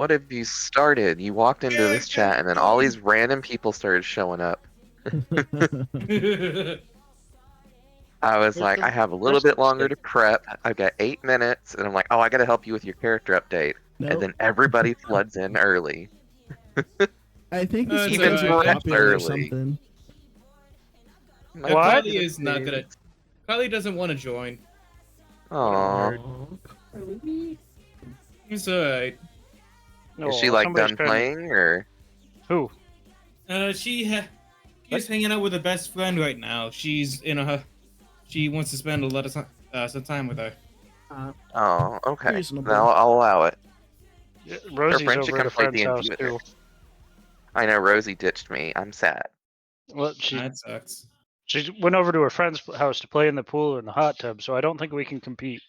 What have you started? You walked into this chat and then all these random people started showing up. I was like, I have a little bit longer to prep. I've got 8 minutes, and I'm like, oh, I gotta help you with your character update. Nope. And then everybody floods in early. I think No, it's it's because you're alright. popular or Early. something. My What? God, Kylie is not gonna. Kylie doesn't want to join. Aw. It's alright. Is she like done playing or? Who? She's hanging out with her best friend right now. She's in a. She wants to spend a lot of time, some time with her. Oh, okay. Reasonable. Now I'll allow it. Yeah, Rosie's friend should over at a come play friend's D&D house with her. too. I know Rosie ditched me. I'm sad. Well, That sucks. she went over to her friend's house to play in the pool or in the hot tub, so I don't think we can compete.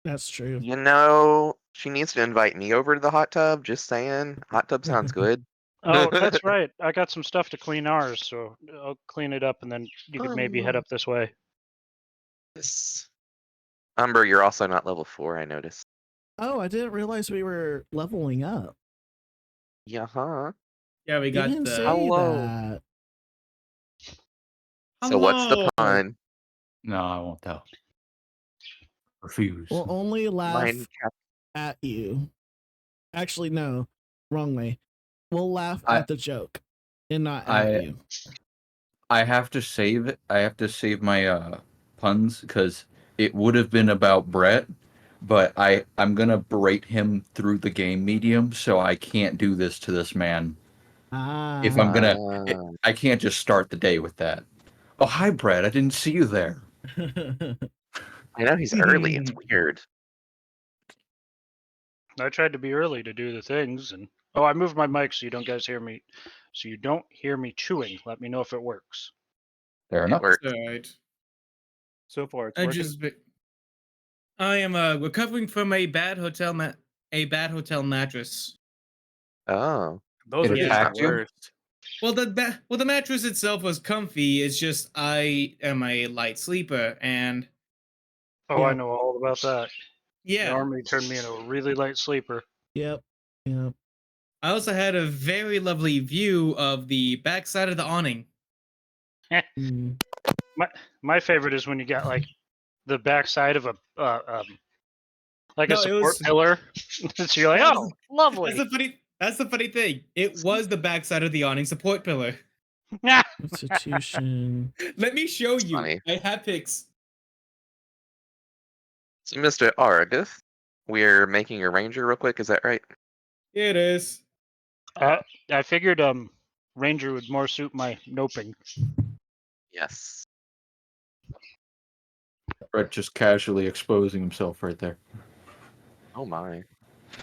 That's true. You know, she needs to invite me over to the hot tub. Just saying. Hot tub sounds good. Oh, that's right. I got some stuff to clean ours, so I'll clean it up, and then you could maybe head up this way. Yes. Umber, you're also not level 4, I noticed. Oh, I didn't realize we were leveling up. Yeah, huh? Yeah, we You got didn't the. say Hello. that. So what's the Hello. pun? No, I won't tell. Refuse. We'll only laugh Mine cap- at you. Actually, no. Wrong way. We'll laugh I- at the joke and not I- at you. I have to save it. I have to save my puns because it would have been about Brett, but I'm gonna berate him through the game medium, so I can't do this to this man. If I'm gonna, I can't just start the day with that. Oh, hi, Brett. I didn't see you there. I know he's early. It's weird. I tried to be early to do the things, and I moved my mic so you don't guys hear me. So you don't hear me chewing. Let me know if it works. Fair It enough. worked. Alright. So far, it's I working. I am recovering from a bad hotel mattress. Oh. Those It are just attacked the you? worst. Well, the mattress itself was comfy. It's just I am a light sleeper, and Oh, I know all about that. yeah, Normally turned me into a really light sleeper. Yep. Yep. I also had a very lovely view of the backside of the awning. Mm. My favorite is when you got like the backside of a like No, a it support was- pillar. So you're like, That oh, is- lovely. That's the funny thing. It was the backside of the awning support pillar. Institution. Let me show you. funny. I have pics. So, Mr. Argus, we're making a ranger real quick. Is that right? It is. I figured Ranger would more suit my noping. Yes. Brett just casually exposing himself right there. Oh my.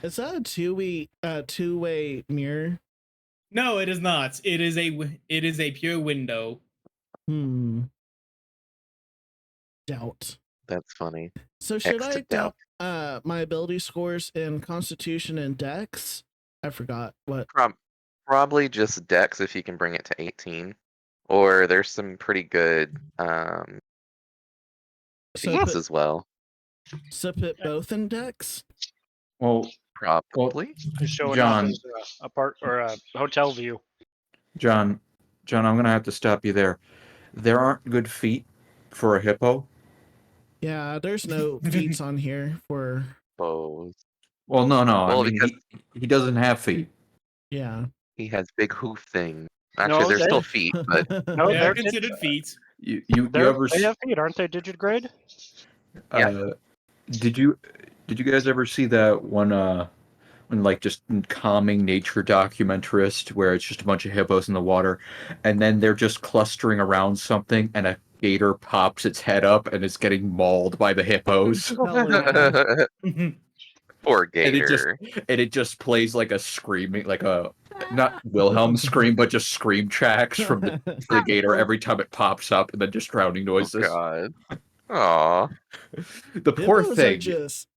Is that a two-way mirror? No, it is not. It is a pure window. Doubt. That's funny. So should Extra I doubt my ability scores in Constitution and Dex? I forgot what. Probably just Dex if you can bring it to 18. Or there's some pretty good feats as well. So put both in Dex? Well, Probably. Just showing John. off as a part or a hotel view. John, I'm gonna have to stop you there. There aren't good feet for a hippo. Yeah, there's no feats on here for. Both. Well, no. Well, I mean, because he doesn't have feet. Yeah. he has big hoof thing. No, Actually, they're they- still feet, but No, They are they're considered feet. You They're, ever? they have feet, aren't they? Digigrade? Did you guys ever see that one? When like just calming nature documentarist where it's just a bunch of hippos in the water, and then they're just clustering around something, and a gator pops its head up and it's getting mauled by the hippos. Hell yeah. poor And gator. it just plays like a screaming, like a not Wilhelm scream, but just scream tracks from the gator every time it pops up, and then just drowning Oh noises. God. Aw. The poor Hippos thing. are just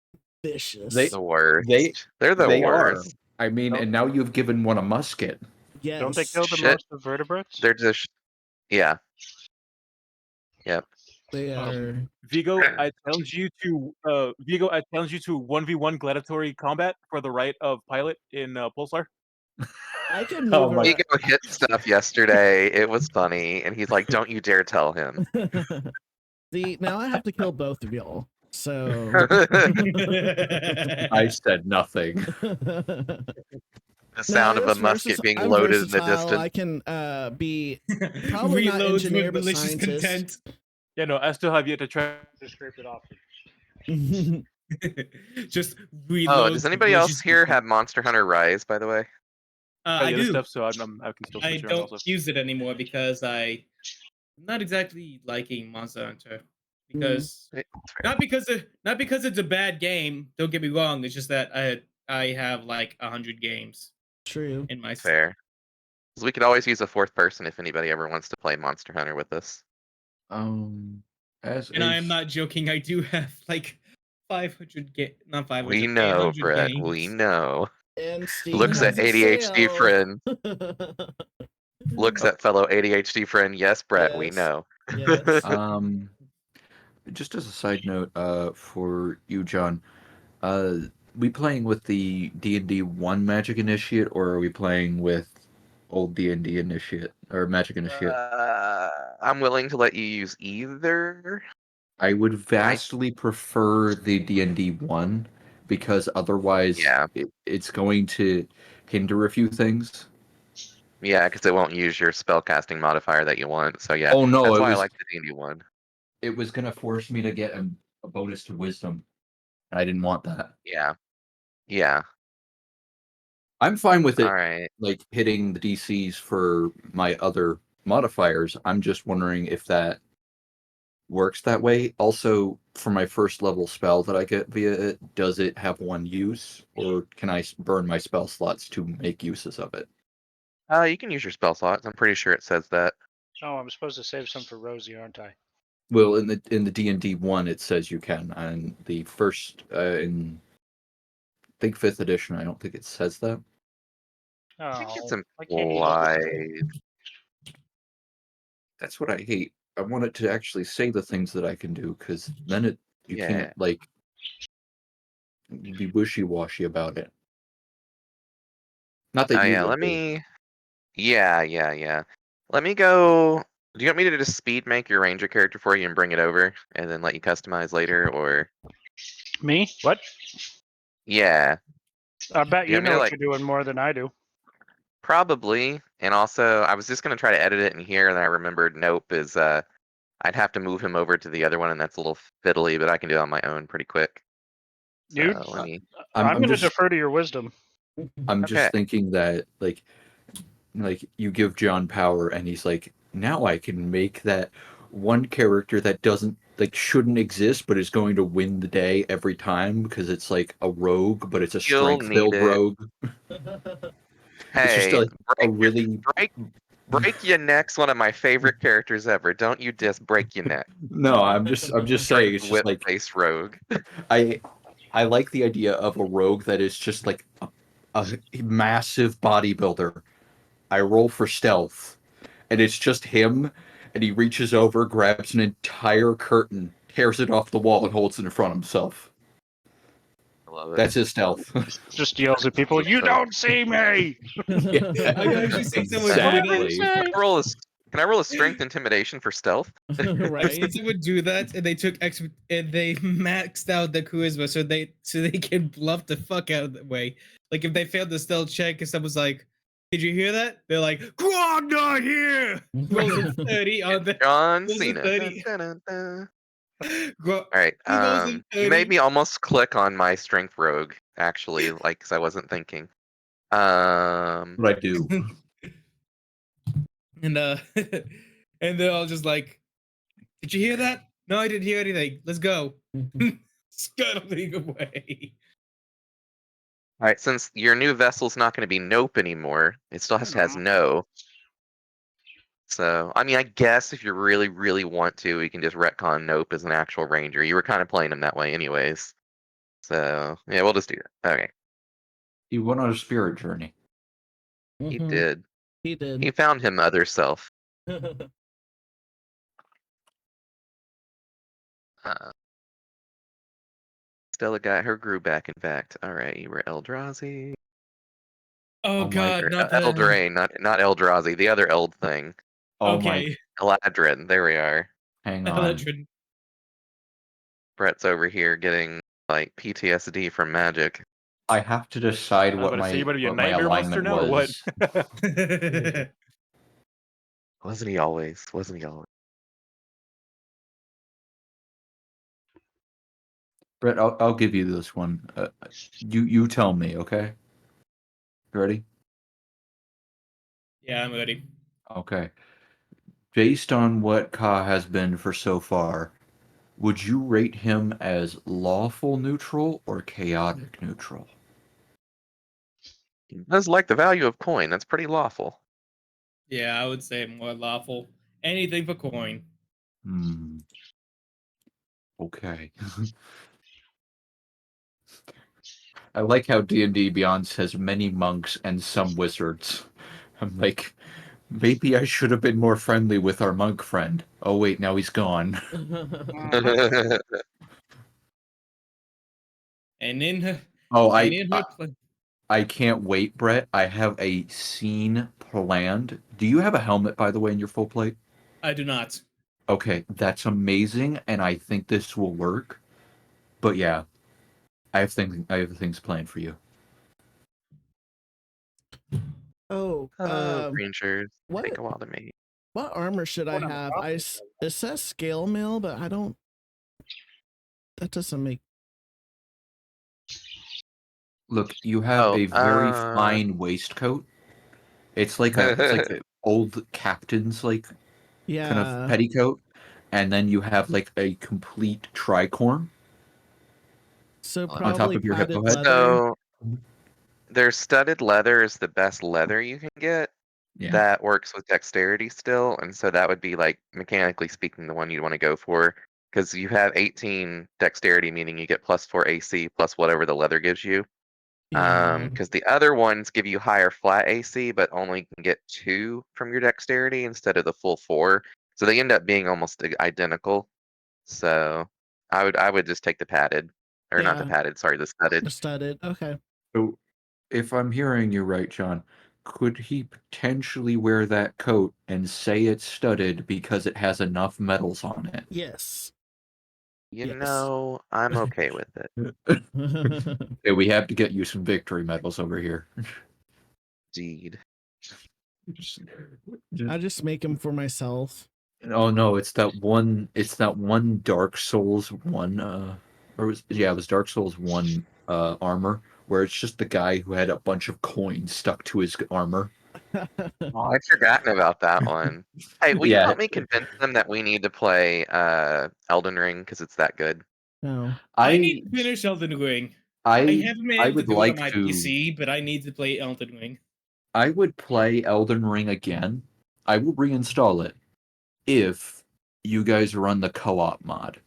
vicious. They- The worst. They They're the they worst. are. I mean, and now you've given one a musket. yes. Don't they kill the Shit. most of vertebrates? They're just yeah. Yep. They are. Vigo, I challenge you to 1v1 gladiatory combat for the right of pilot in Pulsar. I can Oh move my- around. Vigo hit stuff yesterday. It was funny, and he's like, "Don't you dare tell him." See, now I have to kill both of y'all. So. I said nothing. The No, sound of a musket being loaded in the distance. I can be probably not Reloads engineer, with but malicious scientist. content. Yeah, no, I still have yet to try. to scrape it off. Just reloads. Oh, does with anybody else malicious here content. have Monster Hunter Rise, by the way? The I other do. stuff, so I can still I switch around don't also. use it anymore because I'm not exactly liking Monster Hunter. Because not because it's a bad game. Don't get me wrong. It's just that I have like 100 games True. in my Fair. 'Cause we could always use a fourth person if anybody ever wants to play Monster Hunter with us. As And a I am not joking. I do have like 500 not 500. We know, 800 Brett. games. We know. And Steam Looks has at a ADHD sale. friend. Looks at fellow ADHD friend. Yes, Brett. We Yes. know. Yes. Just as a side note, for you, John, we playing with the D&D 1 Magic Initiate, or are we playing with old D&D Initiate or Magic Initiate? I'm willing to let you use either. I would vastly prefer the D&D 1 because otherwise Yeah. it's going to hinder a few things. Yeah, because it won't use your spellcasting modifier that you want. So yeah, Oh no, that's it why I was like the D&D one. it was gonna force me to get a bonus to wisdom. I didn't want that. Yeah. Yeah. I'm fine with it, All right. like hitting the DCs for my other modifiers. I'm just wondering if that works that way. Also, for my first level spell that I get via it, does it have one use, or can I burn my spell slots to make uses of it? You can use your spell slots. I'm pretty sure it says that. Oh, I'm supposed to save some for Rosie, aren't I? Well, in the D&D 1, it says you can, and the first in I think 5th edition, I don't think it says that. I think it's Oh, I can't eat all this. implied. That's what I hate. I want it to actually say the things that I can do, because then you Yeah. can't like be wishy-washy about it. Not that Oh you yeah, would let be. me. Yeah. Let me go. Do you want me to just speed make your ranger character for you and bring it over, and then let you customize later, or? Me? What? Yeah. I bet Do you want me know to, what like, you're doing more than I do. Probably. And also, I was just gonna try to edit it in here, and then I remembered Nope is I'd have to move him over to the other one, and that's a little fiddly, but I can do it on my own pretty quick. So You? let me. I'm I'm going to just defer to your wisdom. I'm just Okay. thinking that like you give John power, and he's like, now I can make that one character that doesn't shouldn't exist, but is going to win the day every time because it's like a rogue, but it's a You'll strength need build it. rogue. It's just Hey, like a really break your neck's one of my favorite characters ever. Don't you just break your neck. no. I'm just saying. It's Strength just whip like based rogue. I like the idea of a rogue that is just like a massive bodybuilder. I roll for stealth, and it's just him, and he reaches over, grabs an entire curtain, tears it off the wall, and holds it in front of himself. I love it. That's his stealth. Just yells at people, you don't see me! I actually see someone do that. Exactly. Can I roll a strength intimidation for stealth? I've Right. seen someone do that, and they and they maxed out the charisma so they can bluff the fuck out of the way. Like if they failed the stealth check, and someone's like, "Did you hear that?" They're like, "I'm not here." Rolls a 30 on the. John rolls a Cena. 30. Dun, dun, dun, dun. Gro- All right. he rolls a You 30. made me almost click on my strength rogue, actually, like, because I wasn't thinking. What I do. and and they're all just like, "Did you hear that?" No, I didn't hear anything. Let's go. Scuttling away. All right, since your new vessel's not going to be Nope anymore, it still has No. So, I mean, I guess if you really, really want to, you can just retcon Nope as an actual ranger. You were kind of playing him that way anyways. So, yeah, we'll just do that. Okay. He went on a spirit journey. He Mhm. did. He did. He found him other self. Stella got her grew back, in fact. Alright, you were Eldrazi. Oh Oh my god, Or not the. Eldraine, not Eldrazi, the other Eld thing. Oh my, Okay. Eladrin, there we are. hang on. Eladrin. Brett's over here getting, like, PTSD from magic. I have to decide I was what about to say, you my better be a what my nightmare monster alignment now or what? was. Wasn't he always? Wasn't he always? Brett, I'll give you this one. You tell me, okay? You ready? Yeah, I'm ready. Okay. Based on what Ka has been for so far, would you rate him as lawful neutral or chaotic neutral? He does like the value of coin, that's pretty lawful. Yeah, I would say more lawful. Anything for coin. Hmm. Okay. I like how D&D Beyond says many monks and some wizards. I'm like, maybe I should have been more friendly with our monk friend. Oh wait, now he's gone. And in her, Oh, and in her I can't wait, Brett. I have a scene planned. Do you have a helmet, by the way, in your full plate? I do not. Okay, that's amazing, and I think this will work. But yeah, I have things planned for you. Oh, Rangers what take a while to make. what armor should I have? It says scale mail, but I don't. That doesn't make. Look, you have Oh, a very fine waistcoat. It's like a old captain's like kind of Yeah. petticoat, and then you have like a complete tricorn So on top probably of your padded hippo head. leather. So their studded leather is the best leather you can get. Yeah. That works with dexterity still, and so that would be, like, mechanically speaking, the one you'd want to go for, because you have 18 dexterity, meaning you get +4 AC plus whatever the leather gives you. Yeah. Because the other ones give you higher flat AC, but only can get 2 from your dexterity instead of the full 4. So they end up being almost identical. So I would just take the padded, or not the Yeah. padded. Sorry, the studded. The studded. Okay. So, if I'm hearing you right, John, could he potentially wear that coat and say it's studded because it has enough metals on it? Yes. You Yes. know, I'm okay with it. Yeah, we have to get you some victory medals over here. Indeed. I just make them for myself. Oh no, it's that one. It's that one Dark Souls one. It was Dark Souls one armor where it's just the guy who had a bunch of coins stuck to his armor. Oh, I'd forgotten about that one. Hey, will you Yeah, help me convince them that we need to play Elden Ring because it's that good? No. I need to finish Elden Ring. I haven't been able to would do it like on my to. PC, but I need to play Elden Ring. I would play Elden Ring again. I will reinstall it if you guys run the co-op mod.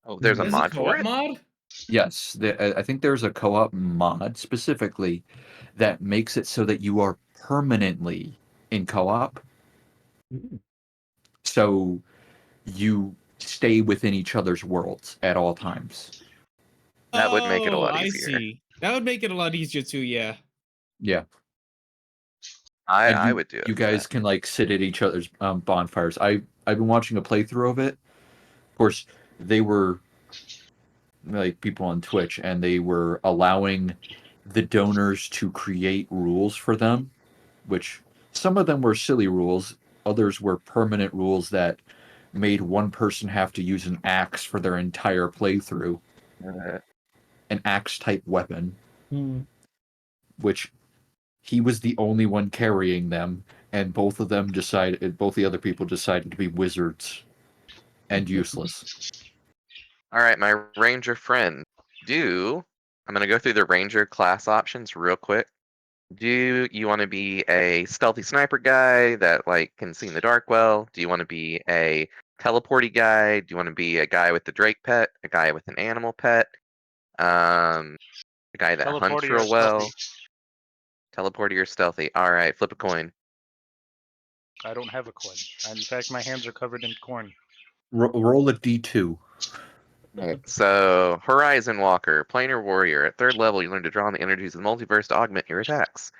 Oh, there's a There's a mod for co-op it? mod? Yes, I think there's a co-op mod specifically that makes it so that you are permanently in co-op. So you stay within each other's worlds at all times. That would make it a Oh, lot I easier. see. That would make it a lot easier too, yeah. Yeah. I And would do it. you for that. guys can like sit at each other's bonfires. I've been watching a playthrough of it. Of course, they were like people on Twitch, and they were allowing the donors to create rules for them, which some of them were silly rules, others were permanent rules that made one person have to use an axe for their entire playthrough, Uh, an axe type weapon, Hmm. which he was the only one carrying them, and both the other people decided to be wizards and useless. All right, my ranger friend. I'm gonna go through the ranger class options real quick. Do you want to be a stealthy sniper guy that like can see in the dark well? Do you want to be a teleporty guy? Do you want to be a guy with the Drake pet? A guy with an animal pet? A guy that hunts Teleporty or real well? stealthy. Teleporty or stealthy? All right, flip a coin. I don't have a coin. In fact, my hands are covered in corn. Roll a d2. Alright, so Horizon Walker, Planar Warrior. At 3rd level, you learn to draw on the energies of the multiverse to augment your attacks.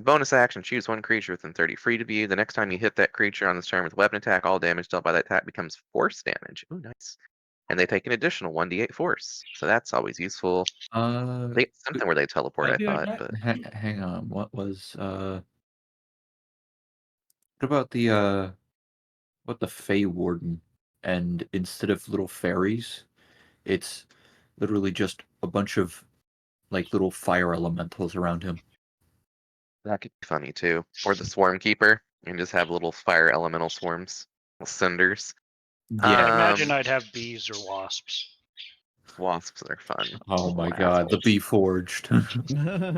Bonus action, choose one creature within 30 free to view. The next time you hit that creature on this turn with a weapon attack, all damage dealt by that attack becomes force damage. Ooh, nice. And they take an additional 1d8 force. So that's always useful. Something where they teleport, I thought, but hang on. What about the Fey Warden? And instead of little fairies, it's literally just a bunch of like little fire elementals around him. that could be funny too. Or the Swarm Keeper. You can just have little fire elemental swarms. Little cinders. I imagine I'd have bees or wasps. Wasps are fun. Oh my Little god, the assholes. Bee Forged.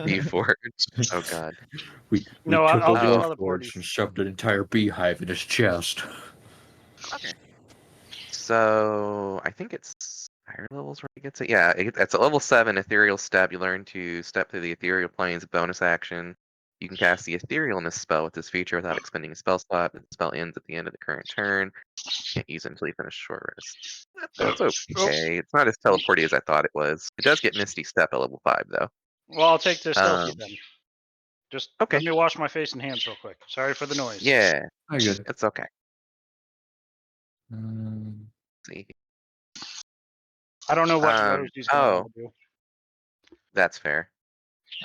Bee Forge. Oh god. we No, took I'll a do War teleport Forge and shoved an entire beehive in his chest. Okay. So I think it's higher levels where he gets it. Yeah, it's a level 7 ethereal step. You learn to step through the ethereal planes. Bonus action. You can cast the etherealness spell with this feature without expending a spell slot. The spell ends at the end of the current turn. Can't use it until you finish short rest. That's okay. It's not as teleporty as I thought it was. It does get Misty Step at level 5 though. Well, I'll take the stealthy Um, then. Just okay. let me wash my face and hands real quick. Sorry for the noise. Yeah, Very good. it's okay. Um, See, I don't know what Rosie's going to do. that's fair.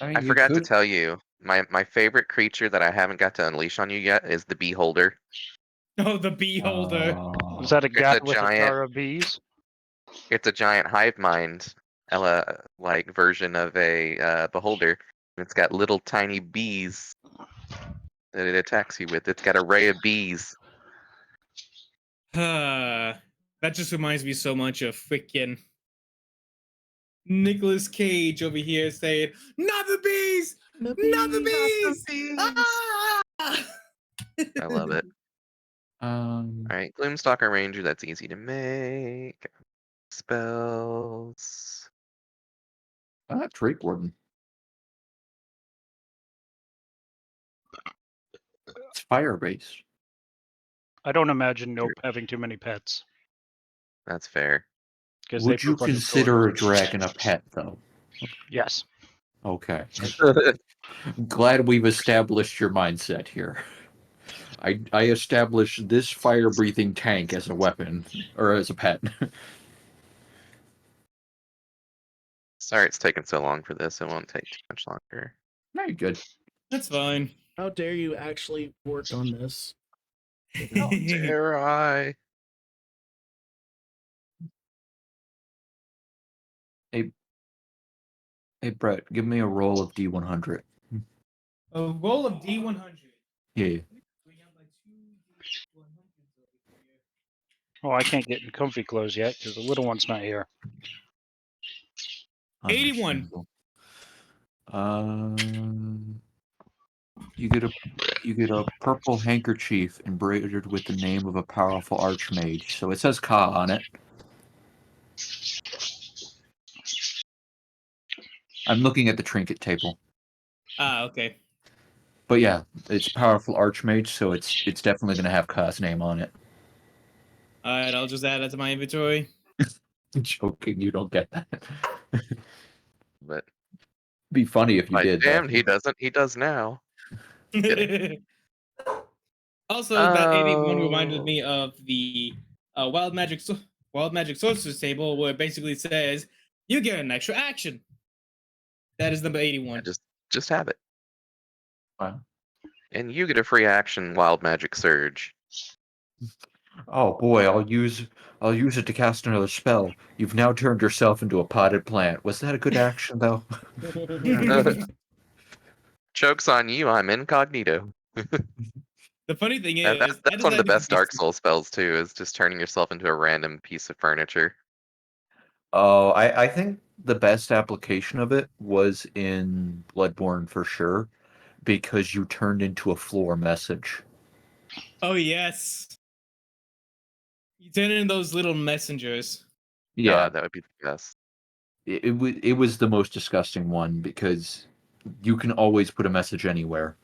I mean, I you forgot to could- tell you, my favorite creature that I haven't got to unleash on you yet is the Beholder. Oh, the beholder. Is that a It's guy a with a giant- jar of bees? It's a giant hive mind, like version of a beholder. It's got little tiny bees that it attacks you with. It's got a ray of bees. That just reminds me so much of freaking Nicolas Cage over here saying, "Not the bees! Not the bees! Ah!" I love it. All right, Gloomstalker Ranger. That's easy to make. Spells. Drake Warden. It's fire based. I don't imagine Nope having too many pets. That's fair. Would you consider a dragon a pet, though? Yes. Okay. Glad we've established your mindset here. I established this fire-breathing tank as a weapon, or as a pet. Sorry it's taking so long for this. It won't take too much longer. Very good. That's fine. How dare you actually work on this? How dare I? Hey, Brett, give me a roll of D100. A roll of D100. Yeah. Oh, I can't get in comfy clothes yet because the little one's not here. 81. You get a purple handkerchief embroidered with the name of a powerful archmage. So it says Ka on it. I'm looking at the trinket table. Okay. But yeah, it's powerful archmage, so it's definitely gonna have Ka's name on it. Alright, I'll just add that to my inventory. Joking, you don't get that. But Be funny if you did. Damn, Though. he doesn't. He does now. Also, that 81 reminded me of the Wild Magic Sorcerer's table, where it basically says you get an extra action. That is number 81. Just have it. Wow. And you get a free action Wild Magic Surge. Oh boy, I'll use it to cast another spell. You've now turned yourself into a potted plant. Was that a good action though? Joke's on you, I'm incognito. The funny thing is, that's one of the best Dark Souls spells too, is just turning yourself into a random piece of furniture. Oh, I think the best application of it was in Bloodborne for sure, because you turned into a floor message. Oh yes. You turn in those little messengers. Yeah, that would be the best. it was the most disgusting one because you can always put a message anywhere.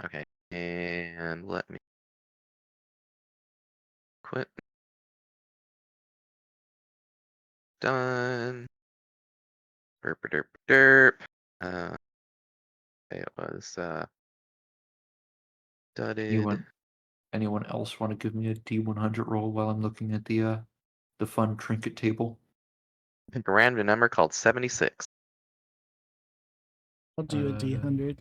Okay, and let me What? Done. Derp derp derp. Okay, it was dudded. Anyone else want to give me a D100 roll while I'm looking at the fun trinket table? Pick a random number called 76. I'll do a D100.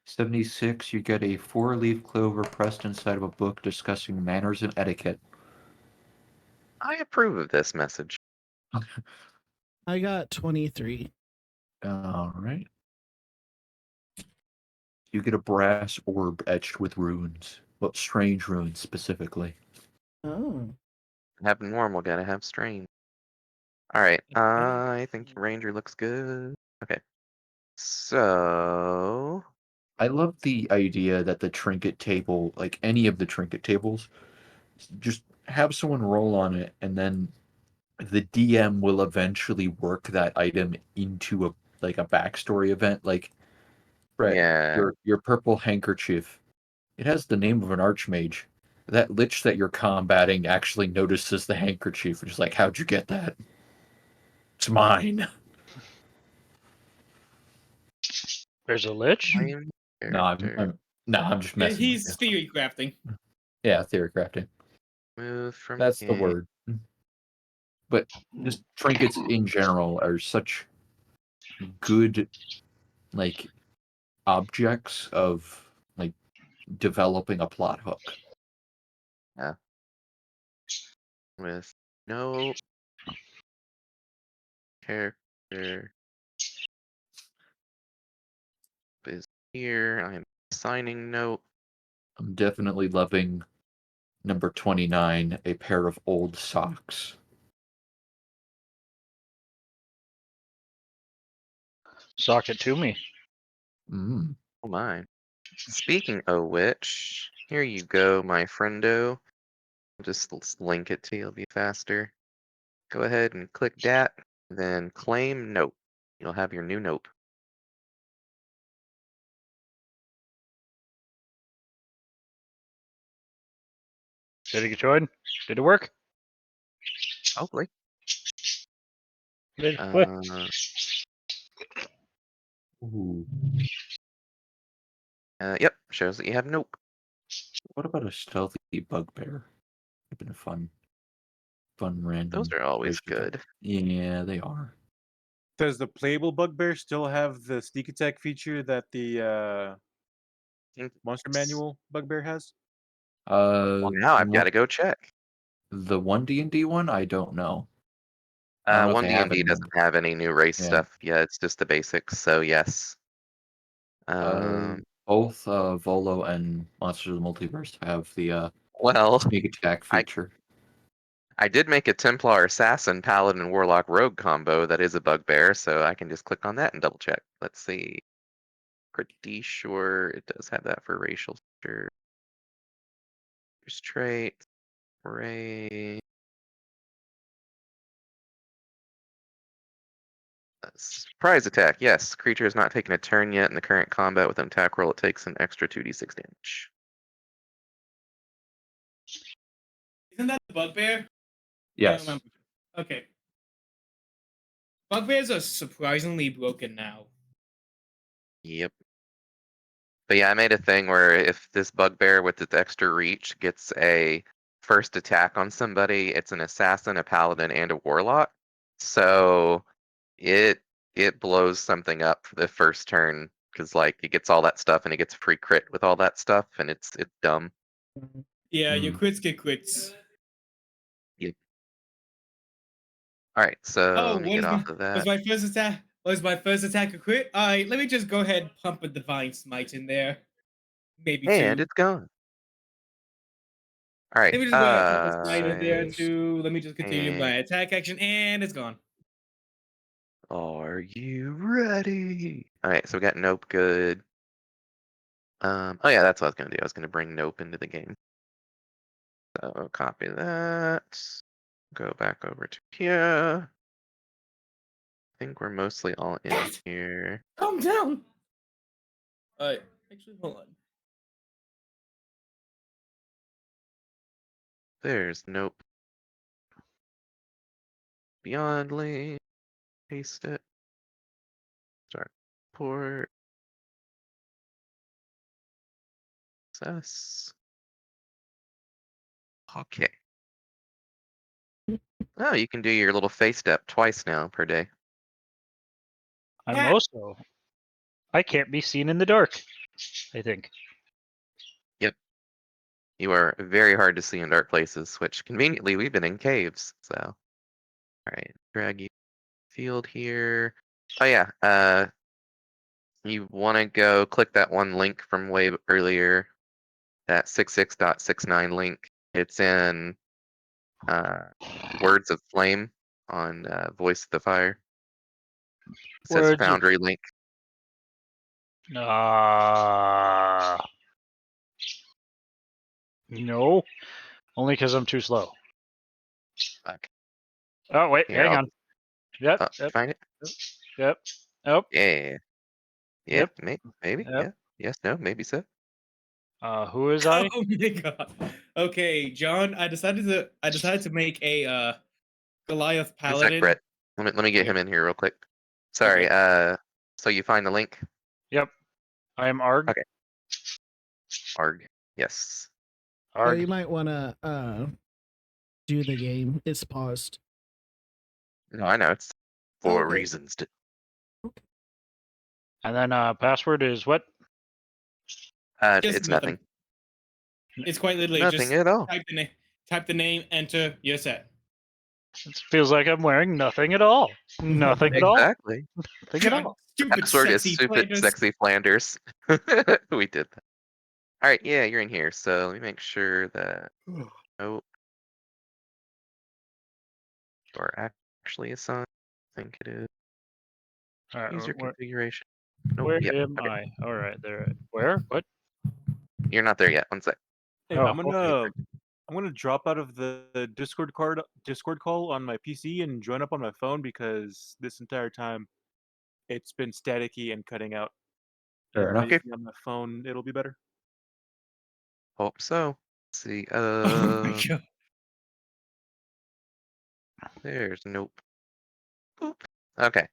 76, you get a 4-leaf clover pressed inside of a book discussing manners and etiquette. I approve of this message. I got 23. All right. You get a brass orb etched with runes. Well, strange runes specifically. Oh. Have normal, gotta have strange. Alright, I think your ranger looks good. Okay. So I love the idea that the trinket table, like any of the trinket tables, just have someone roll on it and then the DM will eventually work that item into a backstory event. Like, Brett, yeah. your purple handkerchief, it has the name of an archmage. That lich that you're combating actually notices the handkerchief, which is like, how'd you get that? It's mine. There's a lich. Flame No, character. I'm just messing with He's you. theory crafting. Yeah, theory crafting. Move from That's the game. word. But just trinkets in general are such good, like, objects of, like, developing a plot hook. Yeah. With no character is here. I'm signing note. I'm definitely loving number 29, a pair of old socks. Sock it to me. Mm. Oh my. Speaking of which, here you go, my friendo. Just link it to you, it'll be faster. Go ahead and click that, then claim note. You'll have your new note. Did it get joined? Did it work? Hopefully. Did what? Ooh. Yep, shows that you have nope. What about a stealthy bugbear? It's been a fun random. Those are always race attack. good. Yeah, they are. Does the playable bugbear still have the sneak attack feature that the monster manual bugbear has? Well, now I've got to go check. The 1D&D one, I don't know. I don't know if One they have D&D any doesn't have any new race Yeah. stuff. Yeah, it's just the basics. So yes. Both Volo and Monsters of the Multiverse have the Well, sneak attack feature. I did make a Templar Assassin Paladin Warlock Rogue combo that is a bugbear, so I can just click on that and double check. Let's see. Pretty sure it does have that for racial feature. Here's trait. Ray. Surprise attack. Yes, creature has not taken a turn yet in the current combat. With an attack roll, it takes an extra 2d6 damage. Isn't that the bugbear? Yes. Okay. Bugbears are surprisingly broken now. Yep. But yeah, I made a thing where if this bugbear with its extra reach gets a first attack on somebody, it's an assassin, a paladin, and a warlock. So it blows something up for the first turn because like it gets all that stuff and it gets free crit with all that stuff and it's dumb. Yeah, your crits get crits. Yep. All right, so Oh, let me get off of that. Was my first attack? Was my first attack a crit? All right, let me just go ahead and pump a divine smite in there. Maybe And two. it's gone. All right. Let me just go ahead and pump a smite in there Nice. too. Let me just continue my And attack action, and it's gone. are you ready? All right, so we got Nope good. Oh yeah, that's what I was gonna do. I was gonna bring Nope into the game. So copy that. Go back over to here. I think we're mostly all in here. Calm down. All right, actually, hold on. There's nope. Beyond link. Paste it. Start port. Access. Okay. Oh, you can do your little face step twice now per day. I'm also. I can't be seen in the dark. I think. You are very hard to see in dark places, which conveniently we've been in caves. So, all right, drag you field here. Oh yeah, you want to go click that one link from way earlier, that 66.69 link. It's in Words of Flame on Voice of the Fire. It says Words of- Foundry link. No, only because I'm too slow. Okay. Oh wait, Here, hang on. Yep, yep, find it. yep. Oh, Yeah. Yeah. Yep. Maybe. Yep. Yeah. Yes. No. Maybe so. Who is I? Oh my god. Okay, John, I decided to make a Goliath One sec, paladin. Brett. Let me get Okay. him in here real quick. Sorry. Okay. So you find the link? Yep. I am Arg. Okay. Arg. Yes. So Arg. you might want to do the game. It's paused. No, I know it's for Okay. reasons. And then password is what? Just It's nothing. It's quite literally Nothing just at all. type the name, enter, you're set. It feels like I'm wearing nothing at all. Nothing at all. Exactly. Nothing at all. Stupid Password is sexy stupid, Flanders. sexy Flanders. We did that. All right. Yeah, you're in here. So let me make sure that nope. You're actually assigned. I think it is. All right. User Where, configuration. Nope. where Yep. am Okay. I? All right. There. Where? What? You're not there yet. One sec. Hey, Oh, I'm gonna okay. I'm gonna drop out of the Discord call on my PC and join up on my phone because this entire time it's been staticky and cutting out. Fair enough. Okay. Maybe on my phone it'll be better. Hope so. Let's see. Oh my god. There's nope. Boop. Okay.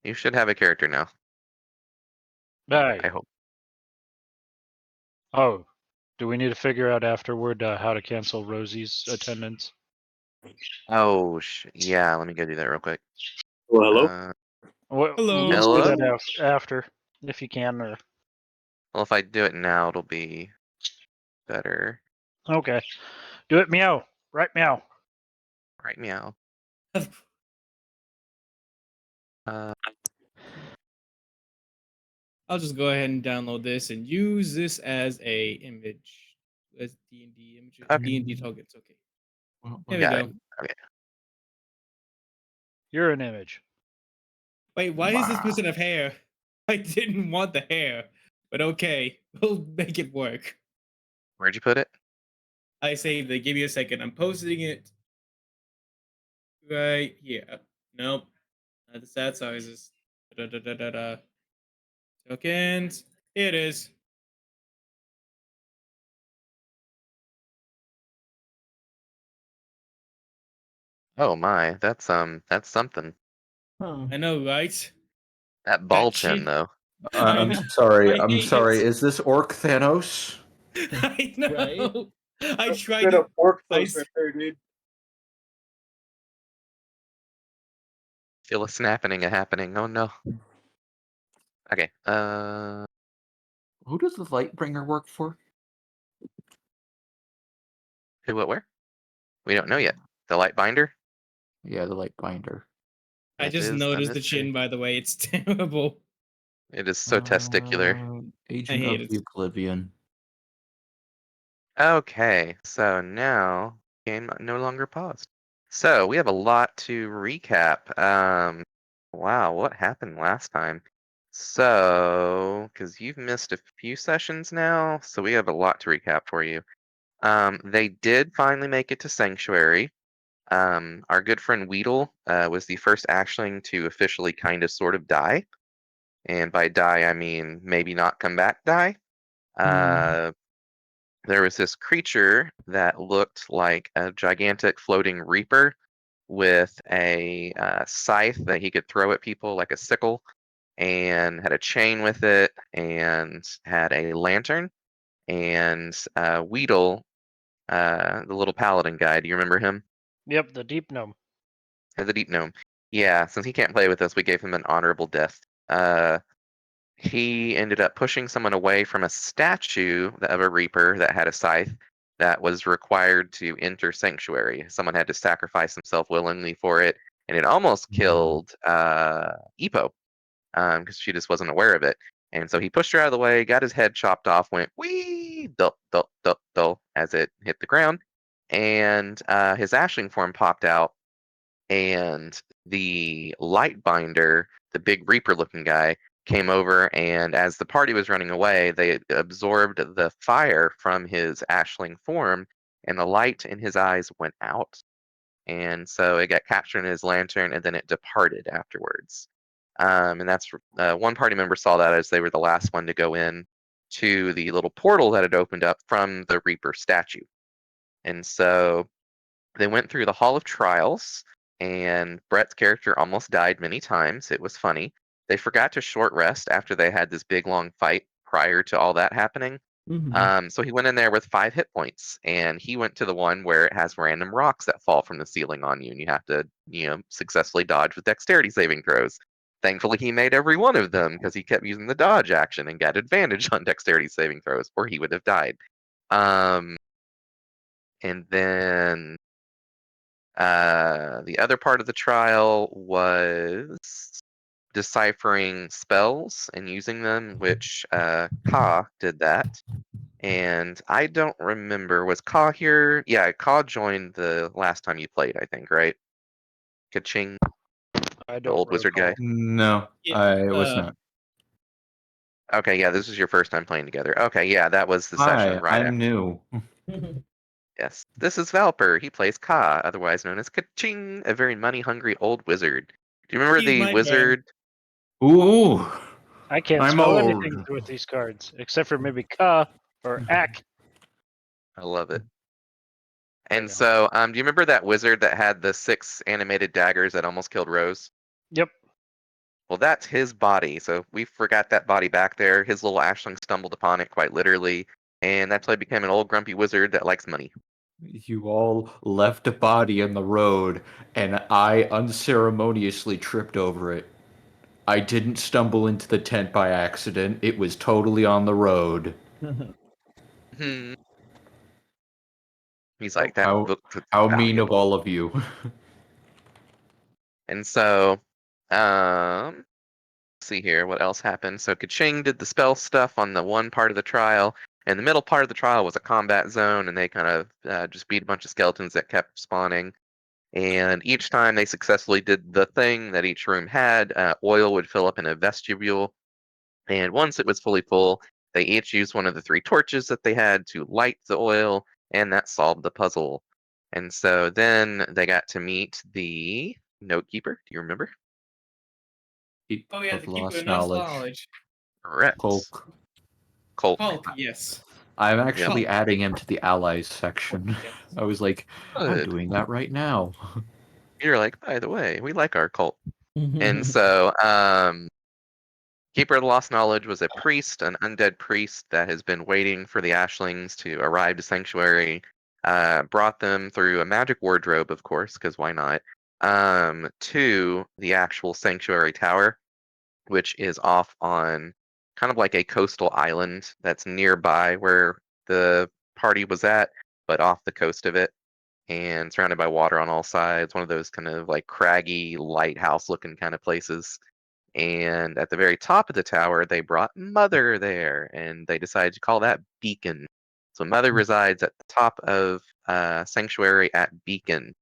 You should have a character now. Hey. I hope. Oh, do we need to figure out afterward how to cancel Rosie's attendance? Oh, yeah. Let me go do that real quick. Well, hello. Well, Hello. let's do that Hello? after, if you can. Or Well, if I do it now, it'll be better. okay, do it. Meow. Right. Meow. Right meow. I'll just go ahead and download this and use this as a image. As D&D images, Okay. D&D tokens. Okay. Here we Got go. it. Okay. You're an image. Wait, why does this Wow. person have hair? I didn't want the hair, but okay, we'll make it work. Where'd you put it? I saved it. Give me a second. I'm posting it right here. Nope. Not the stat sizes. Da-da-da-da-da. Tokens. Here it is. Oh my, that's something. Huh. I know, right? That ball That chin shit. though. I'm I sorry. I'm hate sorry. it. Is this Orc Thanos? I know. Right? I tried Straight to. up pork I toast right there, dude. Feel a snapping happening. Oh no. Okay. Who does the Lightbringer work for? Who, what, where? We don't know yet. The light binder. Yeah, the Lightbinder. I It just is a noticed the mystery. chin, by the way. It's terrible. It is so testicular. Agent hate of it. the Oblivion. Okay, so now game no longer paused. So we have a lot to recap. Wow, what happened last time? So, because you've missed a few sessions now, so we have a lot to recap for you. They did finally make it to Sanctuary. Our good friend Weedle was the first Ashling to officially kind of sort of die. And by die, I mean maybe not come back die. there was this creature that looked like a gigantic floating reaper with a scythe that he could throw at people like a sickle, and had a chain with it, and had a lantern. And Weedle, the little paladin guy, do you remember him? Yep, the deep gnome. The deep gnome. Yeah, since he can't play with us, we gave him an honorable death. He ended up pushing someone away from a statue of a reaper that had a scythe that was required to enter sanctuary. Someone had to sacrifice himself willingly for it, and it almost killed Epo because she just wasn't aware of it. And so he pushed her out of the way, got his head chopped off, went wee, dull, dull, dull, dull, as it hit the ground, and his Ashling form popped out, and the light binder, the big reaper looking guy, came over, and as the party was running away, they absorbed the fire from his Ashling form, and the light in his eyes went out. And so it got captured in his lantern, and then it departed afterwards. And that's one party member saw that as they were the last one to go in to the little portal that had opened up from the Reaper statue. And so they went through the Hall of Trials, and Brett's character almost died many times. It was funny. They forgot to short rest after they had this big long fight prior to all that happening. So he went in there with 5 hit points, and he went to the one where it has random rocks that fall from the ceiling on you, and you have to, successfully dodge with dexterity saving throws. Thankfully, he made every one of them because he kept using the dodge action and got advantage on dexterity saving throws, or he would have died. And then the other part of the trial was deciphering spells and using them, which Ka did that. And I don't remember, was Ka here? Yeah, Ka joined the last time you played, I think, right? Kaching, I the don't old wizard guy. recall. No, Yeah, I was not. Okay, yeah, this is your first time playing together. Okay, yeah, that was the session Hi, right after. I'm new. Yes, this is Valper. He plays Ka, otherwise known as Kaching, a very money-hungry old wizard. Do you remember He's the my wizard? Ooh, I can't I'm spell old. anything with these cards except for maybe ka or ak. I love it. I And know. so, do you remember that wizard that had the 6 animated daggers that almost killed Rose? Yep. Well, that's his body. So we forgot that body back there. His little Ashling stumbled upon it quite literally, and that's how he became an old grumpy wizard that likes money. You all left a body in the road, and I unceremoniously tripped over it. I didn't stumble into the tent by accident. It was totally on the road. Hmm. He's like that. How Book looks how mean of valuable. all of you. And so, let's see here, what else happened? So Kaching did the spell stuff on the one part of the trial, and the middle part of the trial was a combat zone, and they kind of just beat a bunch of skeletons that kept spawning. And each time they successfully did the thing that each room had, oil would fill up in a vestibule. And once it was fully full, they each used one of the 3 torches that they had to light the oil, and that solved the puzzle. And so then they got to meet the note keeper. Do you remember? Keep Oh yeah, of the keeper lost of knowledge. Correct. Colk. Colt. Hulk, yes. I'm actually adding him to the allies section. Yes. I was like, I'm Good. doing that right now. You're like, by the way, we like our cult. And so, Keeper of the Lost Knowledge was a priest, an undead priest that has been waiting for the Ashlings to arrive to Sanctuary. Brought them through a magic wardrobe, of course, because why not? To the actual Sanctuary Tower, which is off on kind of like a coastal island that's nearby where the party was at, but off the coast of it, and surrounded by water on all sides. One of those kind of like craggy lighthouse looking kind of places. And at the very top of the tower, they brought Mother there, and they decided to call that Beacon. So Mother resides at the top of Sanctuary at Beacon.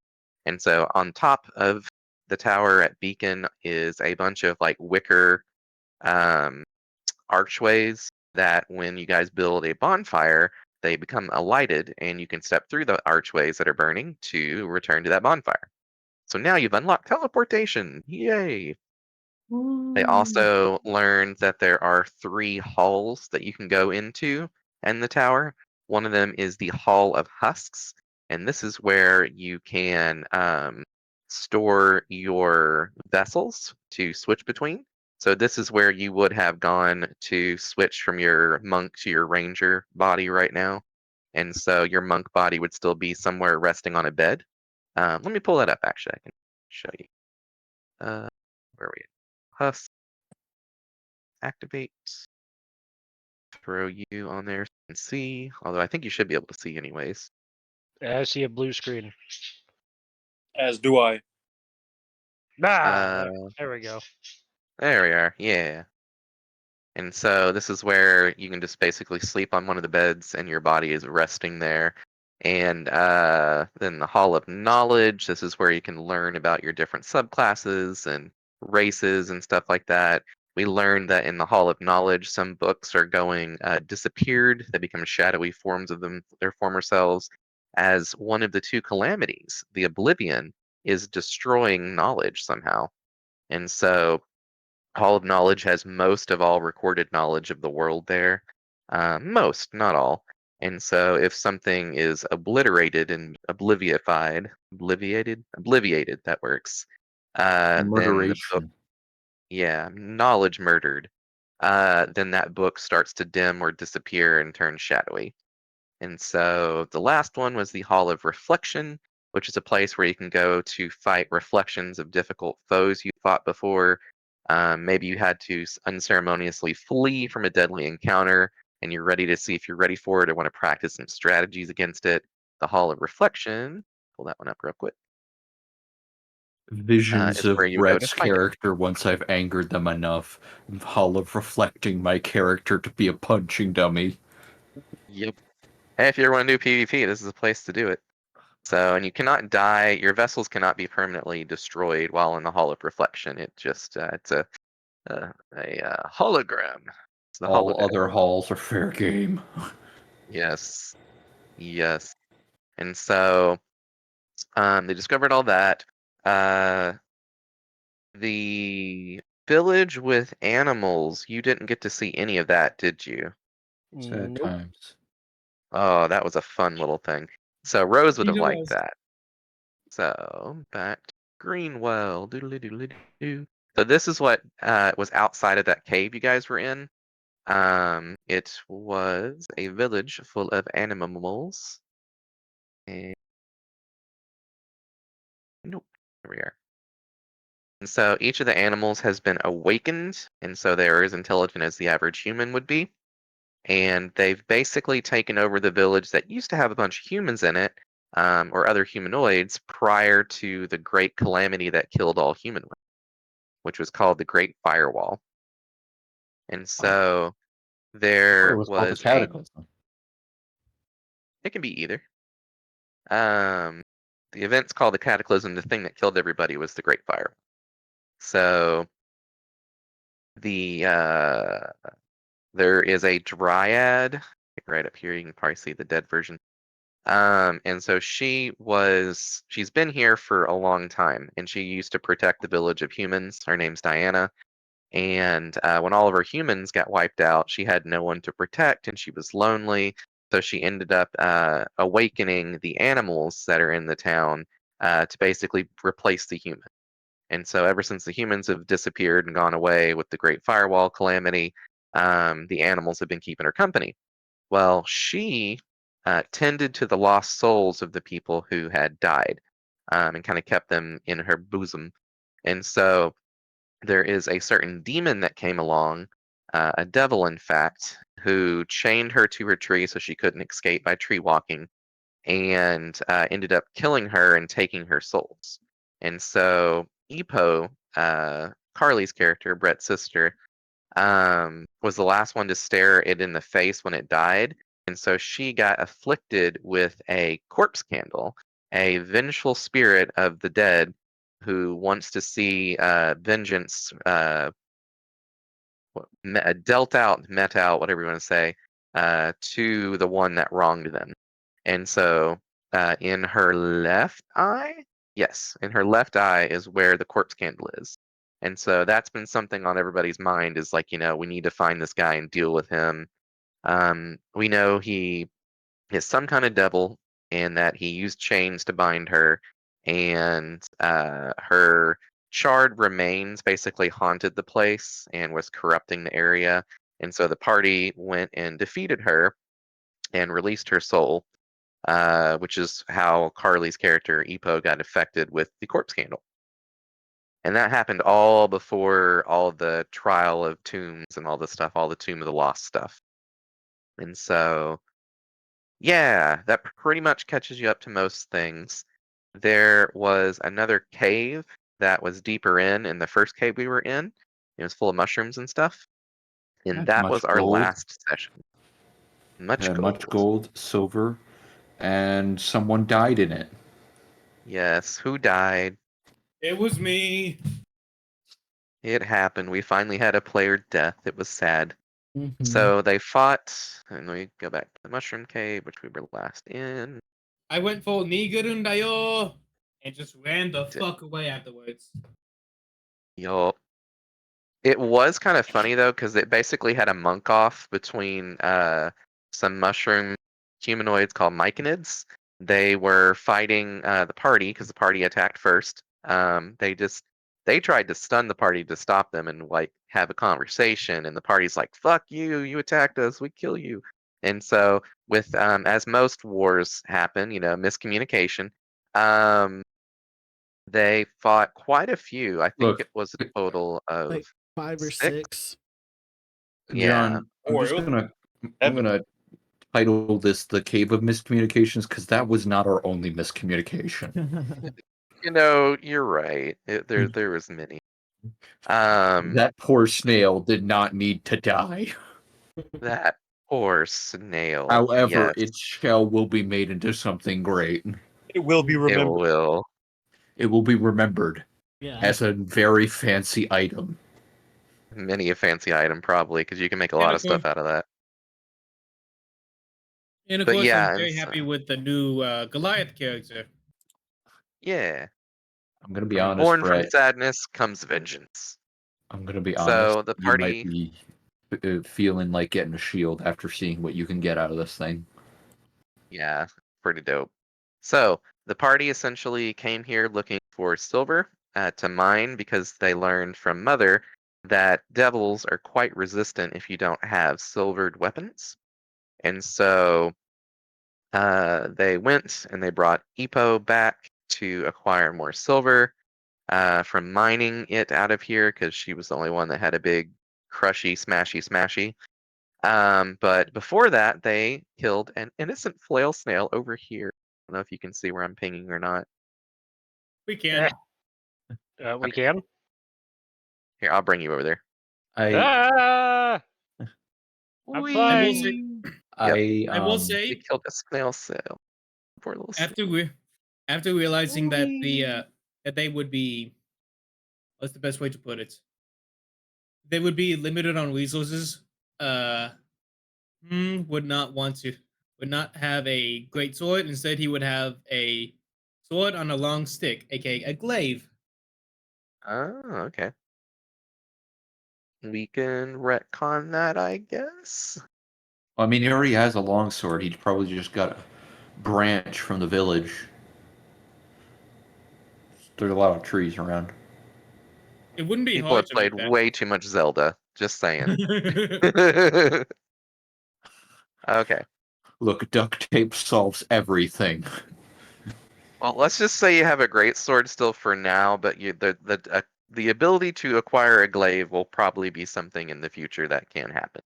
And so on top of the tower at Beacon is a bunch of like wicker um, archways that when you guys build a bonfire, they become lighted, and you can step through the archways that are burning to return to that bonfire. So now you've unlocked teleportation. Yay! They also learned that there are 3 halls that you can go into in the tower. One of them is the Hall of Husks, and this is where you can store your vessels to switch between. So this is where you would have gone to switch from your monk to your ranger body right now. And so your monk body would still be somewhere resting on a bed. Let me pull that up, actually. I can show you. Where are we? Husk. Activate. Throw you on there so you can see. Although I think you should be able to see anyways. I see a blue screen. As do I. Ah, there we go. There we are. Yeah. And so this is where you can just basically sleep on one of the beds and your body is resting there. And then the Hall of Knowledge, this is where you can learn about your different subclasses and races and stuff like that. We learned that in the Hall of Knowledge, some books are going disappeared. They become shadowy forms of their former selves. As one of the two calamities, the Oblivion, is destroying knowledge somehow. And so Hall of Knowledge has most of all recorded knowledge of the world there. Most, not all. And so if something is obliterated and obliviated, that works. Then the book, Murderation. yeah, knowledge murdered. Then that book starts to dim or disappear and turn shadowy. And so the last one was the Hall of Reflection, which is a place where you can go to fight reflections of difficult foes you fought before. Maybe you had to unceremoniously flee from a deadly encounter and you're ready to see if you're ready for it or want to practice some strategies against it. The Hall of Reflection, pull that one up real quick, Visions is of where you would go to Brett's fight it. character once I've angered them enough. Hall of reflecting my character to be a punching dummy. Yep. Hey, if you ever want to do PvP, this is a place to do it. So, and you cannot die. Your vessels cannot be permanently destroyed while in the Hall of Reflection. It just it's a hologram. It's the All holodeck. other halls are fair game. Yes, yes. And so they discovered all that. The village with animals. You didn't get to see any of that, did you? Sad Nope. times. Oh, that was a fun little thing. So Rose would have It liked was. that. So back to Greenwell. Doodly doodly doo. So this is what was outside of that cave you guys were in. It was a village full of animals. And nope, here we are. And so each of the animals has been awakened, and so they're as intelligent as the average human would be. And they've basically taken over the village that used to have a bunch of humans in it, or other humanoids, prior to the great calamity that killed all humans, which was called the Great Firewall. And so It there was called the was a. Cataclysm. It can be either. Um, the event's called the Cataclysm. The thing that killed everybody was the Great Fire. So the there is a dryad right up here. You can probably see the dead version. And so she's been here for a long time, and she used to protect the village of humans. Her name's Diana. And when all of her humans got wiped out, she had no one to protect, and she was lonely. So she ended up awakening the animals that are in the town to basically replace the human. And so ever since the humans have disappeared and gone away with the Great Firewall calamity, the animals have been keeping her company. Well, she tended to the lost souls of the people who had died and kind of kept them in her bosom. And so there is a certain demon that came along, a devil, in fact, who chained her to her tree so she couldn't escape by tree walking and ended up killing her and taking her souls. And so Epo, Carly's character, Brett's sister, was the last one to stare it in the face when it died. And so she got afflicted with a corpse candle, a vengeful spirit of the dead who wants to see vengeance dealt out, met out, whatever you want to say, to the one that wronged them. And so in her left eye, yes, in her left eye is where the corpse candle is. And so that's been something on everybody's mind is like, we need to find this guy and deal with him. We know he is some kind of devil, and that he used chains to bind her, and her charred remains basically haunted the place and was corrupting the area. And so the party went and defeated her and released her soul, which is how Carly's character Epo got affected with the corpse candle. And that happened all before all the trial of tombs and all the stuff, all the Tomb of the Lost stuff. And so, yeah, that pretty much catches you up to most things. There was another cave that was deeper in the first cave we were in. It was full of mushrooms and stuff. And that Much was our gold. last session. Much Much gold. gold, silver, and someone died in it. Yes, who died? It was me. It happened. We finally had a player death. It was sad. Mhm. So they fought, and we go back to the mushroom cave, which we were last in. I went for Nigerundayo and just ran the Did- fuck away afterwards. Yup. It was kind of funny though, because it basically had a monk off between some mushroom humanoids called myconids. They were fighting the party because the party attacked first. They tried to stun the party to stop them and like have a conversation, and the party's like, "Fuck you! You attacked us. We kill you." And so, with as most wars happen, miscommunication. Um, they fought quite a few. I think Look, it was a total of Like 5 or 6. 6. Yeah. John, I'm gonna title this "The Cave of Miscommunications" because that was not our only miscommunication. You're right. There was many. Um, That poor snail did not need to die. that poor snail. However, Yes, its shell will be made into something great. It will be it remembered. will. It will be remembered Yeah. as a very fancy item. Many a fancy item, probably, because you can make a lot of stuff out of that. And of But course, yeah, I'm and very happy so- with the new Goliath character. Yeah. I'm gonna be From honest, born from Brett. sadness comes vengeance. I'm gonna be honest. So the You might party, be feeling like getting a shield after seeing what you can get out of this thing. yeah, pretty dope. So the party essentially came here looking for silver to mine because they learned from Mother that devils are quite resistant if you don't have silvered weapons. And so they went and they brought Epo back to acquire more silver from mining it out of here because she was the only one that had a big crushy, smashy. But before that, they killed an innocent flail snail over here. I don't know if you can see where I'm pinging or not. We can. We Okay. can. Here, I'll bring you over there. Ah! I'm Whee! flying. I will They say, killed a snail cell. Poor little snail. after realizing that that they would be, what's the best way to put it? They would be limited on resources. Would not have a great sword. Instead, he would have a sword on a long stick, aka a glaive. Oh, okay. We can retcon that, I guess. I mean, he already has a longsword. He probably just got a branch from the village. There's a lot of trees around. It wouldn't be People hard have to played make way too much Zelda. Just saying. that. Okay. Look, duct tape solves everything. Well, let's just say you have a great sword still for now, but the ability to acquire a glaive will probably be something in the future that can happen.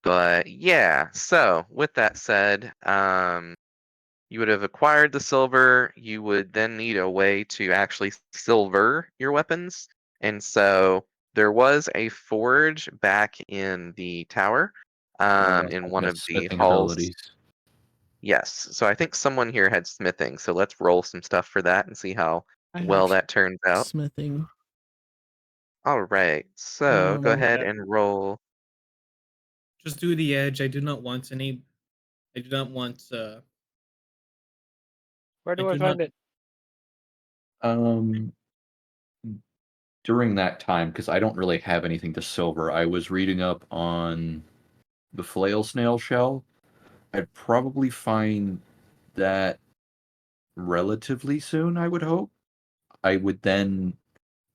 But yeah. So with that said, you would have acquired the silver. You would then need a way to actually silver your weapons, and so there was a forge back in the tower, in one of the Smithing halls. abilities. Yes. So I think someone here had smithing. So let's roll some stuff for that and see how I have well that turns out. smithing. All right. So go ahead yeah. and roll. Just do the edge. I do not want any. I do not want. Where do I I do find not- it? During that time, because I don't really have anything to silver, I was reading up on the flail snail shell, I'd probably find that relatively soon, I would hope. I would then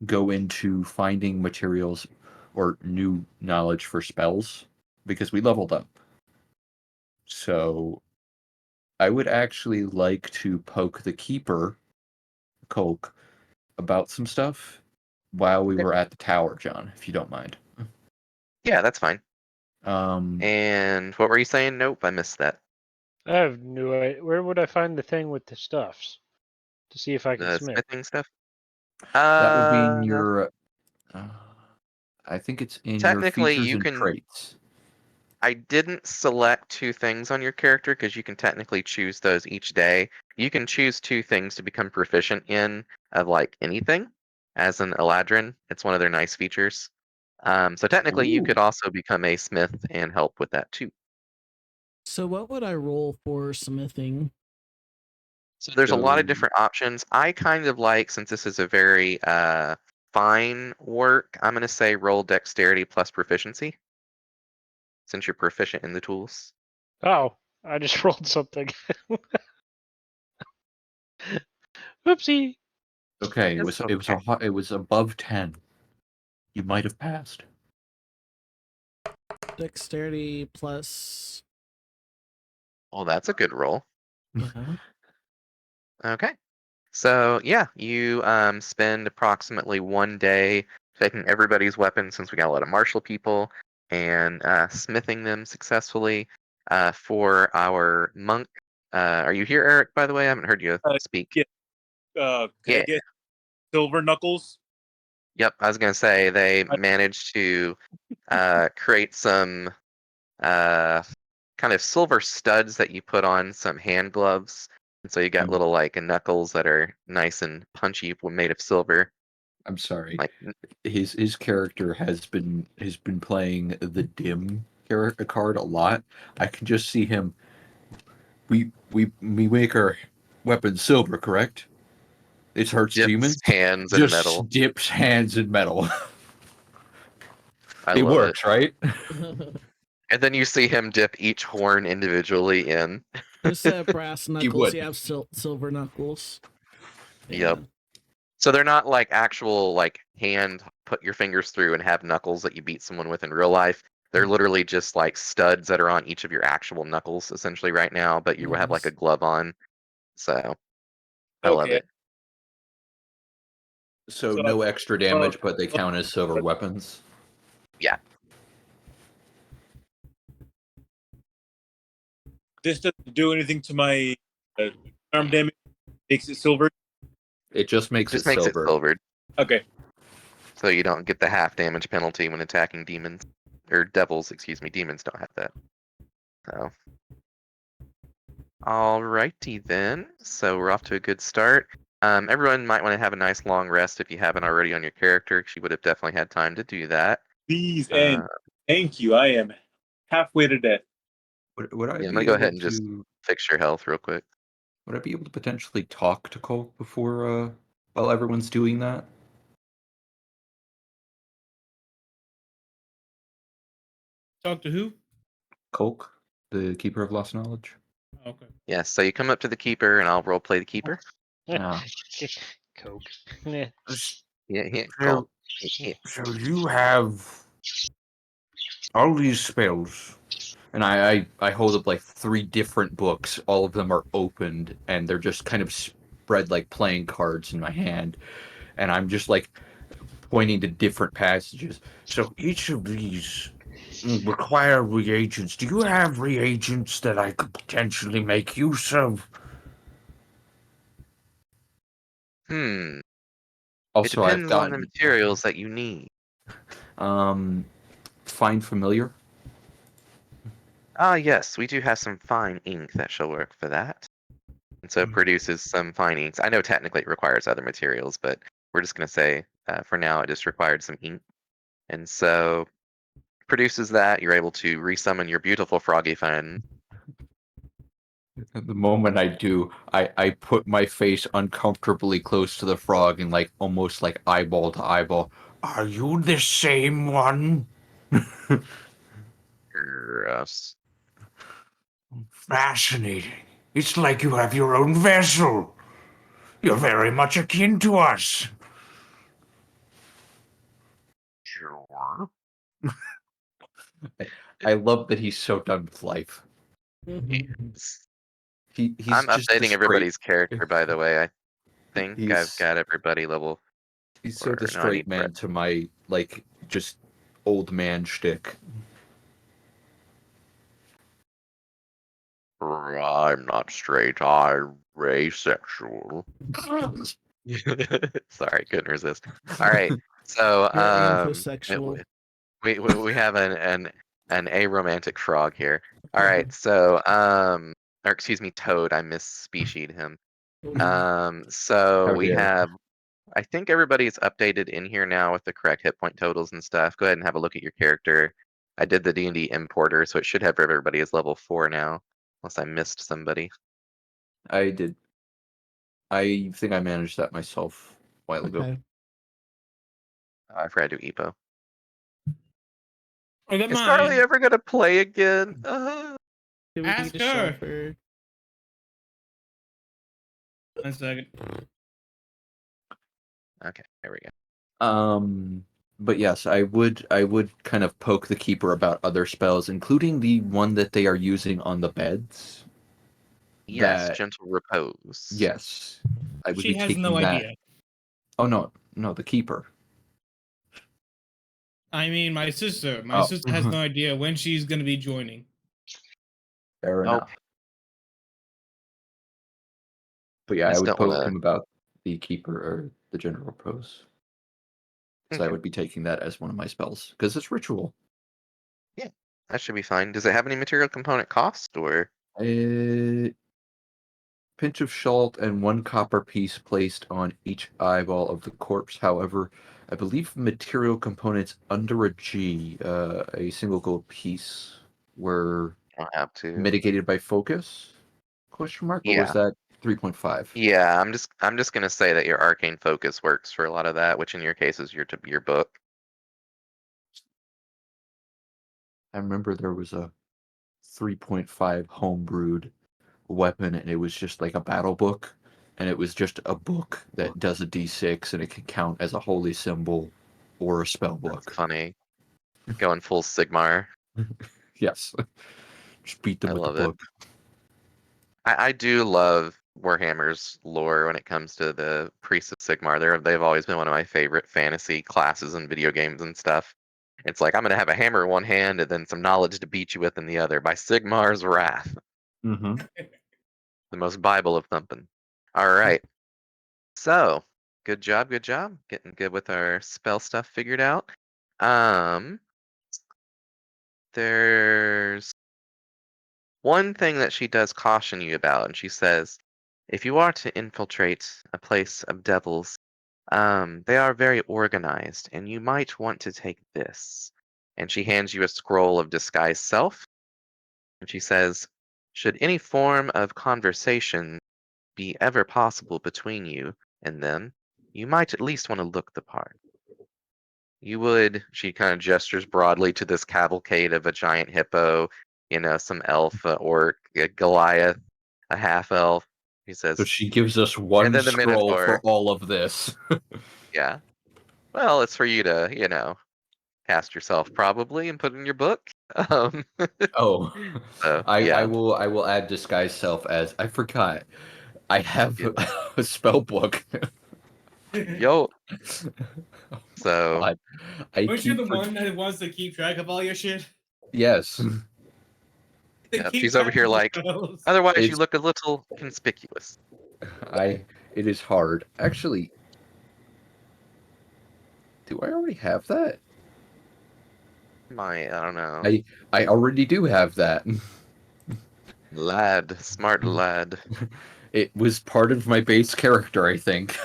go into finding materials or new knowledge for spells because we leveled up. So I would actually like to poke the keeper, Coke, about some stuff while we Okay. were at the tower, John, if you don't mind. Yeah, that's fine. Um, And what were you saying? Nope, I missed that. I have no idea. Where would I find the thing with the stuffs to see if I can The smith? smithing stuff. that would be in your. I think it's in your Technically, features you and can. traits. I didn't select 2 things on your character because you can technically choose those each day. You can choose 2 things to become proficient in of like anything as an Eladrin. It's one of their nice features. So technically, you Ooh. could also become a smith and help with that too. So what would I roll for smithing? So there's a lot of So- different options. I kind of like, since this is a very fine work, I'm going to say roll dexterity plus proficiency since you're proficient in the tools. Oh, I just rolled something. Oopsie. Okay, it It's was okay. it was above 10. You might have passed. Dexterity plus. Well, that's a good roll. Yeah. Okay. So yeah, you spend approximately 1 day taking everybody's weapons since we got a lot of martial people and smithing them successfully. For our monk, are you here, Eric? By the way, I haven't heard you speak. yeah. Can I Yeah. get silver knuckles? Yep, I was gonna say they I- managed to create some kind of silver studs that you put on some hand gloves, and so you got Mm. little like knuckles that are nice and punchy made of silver. I'm sorry. Like His character has been playing the dim character card a lot. I can just see him. We make our weapons silver, correct? It hurts dips demons. hands in Just metal. dips hands in metal. I It love works, right? it. And then you see him dip each horn individually in. Instead of brass knuckles, would. you have silver knuckles. Yep. So they're not like actual like hand put your fingers through and have knuckles that you beat someone with in real life. They're literally just like studs that are on each of your actual knuckles essentially right now, but you have like a Nice. glove on. So I love Okay. it. So So no extra damage, but they count as silver weapons. this doesn't do anything to my arm damage. Makes it silver. It just makes Just it makes silver. it silvered. Okay. So you don't get the half damage penalty when attacking demons. Or devils, excuse me. Demons don't have that. So alrighty then. So we're off to a good start. Everyone might want to have a nice long rest if you haven't already on your character. She would have definitely had time to do that. Please and thank you. I am halfway to death. Would I Yeah, I'm be gonna go able ahead and just to? fix your health real quick. Would I be able to potentially talk to Cole before while everyone's doing that? Talk to who? Coke, the keeper of lost knowledge. Okay. Yeah, so you come up to the keeper and I'll roleplay the keeper. Yeah. Coke. Yeah. Yeah, call. Yeah. So you have all these spells, and I hold up like 3 different books. All of them are opened, and they're just kind of spread like playing cards in my hand, and I'm just like pointing to different passages. So each of these require reagents. Do you have reagents that I could potentially make use of? It Also, I've depends on the gotten materials that you need. find familiar. Ah, yes, we do have some fine ink that shall work for that. And so it produces some fine inks. I know technically it requires other materials, but we're just going to say for now it just required some ink. And so produces that. You're able to resummon your beautiful froggy friend. The moment I do, I put my face uncomfortably close to the frog and like almost like eyeball to eyeball. Are you the same one? Your Yes. Fascinating. It's like you have your own vessel. You're very much akin to us. Sure. I love that he's so done with life. Yes. He's I'm just a updating straight- everybody's character, by the way. I think I've He's- got everybody level. He's so the no, I straight need man to my like just old man shtick. I'm not straight. I'm asexual. Sorry, couldn't resist. All right, so You're amphasexual. we have an aromantic frog here. All right, so or excuse me, toad. I misspecied him. So How we dare. have. I think everybody's updated in here now with the correct hit point totals and stuff. Go ahead and have a look at your character. I did the D&D importer, so it should have everybody as level 4 now, unless I missed somebody. I did. I think I managed that myself a while ago. Okay. I forgot to do EPO. I got Is Carly mine. ever gonna play again? Do we Ask need a her. shelfer? 1 second. Okay, there we go. But yes, I would kind of poke the keeper about other spells, including the one that they are using on the beds. Yes, That- gentle repose. Yes. I would She be has taking no that. idea. Oh no, the keeper. I mean, my sister. My Oh. sister has no idea when she's gonna be joining. Fair Nope. enough. But yeah, I Just would don't poke wanna- him about the keeper or the general repose. So I Okay. would be taking that as one of my spells because it's ritual. That should be fine. Does it have any material component cost or? A pinch of salt and 1 copper piece placed on each eyeball of the corpse. However, I believe material components under a G, a single gold piece, were I don't have to. mitigated by focus? Question mark? Or was Yeah. that 3.5? Yeah, I'm just gonna say that your arcane focus works for a lot of that, which in your case is your book. I remember there was a 3.5 homebrewed weapon, and it was just like a battle book, and it was just a book that does a d6, and it can count as a holy symbol or a spell book. That's funny. Going full Sigmar. Yes. Just beat them I with love the it. book. I do love Warhammer's lore when it comes to the Priests of Sigmar. They've always been one of my favorite fantasy classes in video games and stuff. It's like I'm gonna have a hammer in one hand and then some knowledge to beat you with in the other. By Sigmar's wrath, Mm-hmm. the most Bible of thumping. All right. So good job, getting good with our spell stuff figured out. There's one thing that she does caution you about, and she says, if you are to infiltrate a place of devils, they are very organized, and you might want to take this. And she hands you a scroll of disguise self, and she says, should any form of conversation be ever possible between you and them, you might at least want to look the part. You would, she kind of gestures broadly to this cavalcade of a giant hippo, some elf, orc, a Goliath, a half elf. He says, So she gives us one then the scroll for Minotaur. all of this. Yeah. Well, it's for you to, cast yourself probably and put in your book. Oh, So, I yeah. will add disguise self as I forgot. I have Yeah. a spell book. Yo. So, God. I Aren't you the keep one that wants to keep track of all your shit? Yes. yeah, Keep she's over track here of like, spells. otherwise you It's- look a little conspicuous. It is hard. Actually, do I already have that? I don't know. I already do have that. Lad, smart lad. It was part of my base character, I think.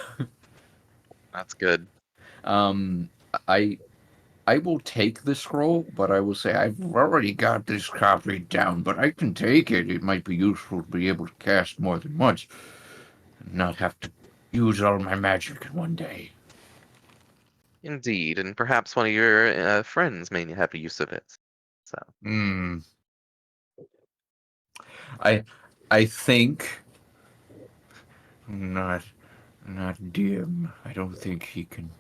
That's good. I will take the scroll, but I will say I've already got this copy down, but I can take it. It might be useful to be able to cast more than once, and not have to use all my magic in one day. Indeed, and perhaps one of your friends may have use of it. So I think not dim. I don't think he can.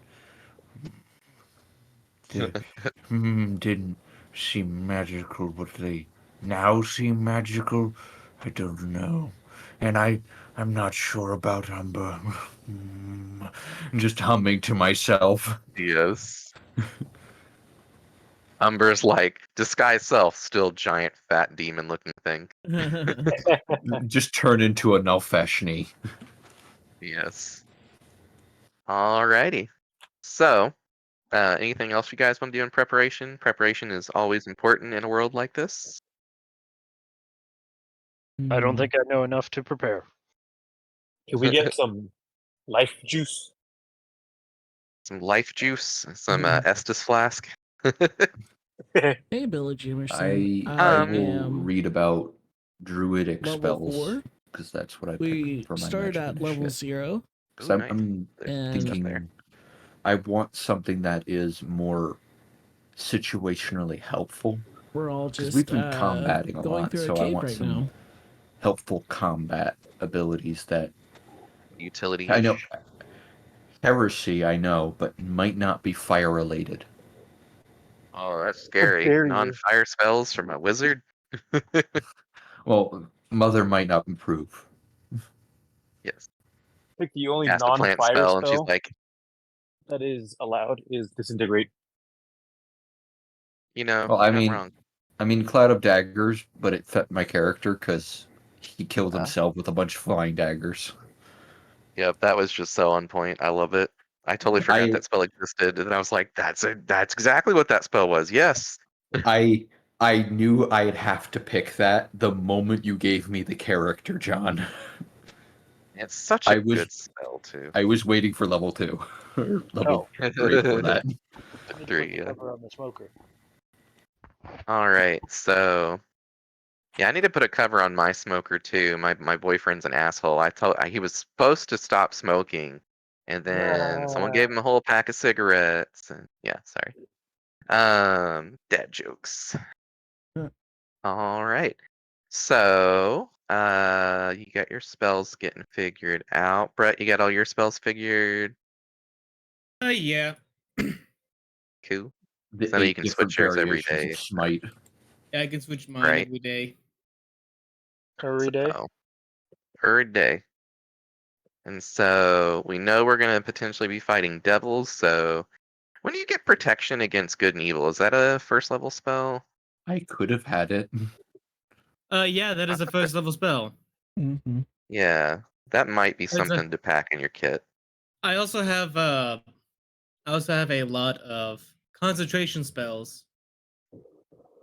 Didn't seem magical, but they now seem magical. I don't know, and I'm not sure about Umber. Just humming to myself. yes. Umber's like disguise self, still giant fat demon looking thing. Just turn into a Nalfeshni. Yes. Alrighty. So, anything else you guys want to do in preparation? Preparation is always important in a world like this. I don't think I know enough to prepare. Can we get some life juice? Some life juice, some Estus flask. Hey, Billy Jamerson. I will am read about druidic level spells 4. because that's what I We picked for my started magic at and level shit. 0. Because Ooh, nice. I'm There's stuff there. thinking I want something that is more situationally helpful. We're all Because just we've been combating a going lot, through a so I cave want right some now. helpful combat abilities that Utility. I know heresy, I know, but might not be fire related. Oh, that's scary. dare you. Non-fire spells from a wizard. Well, Mother might not improve. Yes. I think the only Cast a plant non-fire spell, and she's spell like, that is allowed is disintegrate. Well, you're not wrong. I mean, Cloud of Daggers, but it fit my character because he killed Ah. himself with a bunch of flying daggers. Yep, that was just so on point. I love it. I totally forgot I- that spell existed, and I was like, "That's exactly what that spell was." Yes. I knew I'd have to pick that the moment you gave me the character, John. It's such I a was- good spell too. I was waiting for level 2 or level 3 for that. I need to put 3, the yeah. cover on the smoker. All right, so yeah, I need to put a cover on my smoker too. My boyfriend's an asshole. He was supposed to stop smoking, and then someone gave him a whole pack of cigarettes. And yeah, sorry. Dad jokes. Huh. All right. So, you got your spells getting figured out. Brett, you got all your spells figured? Yeah. Cool. The So now you 8 can different switch yours every variations day. of Smite. Yeah, I can switch mine Right. every day. Every day. So, per day. And so we know we're going to potentially be fighting devils. So when do you get protection against good and evil? Is that a first level spell? I could have had it. Yeah, that is a first level spell. Mm-hmm. Yeah, that might be It's a- something to pack in your kit. I also have a lot of concentration spells.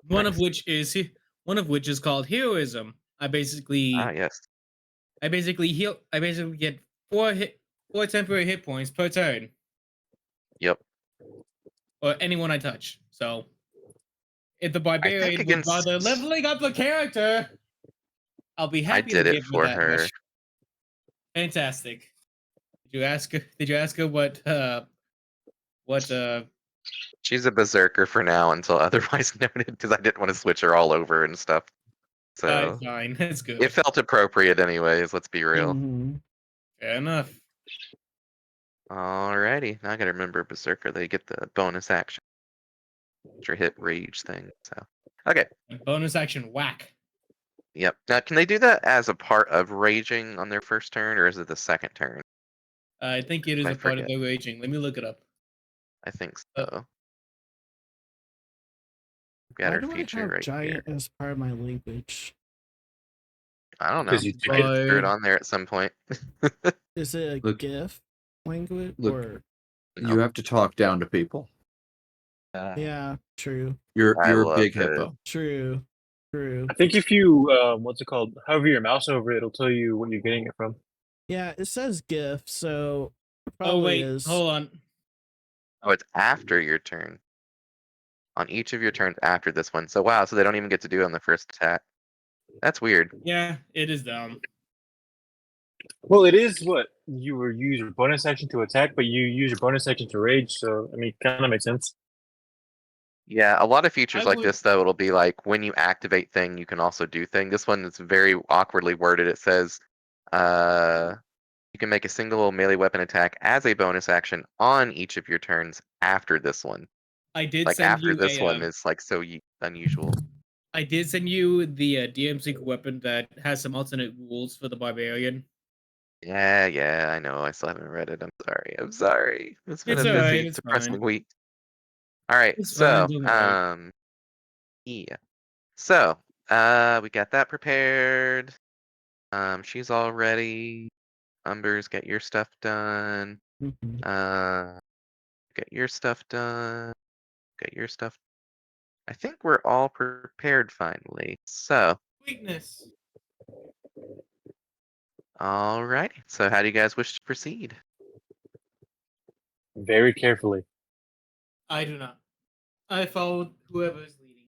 One of Nice. which is called heroism. I basically Yes. I basically get four temporary hit points per turn, Yep. or anyone I touch. So if the think barbarian would against- bother leveling up a character, I'll be I happy did to it give for her that her. much. Fantastic. Did you ask her what She's a berserker for now until otherwise noted because I didn't want to switch her all over and stuff. So fine, that's good. it felt appropriate anyways, let's be real. Mm-hmm. Fair enough. Alrighty. Now I gotta remember berserker, they get the bonus action. Extra hit rage thing. So okay. Bonus action whack. Yep. Now can they do that as a part of raging on their first turn, or is it the second turn? I think it is I a part of forget. the raging. Let me look it up. I think Oh. so. Got Why our do I feature have right giant here. as part of my language? I don't know. Because you I type. threw it on there at some point. Is it a Look- GIF language look. or? You have to talk down to people. Yeah, true, You're I a love big it. hippo. true. I think if you what's it called? Hover your mouse over it, it'll tell you what you're getting it from. Yeah, it says GIF, so it Oh probably wait, is. hold on. Oh, it's after your turn. On each of your turns after this one. So wow, so they don't even get to do it on the first attack. That's weird. Yeah, it is dumb. Well, it is what you were use your bonus action to attack, but you use your bonus action to rage. So I mean, kind of makes sense. Yeah, a lot of features I like would- this though, it'll be like when you activate thing, you can also do thing. This one is very awkwardly worded. It says, you can make a single melee weapon attack as a bonus action on each of your turns after this one. I did Like send after you this a. one is like so unusual. I did send you the DMC weapon that has some alternate rules for the barbarian. Yeah, I know. I still haven't read it. I'm sorry. It's been It's a busy, alright, it's depressing fine. week. All right, It's so fine, don't worry. yeah. So, we got that prepared. She's all ready. Umbers, get your stuff done. Mhm. Get your stuff done. Get your stuff. I think we're all prepared finally. So, Weakness. all right. So, how do you guys wish to proceed? Very carefully. I do not. I followed whoever is leading.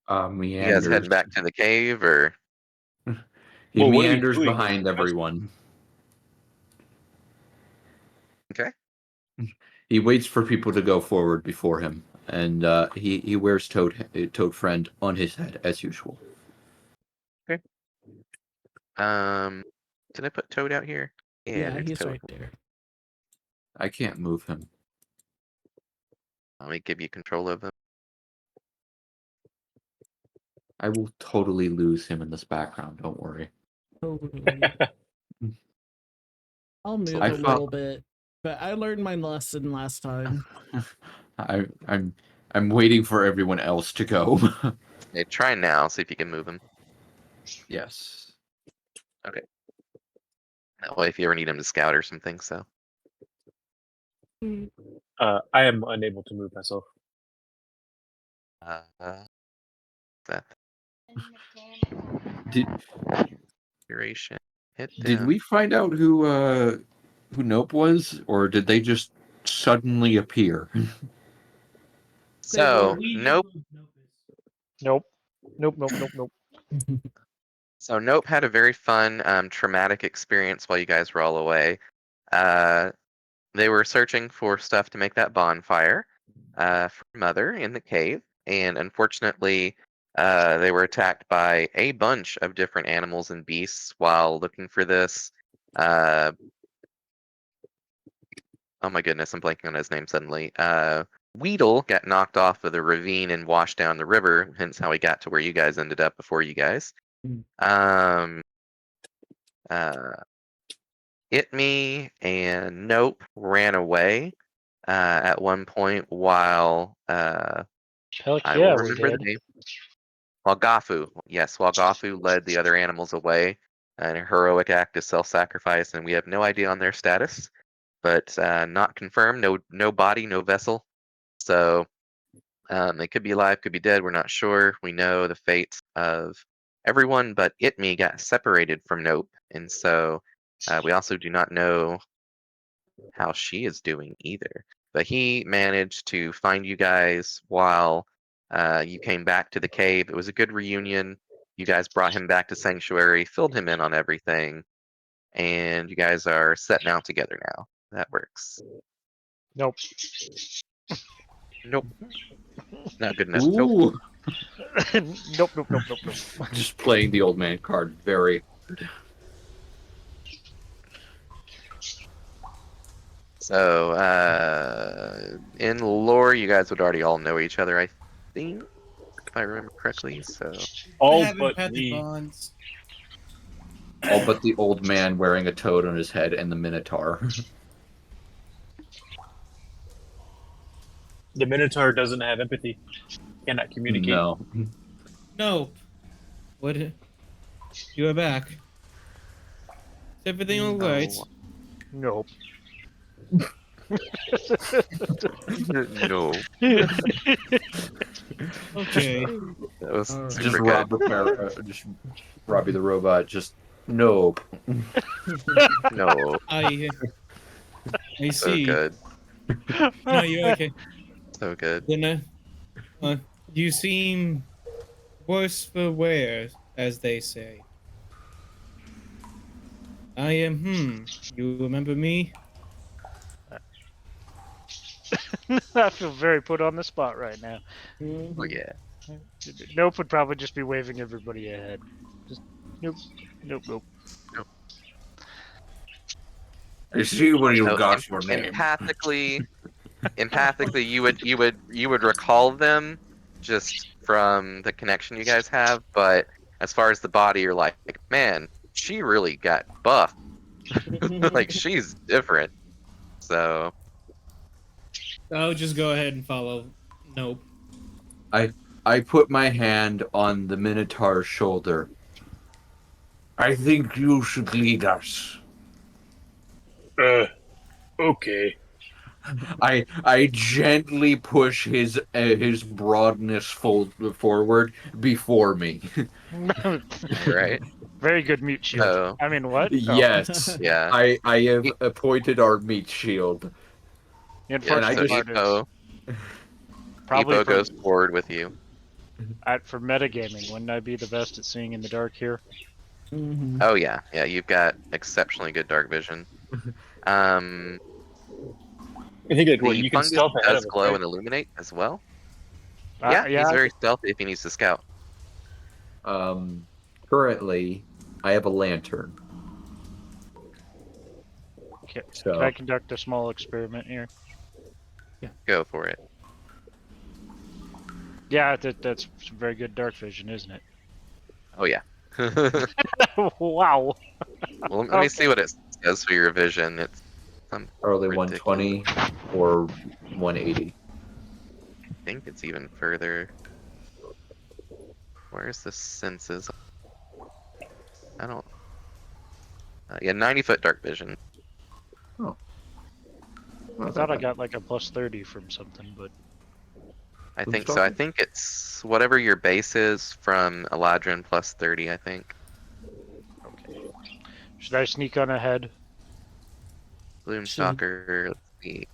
You guys Meanders. heading back to the cave, or He Well, what are you meanders doing? behind everyone. okay? He waits for people to go forward before him, and he wears Toad Friend on his head as usual. Did I put Toad out here? Yeah, there's he's Toad. right there. I can't move him. Let me give you control of him. I will totally lose him in this background. Don't worry. Totally. I'll move I a thought- little bit, but I learned my lesson last time. I'm waiting for everyone else to go. Hey, try now. See if you can move him. Yes. That way, if you ever need him to scout or something. So, I am unable to move myself. that Did duration. Hit did down. we find out who Nope was, or did they just suddenly appear? So, Leading nope. with Nopus. Nope. Nope. So Nope had a very fun, traumatic experience while you guys were all away. They were searching for stuff to make that bonfire for Mother in the cave, and unfortunately, they were attacked by a bunch of different animals and beasts while looking for this. Oh my goodness, I'm blanking on his name suddenly. Weedle got knocked off of the ravine and washed down the river, hence how he got to where you guys ended up before you guys. Mm. It Me and Nope ran away at one point while Heck I yeah, will we remember the did. name. While Gafu led the other animals away in a heroic act of self-sacrifice, and we have no idea on their status, but not confirmed. No body, no vessel. So they could be alive, could be dead. We're not sure. We know the fate of everyone, but It Me got separated from Nope, and so we also do not know how she is doing either. But he managed to find you guys while you came back to the cave. It was a good reunion. You guys brought him back to Sanctuary, filled him in on everything, and you guys are setting out together now. That works. Nope. Nope. Not good enough. Nope. Ooh, Nope. just playing the old man card very. So, in lore, you guys would already all know each other, I think, if I remember correctly. So, All Having but Patrick me. Bonds. All but the old man wearing a toad on his head and the Minotaur. The Minotaur doesn't have empathy. Cannot communicate. No. Nope. What? You are back. Is everything all right? Nope. no, Okay. that was All right. Just super good. just Robbie the robot. Just nope. No, I so see. good, No, you're okay. so good. Then, you seem worse for wear, as they say. I am. You remember me? I feel very put on the spot right now. Oh yeah. Nope would probably just be waving everybody ahead. Just nope, nope. I see where you So got your name. empathically, you would recall them just from the connection you guys have, but as far as the body, you're like, man, she really got buff. Like she's different. So I'll just go ahead and follow. Nope. I put my hand on the Minotaur's shoulder. I think you should lead us. Okay. I gently push his broadness forward before me. right. Very good mute shield. So I mean, what? Oh. Yes, yeah. I have appointed our meat shield. The Yeah, unfortunate so part is Evo for, goes forward with you. for metagaming, wouldn't I be the best at seeing in the dark here? Oh yeah, you've got exceptionally good dark vision. I think like, what, The you can fungus stealth ahead does of us, glow right? and illuminate as well. Yeah, yeah. he's very stealthy if he needs to scout. Currently, I have a lantern. Can So I conduct a small experiment here? Go for it. Yeah, that's some very good dark vision, isn't it? Oh yeah. Well, Wow. let me see what it says for your vision. It's early ridiculous. 120 or 180. I think it's even further. Where's the senses? I don't. Yeah, 90-foot dark vision. I thought I got like a plus 30 from something, but I Who's think so. I talking? think it's whatever your base is from Eladrin plus 30. I think. okay. Should I sneak on ahead? Gloomstalker. Let's see.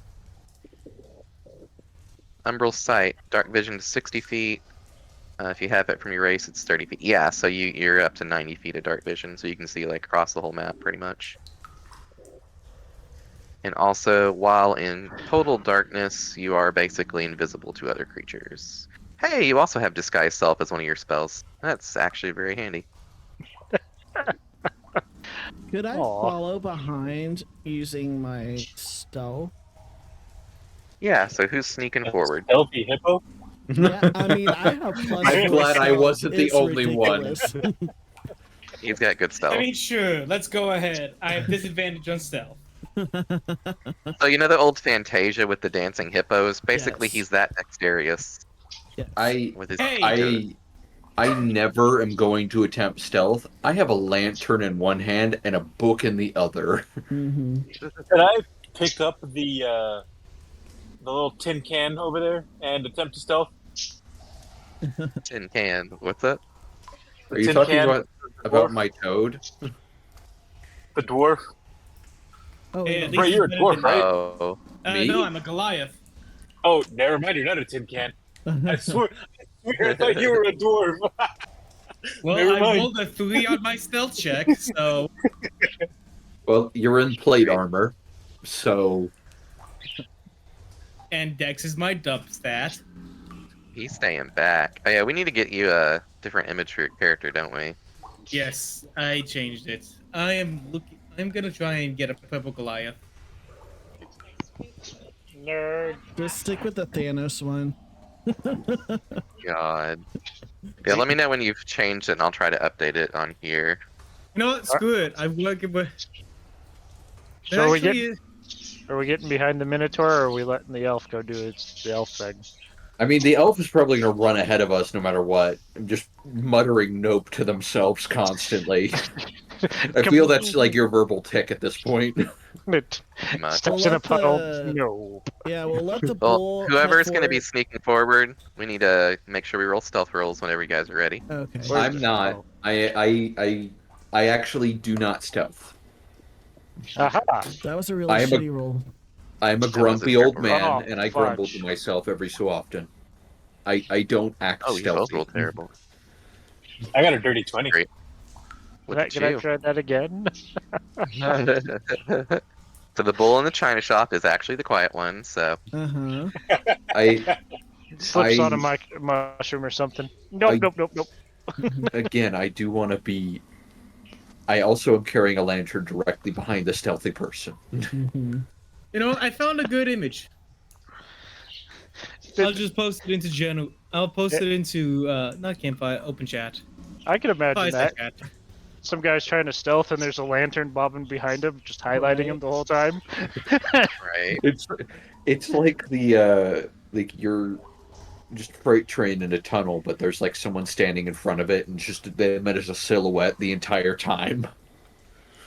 Umbral sight, dark vision to 60 feet. If you have it from your race, it's 30 feet. Yeah, so you're up to 90 feet of dark vision, so you can see like across the whole map pretty much. And also, while in total darkness, you are basically invisible to other creatures. Hey, you also have Disguise Self as one of your spells. That's actually very handy. Could I Aw. follow behind using my stealth? Yeah, so who's sneaking forward? Stealthy hippo? Yeah, I mean, I have plus I'm 4 glad I stealth. wasn't the It's only one. ridiculous. He's got good stealth. I mean, sure. Let's go ahead. I have disadvantage on stealth. So you know the old Fantasia with the dancing hippos? Basically, Yes. he's that dexterous Yes. with his. Hey! I never am going to attempt stealth. I have a lantern in one hand and a book in the other. Mhm. Could I pick up the little tin can over there and attempt to stealth? tin can. What's up? Are you tin talking can, about my toad? The dwarf? Oh, Hey, yeah. at least Right, you're a he's dwarf, better right? Oh, Me? No, I'm a Goliath. Oh, never mind, you're not a tin can. I swear I thought you were a dwarf. Well, Never I mind. rolled a 3 on my stealth check, so Well, you're in plate armor, so and Dex is my dub stat. he's staying back. Oh yeah, we need to get you a different image for your character, don't we? Yes, I changed it. I'm gonna try and get a purple Goliath. Nerd. Just stick with the Thanos one. God. Yeah, let me know when you've changed it, and I'll try to update it on here. You know what? Screw it. I'm working with. So are we getting behind the Minotaur, or are we letting the elf go do the elf thing? I mean, the elf is probably going to run ahead of us no matter what. I'm just muttering nope to themselves constantly. I feel that's like your verbal tick at this point. It Pretty much. steps We'll in a let puddle. the- No. Yeah, we'll let the Well, bull. whoever's head going to be forward. sneaking forward, we need to make sure we roll stealth rolls whenever you guys are ready. Okay. Where's I'm the- not. oh. I actually do not stealth. Aha! That was a really I am a- shitty roll. I'm a That was a grumpy old terrible roll. man, Oh, and I grumble to fudge. myself every so often. I don't act Oh, you both stealthy. rolled terrible. I got a dirty 20. Great. Can Look I, at can I you. try that again? So the bull in the china shop is actually the quiet one. So Uh-huh. I Slips on a I mushroom or something. Nope, I- nope, nope, nope. again, I do want to be. I also am carrying a lantern directly behind the stealthy person. Mhm. You know, I found a good image. I'll just post it into general. I'll post it into not campfire, open chat. I can imagine Fireside that. chat. Some guy's trying to stealth and there's a lantern bobbing behind him, just highlighting him the whole time. right. It's like like you're just freight train in a tunnel, but there's like someone standing in front of it and just them as a silhouette the entire time.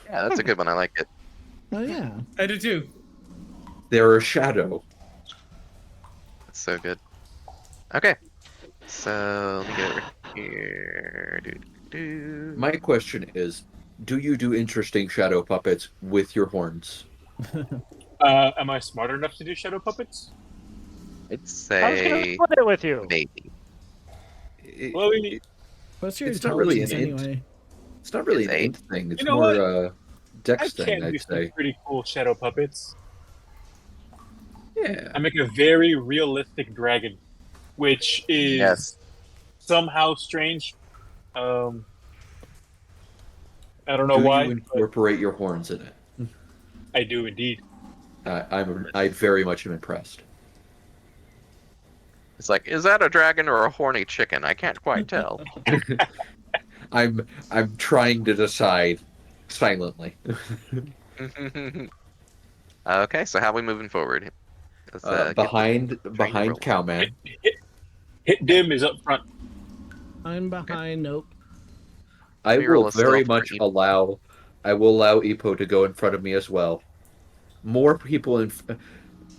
Yeah, that's a good one. I like it. Oh yeah. I do too. They're a shadow. That's so good. Okay. So let me get over here. My question is, do you do interesting shadow puppets with your horns? Am I smart enough to do shadow puppets? I'd I was gonna say split it with you. maybe. Well, What's your It's not really intelligence an int. anyway? It's not really It's an eight. int thing. It's You know more what? I dex thing, can do I'd some say. pretty cool shadow puppets. Yeah. I make a very realistic dragon, which is Yes. somehow strange. I don't know Do why, you incorporate your horns in it? but I do indeed. I very much am impressed. It's like, is that a dragon or a horny chicken? I can't quite tell. I'm trying to decide silently. Okay, so how are we moving forward? Let's get Behind rolling. Cowman. Hit dim is up front. I'm behind. Nope. I me roll will a very stealth for much Epo. allow. I will allow Epo to go in front of me as well. More people in.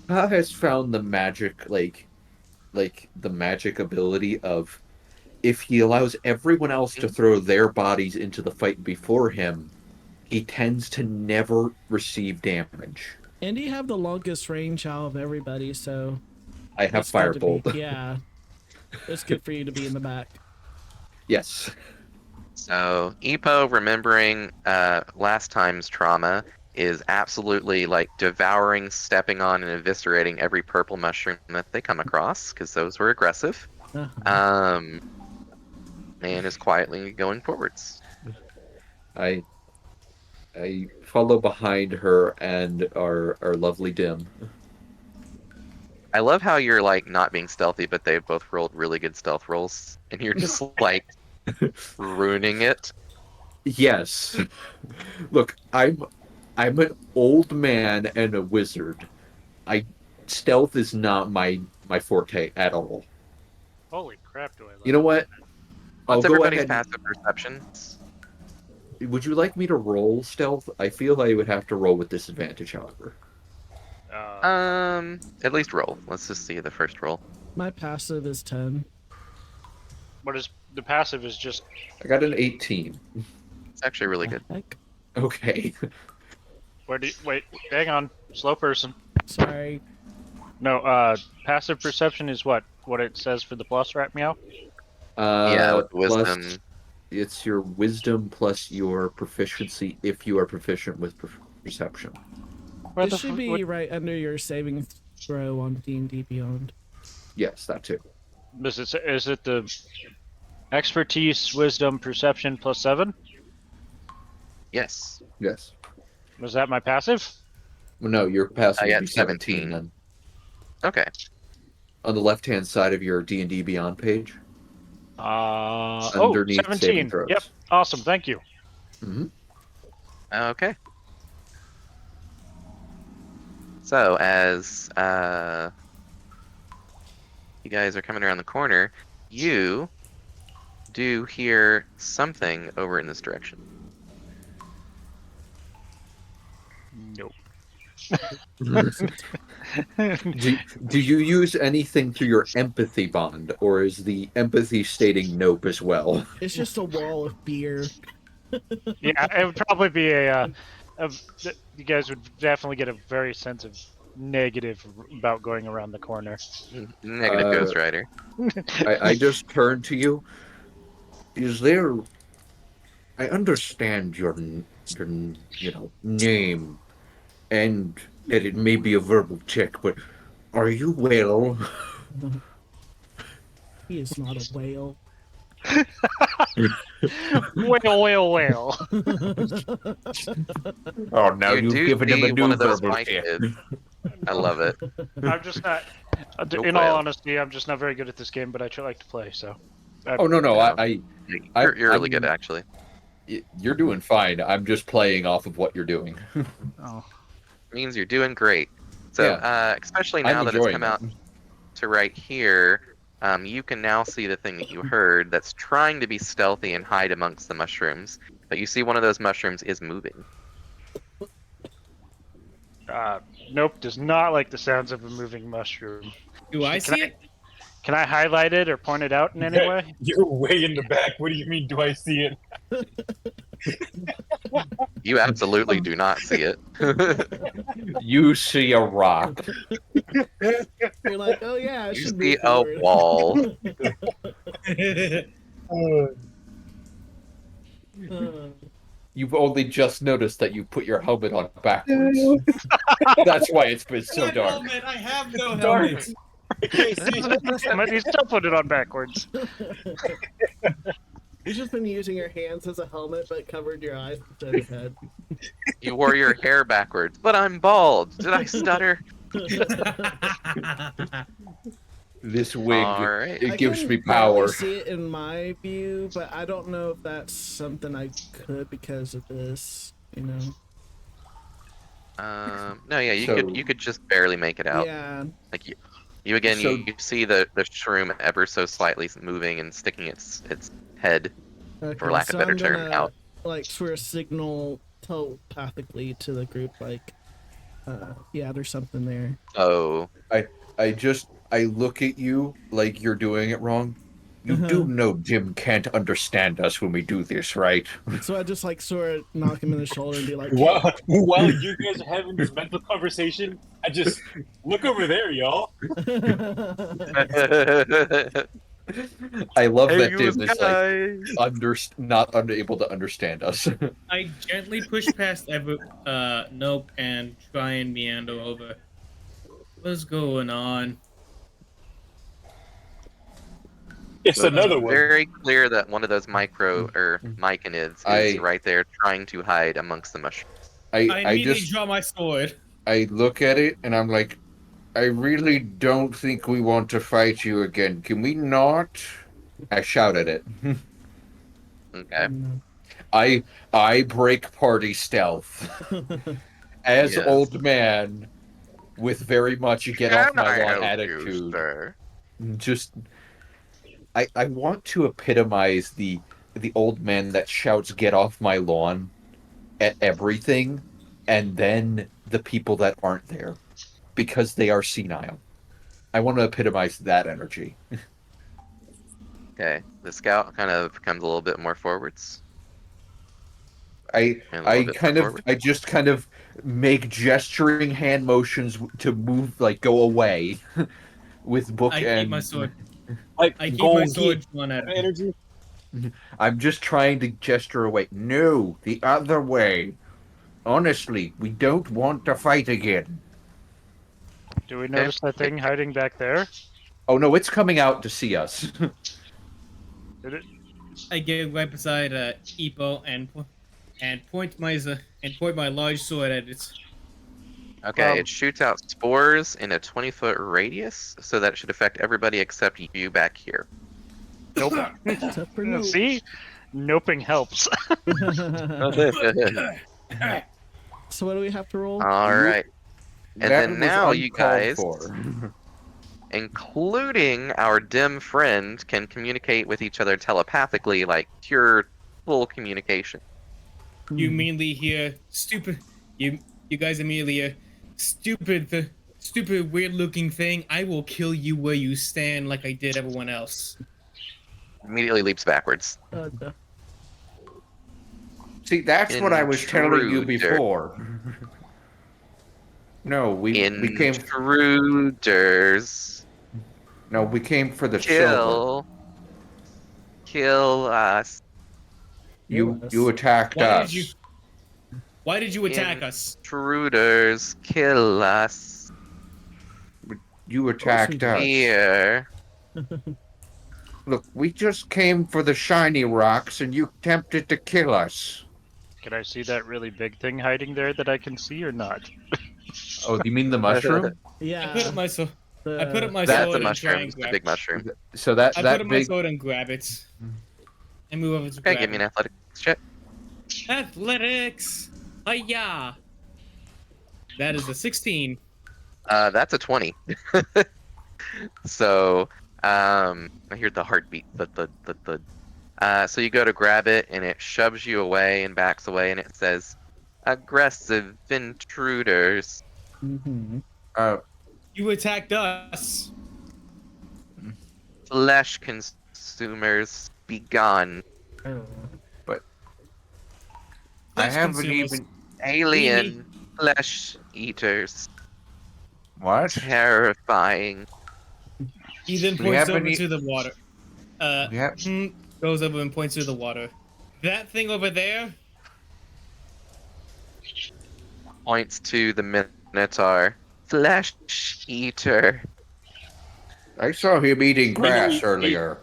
Pa has found the magic, like the magic ability of if he allows everyone else to throw their bodies into the fight before him, he tends to never receive damage. And you have the longest range out of everybody, so I have it's good to be- Firebolt. Yeah. It's good for you to be in the back. Yes. So Epo, remembering last time's trauma, is absolutely like devouring, stepping on, and eviscerating every purple mushroom that they come across because those were aggressive. Uh-huh. And is quietly going forwards. I follow behind her and our lovely Dim. I love how you're like not being stealthy, but they both rolled really good stealth rolls, and you're just like ruining it. Yes. Look, I'm an old man and a wizard. Stealth is not my forte at all. Holy crap, do I like You know what? I'll What's go everybody's ahead. passive perceptions? Would you like me to roll stealth? I feel I would have to roll with disadvantage, however. At least roll. Let's just see the first roll. My passive is 10. What is the passive is just I got an 18. It's actually really good. Heck. Okay. wait, hang on. Slow person. Sorry. No, passive perception is what it says for the plus, right, Meow? Yeah, with Plus, wisdom. it's your wisdom plus your proficiency if you are proficient with perception. Where It the should f- be what- right under your saving throw on D&D Beyond. Yes, that too. is it the expertise, wisdom, perception plus 7? Yes. Yes. Was that my passive? Well, no, your passive I would got be 17 17. then. Okay. On the left-hand side of your D&D Beyond page. Underneath 17. saving throws. Yep, awesome, thank you. Mm-hmm. Okay. So as you guys are coming around the corner, you do hear something over in this direction. Nope. Do you use anything through your empathy bond, or is the empathy stating nope as well? It's just a wall of beer. Yeah, it would probably be you guys would definitely get a very sense of negative about going around the corner. Negative Ghost Rider. I just turn to you. Is there? I understand your name, and that it may be a verbal check, but are you well? He is not a whale. Whale. Oh, now You you've do given him a see new one of those verbal my check. kids. I love it. I'm just not. No In all whale. honesty, I'm just not very good at this game, but I like to play. So. Oh no, You're really good, I'm- actually. You're doing fine. I'm just playing off of what you're doing. Oh. Means you're doing great. So, especially now I'm that it's enjoying come out to right here, you can now see the thing that you heard that's trying to be stealthy and hide amongst the mushrooms. But you see one of those mushrooms is moving. Nope, does not like the sounds of a moving mushroom. Do I see it? Can I highlight it or point it out in any way? You're way in the back. What do you mean? Do I see it? You absolutely do not see it. You see a rock. You're like, oh yeah, I You should see move a forward. wall. You've only just noticed that you put your helmet on backwards. That's why it's been so dark. Helmet, I have no Dark. helmet. He's still put it on backwards. You've just been using your hands as a helmet, but covered your eyes instead of head. You wore your hair backwards. But I'm bald. Did I stutter? This wig, Alright. it I gives can me barely power. see it in my view, but I don't know if that's something I could because of this. You know. No, yeah, you could just barely make it out. Yeah. Like you again, So- you see the shroom ever so slightly moving and sticking its head, Okay, for lack of so a better I'm term, gonna, out. like sort of signal telepathically to the group, like, yeah, there's something there. Oh, I look at you like you're doing it wrong. You do know Jim can't understand us when we do this, right? So I just like sort of knock him in the shoulder and be like, While you guys are having this mental conversation, I just look over there, y'all. I love Hey, that you Dim is like guys. not unable to understand us. I gently push past Nope and try and meander over. What's going on? It's another one. Very clear that one of those micro or myconids is right there trying to hide amongst the mushrooms. I immediately draw my sword. I look at it and I'm like, I really don't think we want to fight you again. Can we not? I shout at it. Okay. I break party stealth. As Yes. old man with very much a get off my lawn attitude. Just I want to epitomize the old man that shouts get off my lawn at everything and then the people that aren't there because they are senile. I want to epitomize that energy. Okay. The scout kind of comes a little bit more forwards. I just kind of make gesturing hand motions to move, like go away with book I and keep my sword. Like I keep go my and sword get drawn at him. energy. I'm just trying to gesture away. No, the other way. Honestly, we don't want to fight again. Do we notice that thing hiding back there? Oh no, it's coming out to see us. Did it? I get right beside Epo and point my large sword at it. Okay, it shoots out spores in a 20-foot radius, so that should affect everybody except you back here. Nope. Except for Nope. See? Noping helps. So what do we have to roll? All right. And That then was now you uncalled guys, for. including our dim friend, can communicate with each other telepathically, like pure full communication. You immediately hear stupid. You guys immediately hear stupid weird looking thing. I will kill you where you stand, like I did everyone else. Immediately leaps backwards. Okay. See, that's what I was telling you Intruder. before. No, we came. Intruders. No, we came for the silver. Kill us. You attacked Why us. did you? Why did you attack us? Intruders, kill us. You attacked us. Here. Look, we just came for the shiny rocks, and you attempted to kill us. Can I see that really big thing hiding there that I can see or not? Oh, you mean the mushroom? Yeah. I put up my sword. I put up my That's sword the and try mushroom. and It's the grab. big mushroom. So that I put that up my big. sword and grab it. And move over to Okay, grab give me an it. athletics check. Athletics. Hiya. That is a 16. That's a 20. So, I hear the heartbeat. The. So you go to grab it, and it shoves you away and backs away, and it says, "Aggressive intruders." Mm-hmm. You attacked us. Flesh consumers, be gone. But I Flesh haven't consumers. even. Alien flesh eaters. What? Terrifying. He then We points haven't over e- to the water. Yeah. Goes over and points to the water. That thing over there. Points to the Minotaur. Flesh eater. I saw him eating grass earlier.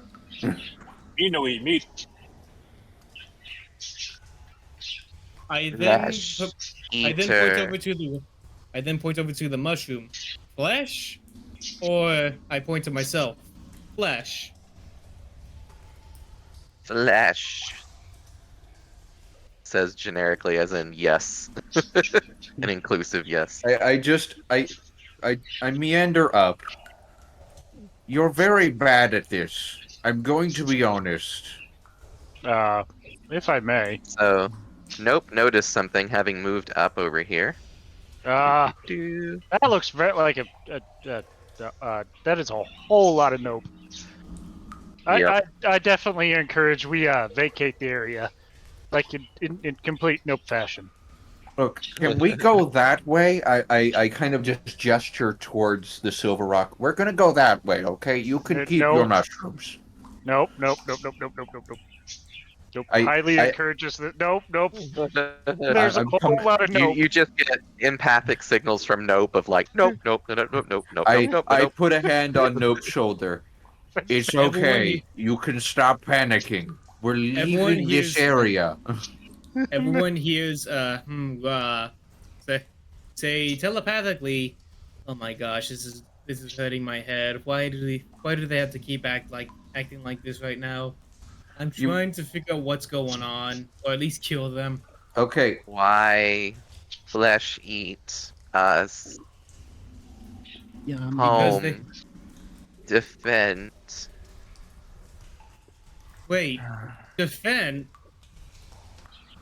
You know eat meat. I then Flesh I then point over to the. I then point over to the mushroom. Flesh, or I point to myself. Flesh. Flesh. Says generically, as in yes. An inclusive yes. I meander up. You're very bad at this. I'm going to be honest. If I may. So, Nope noticed something having moved up over here. That Do-do-do. looks very like that is a whole lot of nope. Yep. I definitely encourage we vacate the area, like in complete nope fashion. Look, can we go that way? I kind of just gesture towards the Silver Rock. We're gonna go that way, okay? You can keep No. your mushrooms. Nope. Nope. Highly I- encourages that. Nope. There's I'm a whole lot of nope. You just get empathic signals from Nope of like, nope. I put a hand on Nope's shoulder. It's okay. You can stop panicking. We're leaving this area. Everyone hears say telepathically, "Oh my gosh, this is hurting my head. Why do they have to keep acting like this right now? I'm trying to figure out what's going on, or at least kill them." Okay. Why flesh eat us? Yeah, Because they- Home. Defend. Wait, defend.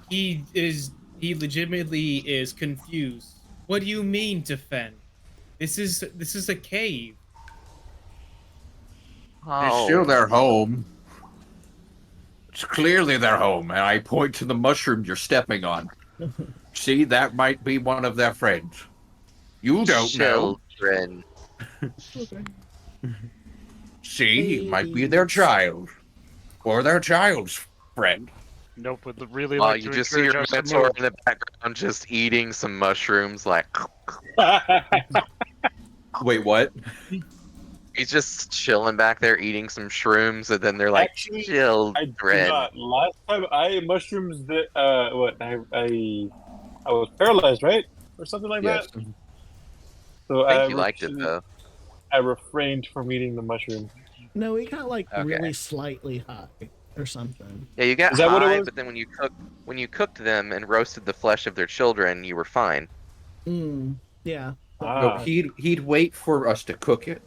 He legitimately is confused. What do you mean defend? This is a cave. It's still their home. It's clearly their home, and I point to the mushroom you're stepping on. See, that might be one of their friends. You don't know. Children. See, it might be their child. Or their child's friend. Nope. Would really Well, like you to just see your encourage us to mentor move. in the background just eating some mushrooms, like Wait, what? he's just chilling back there eating some shrooms, and then they're like, Actually, I children. do not. Last time I ate mushrooms that I was paralyzed, right? Or something like Yes. that. So I think you liked it though. I refrained from eating the mushroom. No, we got like Okay. really slightly high or something. Yeah, you got Is that what it high, was? but then when you cooked them and roasted the flesh of their children, you were fine. Yeah. No, he'd wait for us to cook it.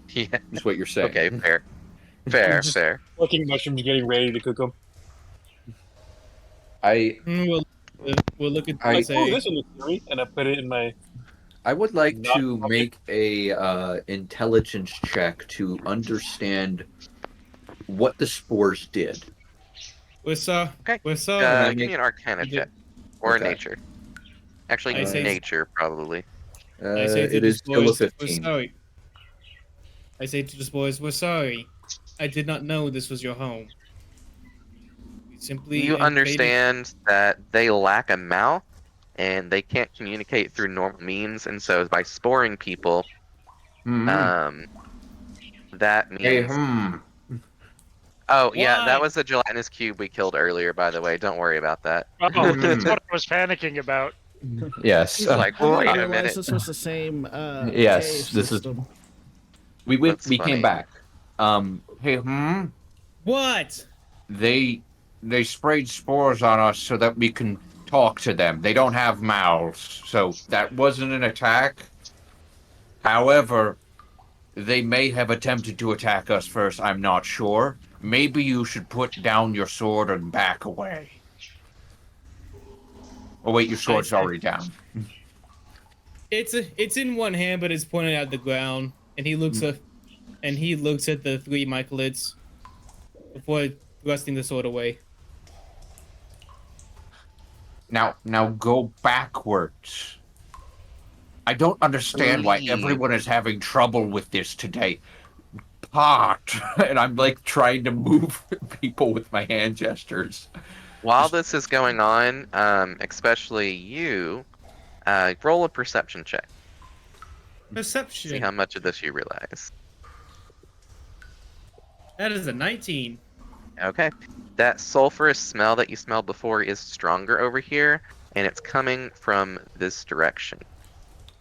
Yeah. Is what you're saying. Okay, fair. Just- Cooking mushrooms, getting ready to cook them. We'll look at Like, say, oh, this one looks yummy, and I put it in my. I would like Not to cook make a intelligence check to understand what the spores did. we're sorry. Give me an Arcana You did- check or Okay. a Nature. Actually, I say- Nature probably. I say to It the is still a boys, we're 15. sorry. I say to the boys, we're sorry. I did not know this was your home. We simply You invaded- understand that they lack a mouth and they can't communicate through normal means, and so by sporing people, Mhm. that Hey, means. Oh yeah, Why? that was the gelatinous cube we killed earlier. By the way, don't worry about that. Oh, that's Hmm. what I was panicking about. Yes. It's like, I didn't wait a realize minute. this was the same Yes, cave this is. system. We That's came funny. back. Hey, What? they sprayed spores on us so that we can talk to them. They don't have mouths, so that wasn't an attack. However, they may have attempted to attack us first. I'm not sure. Maybe you should put down your sword and back away. Oh wait, your sword's already down. It's in one hand, but it's pointed at the ground, and he looks at the three mycelids before thrusting the sword away. Now go backwards. I don't understand why Leave. everyone is having trouble with this today. Pot, and I'm like trying to move people with my hand gestures. While this is going on, especially you, roll a perception check. See Perception. how much of this you realize. That is a 19. Okay. That sulfurous smell that you smelled before is stronger over here, and it's coming from this direction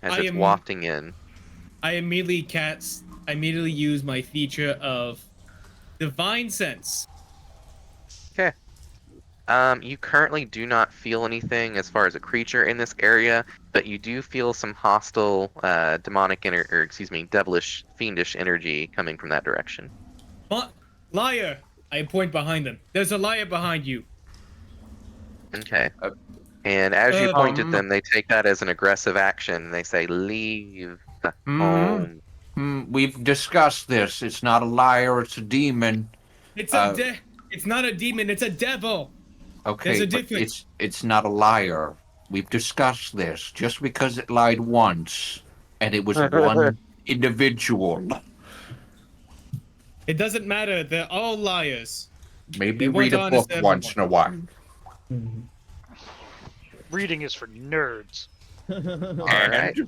as I it's am- wafting in. I immediately use my feature of divine sense. Okay. You currently do not feel anything as far as a creature in this area, but you do feel some hostile, demonic, devilish, fiendish energy coming from that direction. Liar! I point behind them. There's a liar behind you. Okay. And as you point at Um, them, they take that as an aggressive action. They say, "Leave home." We've discussed this. It's not a liar. It's a demon. It's Uh, it's not a demon, it's a devil. Okay, There's a but difference. it's not a liar. We've discussed this. Just because it lied once, and it was one individual. It doesn't matter. They're all liars. Maybe They read want a to book understand once in a while. Reading is for nerds. All right.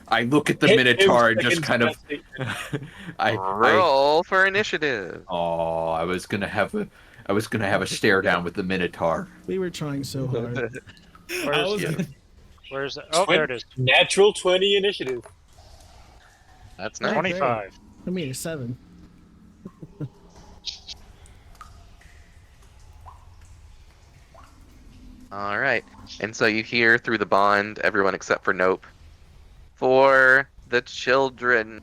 I look at the Hit Minotaur him and just second kind of. to that I Roll for initiative. Oh, I was gonna have a stare down with the Minotaur. We were trying so hard. Where's, was you. gonna- where's that? Oh, there it is. Natural 20 initiative. That's Yeah. nice. 25. I mean, a 7. All right. And so you hear through the bond, everyone except for Nope, for the children.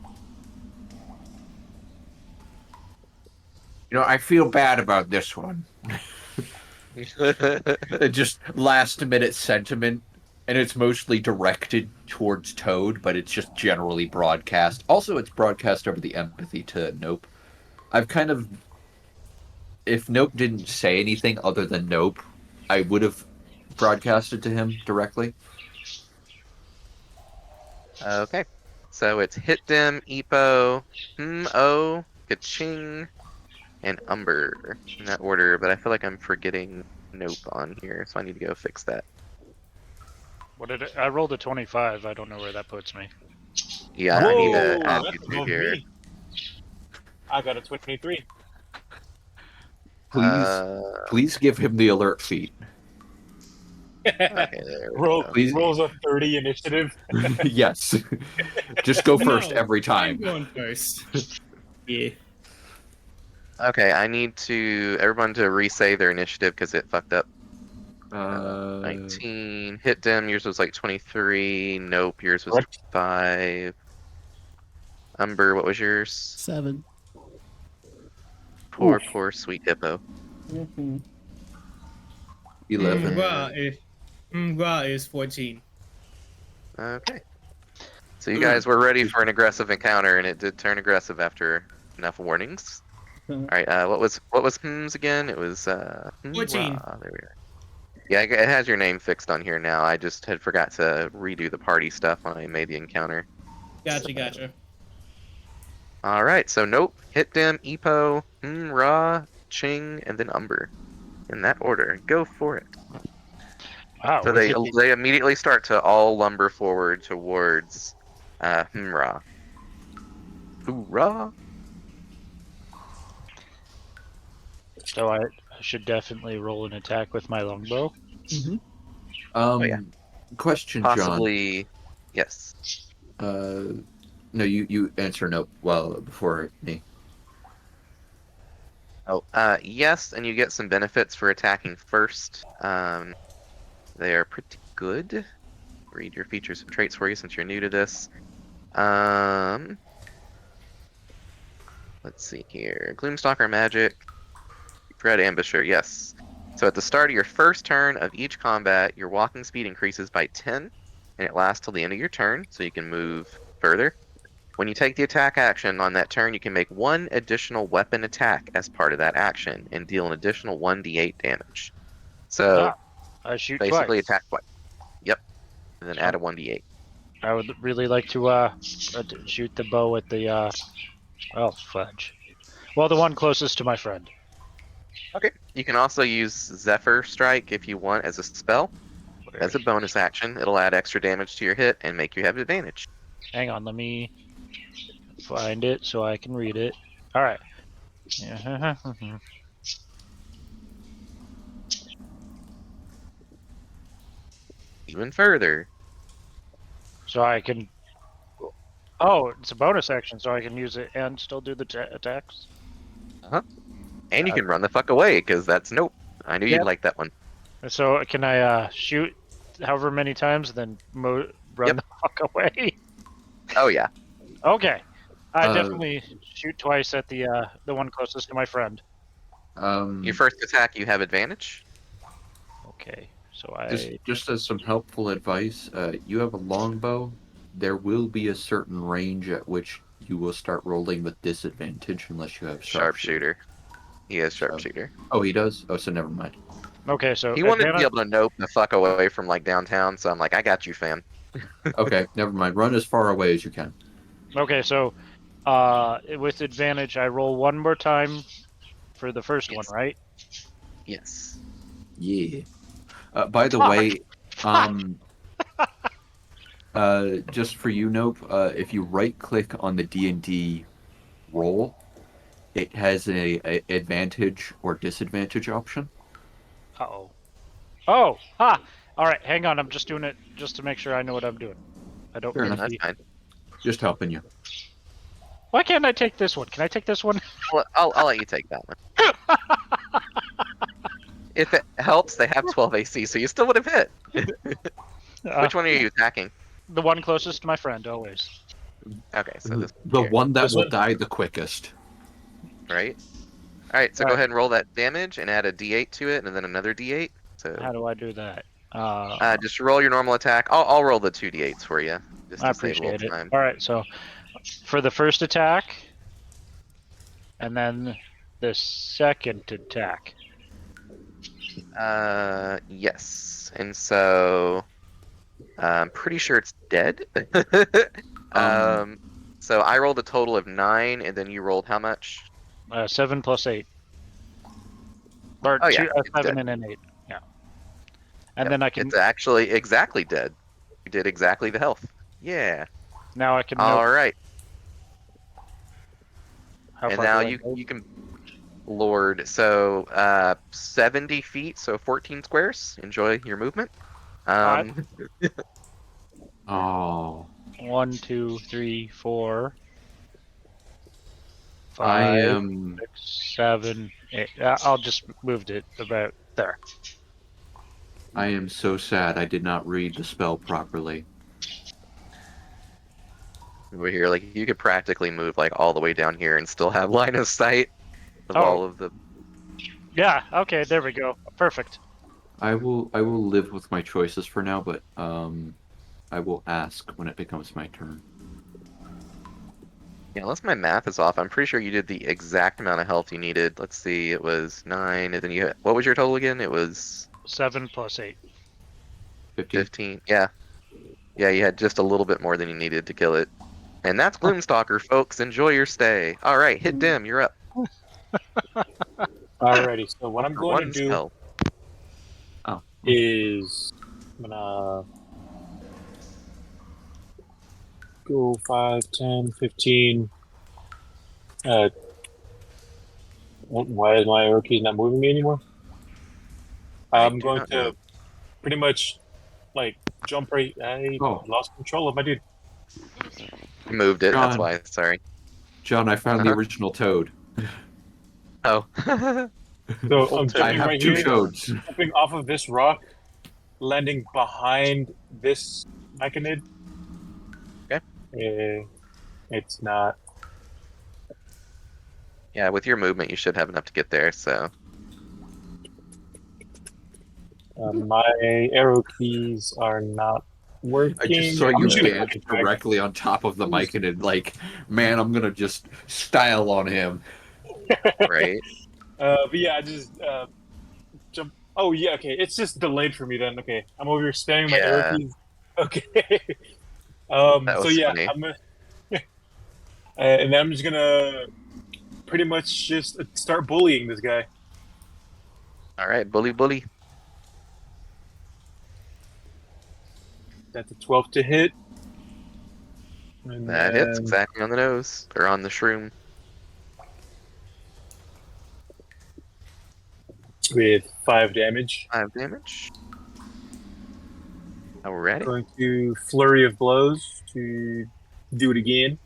You know, I feel bad about this one. Just last minute sentiment, and it's mostly directed towards Toad, but it's just generally broadcast. Also, it's broadcast over the empathy to Nope. I've kind of, if Nope didn't say anything other than Nope, I would have broadcasted to him directly. Okay. So it's Hit Dim, Epo, O, Kaching, and Umber in that order, but I feel like I'm forgetting Nope on here, so I need to go fix that. What did I rolled a 25. I don't know where that puts me. Yeah, I need Whoa, to add that's you two above here. me. I got a 23. Please give him the alert feat. Okay, there we go. Please. Rolls a 30 initiative. Yes. Just go first No, every I'm time. going first. Yeah. Okay, I need everyone to re-say their initiative because it fucked up. 19. Hit Dim, yours was like 23. Nope, yours was Correct. 5. Umber, what was yours? 7. Poor sweet Hippo. Mm-hmm. 11. Mgra is 14. Okay. So you guys were ready for an aggressive encounter, and it did turn aggressive after enough warnings. All right. What was Hms again? It was 14. There we are. Yeah, it has your name fixed on here now. I just had forgot to redo the party stuff when I made the encounter. Gotcha. All right. So Nope, Hit Dim, Epo, Ra, Ching, and then Umber. In that order. Go for it. Wow. So they immediately start to all lumber forward towards Hmra. Hoorah! So I should definitely roll an attack with my longbow. Mm-hmm. yeah. Question, John. Possibly, yes. No, you answer no. Well, before me. Oh, yes, and you get some benefits for attacking first. They are pretty good. Read your features and traits for you since you're new to this. Let's see here. Gloomstalker magic. Dread ambusher, yes. So at the start of your first turn of each combat, your walking speed increases by 10, and it lasts till the end of your turn, so you can move further. When you take the attack action on that turn, you can make one additional weapon attack as part of that action and deal an additional 1d8 damage. So I shoot basically twice. attack twice. Yep. And then add a 1d8. I would really like to shoot the bow at the well, fudge. Well, the one closest to my friend. Okay. You can also use Zephyr Strike if you want as a spell. As a bonus action, it'll add extra damage to your hit and make you have advantage. Hang on, let me find it so I can read it. All right. Even further. So I can. Oh, it's a bonus action, so I can use it and still do the attacks. And you can run the fuck away, because that's nope. I knew Yep. you'd like that one. So can I shoot however many times, and then run Yep. the fuck away? Oh yeah. Okay. I definitely shoot twice at the one closest to my friend. Your first attack, you have advantage. Okay. So Just as some helpful advice, you have a longbow. There will be a certain range at which you will start rolling with disadvantage unless you have Sharpshooter. He has sharpshooter. Oh, he does? Oh, so never mind. Okay, so He wanted to be able to nope the fuck away from like downtown, so I'm like, I got you, fam. Okay, never mind. Run as far away as you can. Okay, so with advantage, I roll one more time for the first one, right? Yes. Yeah. By the Fuck. way, just for you, Nope, if you right-click on the D&D roll, it has a advantage or disadvantage option. Uh-oh. Oh! Ha! Alright, hang on. I'm just doing it just to make sure I know what I'm doing. I don't Fair mean enough. to be... That's fine. Just helping you. Why can't I take this one? Can I take this one? Well, I'll let you take that one. If it helps, they have 12 AC, so you still would have hit. Which one are you attacking? The one closest to my friend, always. Okay, so this The here, one that This will one? die the quickest. right? Alright, so go Alright. ahead and roll that damage and add a d8 to it, and then another d8. How So do I do that? just roll your normal attack. I'll roll the 2 d8s for you, just I to save a appreciate little it. time. Alright, so for the first attack, and then the second attack. Yes. And so I'm pretty sure it's dead. So I rolled a total of 9, and then you rolled how much? 7 plus 8. Or Oh, yeah, two, it's 7 dead. and an 8. Yeah. And Yep, then I can It's actually exactly dead. You did exactly the health. Yeah. now I can All note right. how And far now do I you go? can lord. So 70 feet, so 14 squares. Enjoy your movement. Oh. 1, 2, 3, 4, I 5, am 6, 7, 8. I'll just moved it about there. so sad I did not read the spell properly. Over here, like you could practically move like all the way down here and still have line of sight of Oh. all of the. Yeah, okay, there we go. Perfect. I will live with my choices for now, but I will ask when it becomes my turn. Yeah, unless my math is off, I'm pretty sure you did the exact amount of health you needed. Let's see, it was 9, and then you. What was your total again? It was 7 plus 8. 15. Yeah. Yeah, you had just a little bit more than you needed to kill it. And that's Gloomstalker, folks. Enjoy your stay. All right, hit Dim. You're up. Alrighty, so what I'm For going to one do spell. is I'm gonna go 5, 10, 15. Why is my arrow keys not moving me anymore? I I'm do going not to know. pretty much like jump right. I Oh. lost control of my dude. I moved it. That's John. why. Sorry. John, I found the Uh-huh. original toad. Oh. So Full I'm toad. I jumping have right two here, toads. jumping off of this rock, landing behind this mechanid. Okay. It's not. Yeah, with your movement, you should have enough to get there. So My arrow keys are not working. I just saw I'm you just gonna land quick drag. directly on top of the mic and it like, man, I'm gonna just style on him. right. But yeah, I just jump. Oh yeah, okay. It's just delayed for me then. Okay, I'm over here spamming my arrow Yeah. keys. Okay. That So was yeah, funny. I'm gonna, and then I'm just gonna pretty much just start bullying this guy. All right, bully, bully. That's a 12 to hit. And That hits then exactly on the nose or on the shroom. with 5 damage. 5 damage. Alrighty. Going to flurry of blows to do it again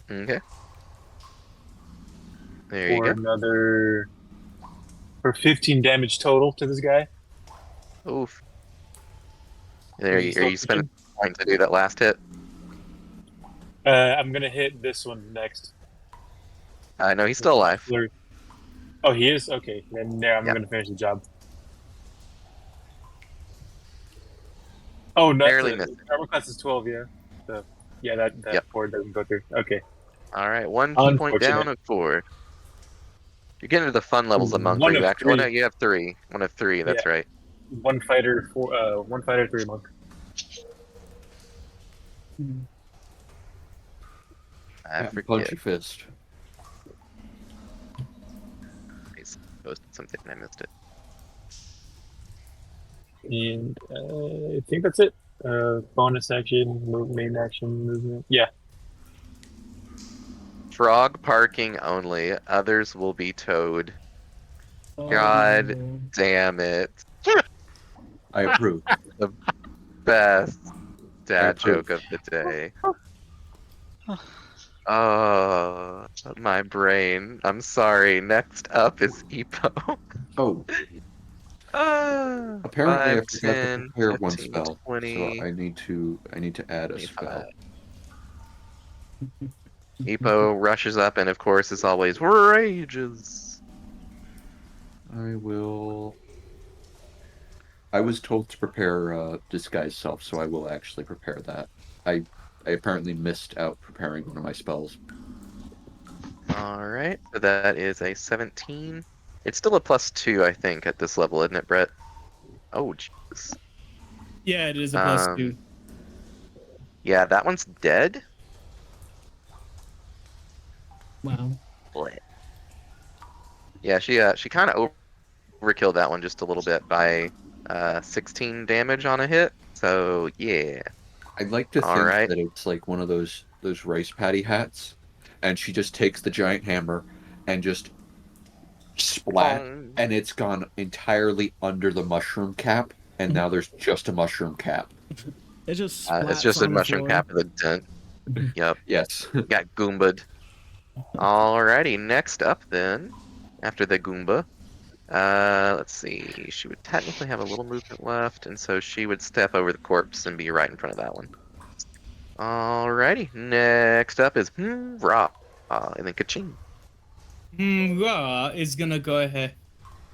Okay. There you for go. another for 15 damage total to this guy. Oof. There Is he you, are still you spending kicking? point to do that last hit? I'm gonna hit this one next. No, he's still alive. Flurry. Oh, he is? Okay. Then yeah, I'm Yep. gonna finish the job. Oh, no, Barely missed it. armor class is 12, yeah. So yeah, that Yep. 4 doesn't go through. Okay. All right, 1 key point down Unfortunate. of 4. You're getting to the fun levels of monk. One Where you of actually, three. you have 3. 1 of 3. That's Yeah. right. 1 fighter, 3 monk. I And forget. Punchy fist. I posted something and I missed it. And I think that's it. Bonus action, main action, movement. Yeah. Frog parking only. Others will be towed. God damn it. I approve. Best dad approve. joke of the day. Oh, my brain. I'm sorry. Next up is Epo. Oh, Ah, apparently I 5, forgot to 10, prepare one 15, spell. 20, So I need to add a 25. spell. Epo rushes up and, of course, as always, rages. I will. I was told to prepare disguise self, so I will actually prepare that. I apparently missed out preparing one of my spells. Alright, so that is a 17. It's still a +2, I think, at this level, isn't it, Brett? Oh, jeez. Yeah, it is a +2. Yeah, that one's dead. Wow. Bleh. Yeah, she kind of overkilled that one just a little bit by 16 damage on a hit. So yeah. I'd like to think Alright. that it's like one of those rice patty hats, and she just takes the giant hammer and just splat, and it's gone entirely under the mushroom cap, and now there's just a mushroom cap. It just It's just splats a on the mushroom floor. cap with a dent. Yep. Yes. Got Goomba'd. Alrighty, next up then, after the Goomba, let's see, she would technically have a little movement left, and so she would step over the corpse and be right in front of that one. Alrighty, next up is Ra, and then Kaching. Ra is gonna go ahead.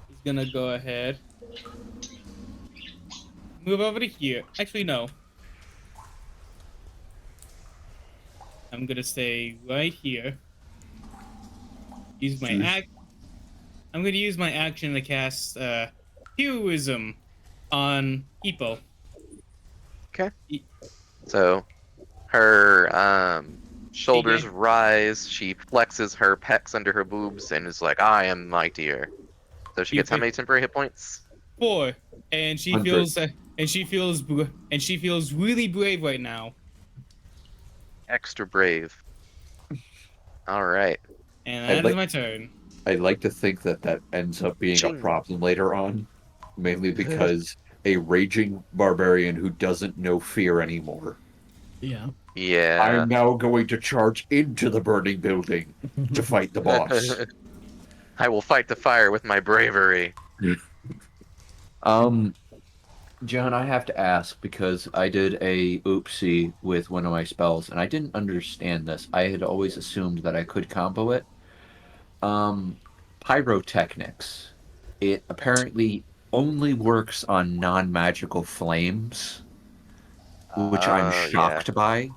He's gonna go ahead. Move over to here. Actually, no. I'm gonna stay right here. Use my I'm gonna use my action to cast Heroism on Epo. Okay. So her shoulders rise, she flexes her pecs under her boobs and is like, I am mightier. So she gets how many temporary hit points? 4, and she 100. feels really brave right now. Extra brave. All right. And I'd that is like- my turn. I'd like to think that ends up being a Ching. problem later on, mainly because a raging barbarian who doesn't know fear anymore. Yeah. Yeah. I'm now going to charge into the burning building to fight the boss. I will fight the fire with my bravery. John, I have to ask because I did a oopsie with one of my spells and I didn't understand this. I had always assumed that I could combo it. Pyrotechnics. It apparently only works on non-magical flames, which I'm Oh, yeah. shocked by.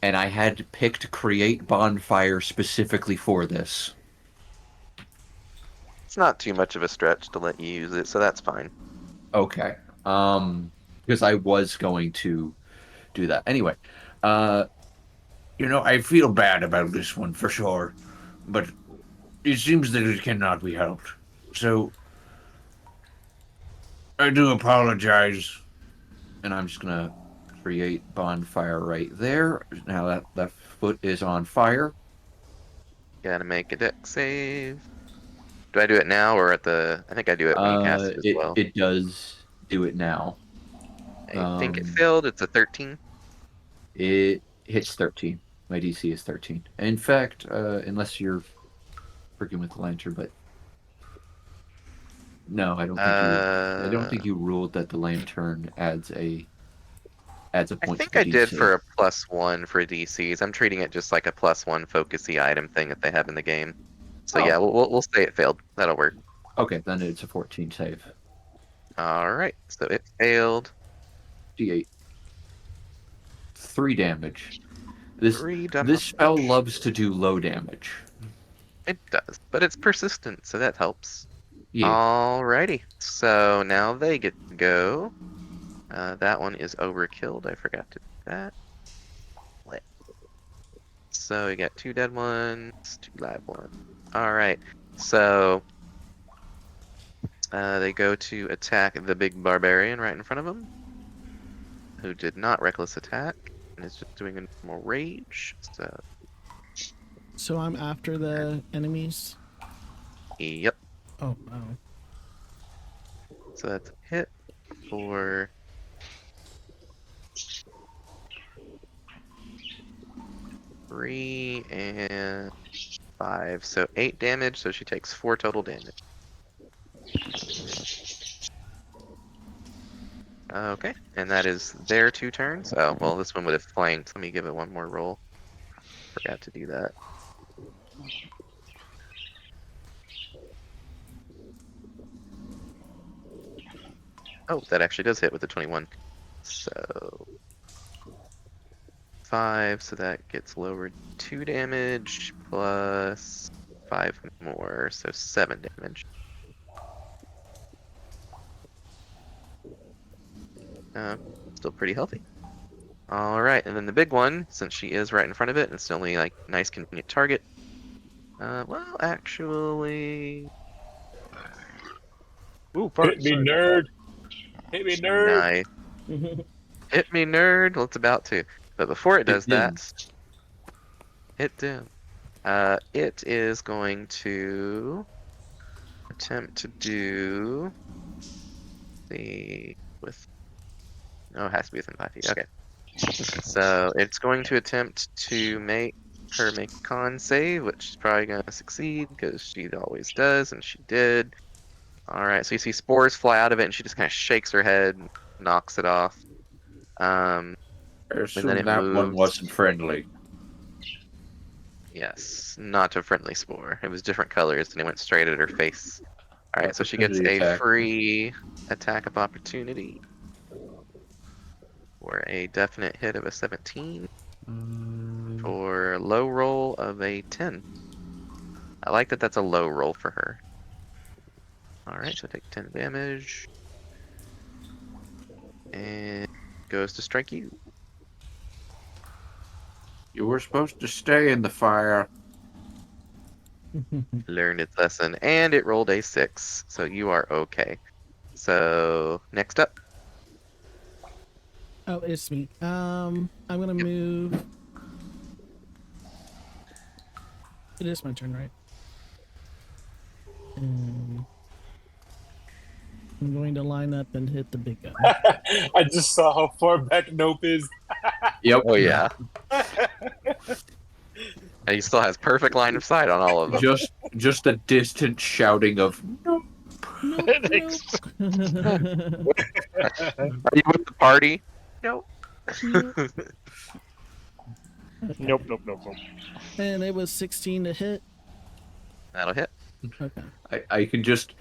And I had picked create bonfire specifically for this. It's not too much of a stretch to let you use it, so that's fine. Okay. Because I was going to do that. Anyway, I feel bad about this one for sure, but it seems that it cannot be helped. So I do apologize, and I'm just gonna create bonfire right there. Now that foot is on fire. Gotta make a deck save. Do I do it now or at the? I think I do it when you cast it as well. It does do it now. I think it failed. It's a 13. It hits 13. My DC is 13. In fact, unless you're freaking with the lantern, but no, I don't think I don't think you ruled that the lantern adds a I point. think to the I did DC. for a +1 for DCs. I'm treating it just like a +1 focusy item thing that they have in the game. So Oh. yeah, we'll say it failed. That'll work. Okay, then it's a 14 save. All right, so it failed. D8. 3 damage. This 3 this spell damage. loves to do low damage. It does, but it's persistent, so that helps. Yeah. Alrighty, so now they get to go. That one is overkilled. I forgot to do that. Lit. So we got 2 dead ones, 2 live ones. Alright, so they go to attack the big barbarian right in front of them, who did not reckless attack, and is just doing a normal rage. So I'm after the enemies. Yep. Oh, wow. So that's a hit for 3 and 5, so 8 damage. So she takes 4 total damage. Okay, and that is their 2 turns. Oh, well, this one would have flanked. Let me give it one more roll. Forgot to do that. Oh, that actually does hit with the 21. So 5, so that gets lowered 2 damage plus 5 more, so 7 damage. Still pretty healthy. All right, and then the big one, since she is right in front of it, and it's the only like nice convenient target. Well, actually, Ooh, Hit me, nerd. Hit me, nerd. nice. Hit me, nerd. Well, it's about to, but before it does that, hit dim. It is going to attempt to do the with. No, it has to be within 5 feet. Okay. So it's going to attempt to make her make a con save, which is probably going to succeed because she always does, and she did. All right, so you see spores fly out of it, and she just kind of shakes her head, and knocks it off. I assume then it that one moves. wasn't friendly. Yes, not a friendly spore. It was different colors, and it went straight at her face. All right, so she gets Opportunity a attack. free attack of opportunity for a definite hit of a 17. For a low roll of a 10. I like that that's a low roll for her. Alright, so take 10 damage. And goes to strike you. You were supposed to stay in the fire. Learned its lesson. And it rolled a 6, so you are okay. So next up. Oh, it's me. I'm gonna move. It is my turn, right? I'm going to line up and hit the big gun. I just saw how far back Nope is. Yep. Oh yeah. And he still has perfect line of sight on all of them. Just a distant shouting of Nope, Thanks. nope. Are you with the party? Nope. Nope. Nope, nope, nope, nope. And it was 16 to hit. That'll hit. Okay. I can just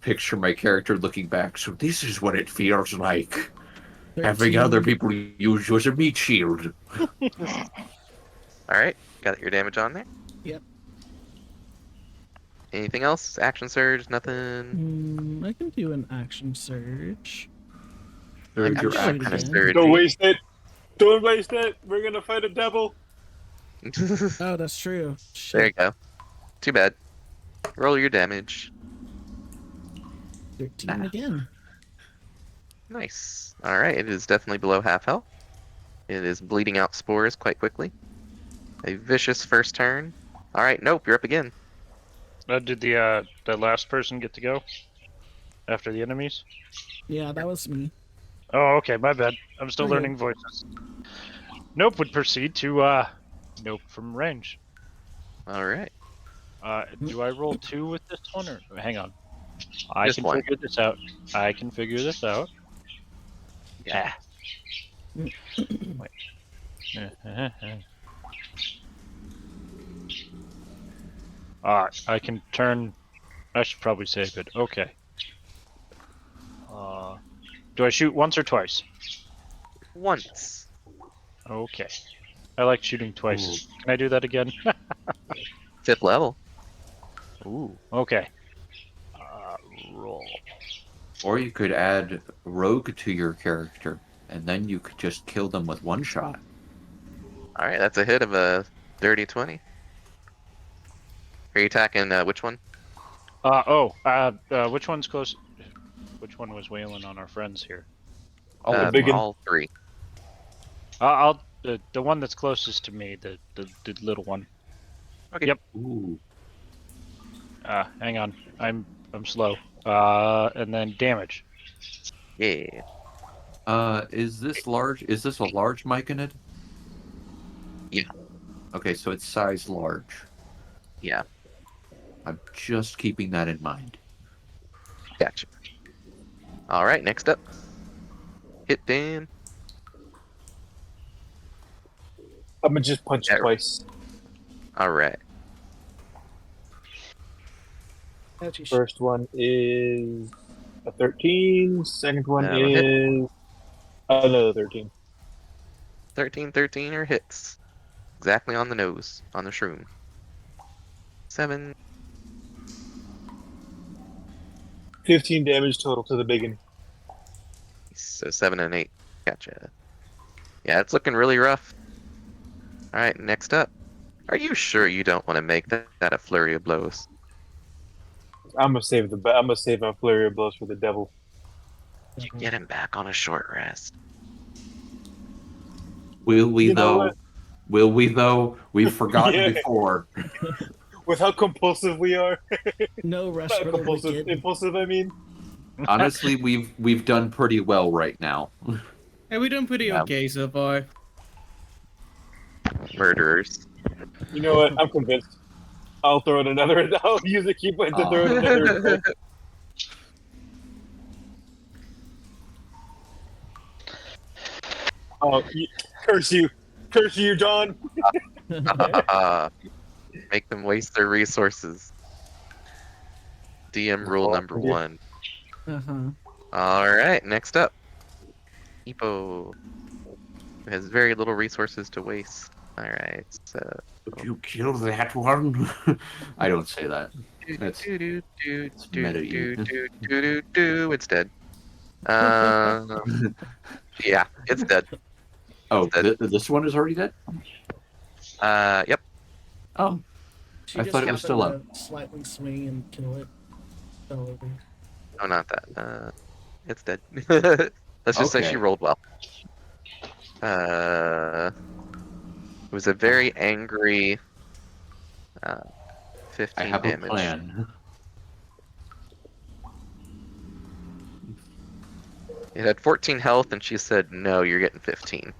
picture my character looking back. So this is what it feels like. Having other 13. people use you as a meat shield. All right, got your damage on there. Yep. Anything else? Action surge? Nothing. I can do an action surge. Surge I'm your shoot action. Kind of again. surge. Don't waste it. Don't waste it. We're gonna fight a devil. Oh, that's true. There you Shit. go. Too bad. Roll your damage. 13 again. Nice. All right, it is definitely below half health. It is bleeding out spores quite quickly. A vicious first turn. All right, nope, you're up again. Did the last person get to go after the enemies? Yeah, that was me. Oh, okay, my bad. I'm still Okay. learning voices. Nope would proceed to nope from range. All right. Do I roll 2 with this one, or hang on? I Just can one. figure this out. I can figure this out. Yeah. Wait. Alright, I can turn. I should probably save it. Okay. Do I shoot once or twice? Once. Okay. I like shooting twice. Can I do that again? 5th level. Ooh. Okay. Roll. Or you could add rogue to your character, and then you could just kill them with one shot. All right, that's a hit of a dirty 20. Are you attacking which one? Which one's close? Which one was wailing on our friends here? The big one. all 3. The one that's closest to me, the little one. Okay. Yep. Ooh. Hang on. I'm slow. And then damage. Yeah. Is this large? Is this a large myconid? Yeah. Okay, so it's size large. Yeah. I'm just keeping that in mind. Gotcha. All right, next up. Hit Dan. I'm gonna just punch Yeah. twice. All right. Ouchie. First one is a 13. Second one That'll hit. is another 13. 13 or hits. Exactly on the nose, on the shroom. 7. 15 damage total to the biggin. So 7 and 8. Gotcha. Yeah, it's looking really rough. All right, next up. Are you sure you don't want to make that a flurry of blows? I'm gonna save my flurry of blows for the devil. You get him back on a short rest. Will we You know though? what? Will we though? We've forgotten Yeah. before. With how compulsive we are. No rush Not for the compulsive, wicked. impulsive. I mean. Honestly, we've done pretty well right now. Hey, we done pretty Yeah. okay so far. Murderers. You know what? I'm convinced. I'll throw in another. I'll use a key point to throw in another. Oh, curse you, John. Make them waste their resources. DM rule number 1. Uh-huh. All right, next up. Epo has very little resources to waste. All right, so Would you kill that one? I don't say that. That's do meta-y. it's dead. Yeah, it's dead. Oh, Dead. this one is already dead? Yep. Oh, She I just thought it was happened still up. to slightly swing and kill it. Fell over. Oh, not that. It's dead. Let's just say she Okay. rolled well. It was a very angry 15 I have damage. a plan. It had 14 health, and she said, no, you're getting 15.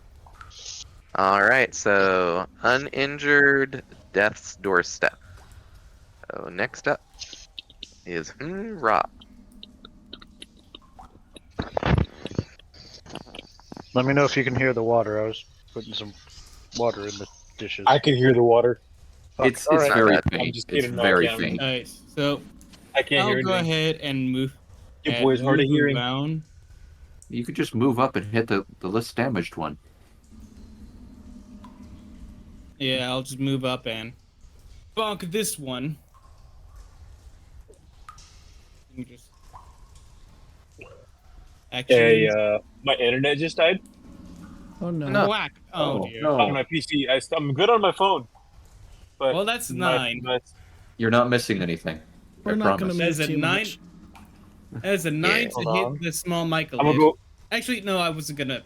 Alright, so uninjured, death's doorstep. So next up is Rock. Let me know if you can hear the water. I was putting some water in the dishes. I can hear the water. Fuck, It's alright. very bad. I'm faint. just It's kidding. No, very I can't. faint. Alright, so I can't I'll hear go anything. ahead and move. Your and boy's hard of move hearing. around. You could just move up and hit the less damaged one. Yeah, I'll just move up and bonk this one. You just Hey, actually my internet just died Oh no. No. whack. Oh, dear. on my PC. I'm good on my phone. But Well, that's my- 9. my- You're not missing anything. We're I not gonna promise. move There's a too 9. much. There's a 9 Hold to on. hit the small Michael. I'm gonna go. Actually, no, I wasn't gonna.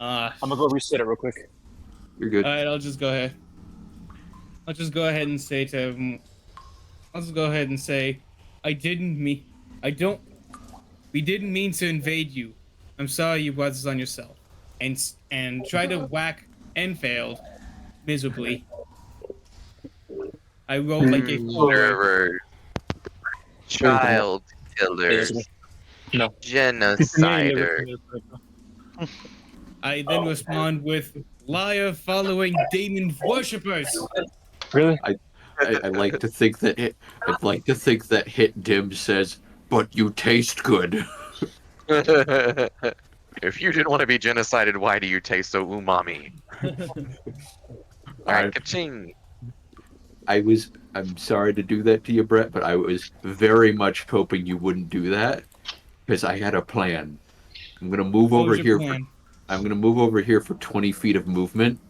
I'm gonna go reset it real quick. You're good. Alright, I'll just go ahead. I'll just go ahead and say to him. I'll just go ahead and say, we didn't mean to invade you. I'm sorry you brought this on yourself. And try to whack and failed miserably. I rolled like a 4. Murderer, child killers, No. genocider. I then respond with liar following demon worshippers. Really? I like to think that I'd like to think that Hit Dim says, "But you taste good." If you didn't want to be genocided, why do you taste so umami? Alright, ka-ching. I'm sorry to do that to you, Brett, but I was very much hoping you wouldn't do that because I had a plan. I'm gonna move What over was your here. plan? I'm gonna move over here for 20 feet of movement.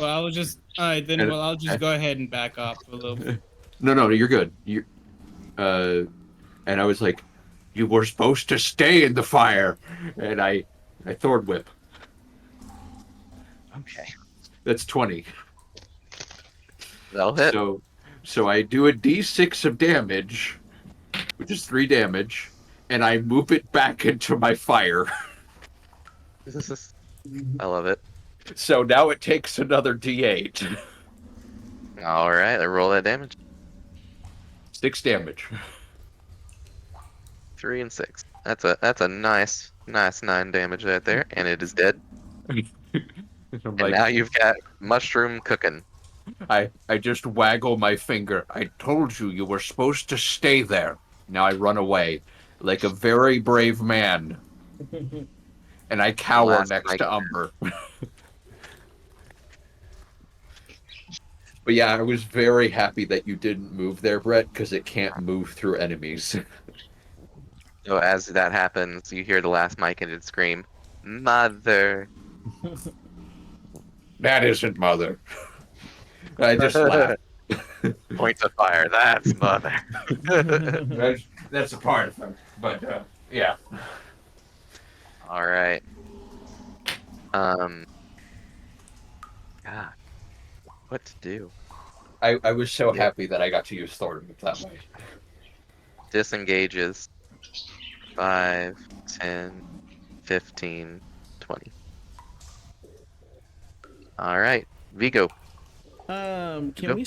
Well, I'll just. Alright, then. Well, I'll just go ahead and back up a little bit. No, you're good. And I was like, you were supposed to stay in the fire, and I Thord Whip. Okay. That's 20. That'll hit. So I do a D6 of damage, which is 3 damage, and I move it back into my fire. I love it. So now it takes another D8. Alright, I roll that damage. 6 damage. 3 and 6. That's a nice 9 damage right there, and it is dead. I'm And like, now you've got mushroom cooking. I just waggle my finger. I told you you were supposed to stay there. Now I run away like a very brave man. And I cower Last next night. to Umber. But yeah, I was very happy that you didn't move there, Brett, because it can't move through enemies. So as that happens, you hear the last Myconid scream, "Mother!" That isn't Mother. I just laughed. Point to fire. That's Mother. That's a part of him. But yeah. All right. God, what to do? I was so happy that I got to use Thor that way. Disengages. 5, 10, 15, 20. All right, Vigo. Can Go. we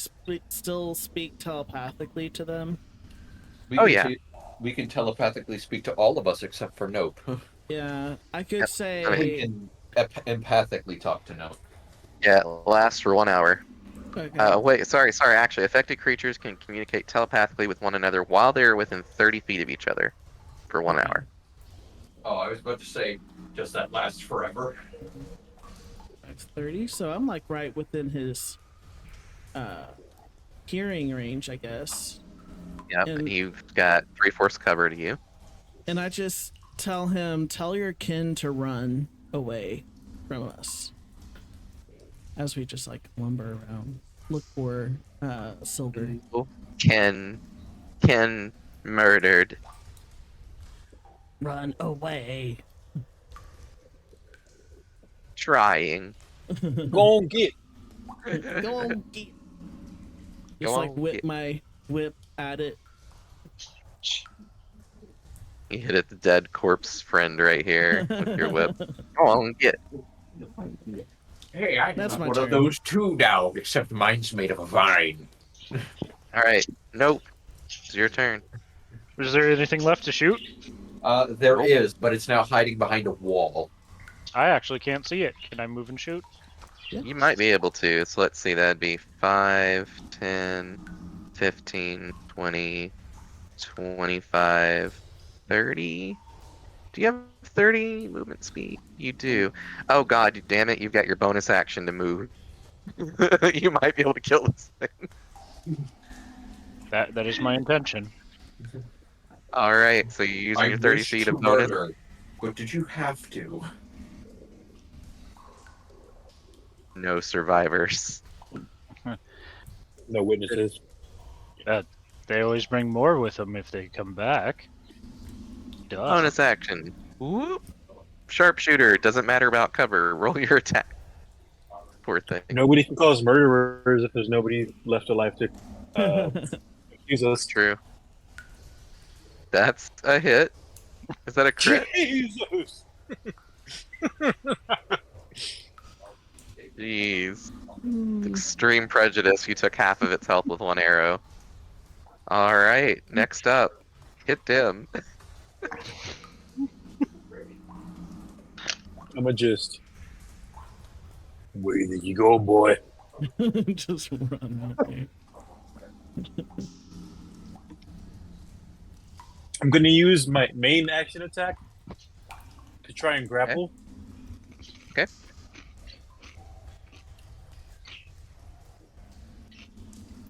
still speak telepathically to them? We can telepathically speak to all of us except for Nope. Yeah, I could Yep. say. We can empathically talk to Nope. Yeah, lasts for 1 hour. Okay. Wait, sorry. Actually, affected creatures can communicate telepathically with one another while they are within 30 feet of each other for 1 Okay. hour. Oh, I was about to say, does that last forever? That's 30, so I'm like right within his hearing range, I guess. Yep, And- you've got 3/4 cover to you. And I just tell him, tell your kin to run away from us. As we just like lumber around, look for Silver. Ken murdered. run away. Trying. Go on, get. Go on, get. Go Just like on, whip get. my whip at it. You hit at the dead corpse friend right here with your whip. Go on, get. Hey, I That's got my one turn. of those too now, except mine's made of a vine. All right. Nope. It's your turn. Is there anything left to shoot? There Nope. is, but it's now hiding behind a wall. I actually can't see it. Can I move and shoot? Yeah. You might be able to. So let's see. That'd be 5, 10, 15, 20, 25, 30. Do you have 30 movement speed? You do. Oh god, damn it, you've got your bonus action to move. You might be able to kill this thing. That is my intention. Alright, so you're using I your 30 wish feet to of bonus. murder, but did you have to? No survivors. No witnesses. They always bring more with them if they come back. Duh. Bonus action. Whoop. Sharpshooter. Doesn't matter about cover. Roll your attack. Poor thing. Nobody can call us murderers if there's nobody left alive to accuse us. True. That's a hit. Is that a crit? Jesus! Jeez. Extreme prejudice. You took half of its health with one arrow. Alright, next up. Hit Dim. I'm a just. Where did you go, boy? Just run away. I'm gonna use my main action attack to try and grapple. Okay.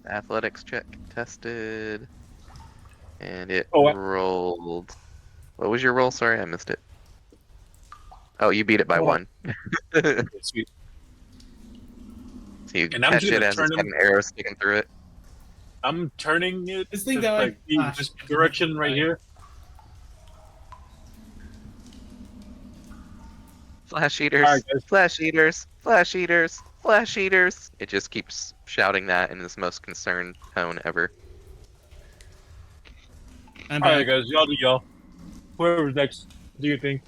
Athletics check tested. And it Oh, rolled. What was your roll? Sorry, I missed it. Oh, you beat it by Oh. 1. So Sweet. you And I'm catch just it gonna as it's turn got an arrow sticking through it. I'm turning it This thing to, that I- like the this direction right here. Flash eaters, Alright, guys. flash eaters, flash eaters, flash eaters. It just keeps shouting that in this most concerned tone ever. I'm All right, back. guys, y'all do y'all. Whoever's next, do your thing.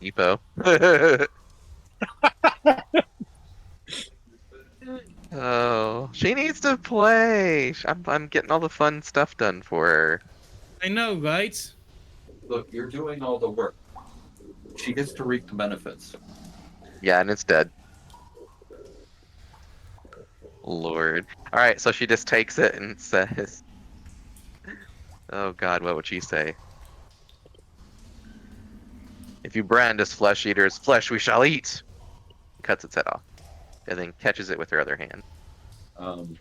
Epo. Oh, she needs to play. I'm getting all the fun stuff done for her. I know, right? Look, you're doing all the work. She gets to reap the benefits. Yeah, and it's dead. Lord. All right, so she just takes it and says, "Oh God, what would she say? If you brand us flesh eaters, flesh we shall eat." Cuts its head off, and then catches it with her other hand.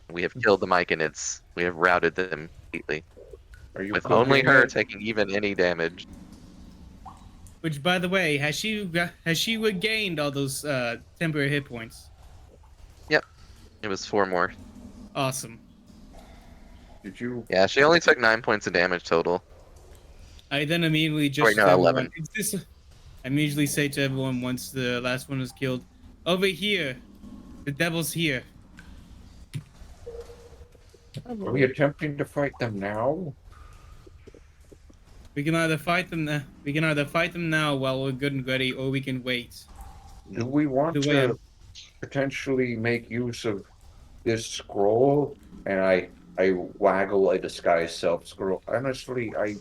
We have killed the Myconids. We have routed them completely, Are you with putting only your her head- taking even any damage. Which, by the way, has she regained all those temporary hit points? It was 4 more. Awesome. Did you? Yeah, she only took 9 points of damage total. I then immediately just Wait, no, to everyone- 11. I immediately say to everyone once the last one is killed, over here, the devil's here. Are we attempting to fight them now? We can either fight them. We can either fight them now while we're good and ready, or we can wait. Do we want The way to I'm- potentially make use of this scroll? And I waggle a disguise self scroll. Honestly, I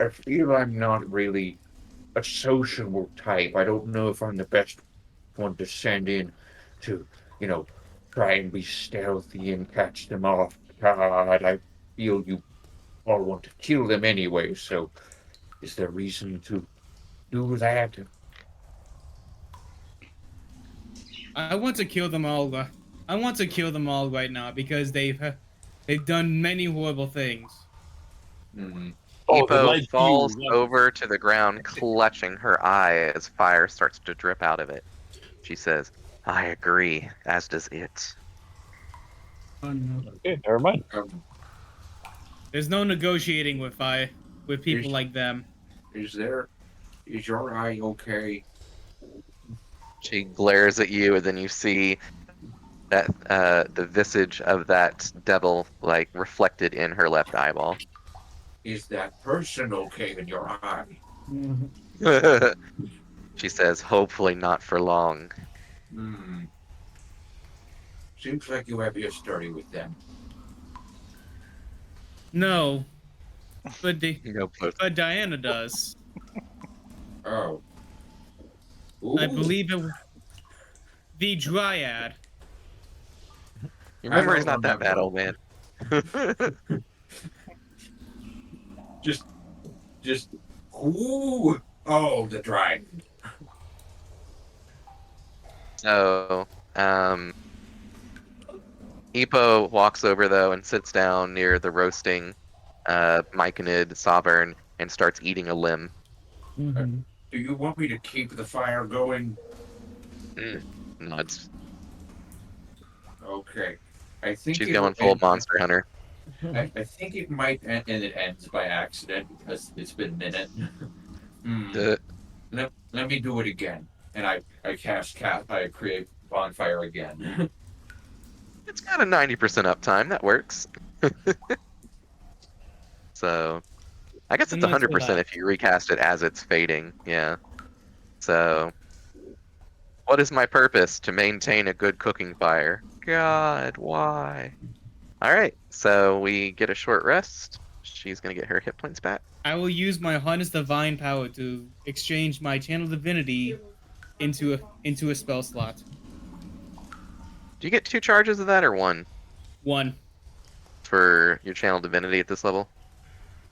feel I'm not really a sociable type. I don't know if I'm the best one to send in to, try and be stealthy and catch them off guard. I feel you all want to kill them anyway, so is there reason to do that? I want to kill them all. I want to kill them all right now because they've done many horrible things. Oh, the Epo light falls view. over to the ground, clutching her eye as fire starts to drip out of it. She says, "I agree, as does it." Oh no. Okay, never mind. There's no negotiating with people Is- like them. Is your eye okay? She glares at you, and then you see that the visage of that devil like reflected in her left eyeball. Is that person okay in your eye? She says, "Hopefully not for long." Hmm. Seems like you have history with them. No, but No post. but Diana does. Oh. I Ooh. believe it. The Dryad. Your I don't memory's not that bad, remember. old man. Just. Ooh. Oh, the dragon. So, Epo walks over though and sits down near the roasting myconid sovereign and starts eating a limb. Mm-hmm. Do you want me to keep the fire going? Nods. Okay. I think She's it going will full end. Monster Hunter. I think it might end, and it ends by accident because it's been a minute. Uh, Let me do it again. And I I create bonfire again. It's got a 90% uptime. That works. So, I guess Then it's let's go 100% that. if you recast it as it's fading. Yeah. So, what is my purpose? To maintain a good cooking fire. God, why? All right. So we get a short rest. She's gonna get her hit points back. I will use my Harness Divine power to exchange my Channel Divinity into a spell slot. Do you get 2 charges of that or 1 One. for your channel divinity at this level?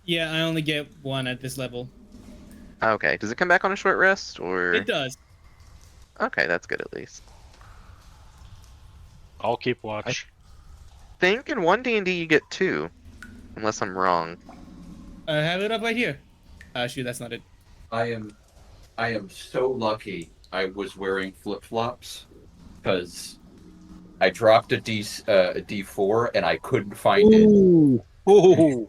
Yeah, I only get one at this level. Okay. Does it come back on a short rest It or? does. Okay, that's good at least. I'll keep watch. Think in 1D&D you get 2, unless I'm wrong. I have it up right here. Shoot, that's not it. I am so lucky I was wearing flip flops because I dropped a D4 and I couldn't find it. Ooh.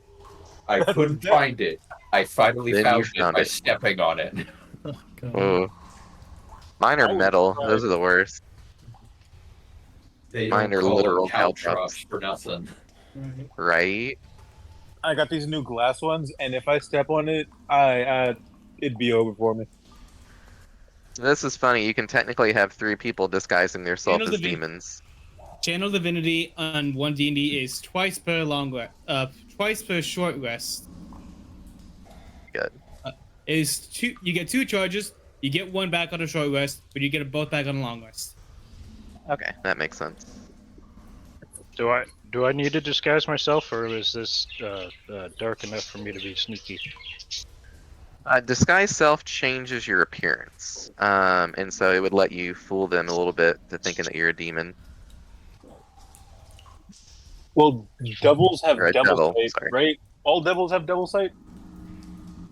I couldn't find it. I finally Then you found it found by it. stepping on it. Oh, God. Oh, mine are I was metal. surprised. Those are the worst. They Mine don't are call them literal caltrops for nothing. Right. Right? I got these new glass ones, and if I step on it, it'd be over for me. This is funny. You can technically have 3 people disguising themselves Channel as Divin- demons. Channel Divinity on 1D&D is twice per twice per short rest. Good. Is two. You get 2 charges. You get 1 back on a short rest, but you get 'em both back on a long rest. Okay, that makes sense. Do I need to disguise myself, or is this dark enough for me to be sneaky? Disguise self changes your appearance, and so it would let you fool them a little bit to thinking that you're a demon Well, devils have or a devil devil. sight, Sorry. right? All devils have devil sight.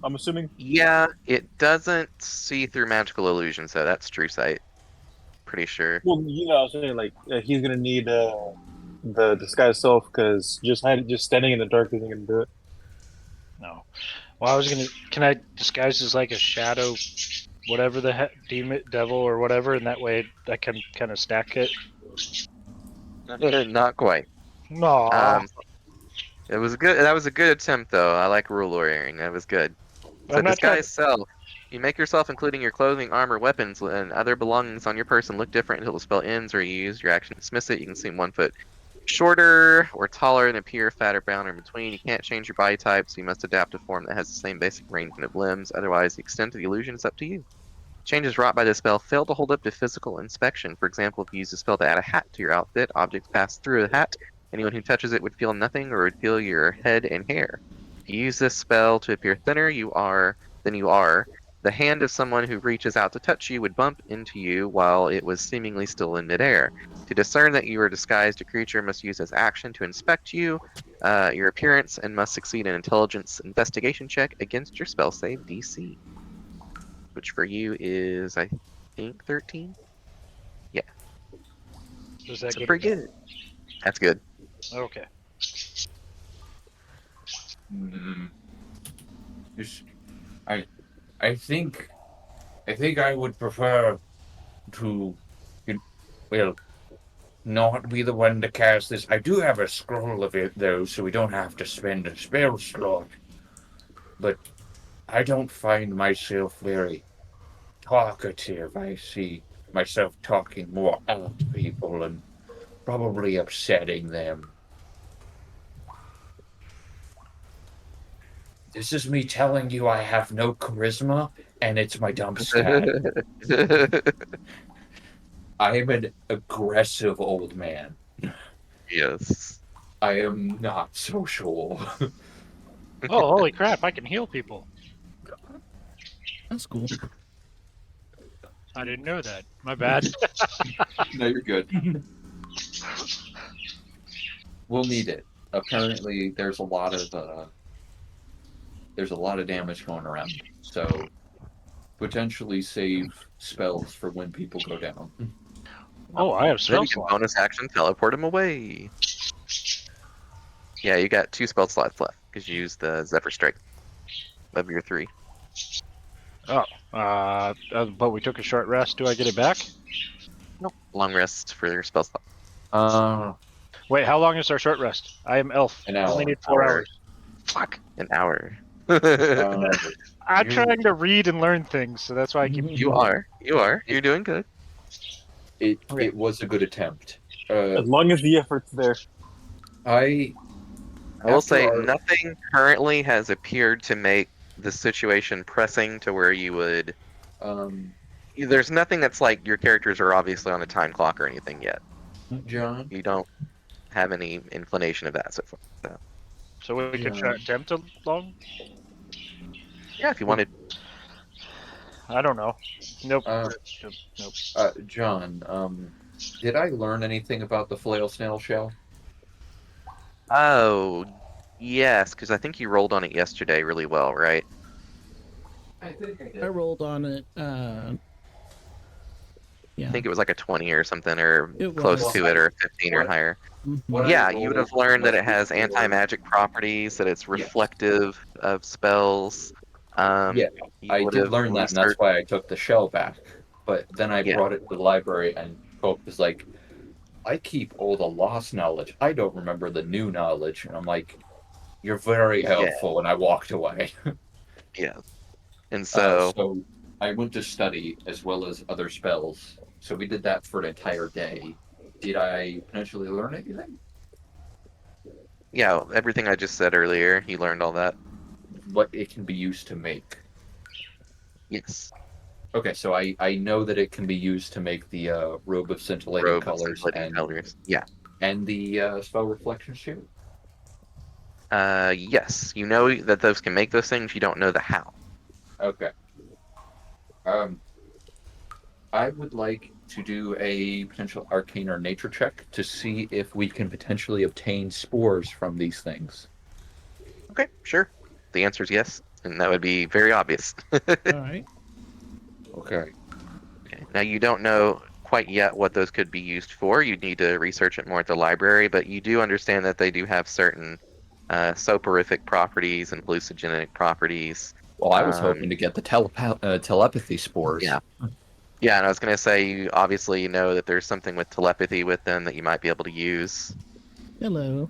I'm assuming. Yeah, it doesn't see through magical illusion, so that's true sight. Pretty sure. Well, I'm saying like he's gonna need the disguise self because just standing in the dark isn't gonna do it. No. Well, I was gonna. Can I disguise as like a shadow, whatever the demon, devil, or whatever, and that way I can kind of stack it. Not quite. No. It was good. That was a good attempt, though. I like rule lawyering. That was good. So I'm not trying. disguise self. You make yourself, including your clothing, armor, weapons, and other belongings on your person, look different until the spell ends or you use your action to dismiss it. You can seem 1 foot shorter or taller and appear fat or brown or in between. You can't change your body type, so you must adapt a form that has the same basic arrangement of limbs. Otherwise, the extent of the illusion is up to you. Changes wrought by this spell fail to hold up to physical inspection. For example, if you use a spell to add a hat to your outfit, objects pass through the hat. Anyone who touches it would feel nothing or would feel your head and hair. If you use this spell to appear thinner than you are, the hand of someone who reaches out to touch you would bump into you while it was seemingly still in midair. To discern that you are disguised, a creature must use its action to inspect you, your appearance, and must succeed an intelligence investigation check against your spell save DC. Which for you is, I think, 13? Is that So good? pretty good. That's good. Okay. Mm. Just, I I think I would prefer to, well, not be the one to cast this. I do have a scroll of it though, so we don't have to spend a spell slot. But I don't find myself very talkative. I see myself talking more at people and probably upsetting them. This is me telling you I have no charisma, and it's my dumb stat. I am an aggressive old man. Yes. I am not social. Oh, holy crap! I can heal people. That's cool. I didn't know that. My bad. No, you're good. We'll need it. Apparently, there's a lot of damage going around. So potentially save spells for when people go down. Oh, I have Then spell you can slot. bonus action teleport him away. Yeah, you got 2 spell slots left because you used the Zephyr Strike of your 3. But we took a short rest. Do I get it back? Nope. Long rest for your spell slot. Wait, how long is our short rest? I am elf. An I only hour. need 4 Hour. hours. Fuck. An hour. I'm you- trying to read and learn things, so that's why I keep. You are. You're doing good. It was a good attempt. As long as the effort's there. I will After say our- nothing currently has appeared to make the situation pressing to where you would. There's nothing that's like your characters are obviously on a time clock or anything yet. John, You don't have any inclination of that so far. So we could try attempt a long. Yeah, if you wanted. I don't know. Nope. Nope. John, did I learn anything about the flail snail shell? Oh, yes, because I think you rolled on it yesterday really well, right? I think I did. I rolled on it. Yeah. I think it was like a 20 or something, or It close was. to it, or a 15 or higher. Mhm. What I Yeah, you would have rolled learned that was it has before- anti-magic properties, that it's Yes. reflective of spells. Yeah, you I would did have learn that, and that's researched- why I took the shell back. But then I Yeah. brought it to the library, and Pope was like, I keep all the lost knowledge. I don't remember the new knowledge. And I'm like, you're very Yeah. helpful. And I walked away. Yeah. And so, So I went to study as well as other spells. So we did that for an entire day. Did I potentially learn anything? yeah, everything I just said earlier, you learned all that. What it can be used to make. Yes. Okay, so I know that it can be used to make the robe of scintillating Robe of colors scintillating and colors. Yeah. the spell reflection shield. Yes. You know that those can make those things. You don't know the how. Okay. I would like to do a potential arcane or nature check to see if we can potentially obtain spores from these things. Okay, sure. The answer is yes, and that would be very obvious. All right. Okay. Okay. Now you don't know quite yet what those could be used for. You need to research it more at the library, but you do understand that they do have certain soporific properties and hallucinogenic properties. Well, I was hoping to get the telepathy spores. Yeah. Yeah, and I was going to say, you obviously know that there's something with telepathy with them that you might be able to use. Hello.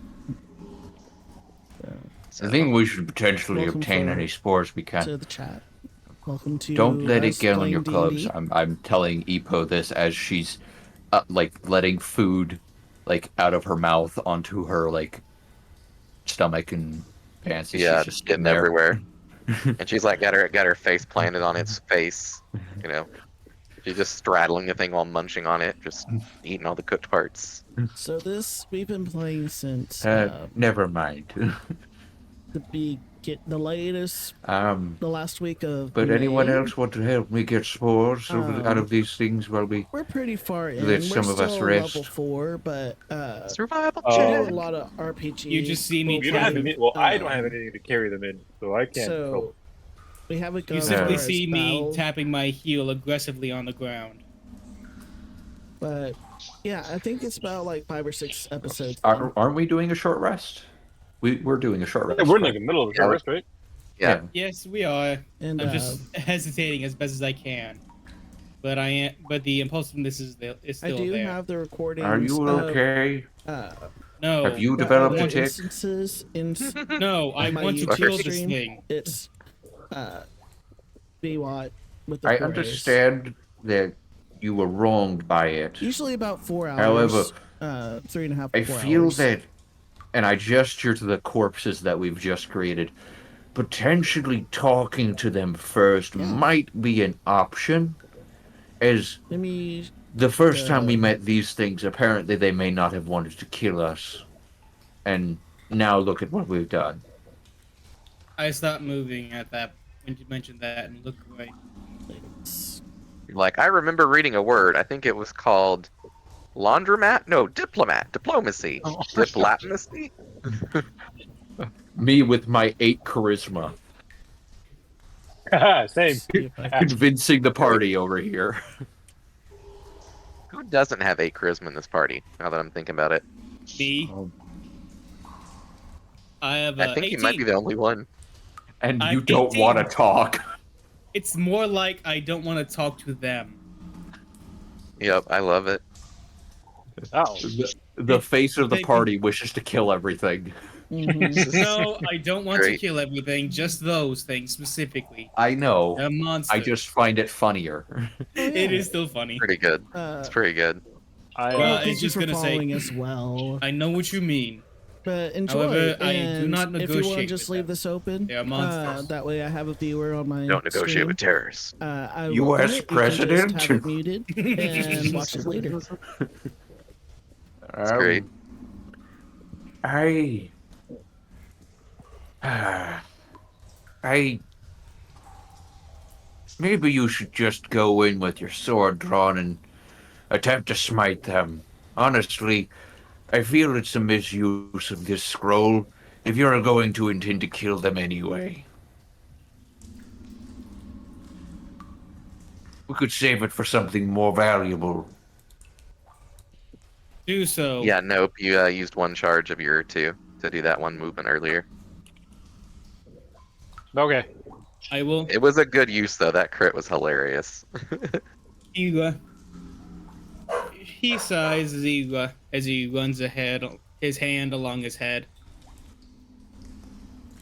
So, I think we should potentially Welcome obtain for- any spores we can. To the chat. Welcome to. Don't let it us get on playing your clothes. D&D. I'm telling Epo this as she's like letting food like out of her mouth onto her like stomach and pants. And yeah, she's just getting there. everywhere. And she's like got her face planted on its face. You know, she's just straddling the thing while munching on it, just eating all the cooked parts. So this we've been playing since Never mind. the latest the last week of. But anyone May. else want to help me get spores out of these things while we? We're pretty far in. Let We're some of still us rest. level 4, but Survival we do check. a lot of RPG. You just see me You don't have trying any. Well, I don't have anything to carry them in, so I can't. So we haven't gone You as simply far see as me battle, tapping my heel aggressively on the ground. but yeah, I think it's about like 5 or 6 episodes. in. Aren't we doing a short rest? We're doing a short rest. Yeah, we're in right? like the middle of the Yeah, forest, right? Yeah. Yes, we are. And I'm just hesitating as best as I can. But I am. But the impulsiveness is I still do there. have the recordings. Are you of, okay? No. Have you the developed other a tick? instances in No, I on my want to YouTube kill this stream. thing. It's VWAAAAT with the I 4 A's. understand that you were wronged by it. Usually about 4 hours. However, 3.5 I to 4 feel hours. that, and I gesture to the corpses that we've just created, potentially talking to them first might be an option, as Let me. the first time we met these things, apparently they may not have wanted to kill us. And now look at what we've done. I stopped moving at that when you mentioned that and look away. Like, I remember reading a word. I think it was called laundromat. No, diplomacy. Oh. Diplomacy. Me with my 8 charisma, Same. convincing the party over here. Who doesn't have 8 charisma in this party? Now that I'm thinking about it, Me. I have. I think 18. you might be the only one. And I'm you don't 18. want to talk. It's more like I don't want to talk to them. Yep, I love it. Oh. The face of the They- party wishes to kill everything. No, I don't want to Great. kill everything. Just those things specifically. I know. They're monsters. I just find it funnier. It is still funny. Pretty good. It's pretty good. I Well, thank it's you just for gonna say- following as well. I know what you mean. But enjoy. However, I do and not if you want to negotiate just with leave them. this open, They are monsters. that way I have a viewer on my Don't negotiate stream. with terrorists. I US will edit, you can just president? have it muted and watch it later. That's great. Maybe you should just go in with your sword drawn and attempt to smite them. Honestly, I feel it's a misuse of this scroll if you're going to intend to kill them anyway. We could save it for something more valuable. Do so. Yeah, nope. You used 1 charge of your 2 to do that one movement earlier. Okay. I will. It was a good use, though. That crit was hilarious. He sighs as he runs ahead, his hand along his head.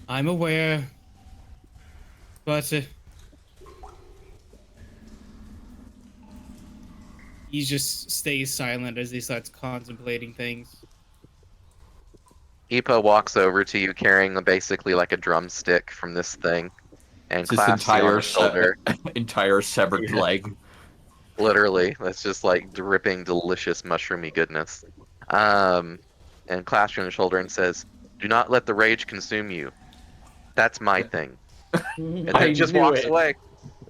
I'm aware, but he just stays silent as he starts contemplating things. Ipa walks over to you carrying basically like a drumstick from this thing and It's this clasps you on entire the shoulder. entire severed Yeah. leg. Literally, that's just like dripping delicious mushroomy goodness. And clasps you on the shoulder and says, "Do not let the rage consume you. That's my thing." And I then just knew walks it. away.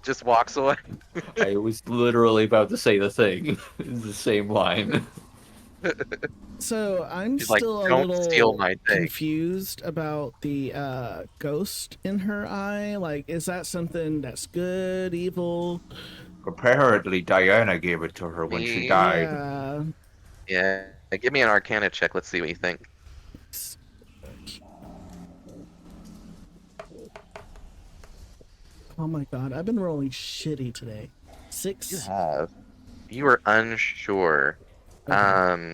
Just walks away. I was literally about to say the thing. It's the same line. So I'm He's like, still a "Don't little steal my thing." confused about the ghost in her eye. Like, is that something that's good, evil? Apparently, Diana gave it to her when she Me? died. Yeah. Yeah. Give me an Arcana check. Let's see what you think. Oh my god, I've been rolling shitty today. 6. have. You are unsure. Okay.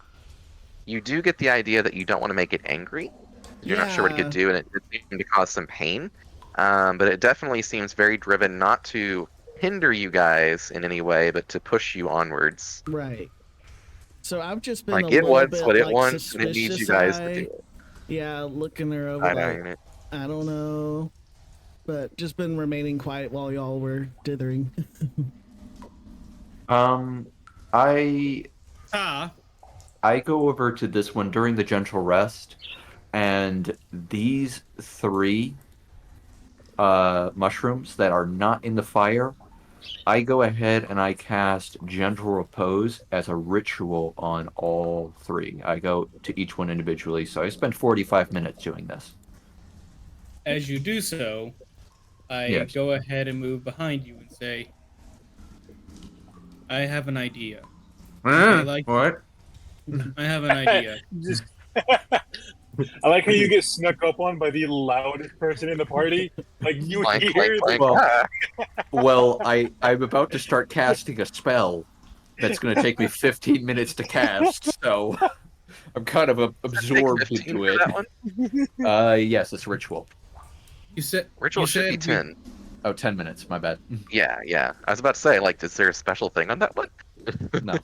You do get the idea that you don't want to make it angry. You're not sure what it Yeah. could do, and it did seem to cause some pain. But it definitely seems very driven not to hinder you guys in any way, but to push you onwards. Right. So I've just been Like, a it little wants bit what it like wants, and it needs you guys to suspicious do it. Yeah, looking her over I like, know. I don't know. But just been remaining quiet while y'all were dithering. I go over to this one during the gentle rest, and these 3 mushrooms that are not in the fire, I go ahead and I cast Gentle Repose as a ritual on all 3. I go to each one individually, so I spend 45 minutes doing this. As you do so, I Yes. go ahead and move behind you and say, I have an idea. Huh? like- What? I have an idea. Just I like how you get snuck up on by the loudest person in the party. Like you Clank, clank, hear clank. the Well, Ah. well, I'm about to start casting a spell that's going to take me 15 minutes to cast, so I'm kind of Take absorbed 15 into for it. that one. Yes, it's ritual. You said Ritual you should be said we- 10. Oh, 10 minutes. My bad. Yeah, yeah. I was about to say, like, is there a special thing on that one? No.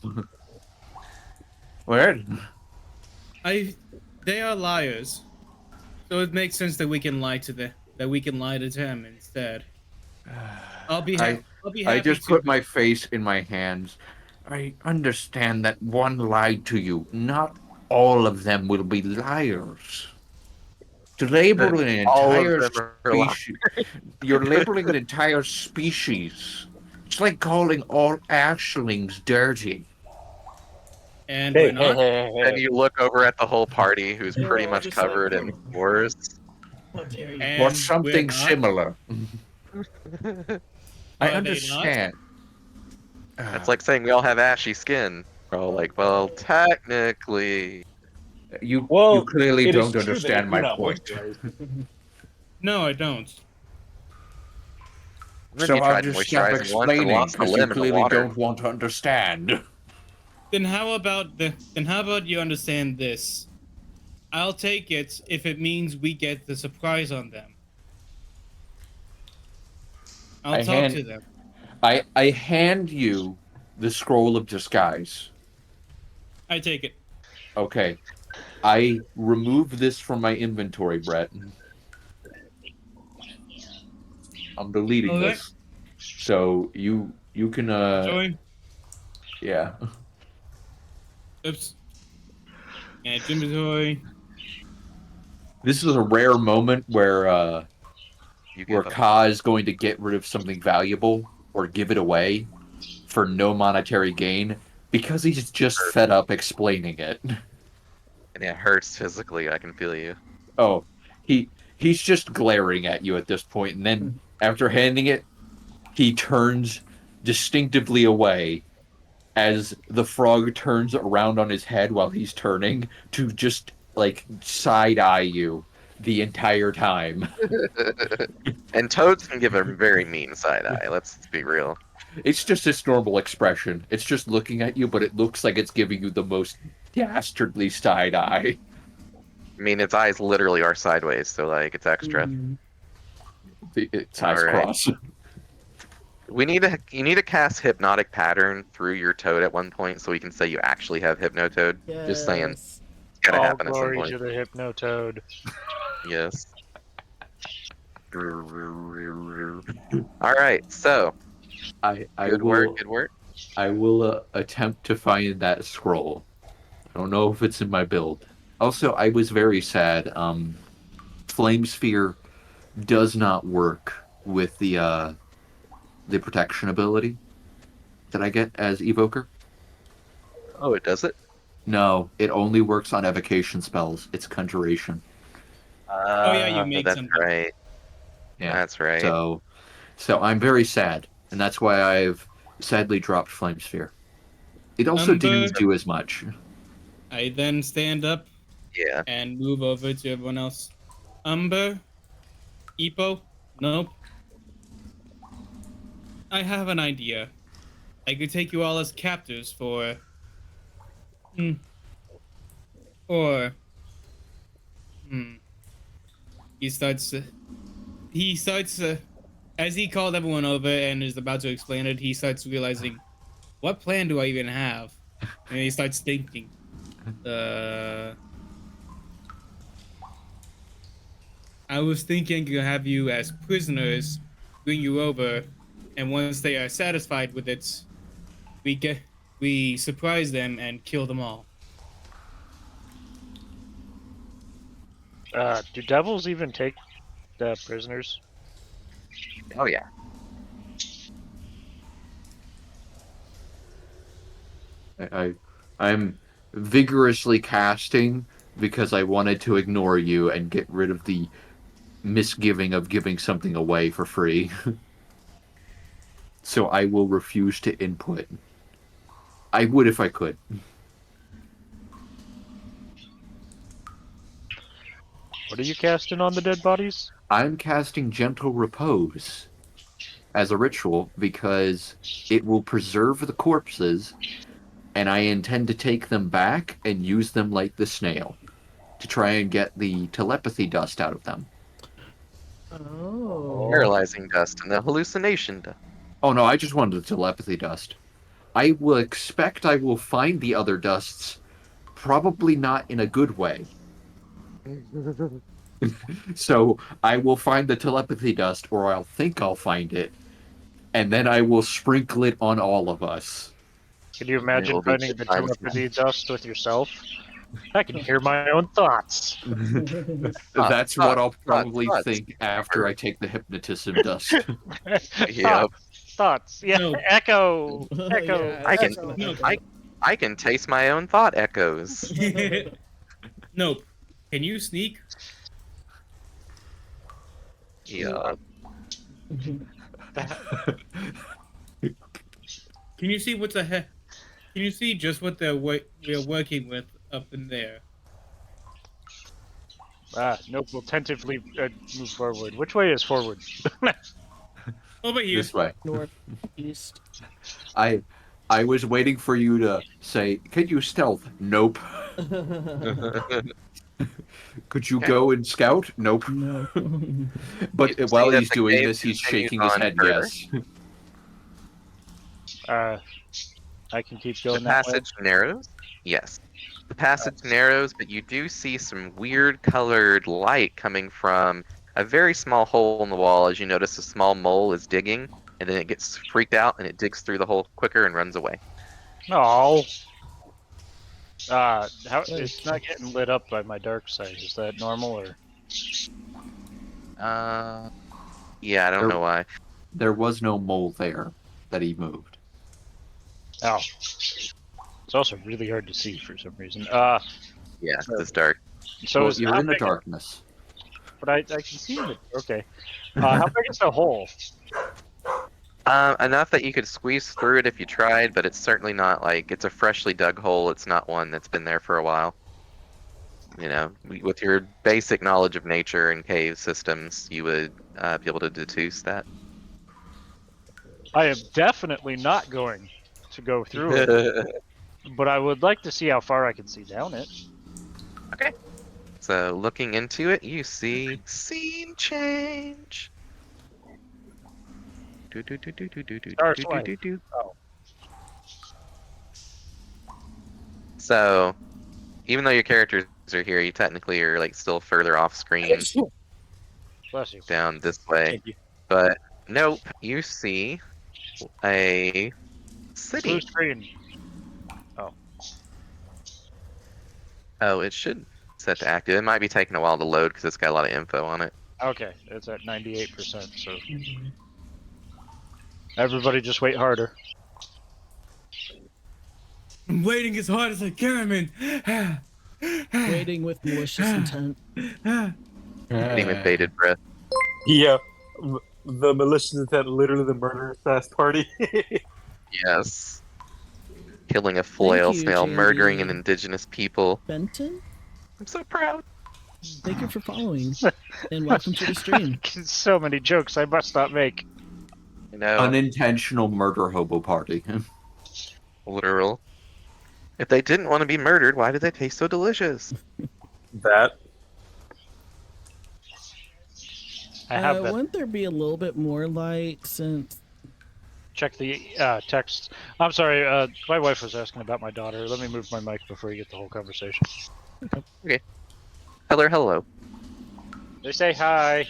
Where? They are liars, so it makes sense that we can lie to them instead. I'll be happy. I'll be happy I just to. put my face in my hands. I understand that one lied to you. Not all of them will be liars. To label Then an all of entire them are lying. species, you're labeling an entire species. It's like calling all Ashlings dirty. And Hey, we're not. And you look over at the whole party, who's They're pretty all much just like, covered in spores. How dare you? And Or we're something not. similar. I Are they not? understand. It's like saying we all have ashy skin. We're all like, well, technically. You well, clearly it is don't true that you understand do my not point. moisturize. No, I don't. Then So you I'll tried just stop moisturizing once and explaining lost a because you limb in the clearly water. don't want to understand. Then how about you understand this? I'll take it if it means we get the surprise on them. I'll talk to them. I hand you the scroll of disguise. I take it. Okay. I remove this from my inventory, Brett. I'm deleting Okay. this. So you can Sorry. yeah. Oops. And inventory. This is a rare moment where You where give up. Ka is going to get rid of something valuable or give it away for no monetary gain because he's just fed up explaining it. And it hurts physically. I can feel you. Oh, he's just glaring at you at this point, and then after handing it, he turns distinctively away as the frog turns around on his head while he's turning to just like side eye you the entire time. And toads can give a very mean side eye. Let's be real. It's just its normal expression. It's just looking at you, but it looks like it's giving you the most dastardly side eye. I mean, its eyes literally are sideways, so like it's extra. Its eyes All right. cross. You need to cast hypnotic pattern through your toad at one point, so we can say you actually have hypnotoad. Just saying, Yes. it's gotta All happen at some glory point. to the Hypnotoad. Yes. All right, so I good will work, good work. I will attempt to find that scroll. I don't know if it's in my build. Also, I was very sad. Flame Sphere does not work with the protection ability that I get as Evoker. Oh, it does it. No, it only works on evocation spells. It's conjuration. Oh, yeah, you make that's something. right. Yeah. That's right. So I'm very sad, and that's why I've sadly dropped Flame Sphere. It also didn't do as much. I then stand up Yeah. and move over to everyone else. Umber? Epo? Nope. I have an idea. I could take you all as captives for... Or... He starts... as he called everyone over and is about to explain it, he starts realizing, what plan do I even have? And he starts thinking. I was thinking to have you as prisoners, bring you over, and once they are satisfied with it, we surprise them and kill them all. Do devils even take prisoners? Oh yeah. I'm vigorously casting because I wanted to ignore you and get rid of the misgiving of giving something away for free. So I will refuse to input. I would if I could. What are you casting on the dead bodies? I'm casting Gentle Repose as a ritual because it will preserve the corpses, and I intend to take them back and use them like the snail to try and get the telepathy dust out of them. Oh. Paralyzing dust and the hallucination dust. Oh no, I just wanted the telepathy dust. I will expect I will find the other dusts, probably not in a good way. So I will find the telepathy dust, or I'll think I'll find it, and then I will sprinkle it on all of us. Can you It imagine will be finding good the times. telepathy dust with yourself? I can hear my own thoughts. That's what I'll thoughts, probably thoughts. think after I take the hypnotism dust. Yep. Thoughts. Yeah. No. Echo. Echo. Yeah, I can- so- No. I can taste my own thought echoes. Nope. Can you sneak? Yeah. Can you see what's ahead? Can you see just what we're working with up in there? Nope. We'll tentatively move forward. Which way is forward? Over here. This way. Northeast. I was waiting for you to say, "Can you stealth?" Nope. Could you Okay. go and scout? Nope. No. But You while see that he's the doing cave this, he's continues shaking his on head further. yes. I can keep The going that way. passage narrows. Yes. The passage narrows, but you do see some weird colored light coming from a very small hole in the wall as you notice a small mole is digging, and then it gets freaked out and it digs through the hole quicker and runs away. No. It's not getting lit up by my dark side. Is that normal or? Yeah, I don't know why. There was no mole there that he moved. Oh. It's also really hard to see for some reason. Yeah, it's dark. So Well, is you're how in the big- darkness. But I can see it. Okay. How big is the hole? Enough that you could squeeze through it if you tried, but it's certainly not like it's a freshly dug hole. It's not one that's been there for a while. You know, with your basic knowledge of nature and cave systems, you would be able to deduce that. I am definitely not going to go through it, but I would like to see how far I can see down it. Okay. So looking into it, you see scene change. Do, do, do, do, do, do, do, Star do, do, Sway. do, do. Oh. So, even though your characters are here, you technically are like still further off screen Bless you. down this way. Thank you. But nope, you see a Blue city. screen. Oh, it should set to active. It might be taking a while to load because it's got a lot of info on it. Okay, it's at 98%. So everybody, just wait harder. I'm waiting as hard as I can, man. Waiting with malicious intent. Waiting with bated breath. Yeah, the malicious intent, literally the murderous fast party. Yes. Killing a flail you, snail, murdering an JD. indigenous people. Benton, I'm so proud. thank you for following. And welcome to the stream. So many jokes I must not make. You know, Unintentional murder hobo party. literal. If they didn't want to be murdered, why did they taste so delicious? That. I have that. Wouldn't there be a little bit more light since Check the text. I'm sorry, my wife was asking about my daughter. Let me move my mic before you get the whole conversation. Hello. They say hi.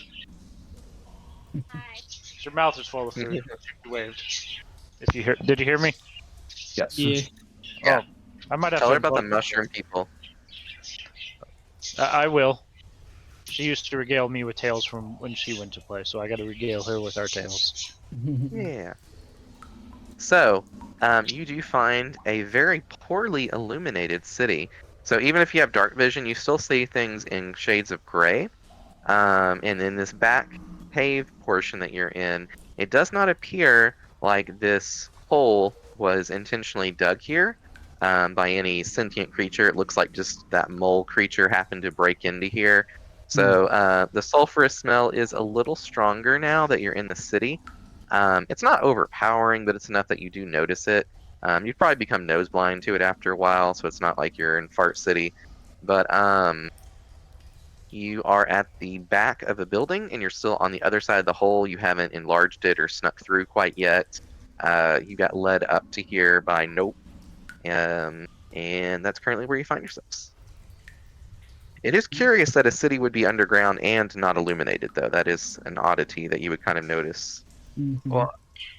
Your mouth is full of food. You waved. If you hear, did you hear me? Yes. Yeah. Yeah. Oh, I might have Tell to her about the unplug mushroom people. I will. She used to regale me with tales from when she went to play, so I got to regale her with our tales. Yeah. So, you do find a very poorly illuminated city. So even if you have dark vision, you still see things in shades of gray. And in this back cave portion that you're in, it does not appear like this hole was intentionally dug here by any sentient creature. It looks like just that mole creature happened to break into here. So the sulfurous smell is a little stronger now that you're in the city. It's not overpowering, but it's enough that you do notice it. You'd probably become nose blind to it after a while, so it's not like you're in Fart City. But you are at the back of a building, and you're still on the other side of the hole. You haven't enlarged it or snuck through quite yet. You got led up to here by Nope, and that's currently where you find yourselves. It is curious that a city would be underground and not illuminated, though. That is an oddity that you would kind of notice. Well,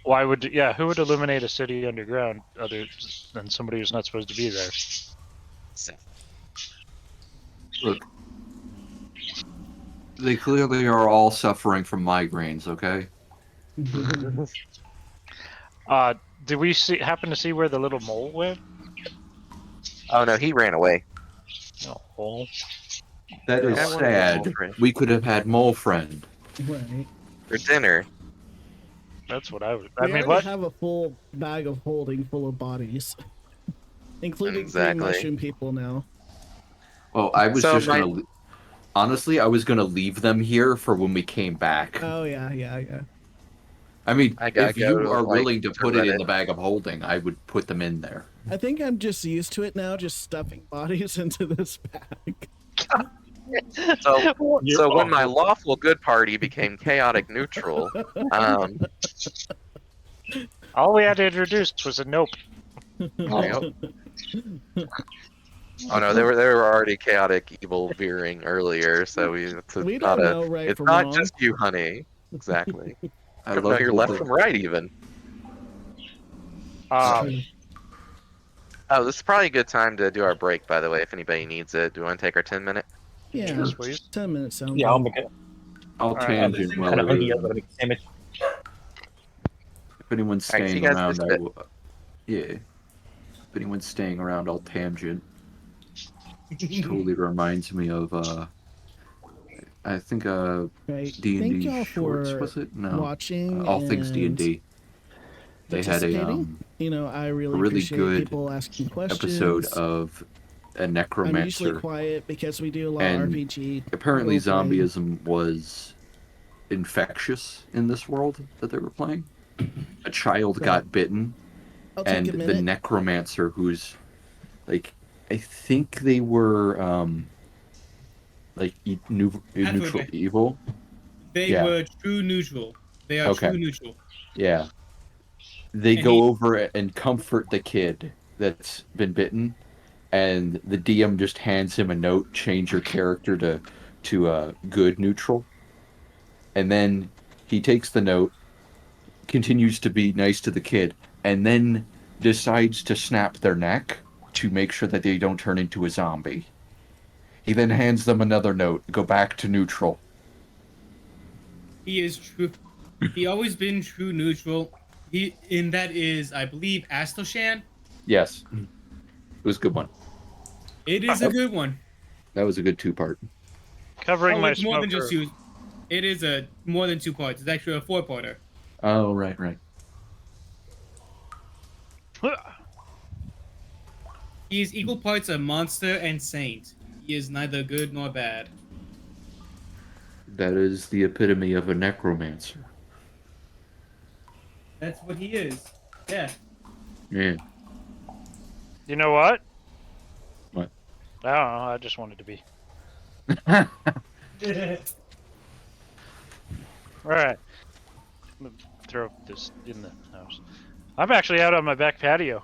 why would who would illuminate a city underground other than somebody who's not supposed to be there? Look, they clearly are all suffering from migraines. Okay. Did we happen to see where the little mole went? Oh no, he ran away. Oh. That is I wanted a sad. mole friend. We could have had mole friend. Right. For dinner. That's what I would. We I mean, already what? have a full bag of holding full of bodies, including Exactly. 3 mushroom people now. Oh, I was So just gonna. Honestly, I was gonna leave them here for when we came back. Oh yeah. I mean, I gotta if you go, are like, willing to to put it in Reddit. the bag of holding, I would put them in there. I think I'm just used to it now, just stuffing bodies into this bag. So You're when my awful. lawful good party became chaotic neutral, All we had to introduce was a Nope. oh no, they were already chaotic evil veering earlier, so it's We not don't know right it's from not wrong. just you, honey. Exactly. I No, love you're the- left from right even. Oh, this is probably a good time to do our break, by the way, if anybody needs it. Do we want to take our 10-minute? Yeah, Yes, please. 10 minutes sounds Yeah, I'll good. make it. I'll right, tangent Kind while of hungry. I if gotta make a sandwich. anyone's Alright, see staying you guys around. in a bit. Yeah. If anyone's staying around, I'll tangent. Totally reminds me of I think Right. D and Thank D y'all shorts for was it? No, watching all things D and and D. They had a participating. You know, I really, really appreciate good people asking questions. episode of a I'm usually necromancer. quiet because we do a lot And of RPG. Apparently, role-playing. zombieism was infectious in this world that they were playing. A child Right. got bitten, I'll take and a the minute. necromancer, who's like, I think they were like neutral okay. evil. They Yeah. were true neutral. They are Okay. true neutral. Yeah. They And go he- over and comfort the kid that's been bitten, and the DM just hands him a note: change your character to good neutral. And then he takes the note, continues to be nice to the kid, and then decides to snap their neck to make sure that they don't turn into a zombie. He then hands them another note: go back to neutral. He is true. He always been true neutral. That is, I believe, Astoshan. Yes, it was a good one. It is a good one. That was a good 2-part. Covering Oh, my it's more than just smoker. you. It is a more than 2 parts. It's actually a 4-parter. Oh, right. He is equal parts a monster and saint. He is neither good nor bad. That is the epitome of a necromancer. That's what he is. Yeah. Yeah. You know what? What? I don't know. I just wanted to be. Alright. I'm gonna throw this in the house. I'm actually out on my back patio.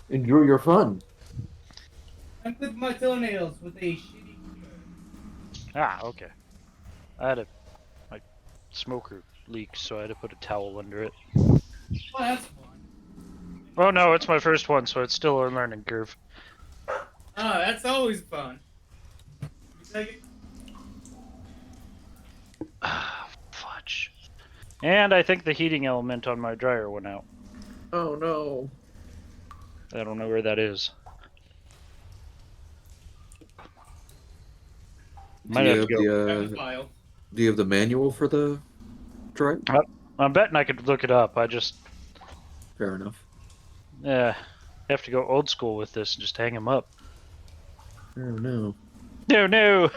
Enjoy your fun. I clipped my toenails with a shitty. Okay. I had my smoker leaked, so I had to put a towel under it. Oh, that's fun. Oh no, it's my first one, so it's still a learning curve. Oh, that's always fun. You take it? Fudge. And I think the heating element on my dryer went out. Oh no. I don't know where that is. Might Do you have have to go. Have a the file. Do you have the manual for the drive? I'm betting I could look it up. I just Fair enough. have to go old school with this and just hang them up. Oh no. No.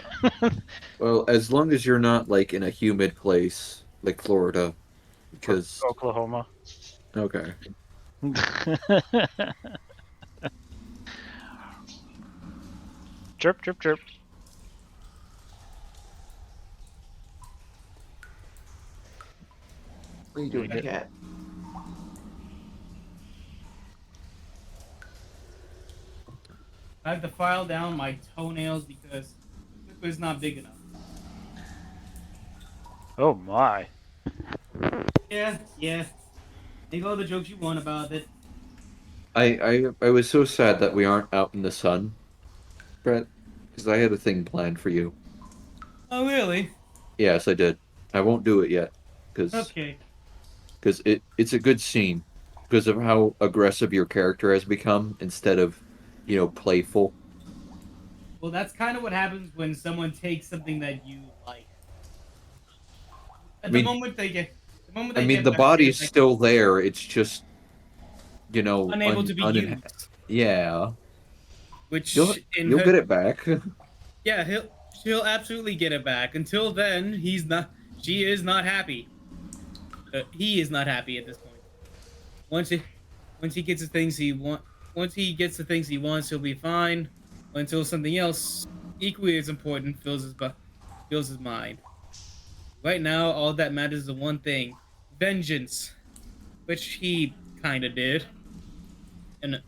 Well, as long as you're not like in a humid place like Florida, because Oklahoma. okay. Chirp, chirp, chirp. What are you doing, cat? I have to file down my toenails because the is not big enough. Oh my. Yeah. Make all the jokes you want about it. I was so sad that we aren't out in the sun, Brett, because I had a thing planned for you. Oh, really? Yes, I did. I won't do it yet, because Okay. it's a good scene because of how aggressive your character has become instead of, playful. Well, that's kind of what happens when someone takes something that you like. At I mean, the moment I they mean get the back, they're body's like still there. It's just, unable to be used. yeah. You'll Which in you'll her, get it back. yeah, she'll absolutely get it back. Until then, he's not. She is not happy. He is not happy at this point. Once he, once he gets the things he want, once he gets the things he wants, he'll be fine. Until something else equally as important fills his mind. Right now, all that matters is the one thing: vengeance, which he kind of did, and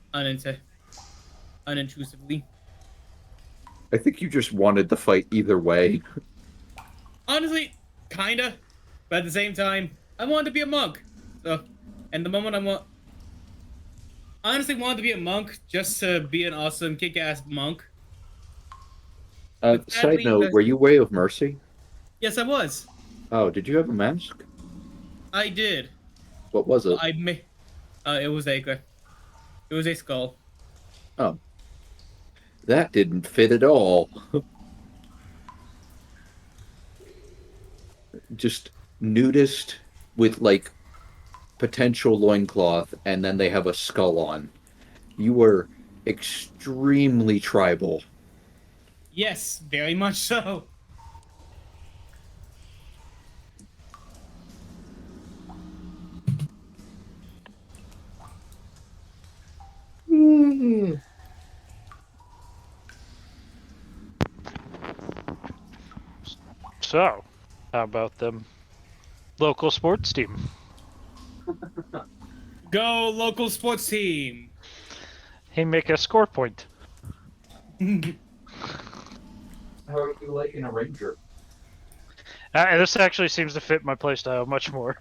unintrusively. I think you just wanted the fight either way. Honestly, kinda, but at the same time, I wanted to be a monk. So, and the moment I honestly wanted to be a monk just to be an awesome kick-ass monk. But Side sadly, note: were you Way of Mercy? yes, I was. Oh, did you have a mask? I did. What was Well, it? I made. It was a skull. Oh, that didn't fit at all. Just nudist with like potential loincloth, and then they have a skull on. You were extremely tribal. Yes, very much so. So, how about them local sports team? Go local sports team. Hey, make a score point. How are you liking a ranger? This actually seems to fit my playstyle much more.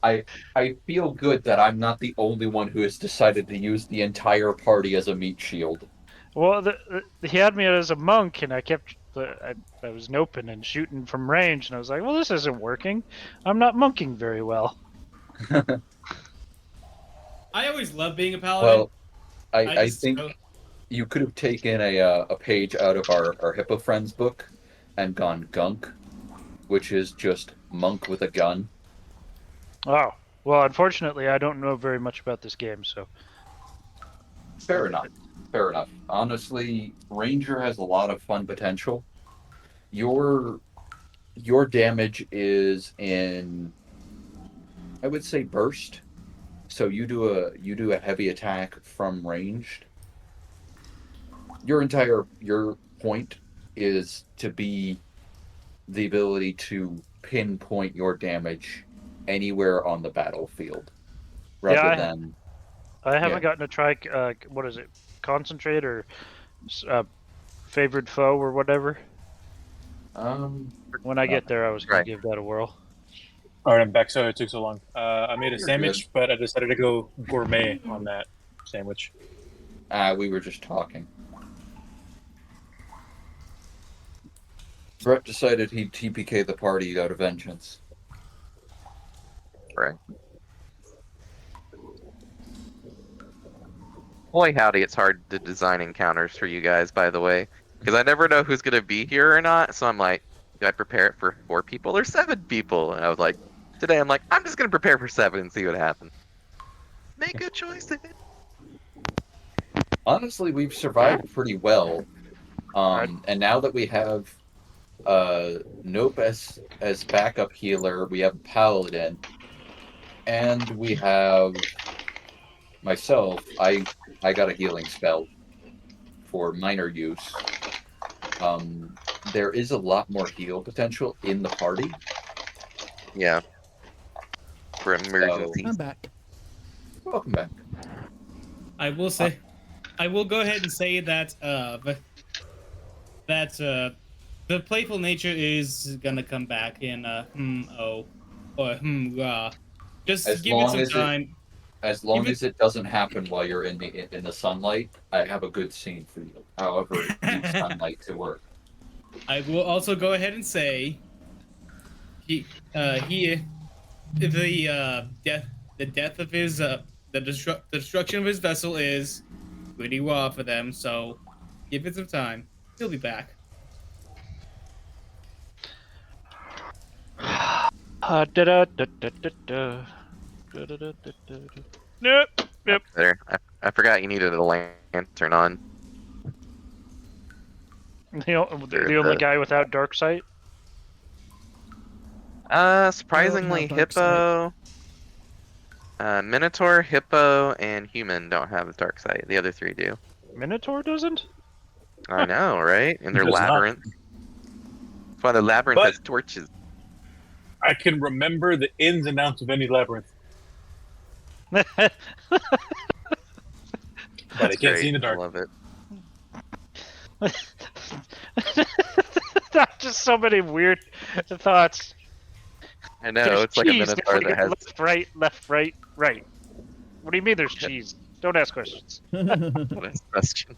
I feel good that I'm not the only one who has decided to use the entire party as a meat shield. Well, he had me as a monk, and I kept I was noping and shooting from range, and I was like, well, this isn't working. I'm not monking very well. I always loved being a paladin. Well, I, I I just think you could have taken a page out of our Hippo Friends book and gone gunk, which is just monk with a gun. Oh, well, unfortunately, I don't know very much about this game, so. Fair enough. Fair enough. Honestly, Ranger has a lot of fun potential. Your damage is in, I would say, burst. So you do a heavy attack from ranged. Your point is to be the ability to pinpoint your damage anywhere on the battlefield rather Yeah, than I haven't yeah. gotten to try, what is it, concentrate or favored foe or whatever. When I get there, I was going Right. to give that a whirl. All right, I'm back. Sorry it took so long. I made a You're sandwich, but I decided to go gourmet on that sandwich. We were just talking. Brett decided he'd TPK the party out of vengeance. Right. Boy, howdy, it's hard to design encounters for you guys, by the way. Because I never know who's going to be here or not. So I'm like, do I prepare it for 4 people or 7 people? And I was like, today I'm like, I'm just going to prepare for 7 and see what happens. Make a choice. Honestly, we've survived pretty well. And now that we have Nope as backup healer, we have Paladin, and we have myself. I got a healing spell for minor use. There is a lot more heal potential in the party. Yeah. For So, emergencies. I'm back. welcome back. I will say, I will go ahead and say that the playful nature is gonna come back in Just As give it long some as time. as long Give it. as it doesn't happen while you're in the sunlight, I have a good scene for you. However, it needs sunlight to work. I will also go ahead and say he the death of his the destruction of his vessel is pretty raw for them. So give it some time. He'll be back. Nope. Yep. That's better. I forgot you needed a lantern on. The only guy without dark sight. Surprisingly, dark sight. Hippo, Minotaur, Hippo, and Human don't have dark sight. The other three do. Minotaur doesn't. I know, right? And their Does not. labyrinth. That's why the labyrinth But- has torches. I can remember the ins and outs of any labyrinth, but I That's can't see in the great. I dark. love it. Just so many weird thoughts. I know, There's it's like a cheese. Minotaur that has. Left, right, left, right, right. What do you mean there's cheese? Don't ask questions. What a question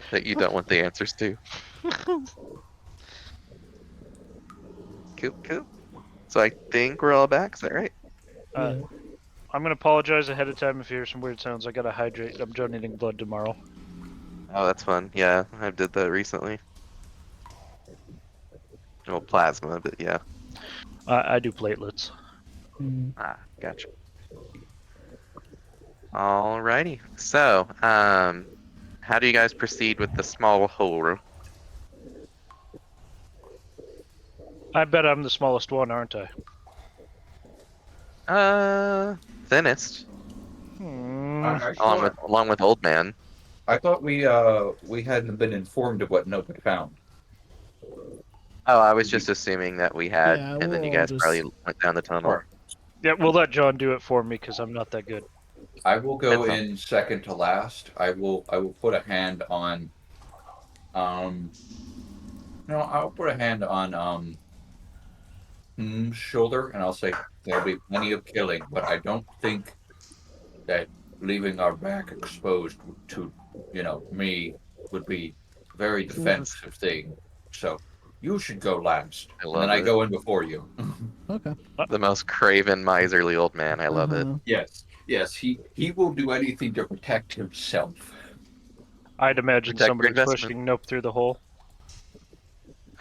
that you don't want the answers to. Cool. So I think we're all back. Is that right? I'm gonna apologize ahead of time if you hear some weird sounds. I gotta hydrate. I'm donating blood tomorrow. Oh, that's fun. Yeah, I did that recently. Well, plasma, but yeah. I do platelets. Ah, gotcha. Alrighty. So, how do you guys proceed with the small hole? I bet I'm the smallest one, aren't I? Thinnest, I along with old man. I thought we hadn't been informed of what Nope had found. Oh, I was just assuming that we had, Yeah, and then you we'll guys just- probably went down the tunnel. Sure. Yeah, we'll let John do it for me because I'm not that good. I will go That's fine. in second to last. I will put a hand on no, I'll put a hand on shoulder and I'll say there'll be plenty of killing, but I don't think that leaving our back exposed to me would be a very defensive thing. So you should go last. I And love then I it. go in before you. Okay. The most craven, miserly old man. I love it. Yes, he will do anything to protect himself. I'd imagine Protect your somebody's investment. pushing Nope through the hole.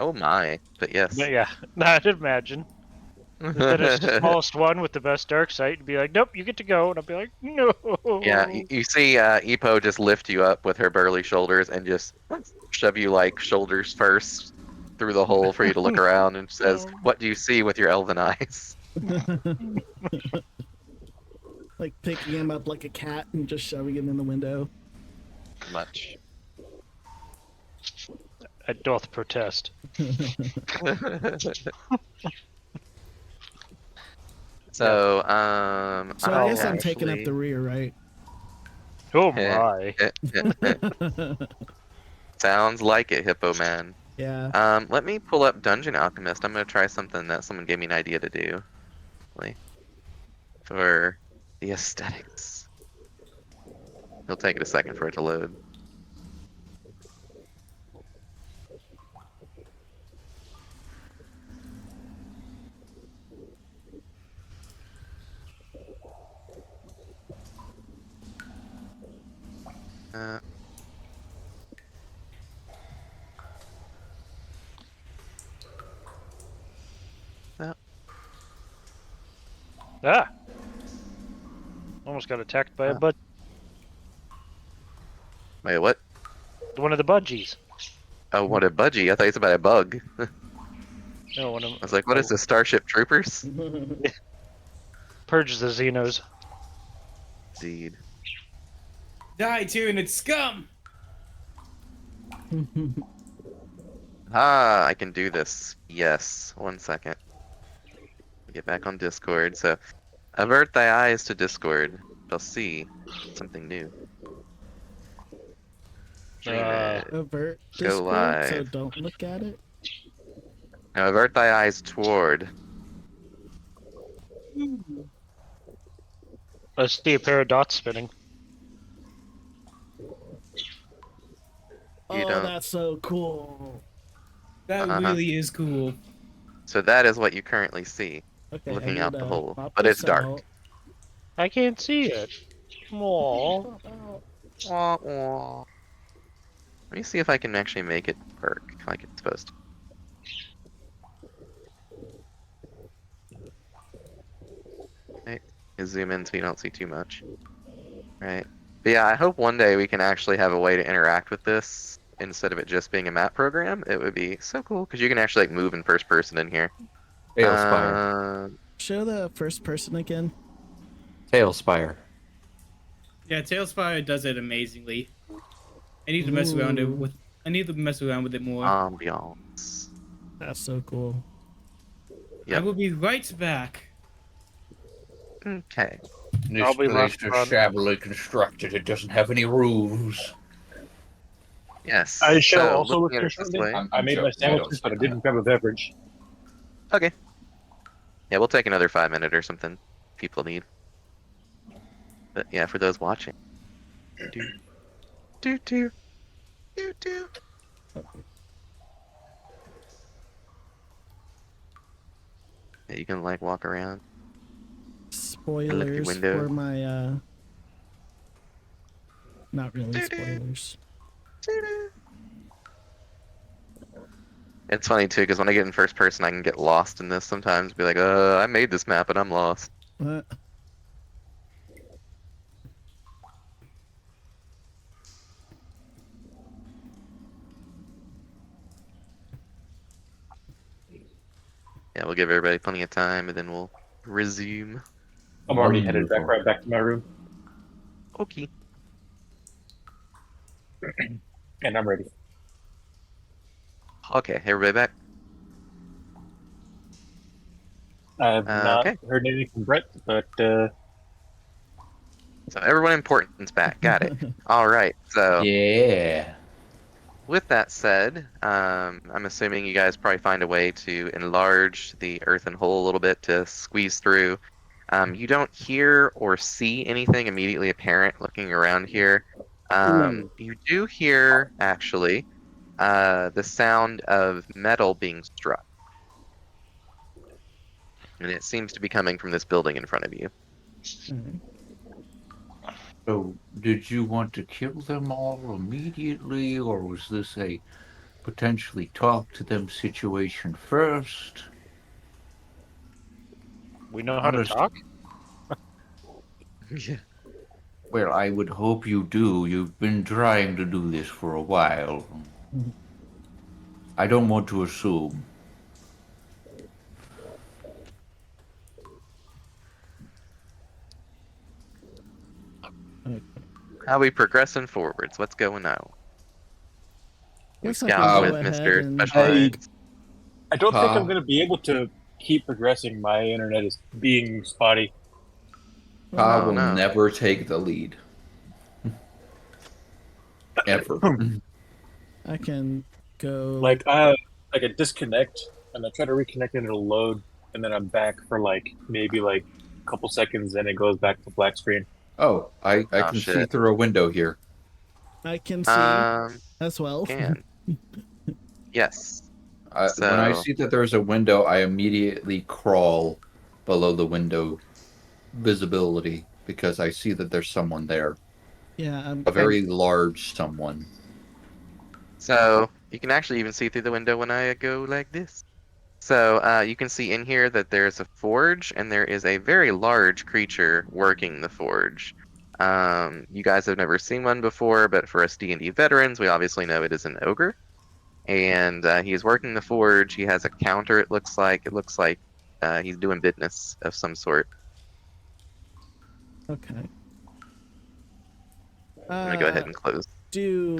Oh my! But yes. Yeah, I'd imagine. That is the smallest one with the best dark sight and be like, nope, you get to go. And I'll be like, no. Yeah, you see Epo just lift you up with her burly shoulders and just shove you like shoulders first through the hole for you to look around and says, "What do you see with your elven eyes?" Like picking him up like a cat and just shoving him in the window. Much. I doth protest. So, So I guess I'm I'll taking up actually- the rear, right? Oh Eh. my. Sounds like it, Hippo Man. Yeah. Let me pull up Dungeon Alchemist. I'm gonna try something that someone gave me an idea to do. For the aesthetics. It'll take it a second for it to load. Uh, Ah. Almost got attacked by a bud. wait, what? One of the budgies. Oh, what a budgie! I thought it's about a bug. I No, one of was like, what is this, Starship Troopers? purge the Xenos. Indeed. Die too, and it's scum. Ah, I can do this. Yes. 1 second. Get back on Discord. So, avert thy eyes to Discord. Shall see something new. Dream it. Avert Go Discord, so live. don't look at it. Now avert thy eyes toward. I see a pair of dots spinning. You Oh, don't. that's so cool. That Uh-huh. really is cool. So that is what you currently see, Okay, I looking need out the to hole. pop But it's this dark. out. I can't see it. Aww. Wah, wah. Let me see if I can actually make it work like it's supposed to. Right. Zoom in so you don't see too much. Right. But yeah, I hope one day we can actually have a way to interact with this instead of it just being a map program. It would be so cool because you can actually like move in first person in here. Tailspire. Show the first person again. Tailspire. Yeah, Tailspire does it amazingly. I need to mess around Ooh. with. I need to mess around with it more. Ambiance. That's so cool. Yep. I will be right back. Okay. This I'll be place left is front. shabbily constructed. It doesn't have any roofs. Yes. I shall so, also look looking at here it this shortly. way. I made my joking, I don't sandwiches, say but I that. didn't grab a beverage. Okay. Yeah, we'll take another 5 minute or something. People need. But yeah, for those watching. Do do do do do. Yeah, you can like walk around. Spoilers window. for my not really Doo-doo. spoilers. Doo-doo. It's funny too, because when I get in first person, I can get lost in this sometimes. Be like, I made this map and I'm lost. What? Yeah, we'll give everybody plenty of time, and then we'll resume. I'm already headed Wonderful. right back to my room, Okay. and I'm ready. Okay, everybody back. I have not okay. heard anything from Brett, but So everyone important's back. Got it. All right. So Yeah. with that said, I'm assuming you guys probably find a way to enlarge the earthen hole a little bit to squeeze through. You don't hear or see anything immediately apparent looking around here. You do hear, actually, the sound of metal being struck. And it seems to be coming from this building in front of you. Alright. So, did you want to kill them all immediately, or was this a potentially talk to them situation first? We know how to Honest- talk. Yeah. Well, I would hope you do. You've been trying to do this for a while. I don't want to assume. How we progressing forwards? What's going on? We Guess I can scout go with ahead Mr. and- Specialized. I don't think I'm Huh. going to be able to keep progressing. My internet is being spotty. I Oh, will no. never take the lead. Ever. I can go. Like I disconnect, and I try to reconnect, and it'll load, and then I'm back for maybe a couple seconds, and it goes back to black screen. Oh, I Oh, can see shit. through a window here. I can see as well. Can. Yes. When I So- see that there's a window, I immediately crawl below the window visibility because I see that there's someone there. Yeah, I'm A very large someone. So you can actually even see through the window when I go like this. So you can see in here that there's a forge, and there is a very large creature working the forge. You guys have never seen one before, but for us D&D veterans, we obviously know it is an ogre. and he's working the forge. He has a counter. It looks like he's doing business of some sort. Okay. I'm gonna go ahead and close. Do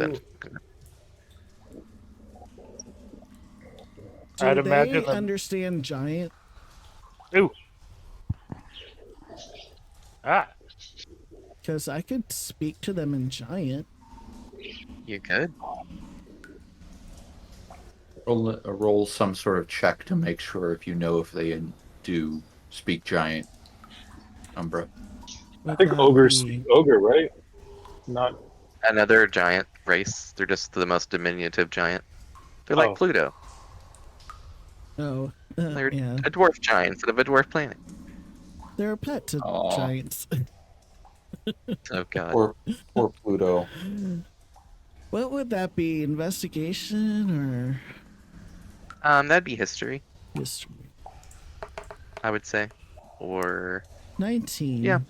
I'd do imagine they them. understand giant? Ooh. Ah. Because I could speak to them in giant. You could. Roll some sort of check to make sure if you know if they do speak giant. Umbra. I think ogres speak ogre, right? Not. Another giant race. They're just the most diminutive giant. They're like Oh. Pluto. Oh, They're yeah. a dwarf giant instead of a dwarf planet. They're a pet to Aw. giants. Oh god. Poor Pluto. What would that be? Investigation That'd be history, or history? I would say. Or 19. Yeah.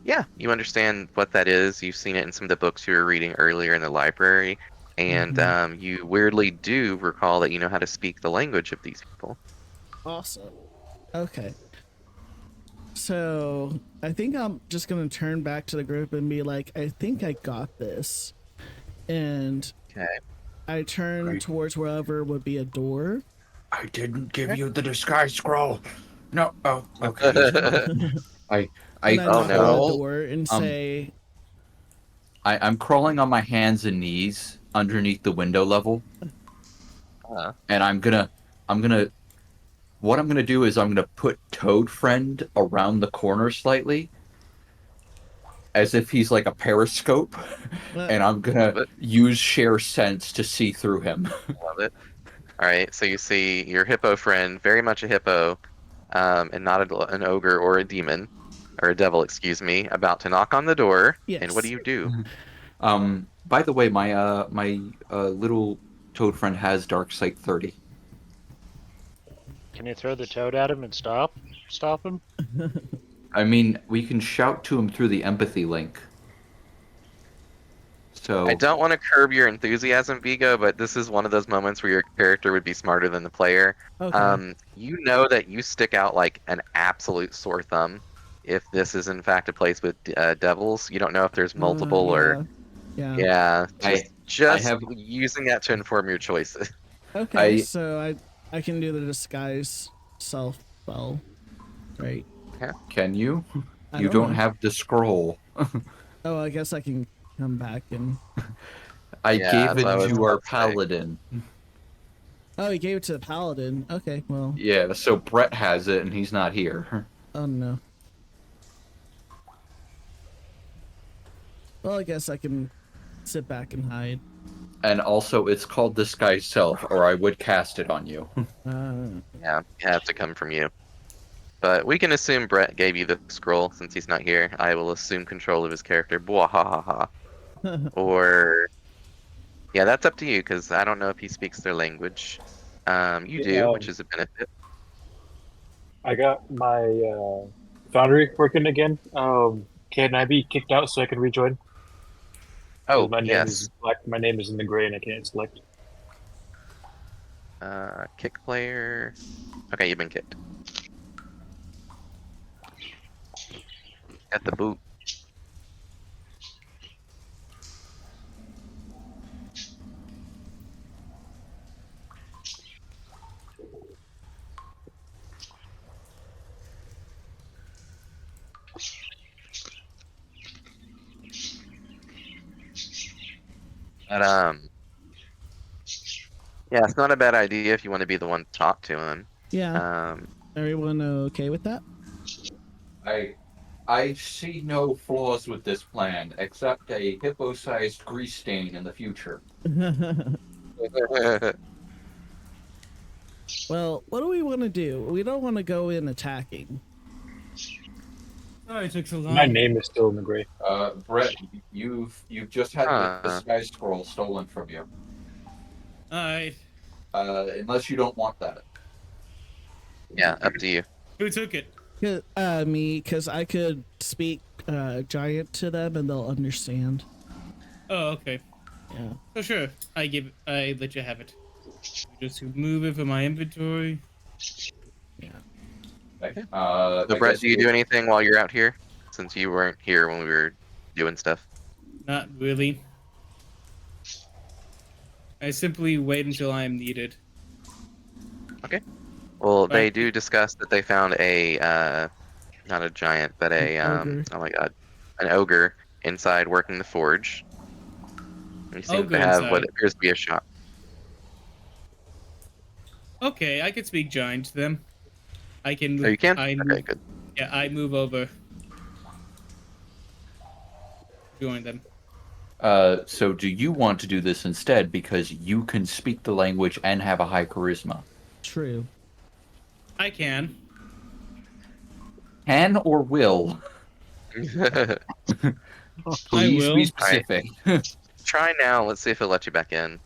Yeah, you understand what that is. You've seen it in some of the books you were reading earlier in the library, and you weirdly do recall that you know how to speak the language of these people. Awesome. Okay. So I think I'm just gonna turn back to the group and be like, I think I got this. And Okay. I turn towards wherever would be a door. I didn't give you the disguise scroll. No. Oh, okay. I And I knock on the no. door and say, I'm crawling on my hands and knees underneath the window level, and what I'm gonna do is I'm gonna put Toad Friend around the corner slightly, as if he's like a periscope, and I'm gonna use share sense to see through him. Love it. All right, so you see your hippo friend, very much a hippo, and not an ogre or a demon, or a devil, excuse me, about to knock on the door. yes. And what do? By the way, my little Toad Friend has Dark Sight 30. Can you throw the toad at him and stop him? I mean, we can shout to him through the empathy link. So I don't want to curb your enthusiasm, Vigo, but this is one of those moments where your character would be smarter than the player. Okay. You know that you stick out like an absolute sore thumb if this is in fact a place with devils. You don't know if there's multiple or Yeah. Just using that to inform your choices. Okay, so I can do the disguise self spell, right? Can you? I You don't don't know. have the scroll. Oh, I guess I can come back and. I Yeah, gave it that was to our about to say. paladin. Oh, he gave it to the paladin. Okay, well. Yeah, so Brett has it and he's not here. Oh no. Well, I guess I can sit back and hide. And also, it's called Disguise Self, or I would cast it on you. Yeah, it has to come from you. But we can assume Brett gave you the scroll since he's not here. I will assume control of his character. Bwahahaha. Or yeah, that's up to you because I don't know if he speaks their language. You do, which is a benefit. I got my foundry working again. Can I be kicked out so I can rejoin? Oh, my name yes. is black. My name is in the gray, and I can't select. Kick player. Okay, you've been kicked. At the boot. But yeah, it's not a bad idea if you want to be the one to talk to him. Yeah. Everyone okay with that? I see no flaws with this plan, except a hippo-sized grease stain in the future. Well, what do we want to do? We don't want to go in attacking. Sorry it took so long. My name is still in the gray. Brett, you've just had the disguise scroll stolen from you. Alright. Unless you don't want that. Yeah, up to you. Who took it? Me, because I could speak giant to them and they'll understand. Oh, okay. Yeah. Oh sure, I let you have it. Just remove it from my inventory. Yeah. So I Brett, guess do you do anything while you're out here? Since you weren't here when we were doing stuff. Not really. I simply wait until I am needed. Well, But they do discuss that they found a not a giant, but a ogre. oh my god, an ogre inside working the forge. He seems ogre to have what inside. appears to be a shop. Okay, I can speak giant to them. I can Oh, move. you can? I Okay, move. good. Yeah, I move over. Join them. So do you want to do this instead because you can speak the language and have a high charisma? True. I can. Can or will? Please be will. specific. Try now. Let's see if it'll let you back in.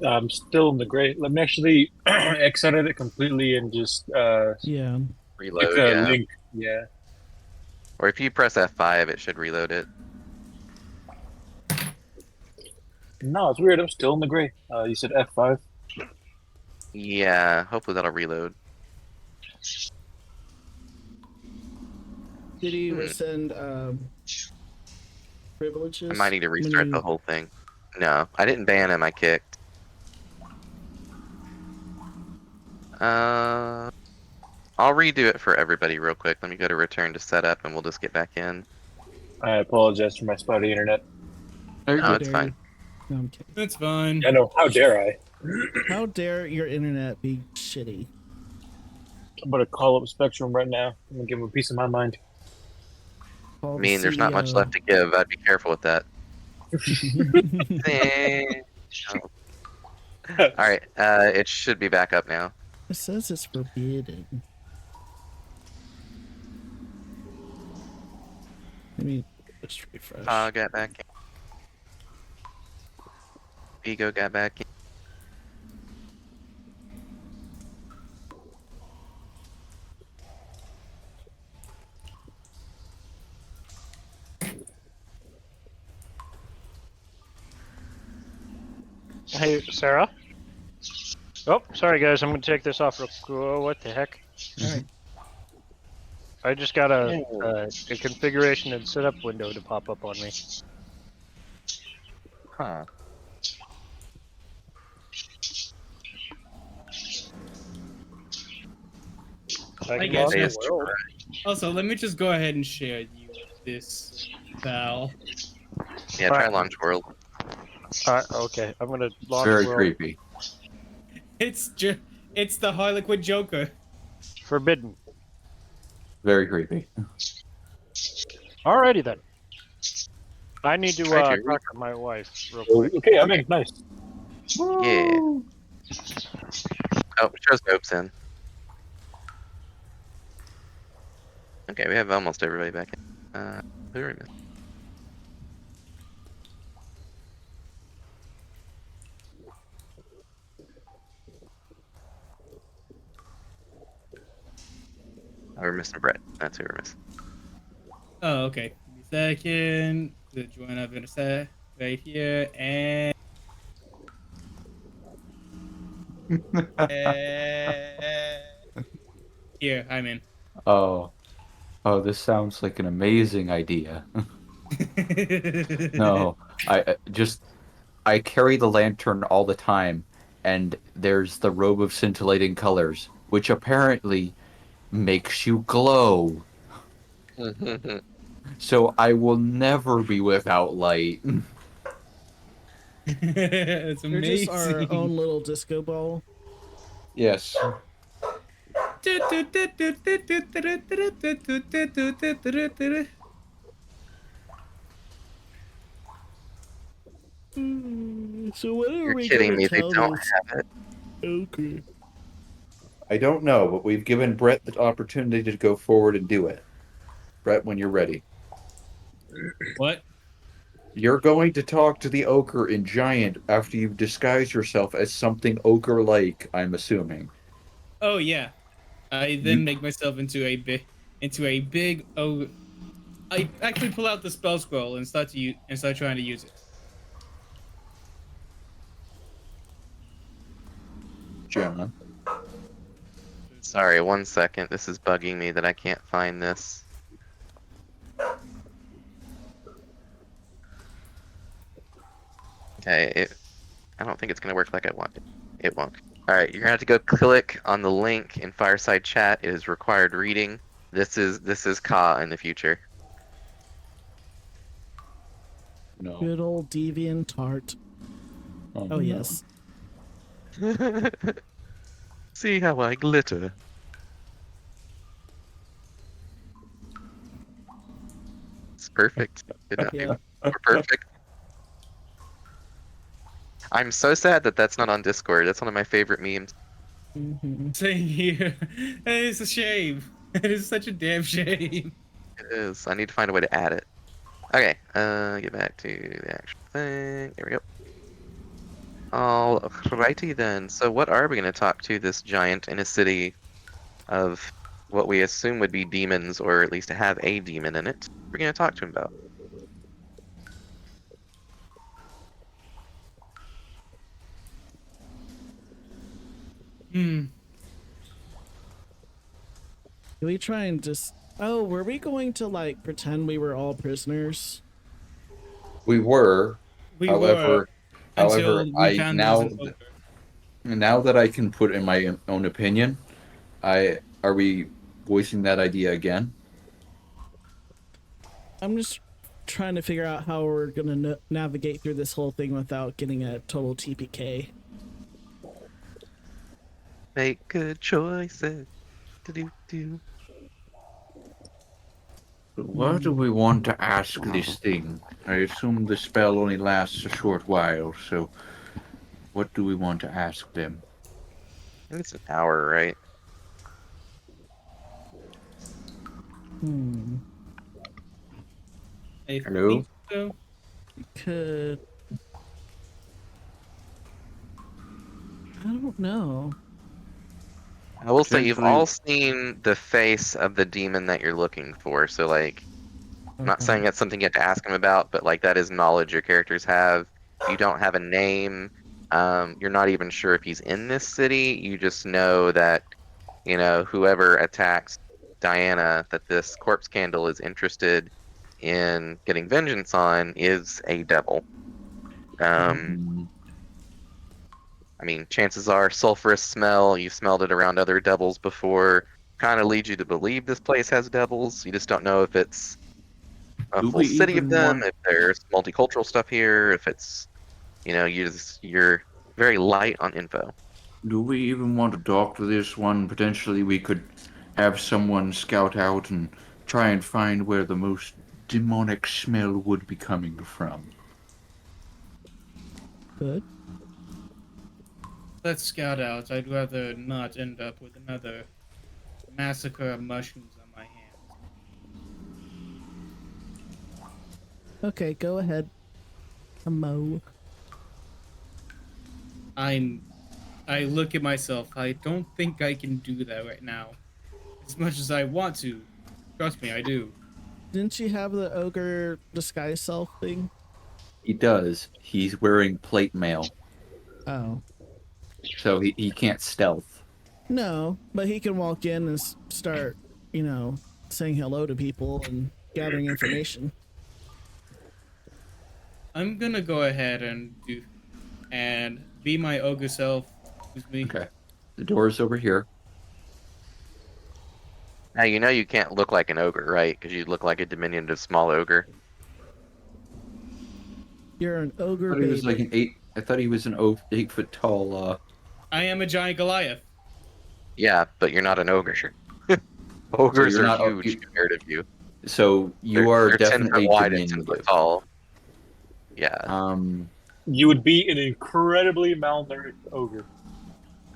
I'm still in the gray. Let me actually exit it completely and just Yeah. click Reload, the yeah. link. Yeah. Or if you press F5, it should reload it. No, it's weird. I'm still in the gray. You said F5. Yeah, hopefully that'll reload. Did he Hmm. rescind privileges? I might need to when restart the you- whole thing. No, I didn't ban him, I kicked. I'll redo it for everybody real quick. Let me go to return to setup and we'll just get back in. I apologize for my spotty internet. No, How it's dare fine. you. No, I'm kidding. That's fine. I know. How dare I? How dare your internet be shitty? I'm gonna call up Spectrum right now. I'm gonna give them a piece of my mind. Call I the mean, there's not much CDO. left to give. I'd be careful with that. All right, it should be back up now. It says it's forbidden. Let me just refresh. Got back in. Vigo got back in. Hey, Sarah. Oh, sorry guys, I'm gonna take this off real quick. Oh, what the heck? Alright. I just got a configuration and setup window to pop up on me. Huh. I can guess log in. Yes. Also, let me just go ahead and share you this Val. Yeah, try launch world. Okay, I'm gonna launch Very world. creepy. It's the Harlequin Joker. Forbidden. Very creepy. Alrighty then. I need to Try talk to to my wife real Oh, quick. okay, I'm in. Nice. Yeah. Oh, it shows Hope's in. Okay, we have almost everybody back in. Who are we missing? Oh, we're missing Brett. That's who we're missing. Oh, okay. Give me a second. The join up in a sec right here and. Here, I'm in. Oh, this sounds like an amazing idea. No, I carry the lantern all the time, and there's the robe of scintillating colors, which apparently makes you glow. So I will never be without light. It's They're just our amazing. own little disco ball. Yes. So when are You're we kidding gonna me. They tell don't this? have it. Okay. I don't know, but we've given Brett the opportunity to go forward and do it. Brett, when you're ready. What? You're going to talk to the ogre in giant after you disguise yourself as something ogre-like, I'm assuming. Oh yeah. I You- then make myself into a big ogre. I actually pull out the spell scroll and start trying to use it. John. Sorry, 1 second. This is bugging me that I can't find this. Okay, I don't think it's gonna work like I want it. It won't. All right, you're gonna have to go click on the link in Fireside Chat. It is required reading. This is Ka in the future. No. Good old deviant tart. Oh no. yes. See how I glitter. It's perfect. Good enough. Yeah. We're perfect. I'm so sad that that's not on Discord. That's one of my favorite memes. Mm-hmm. Same here. It's a shame. It is such a damn shame. It is. I need to find a way to add it. Okay, get back to the actual thing. There we go. Alrighty then. So what are we going to talk to this giant in a city of what we assume would be demons, or at least have a demon in it? We're going to talk to him about. Hmm. Can we try and just... Oh, were we going to, like, pretend we were all prisoners? We were. We However, were until however, we found there was an ogre. now that I can put in my own opinion, are we voicing that idea again? I'm just trying to figure out how we're gonna navigate through this whole thing without getting a total TPK. Make good choices. Do-do-do. What do we want to ask this thing? I assume the spell only lasts a short while, so what do we want to ask them? I think it's an hour, right? I Hello? think so. Could... I don't know. I will say you've Potentially- all seen the face of the demon that you're looking for, so like, I'm not saying that's something you have to ask him about, but like that is knowledge your characters have. You don't have a name. You're not even sure if he's in this city. You just know that, you know, whoever attacks Diana, that this corpse candle is interested in getting vengeance on, is a devil. Mm, I mean, chances are sulfurous smell, you've smelled it around other devils before, kind of leads you to believe this place has devils. You just don't know if it's a Do full we city of even them, want- if there's multicultural stuff here, if it's, you know, you're very light on info. Do we even want to talk to this one? Potentially, we could have someone scout out and try and find where the most demonic smell would be coming from. Good. Let's scout out. I'd rather not end up with another massacre of mushrooms on my hands. Okay, go ahead. Mo. I look at myself. I don't think I can do that right now. As much as I want to. Trust me, I do. Didn't you have the ogre disguise self thing? He does. He's wearing plate mail, Oh. so he can't stealth. No, but he can walk in and start, you know, saying hello to people and gathering information. I'm gonna go ahead and be my ogre self. Excuse me. Okay. The door's over here. Now, you know you can't look like an ogre, right? Because you look like a diminutive small ogre. You're an I ogre thought he was like baby. an 8. I thought he was an 8 foot tall. I am a giant Goliath. Yeah, but you're not an ogre. Ogres you're are not- huge compared to you. So you are They're 10 foot definitely wide and 10 foot diminutive. tall. Yeah, You would be an incredibly malnourished ogre.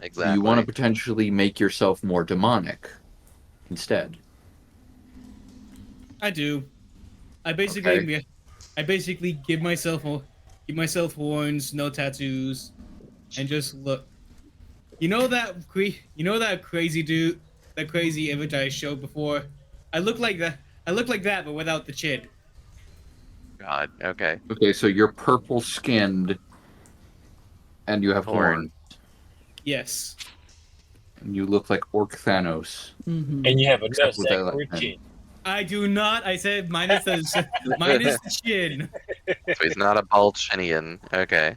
exactly. You want to potentially make yourself more demonic instead. I do. I basically give myself horns, no tattoos, and just look. You know that crazy dude, that crazy image I showed before. I look like that. I look like that, but without the chin. God. Okay. Okay, so you're purple skinned, and you have Horn. horns, Yes. and you look like Orc Thanos, Mm-hmm. And you have a except with nutsack that for a pen. chin. I do not. I said minus the minus the chin. So he's not a Balchinian. Okay.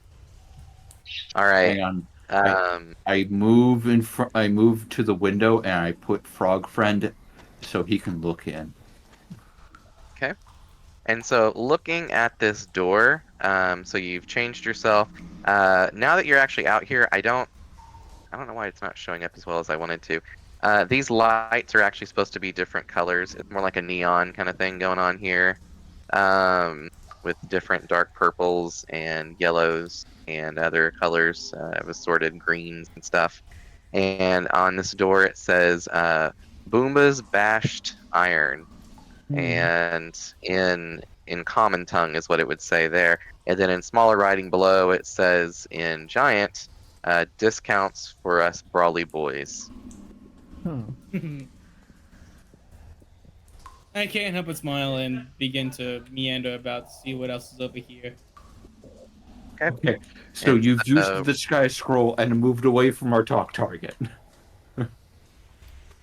All right. Hang on. Um. I move in front. I move to the window, and I put Frog Friend, so he can look in. Okay. And so looking at this door, so you've changed yourself. Now that you're actually out here, I don't know why it's not showing up as well as I wanted to. These lights are actually supposed to be different colors. It's more like a neon kind of thing going on here, with different dark purples and yellows and other colors of assorted greens and stuff. And on this door it says Boomba's Bashed Iron. And in common tongue is what it would say there. And then in smaller writing below it says in giant, discounts for us brawly boys. Oh. I can't help but smile and begin to meander about to see what else is over here. Okay. So And, you've used the sky scroll and moved away from our talk target.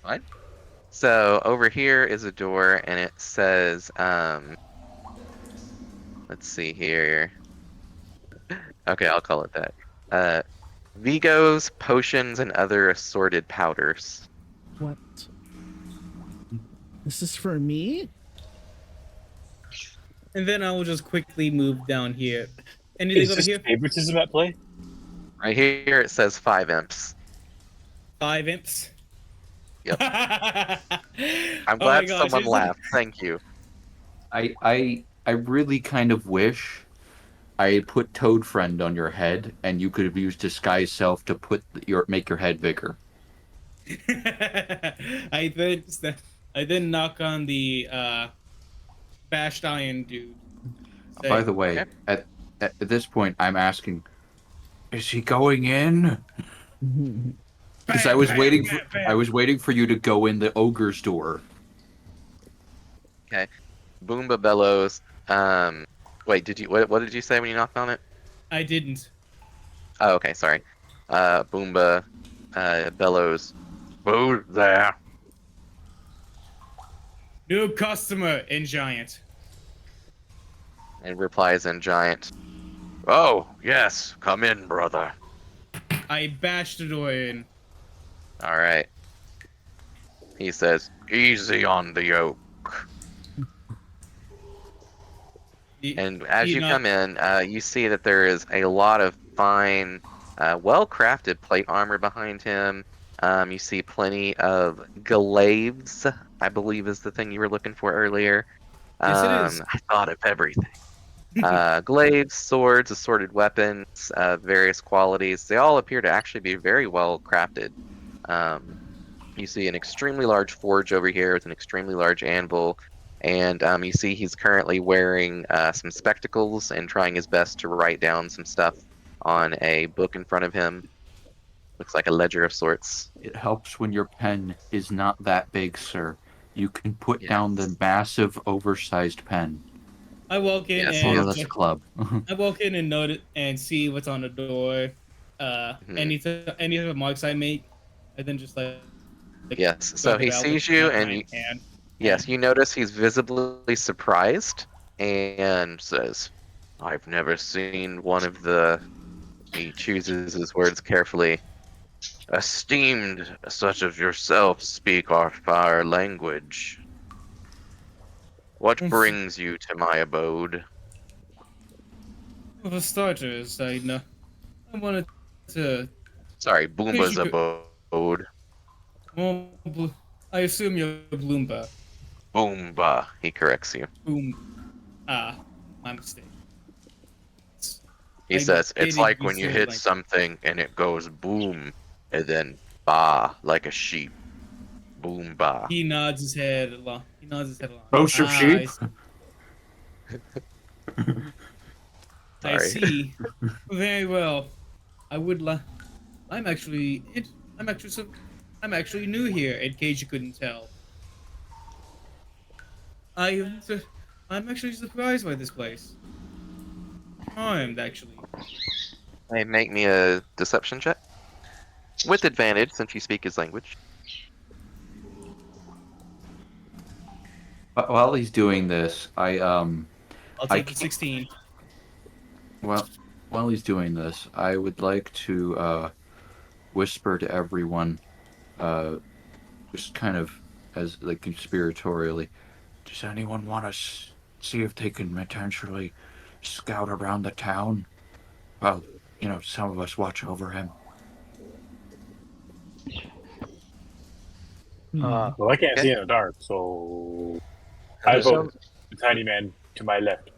What? So over here is a door, and it says, let's see here. Okay, I'll call it that. Vigos, potions, and other assorted powders. What? This is for me? And then I will just quickly move down here. Anything Is over this here? favoritism at play? Right here it says 5 imps. 5 imps. Yep. I'm I'm glad someone laughed. Thank you. I really kind of wish I had put Toad Friend on your head, and you could have used Disguise Self to make your head bigger. I then knock on the bashed iron dude. Say, By the way, Okay. at this point, I'm asking, is he going in? Because I was waiting for you to go in the ogre's door. Okay. Boomba bellows. Wait, what did you say when you knocked on it? I didn't. Oh, okay, sorry. Boomba bellows. Who's there? New customer in giant. And replies in giant. Oh, yes, come in, brother. I bashed the door in. All right. He says, easy on the yoke. And as you come in, you see that there is a lot of fine, well-crafted plate armor behind him. You see plenty of glaives, I believe is the thing you were looking for earlier. Yes, it is. I thought of everything. Glaives, swords, assorted weapons, various qualities. They all appear to actually be very well crafted. You see an extremely large forge over here with an extremely large anvil. And you see he's currently wearing some spectacles and trying his best to write down some stuff on a book in front of him. Looks like a ledger of sorts. It helps when your pen is not that big, sir. You can put Yes. down the massive, oversized pen. I walk in Yes, and Photo this club. I walk in and note it and see what's on the door. Any of the marks I make, and then just like Yes. So he sees you, and yes, you notice he's visibly surprised and says, "I've never seen one of the." He chooses his words carefully. Esteemed such as yourself speak our language. What brings you to my abode? For starters, I wanted to. Sorry, Boomba's you could- abode. Well, I assume you're Bloomba. Boomba, he corrects you. Boom. My mistake. He I says, it's didn't like when use you the hit language. something and it goes boom, and then ba, like a sheep. Boomba. He nods his head along. Oh, sheep. I Sorry. see. Very well. I'm actually new here, in case you couldn't tell. I'm actually surprised by this place. Charmed, actually. Hey, make me a deception check with advantage since you speak his language. While he's doing this, I'll I take the 16. well, while he's doing this, I would like to whisper to everyone, just kind of as like conspiratorially. Does anyone want to see if they can potentially scout around the town? Well, some of us watch over him. Uh, Well, I can't Okay. see in the dark, so I That vote sounds- the tiny man to my left.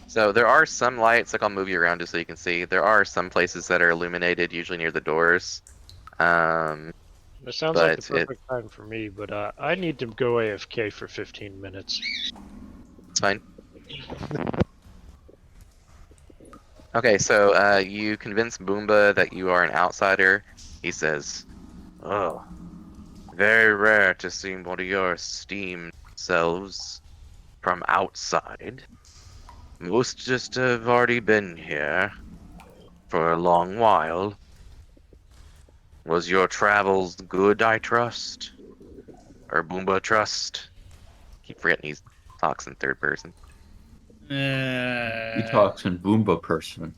So there are some lights, like I'll move you around just so you can see. There are some places that are illuminated, usually near the doors. that sounds like the But it- perfect time for me, but I need to go AFK for 15 minutes. It's fine. Okay, so you convince Boomba that you are an outsider. He says, "Oh, very rare to see one of your esteemed selves from outside. Most just have already been here for a long while. Was your travels good, I trust? Or Boomba trust?" Keep forgetting he talks in third person. He talks in Boomba person.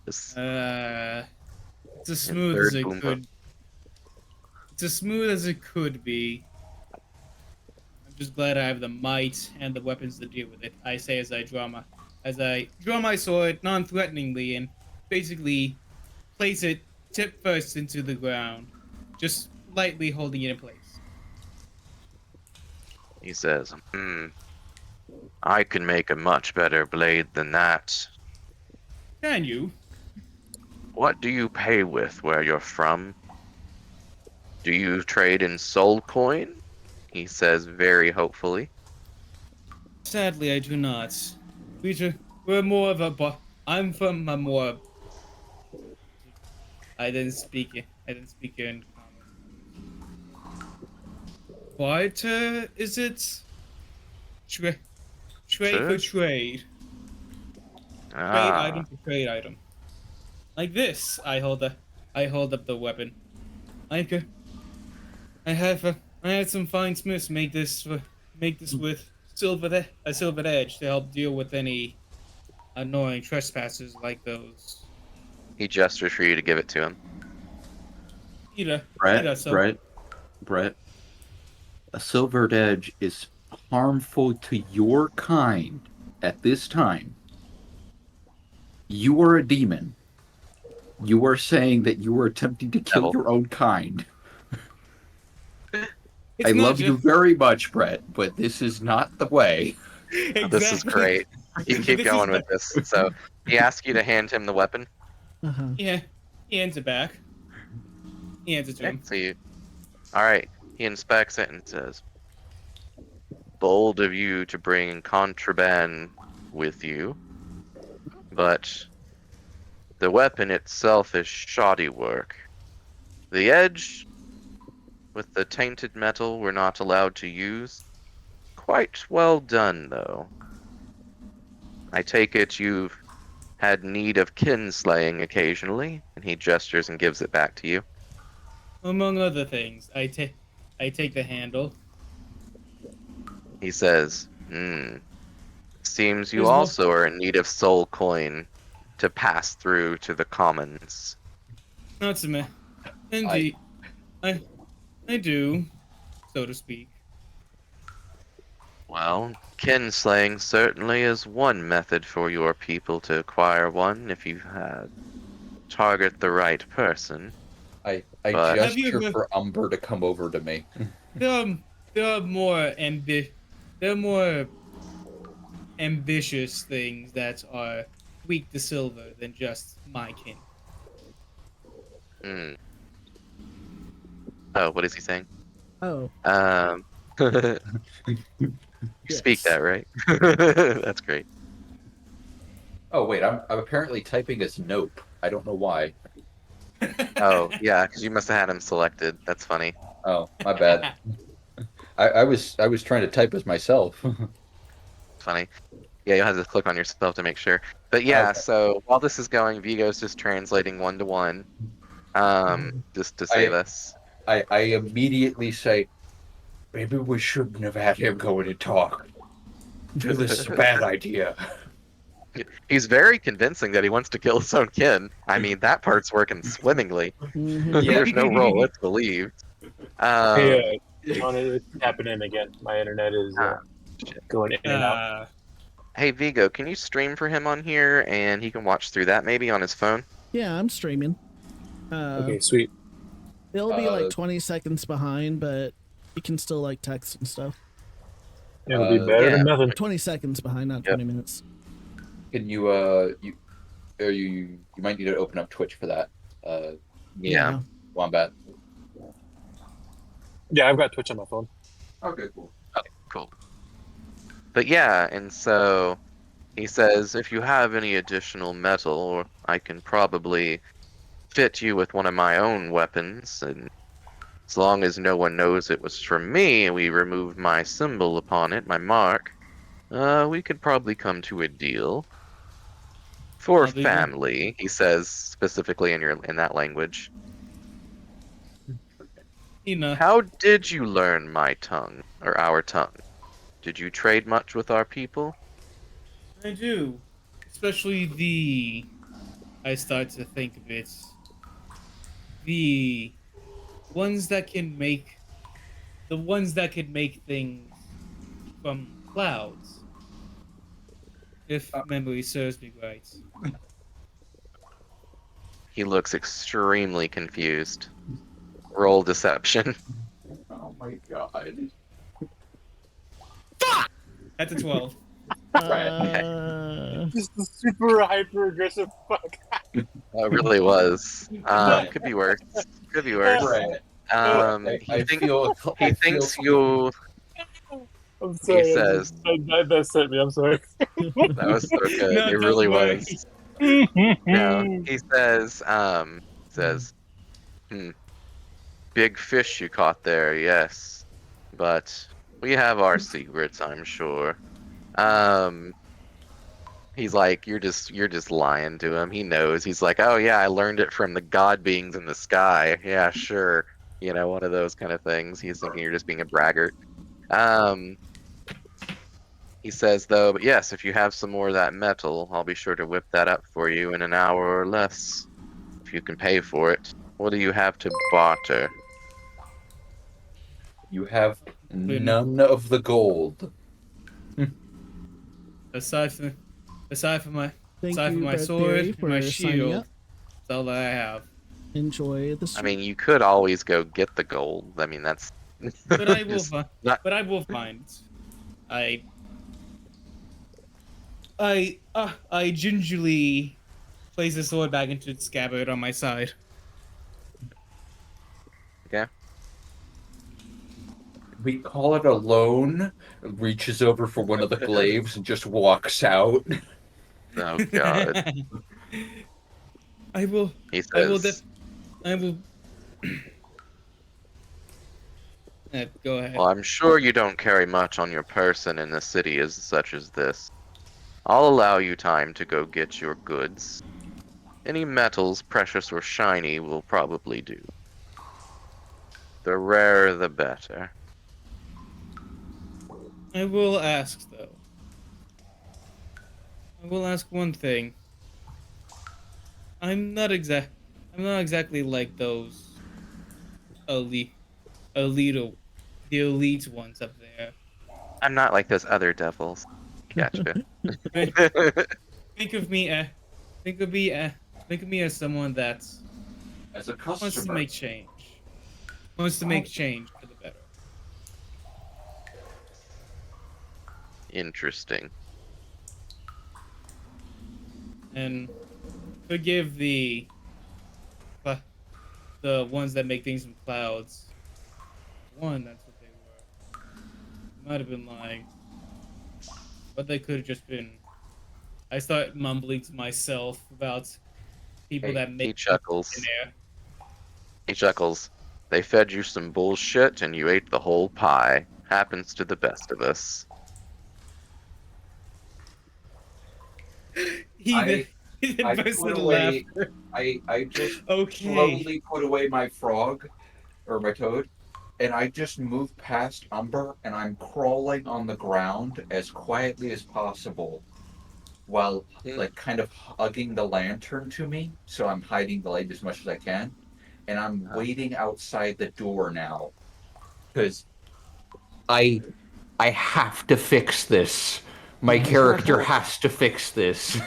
Just It's as in smooth as third it Boomba. could. It's as smooth as it could be. I'm just glad I have the might and the weapons to deal with it. I say as I draw my sword non-threateningly and basically place it tip first into the ground, just lightly holding it in place. He says, I can make a much better blade than that. Can you? What do you pay with where you're from? Do you trade in soul coin? He says very hopefully. Sadly, I do not. We're more of a. I'm from a more. I didn't speak it. I didn't speak it in common. Barter, is it? Trade for Sure. trade. Trade Ah, item for trade item. Like this. I hold up the weapon. I had some fine smiths make this with a silver edge to help deal with any annoying trespassers like those. he gestures for you to give it to him. You Brett, know, so Brett, a silvered edge is harmful to your kind at this time. You are a demon. You are saying that you are attempting to kill Devil. your own kind. it's I not love you very much, Brett, but this is not the way. Exactly. This is great. You But keep this is going with this. So he asks you to hand him the weapon. Uh-huh. Yeah, he hands it back. He hands it to Okay, him. so you. All right. He inspects it and says, "Bold of you to bring contraband with you, but the weapon itself is shoddy work. The edge with the tainted metal we're not allowed to use. Quite well done, though. I take it you've had need of kinslaying occasionally," and he gestures and gives it back to you. Among other things, I take the handle. He says, seems you There's more. also are in need of soul coin to pass through to the commons." Not to me. Indeed, I do, so to speak. Well, kinslaying certainly is one method for your people to acquire one if you target the right person. I But- Have you gesture ever- for Umber to come over to me. There are more ambitious things that are weak to silver than just my kin. Hmm. Oh, what is he saying? Oh, You speak Yes. that, right? That's great. Oh wait, I'm apparently typing as nope. I don't know why. Oh, yeah, because you must have had him selected. That's funny. Oh, my bad. I was trying to type as myself. Funny. Yeah, you'll have to click on yourself to make sure. But yeah, Okay. so while this is going, Vigo's just translating 1-to-1, just to save us. I immediately say, maybe we shouldn't have had him go in and talk. This is a bad idea. He's very convincing that he wants to kill his own kin. I mean, that part's working swimmingly. Mhm. Yeah. There's no roll, it's believed. Hey, Um, John, it's happening again. My internet is ah, shit. going in and out. Hey Vigo, can you stream for him on here and he can watch through that maybe on his phone? Yeah, I'm streaming. Okay, sweet. It'll be like Uh, 20 seconds behind, but you can still like text and stuff. It'll be better yeah. than nothing. 20 seconds behind, not Yep. 20 minutes. Can you you might need to open up Twitch for that. Yeah. Wombat. Yeah, I've got Twitch on my phone. Okay, cool. Okay, cool. But yeah, and so he says, if you have any additional metal, I can probably fit you with one of my own weapons, and as long as no one knows it was from me, and we remove my symbol upon it, my mark, we could probably come to a deal. For Oh, they do. family, he says specifically in that language. How did you learn my tongue, or our tongue? Did you trade much with our people? I do. Especially I start to think of it. The ones that can make. The ones that can make things from clouds. If memory serves me right. He looks extremely confused. Roll deception. Oh my god. That's a 12. Just the super hyper aggressive fuck. It really was. Could be worse. Could be worse. Brett, He thinks feel you. I'm sorry. says- that sent me. I'm sorry. That was so good. No, It don't really worry. was. No, he says, big fish you caught there, yes, but we have our secrets, I'm sure. He's like, you're just lying to him. He knows. He's like, oh yeah, I learned it from the god beings in the sky. Yeah, sure. One of those kind of things. He's thinking you're just being a braggart. He says, though, but yes, if you have some more of that metal, I'll be sure to whip that up for you in an hour or less, if you can pay for it. What do you have to barter? You have none of the gold. Aside from my Thank aside you, from my Brett sword Berry, and my for signing shield, up. that's all that I have. Enjoy the I stream. mean, you could always go get the gold. I mean, that's. But I will. just not- But I will find. I gingerly place the sword back into its scabbard on my side. Okay. We call it a loan. Reaches over for one of the glaives and just walks out. Oh god. I will. He I will. says. I will. Go ahead. Well, I'm sure you don't carry much on your person in a city as such as this. I'll allow you time to go get your goods. Any metals, precious or shiny, will probably do. The rarer the better. I will ask though. I will ask one thing. I'm not exactly like those the elite ones up there. I'm not like those other devils. Gotcha. Think of me as someone that As a wants to customer. make change. Wants to make change for the better. Interesting. And forgive the ones that make things from clouds. One, that's what they were. Might have been lying. But they could have just been. I start mumbling to myself about people that He make chuckles. in air. He chuckles. They fed you some bullshit and you ate the whole pie. Happens to the best of us. He I then burst put into away. laughter. I just Okay. slowly put away my frog or my toad, and I just moved past Umber, and I'm crawling on the ground as quietly as possible, while like kind of hugging the lantern to me. So I'm hiding the light as much as I can, and I'm waiting outside the door now because I I have to fix this. My character has to fix this.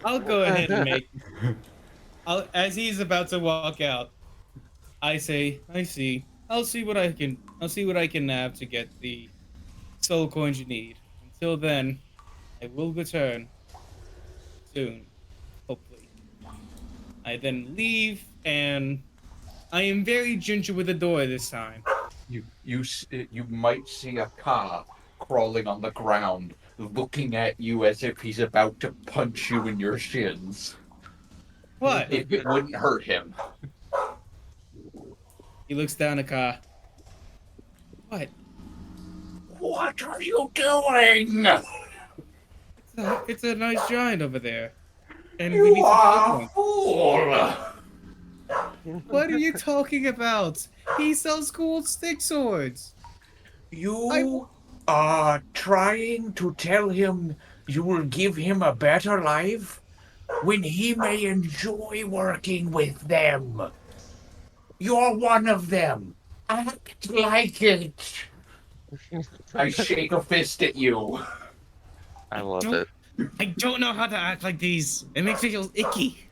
I'll go ahead and make. As he's about to walk out, I say, I see. I'll see what I can. I'll see what I can have to get the soul coins you need. Until then, I will return soon, hopefully. I then leave, and I am very gentle with the door this time. You might see a car crawling on the ground, looking at you as if he's about to punch you in your shins. What? If it wouldn't hurt him. He looks down the car. What? What are you doing? It's a nice giant over there. And we You need some are a soul coins. fool! What are you talking about? He sells cool stick swords. You are trying to tell him you will give him a better life when he may enjoy working with them. You're one of them. Act like it. I shake a fist at you. I love it. I don't know how to act like these. It makes me feel icky.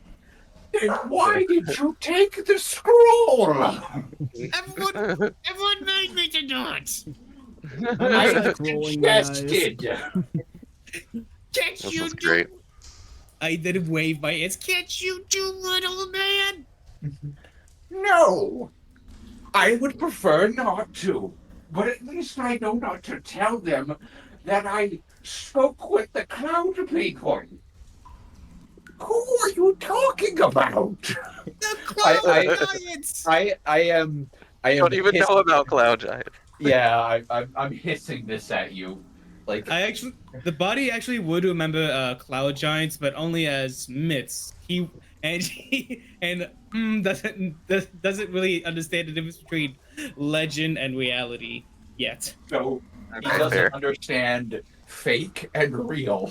Then why did you take the scroll? Everyone made me to do it. I Like rolling my eyes. suggested. Can't This you is do? great. I did wave my hands. Can't you do, little man? No, I would prefer not to, but at least I know not to tell them that I spoke with the cloud people. Who are you talking about? The cloud giants. I am. I Don't even know about Cloud Giant. Yeah, I'm hissing this at you, like The body actually would remember cloud giants, but only as myths. He doesn't really understand the difference between legend and reality yet. so he Okay, doesn't fair. understand fake and real.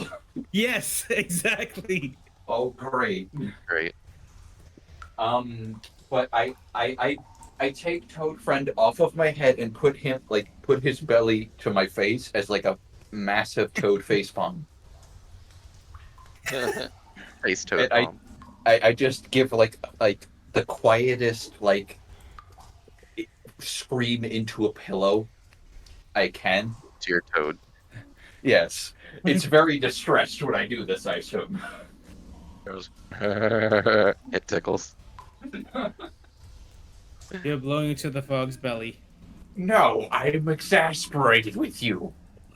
Yes, exactly. Oh, great. Great. But I take Toad Friend off of my head and put his belly to my face as like a massive toad face palm. Face Toad And Bomb. I just give like the quietest like scream into a pillow I can. To your Toad. Yes. It's very distressed when I do this, I assume. Goes. It tickles. You're blowing into the frog's belly. No, I'm exasperated with you.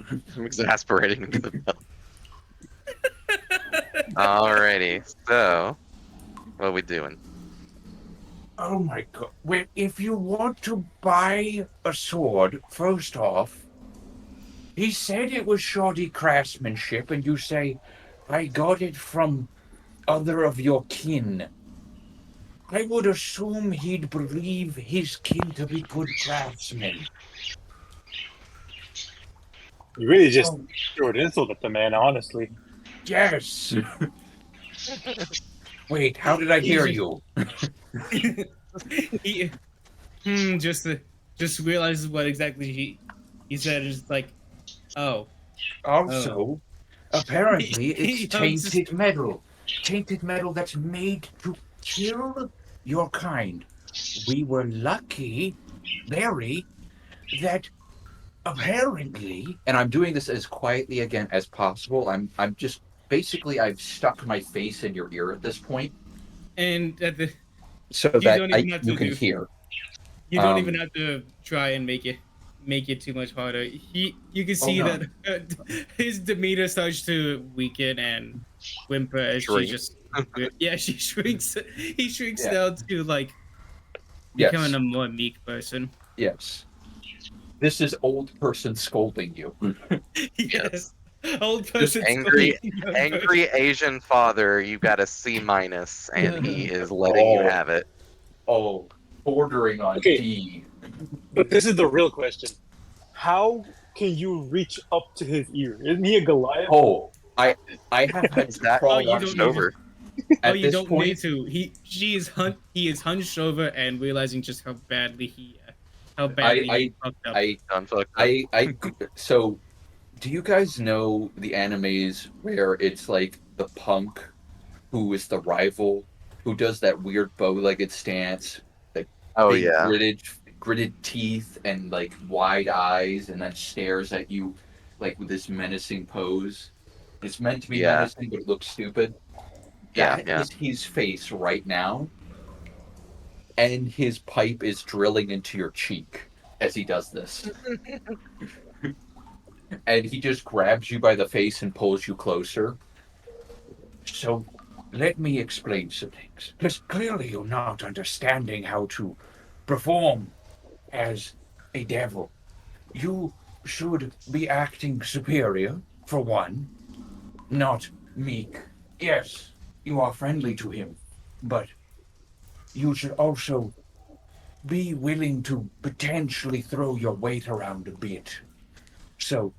I'm exasperating into the belly. Alrighty, so what are we doing? Oh my god. Well, if you want to buy a sword, first off, he said it was shoddy craftsmanship, and you say, I got it from other of your kin. I would assume he'd believe his kin to be good craftsmen. You really just threw an insult at the man, honestly. Yes. Wait, how did I hear you? He just realizes what exactly he said. It's like, oh. Also, apparently He it's tainted metal. Tainted metal that's made to kill your kind. We were lucky, very, that apparently, and I'm doing this as quietly again as possible. I'm just basically I've stuck my face in your ear at this point, And at the so You that don't even have to you can do- hear. you don't even have to try and make it too much harder. You can see no. that his demeanor starts to weaken and whimper as Shrink. she just she shrinks. He shrinks Yeah. down to like Yes. becoming a more meek person. Yes. This is old person scolding you. Yes. Old Just person angry Asian father, you got a C minus, and he is letting you Oh. have it. Oh, bordering on Okay. D. But this is the real question: how can you reach up to his ear? Isn't he a Goliath? Oh, I have had Is to that crawl you on don't hunched need over? Oh, At you this don't point, need to. He is hunched over and realizing just how badly he fucked up. Done fucked up. so do you guys know the animes where it's like the punk who is the rival, who does that weird bow-legged stance, like Oh big yeah. gritted teeth and like wide eyes, and then stares at you like with this menacing pose? It's meant to be Yeah. menacing, but it looks stupid. Yeah. That Yeah. is his face right now, and his pipe is drilling into your cheek as he does this. And he just grabs you by the face and pulls you closer. So let me explain some things. Because clearly you're not understanding how to perform as a devil. You should be acting superior, for one, not meek. Yes, you are friendly to him, but you should also be willing to potentially throw your weight around a bit. So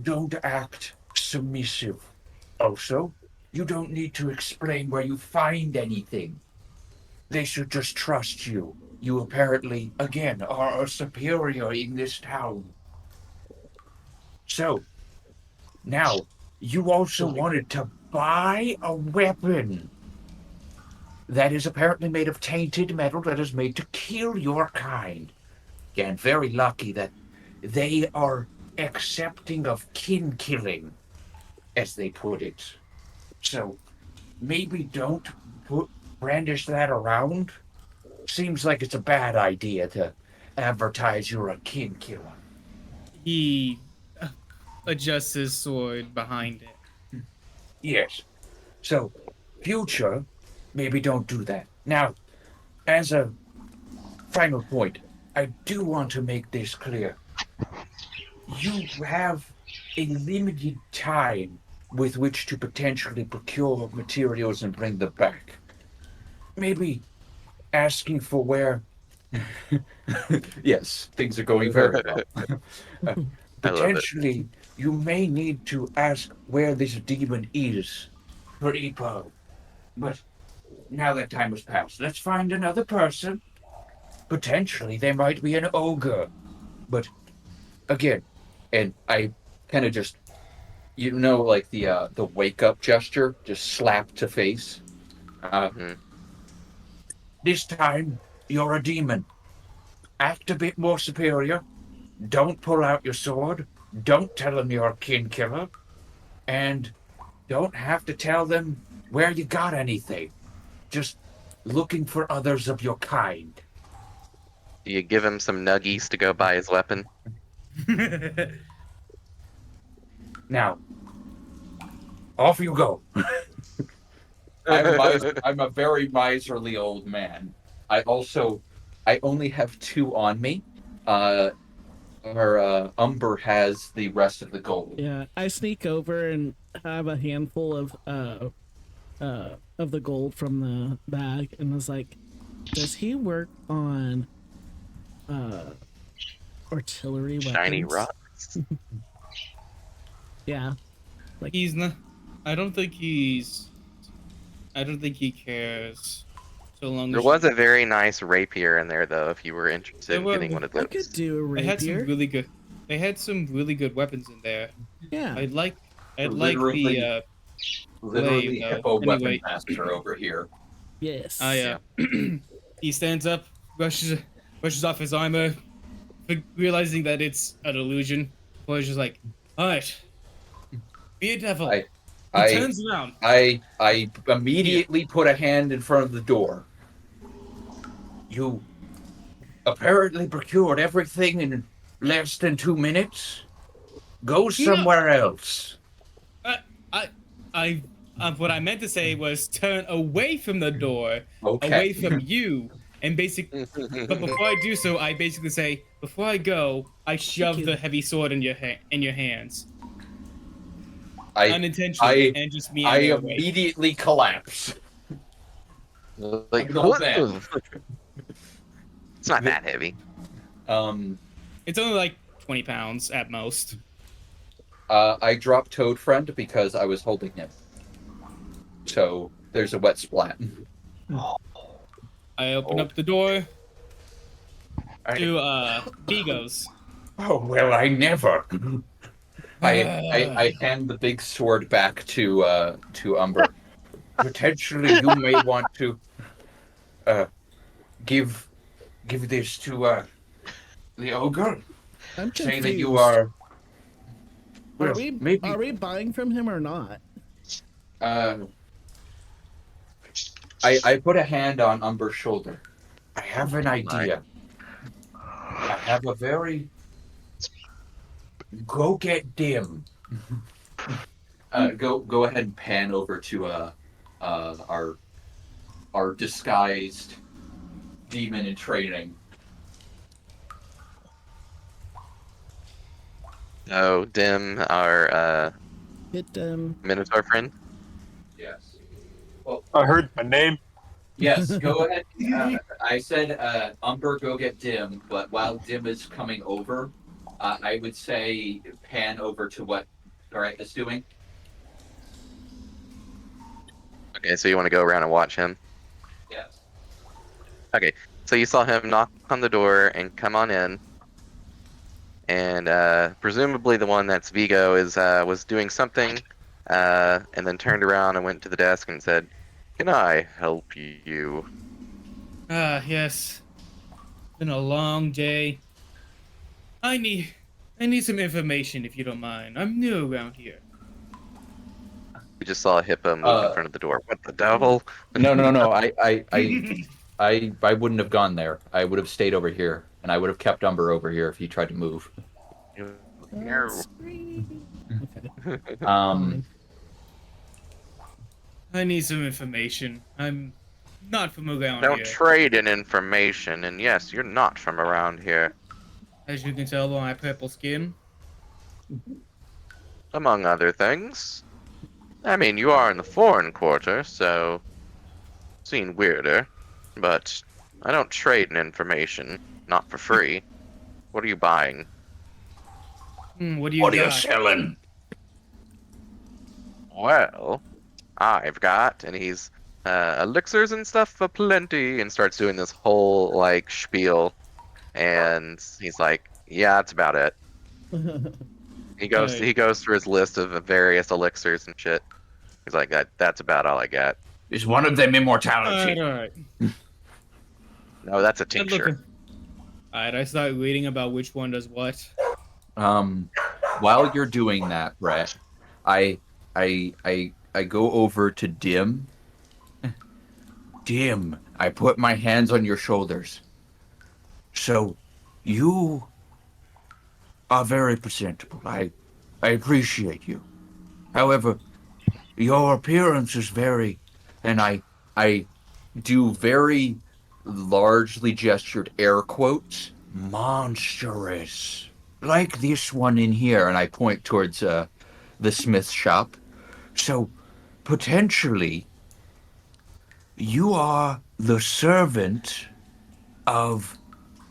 don't act submissive. Also, you don't need to explain where you find anything. They should just trust you. You apparently, again, are a superior in this town. So, now, you also wanted to buy a weapon that is apparently made of tainted metal that is made to kill your kind. Again, very lucky that they are accepting of kin killing, as they put it. So, maybe don't brandish that around. Seems like it's a bad idea to advertise you're a kin killer. He adjusts his sword behind it. Yes. So, future, maybe don't do that. Now, as a final point, I do want to make this clear. You have a limited time with which to potentially procure materials and bring them back. Maybe asking for where. Yes, things are going very well. I love it. Potentially, you may need to ask where this demon is for Epo. But now that time has passed. Let's find another person. Potentially, they might be an ogre. But again, and I kind of just, like the wake up gesture, just slap to face. Mhm. This time, you're a demon. Act a bit more superior. Don't pull out your sword. Don't tell them you're a kin killer. And don't have to tell them where you got anything. Just looking for others of your kind. Do you give him some nuggies to go buy his weapon? Now, off you go. I'm a very miserly old man. I only have 2 on me. Umber has the rest of the gold. Yeah, I sneak over and have a handful of the gold from the bag, and was like, "Does he work on artillery weapons?" Shiny rocks. Yeah, like He's not. I don't think he cares. So long There as was a very nice rapier in there, though. If you were interested There in were- getting one of I those. could do a they had some rapier. really good. They had some really good weapons in there. Yeah, I'd like Literally- the Literally though. hippo Anyway. weapon master over here. yes. He stands up, brushes off his armor, realizing that it's an illusion. Boy is just like, all right, be a devil. I- He I- turns around. I immediately put a hand in front of the door. You apparently procured everything in less than 2 minutes. Go somewhere else. What I meant to say was turn away from the door, Okay. away from you, And but before I do so, I basically say, before I go, I shove you. the heavy sword in your hands I unintentionally, and just meander away. immediately collapse. Like, Go back. it's not that heavy. It's only like 20 pounds at most. I dropped Toad Friend because I was holding him. So there's a wet splat. I open up the door to Vigo's. Oh well, I never. I hand the big sword back to Umber. Potentially, you may want to give this to the ogre. I'm Say confused. that you are. Are Well, we maybe. are we buying from him or not? I put a hand on Umber's shoulder. I have an idea. I have a very. Go get dim. Go ahead and pan over to our disguised demon in training. Oh, Dim, our It Minotaur friend. Yes. I heard my name. Yes, go ahead. I said, Umber, go get Dim, but while Dim is coming over, I would say pan over to what Garrett is doing. Okay, so you want to go around and watch him? Yes. Okay, so you saw him knock on the door and come on in, and presumably the one that's Vigo was doing something, and then turned around and went to the desk and said, "Can I help you?" Yes. Been a long day. I need some information if you don't mind. I'm new around here. We just saw a hippo move in front of the door. What the devil? No. I wouldn't have gone there. I would have stayed over here, and I would have kept Umber over here if he tried to move. No. okay. I need some information. I'm not from around Don't here. trade in information, and yes, you're not from around here, As you can tell by my purple skin. among other things. I mean, you are in the foreign quarter, so seen weirder, but I don't trade in information, not for free. What are you buying? What do you What are you got? selling? Well, I've got, and he's elixirs and stuff for plenty, and starts doing this whole like spiel, and he's like, "Yeah, that's about it." He goes through his list of various elixirs and shit. He's like, "That's about all I got." Is one of them immortality? Alright. No, that's a tincture. Alright, I start reading about which one does what. While you're doing that, Brett, I go over to Dim. Dim, I put my hands on your shoulders. So, you are very presentable. I appreciate you. However, your appearance is very, And I do very largely gestured air quotes, monstrous. like this one in here, and I point towards the smith shop. So, potentially, you are the servant of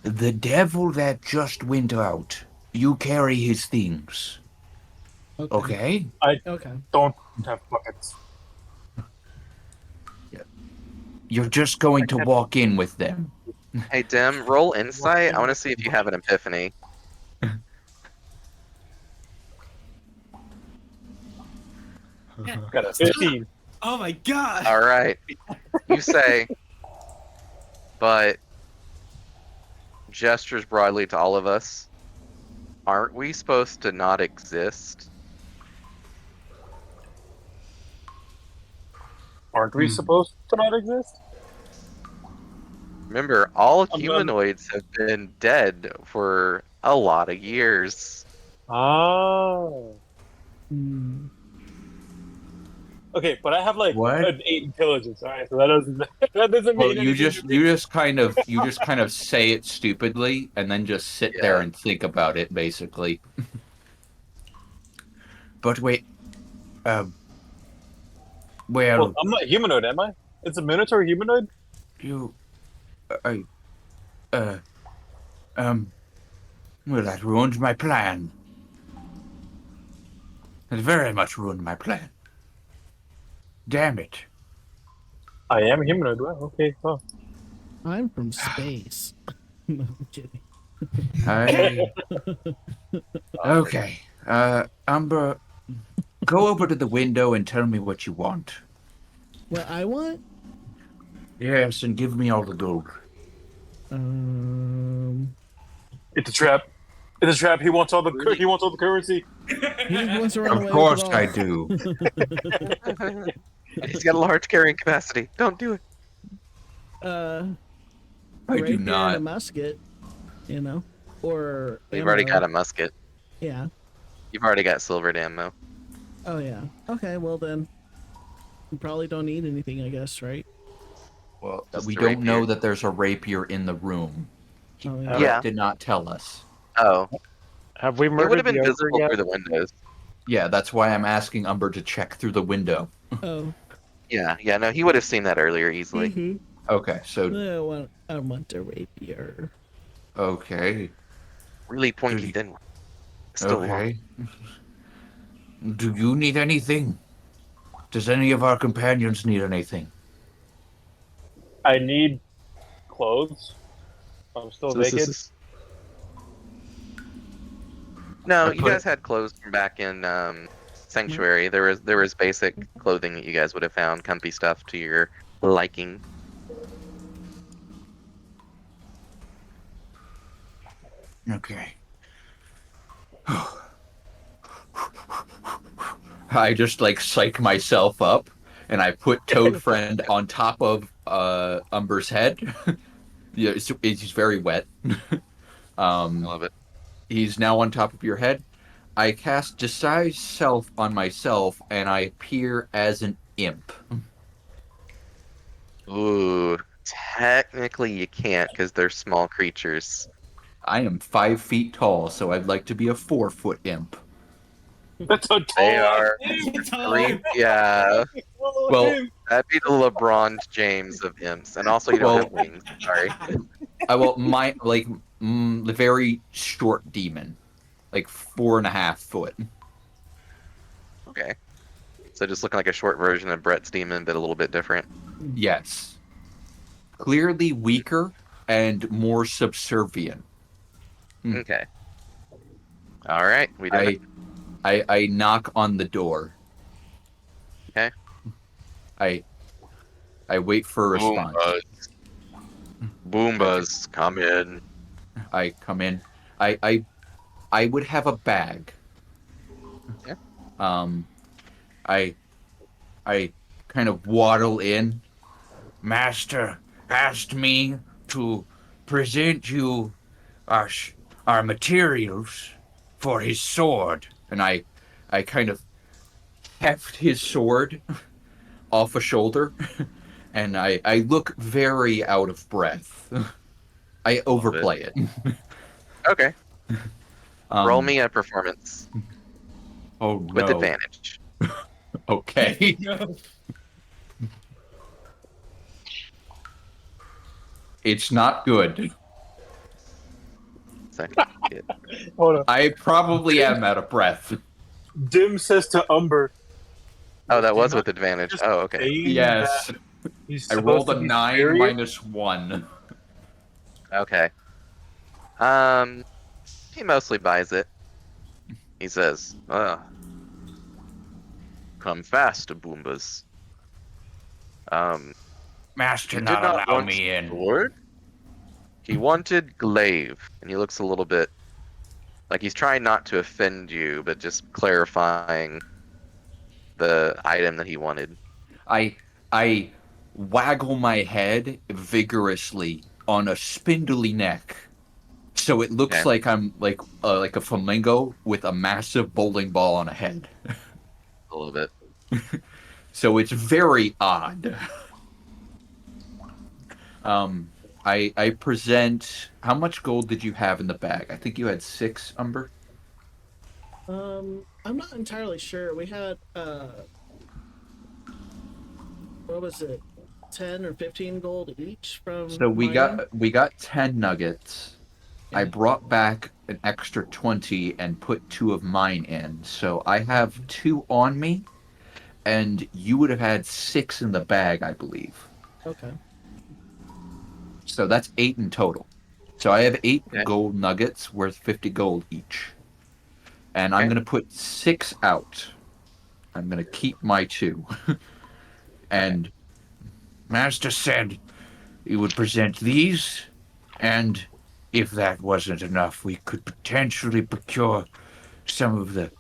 the devil that just went out. You carry his things. Okay? Okay. Don't have buckets. You're just going to walk in with them. Hey, Dim, roll insight. I want to see if you have an epiphany. Got a 15. Oh my god! All right. You say, but gestures broadly to all of us. Aren't we supposed to not exist? Aren't we supposed to not exist? Remember, all I'm humanoids have been dead for a lot of years. Oh. Hmm. Okay, but I have like What? an 8 intelligence. All right, so that doesn't Well, mean you anything. just kind of say it stupidly and then just sit there Yeah. and think about it, basically. But wait, well, Well, I'm not humanoid, am I? It's a minotaur humanoid. you, I, uh, well, that ruined my plan. It very much ruined my plan. Damn it. I am humanoid. Well, okay. Well, I'm from space. No, I'm kidding. I, okay, Umber, go over to the window and tell me what you want. What I want? Yes, and give me all the gold. it's a trap. It's a trap. He wants all the he wants all the currency. He just wants to run away Of course with it all. I do. He's got a large carrying capacity. Don't do it. A I do rapier and a not. musket, you know, or You've already ammo. got a musket. Yeah. You've already got silvered ammo. Oh yeah. Okay. Well then, you probably don't need anything, I guess, right? Well, Just we the don't know rapier. that there's a rapier in the room. Oh Brett yeah. Yeah. did not tell us. Oh, Have we it would have murdered been the ogre visible yet? through the windows. Yeah, that's why I'm asking Umber to check through the window. Oh. Yeah, yeah. No, he would have seen that earlier easily. Mm-hmm. Okay, so I want a rapier. okay, Really pointy thin one. Still long. okay. Do you need anything? Does any of our companions need anything? I need clothes. I'm still So this naked. is- No, I you put guys had clothes from back in Sanctuary. There was basic clothing that you guys would have found, comfy stuff to your liking. Okay. I just like psych myself up, and I put Toad Friend on top of Umber's head. Yeah, it's very wet. I love it. He's now on top of your head. I cast Disguise Self on myself, and I appear as an imp. Ooh, technically you can't because they're small creatures. I am 5 feet tall, so I'd like to be a 4-foot imp. That's a tall. They are Tall. yeah. Well, That'd be the LeBron James of imps, and also you don't Well- have wings. Sorry. My the very short demon, like 4.5 foot. Okay. So just looking like a short version of Brett's demon, but a little bit different. Yes, clearly weaker and more subservient. Okay. All right, we did it. I knock on the door. Okay. I wait for a response. Boombas, come in. I come in. I would have a bag. Yeah. I kind of waddle in. Master asked me to present you our materials for his sword, and I kind of heft his sword off a shoulder, and I look very out of breath. I overplay it. Okay. Roll me a performance Oh no. with advantage. Okay. No. It's not good. Second. Kid. Hold on. I probably am out of breath. Dim says to Umber. Oh, that was "You're with not advantage. just Oh, okay. saying Yes. that he's I supposed rolled to a be 9 superior?" minus 1. Okay. He mostly buys it. He says, come fast, Boombas. Master, He did not not allow want me in. sword. He wanted glaive, and he looks a little bit like he's trying not to offend you, but just clarifying the item that he wanted. I waggle my head vigorously on a spindly neck, so it looks Okay. like I'm like a flamingo with a massive bowling ball on a head. A little bit. So it's very odd. I present. How much gold did you have in the bag? I think you had 6, Umber. I'm not entirely sure. We had what was it, 10 or 15 gold each from So mining. we got 10 nuggets. I Yeah. brought back an extra 20 and put 2 of mine in. So I have 2 on me, and you would have had 6 in the bag, I believe. Okay. So that's 8 in total. So I have 8 Okay. gold nuggets worth 50 gold each. And I'm Okay. going to put 6 out. I'm going to keep my 2. Okay. And Master said he would present these, and if that wasn't enough, we could potentially procure some of the.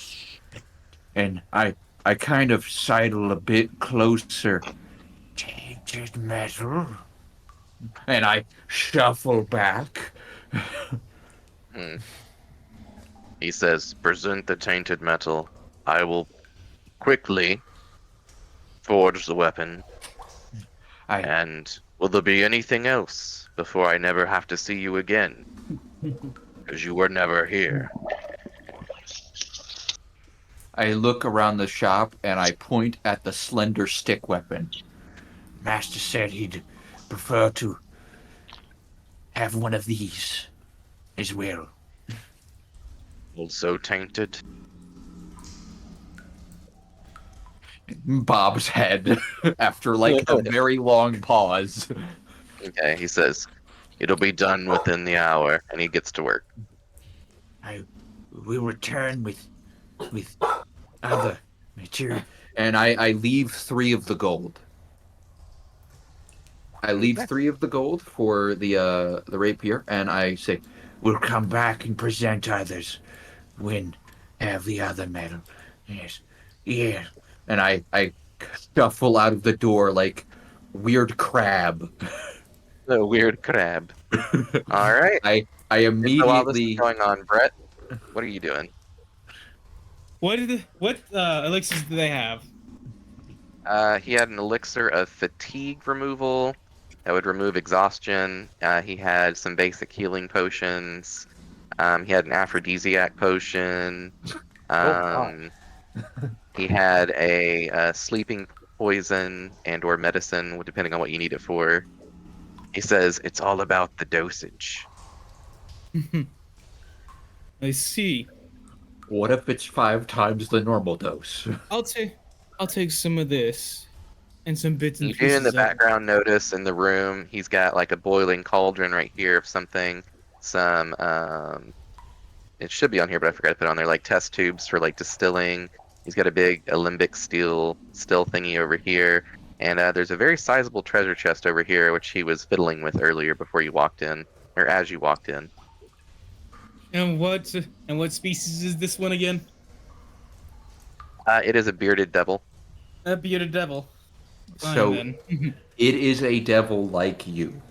And I kind of sidle a bit closer. Tainted metal. And I shuffle back. Hmm. He says, "Present the tainted metal. I will quickly forge the weapon. I And will there be anything else before I never have to see you again? Because you were never here." I look around the shop and I point at the slender stick weapon. Master said he'd prefer to have one of these as well. Also tainted. Bob's head after like a very long pause. Okay, he says, "It'll be done within the hour," and he gets to work. I will return with other material. And I leave 3 of the gold. I leave Okay. 3 of the gold for the rapier, and I say, "We'll come back and present others when have the other metal." Yes, yeah. And I shuffle out of the door like weird crab. The weird crab. All right. I And so while this is immediately going on, Brett, what are you doing? What elixirs do they have? He had an elixir of fatigue removal that would remove exhaustion. He had some basic healing potions. He had an aphrodisiac potion. Um, he had a sleeping poison and or medicine, depending on what you need it for. He says it's all about the dosage. I see. what if it's 5 times the normal dose? I'll take some of this and some bits and You do in the pieces of it. background notice in the room, he's got like a boiling cauldron right here of something. Some it should be on here, but I forgot to put it on there, like test tubes for like distilling. He's got a big alembic steel still thingy over here. And there's a very sizable treasure chest over here, which he was fiddling with earlier before you walked in, or as you walked in. And what species is this one again? It is a bearded devil. A bearded devil. Fine So then. it is a devil like you.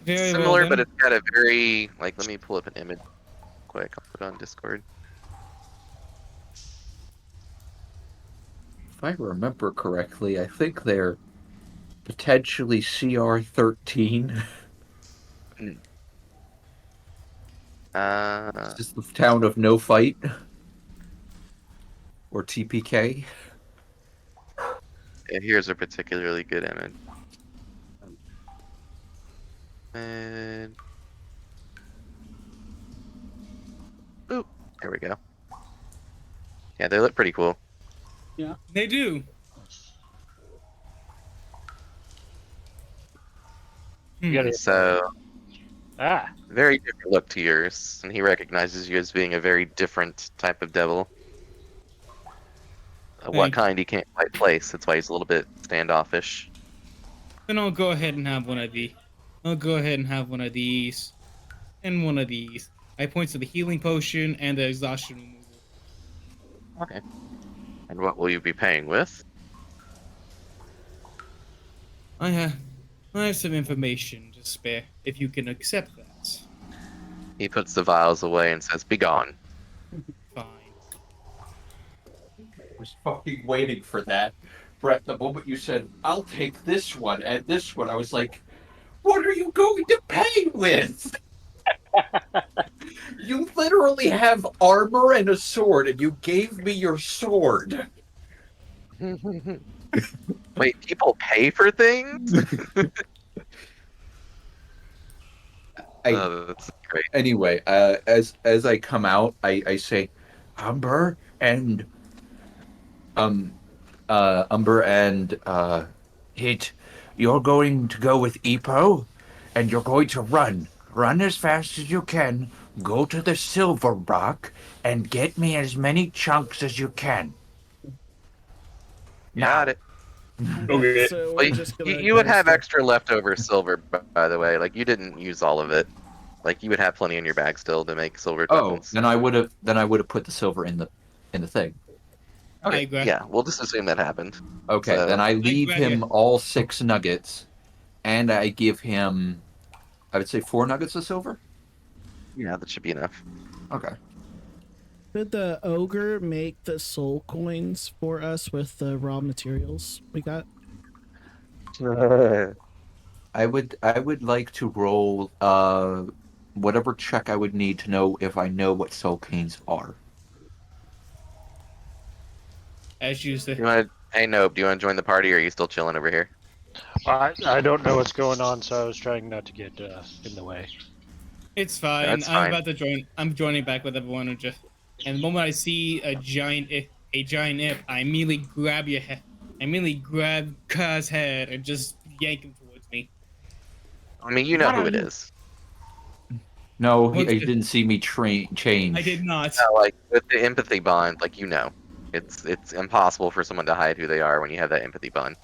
Very well Similar, but then. it's got a very, like, let me pull up an image quick. I'll put it on Discord. If I remember correctly, I think they're potentially CR13. Is this the town of No Fight? Or TPK? Here's a particularly good image. And oop, there we go. Yeah, they look pretty cool. They do. You gotta, So ah, very different look to yours, and he recognizes you as being a very different type of devil. What Thank you. kind he can't quite place. That's why he's a little bit standoffish. Then I'll go ahead and have one of the. I'll go ahead and have one of these, and one of these. I point to the healing potion and the exhaustion removal. Okay. And what will you be paying with? I have some information to spare. If you can accept that, He puts the vials away and says, "Be gone." fine. was fucking waiting for that. Brett, the moment you said, I'll take this one and this one, I was like, what are you going to pay with? You literally have armor and a sword, and you gave me your sword. Wait, people pay for things? Oh, that's great. Anyway, as I come out, I say, Umber and Hit, you're going to go with Epo, and you're going to run as fast as you can, go to the silver rock, and get me as many chunks as you can. Got it. Okay. So we're Well, just gonna you would go have step- extra leftover silver, by the way. Like you didn't use all of it. Like you would have plenty in your bag still to make silver Oh, tokens. then I would have put the silver in the thing. I Okay, agree. yeah, we'll just assume that happened. Okay, So- then I leave grab him you. all 6 nuggets, and I give him, I would say 4 nuggets of silver. Yeah, that should be enough. Okay. Could the ogre make the soul coins for us with the raw materials we got? I would like to roll whatever check I would need to know if I know what soul canes are. As you say. You want? Hey, Nope, do you want to join the party, or are you still chilling over here? I don't know what's going on, so I was trying not to get in the way. It's fine. That's I'm fine. about to join. I'm joining back with everyone. And the moment I see a giant imp, I immediately grab your head. I immediately grab Kaz's head and just yank him towards me. I mean, you know who it is. No, he What's the- didn't see me change. I did not. No, like with the empathy bond, like you know, it's impossible for someone to hide who they are when you have that empathy bond.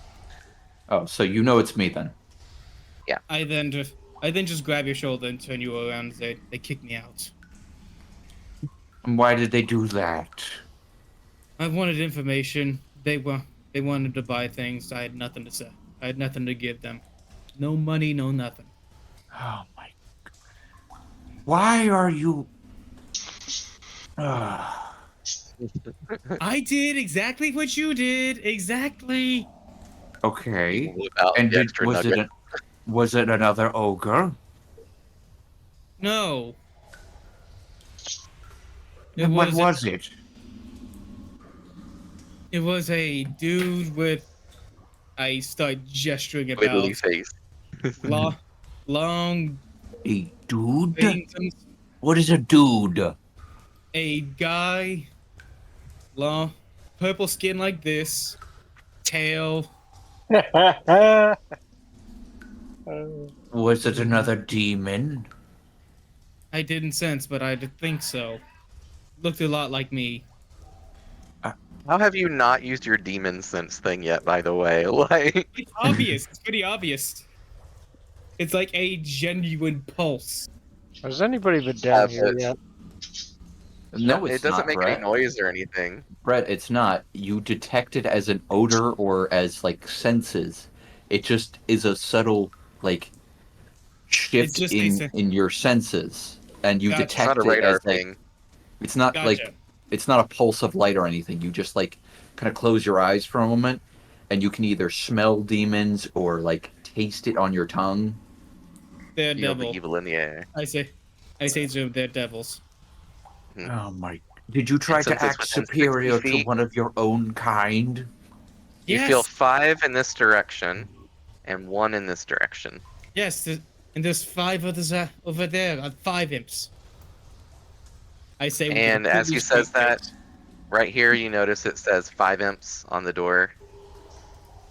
Oh, so you know it's me then. I then just grab your shoulder and turn you around and say, they kicked me out. And why did they do that? I wanted information. They wanted to buy things. I had nothing to say. I had nothing to give them. No money, no nothing. Oh my. Why are you? Ah. I did exactly what you did. Exactly. Okay. Whip out And the extra nugget. was it another ogre? No. Then what was it? It was a dude with. I start gesturing Wiggly about face. long A dude? things. What is a dude? A guy, long, purple skin like this, tail. Was it another demon? I didn't sense, but I did think so. Looked a lot like me. How have you not used your demon sense thing yet? By the way, like It's obvious. It's pretty obvious. It's like a genuine pulse. Has anybody been down here but- yet? No, it's it doesn't not, make Brett. any noise or anything. Brett, it's not. You detect it as an odor or as like senses. It just is a subtle like shift just a sen- in your senses, and you Gotcha. It's detect not a it radar as like thing. it's not Gotcha. like it's not a pulse of light or anything. You just like kind of close your eyes for a moment, and you can either smell demons or like taste it on your tongue. They're Feel the devil. evil in the air. I say to them, they're devils. Oh my! Did you try And to since it's act within 60 superior to feet- one of your own kind? You Yes. feel 5 in this direction, and 1 in this direction. Yes, and there's 5 others over there. 5 imps. I say. with a And as he completely says that, straight right here you notice it says 5 imps on the door,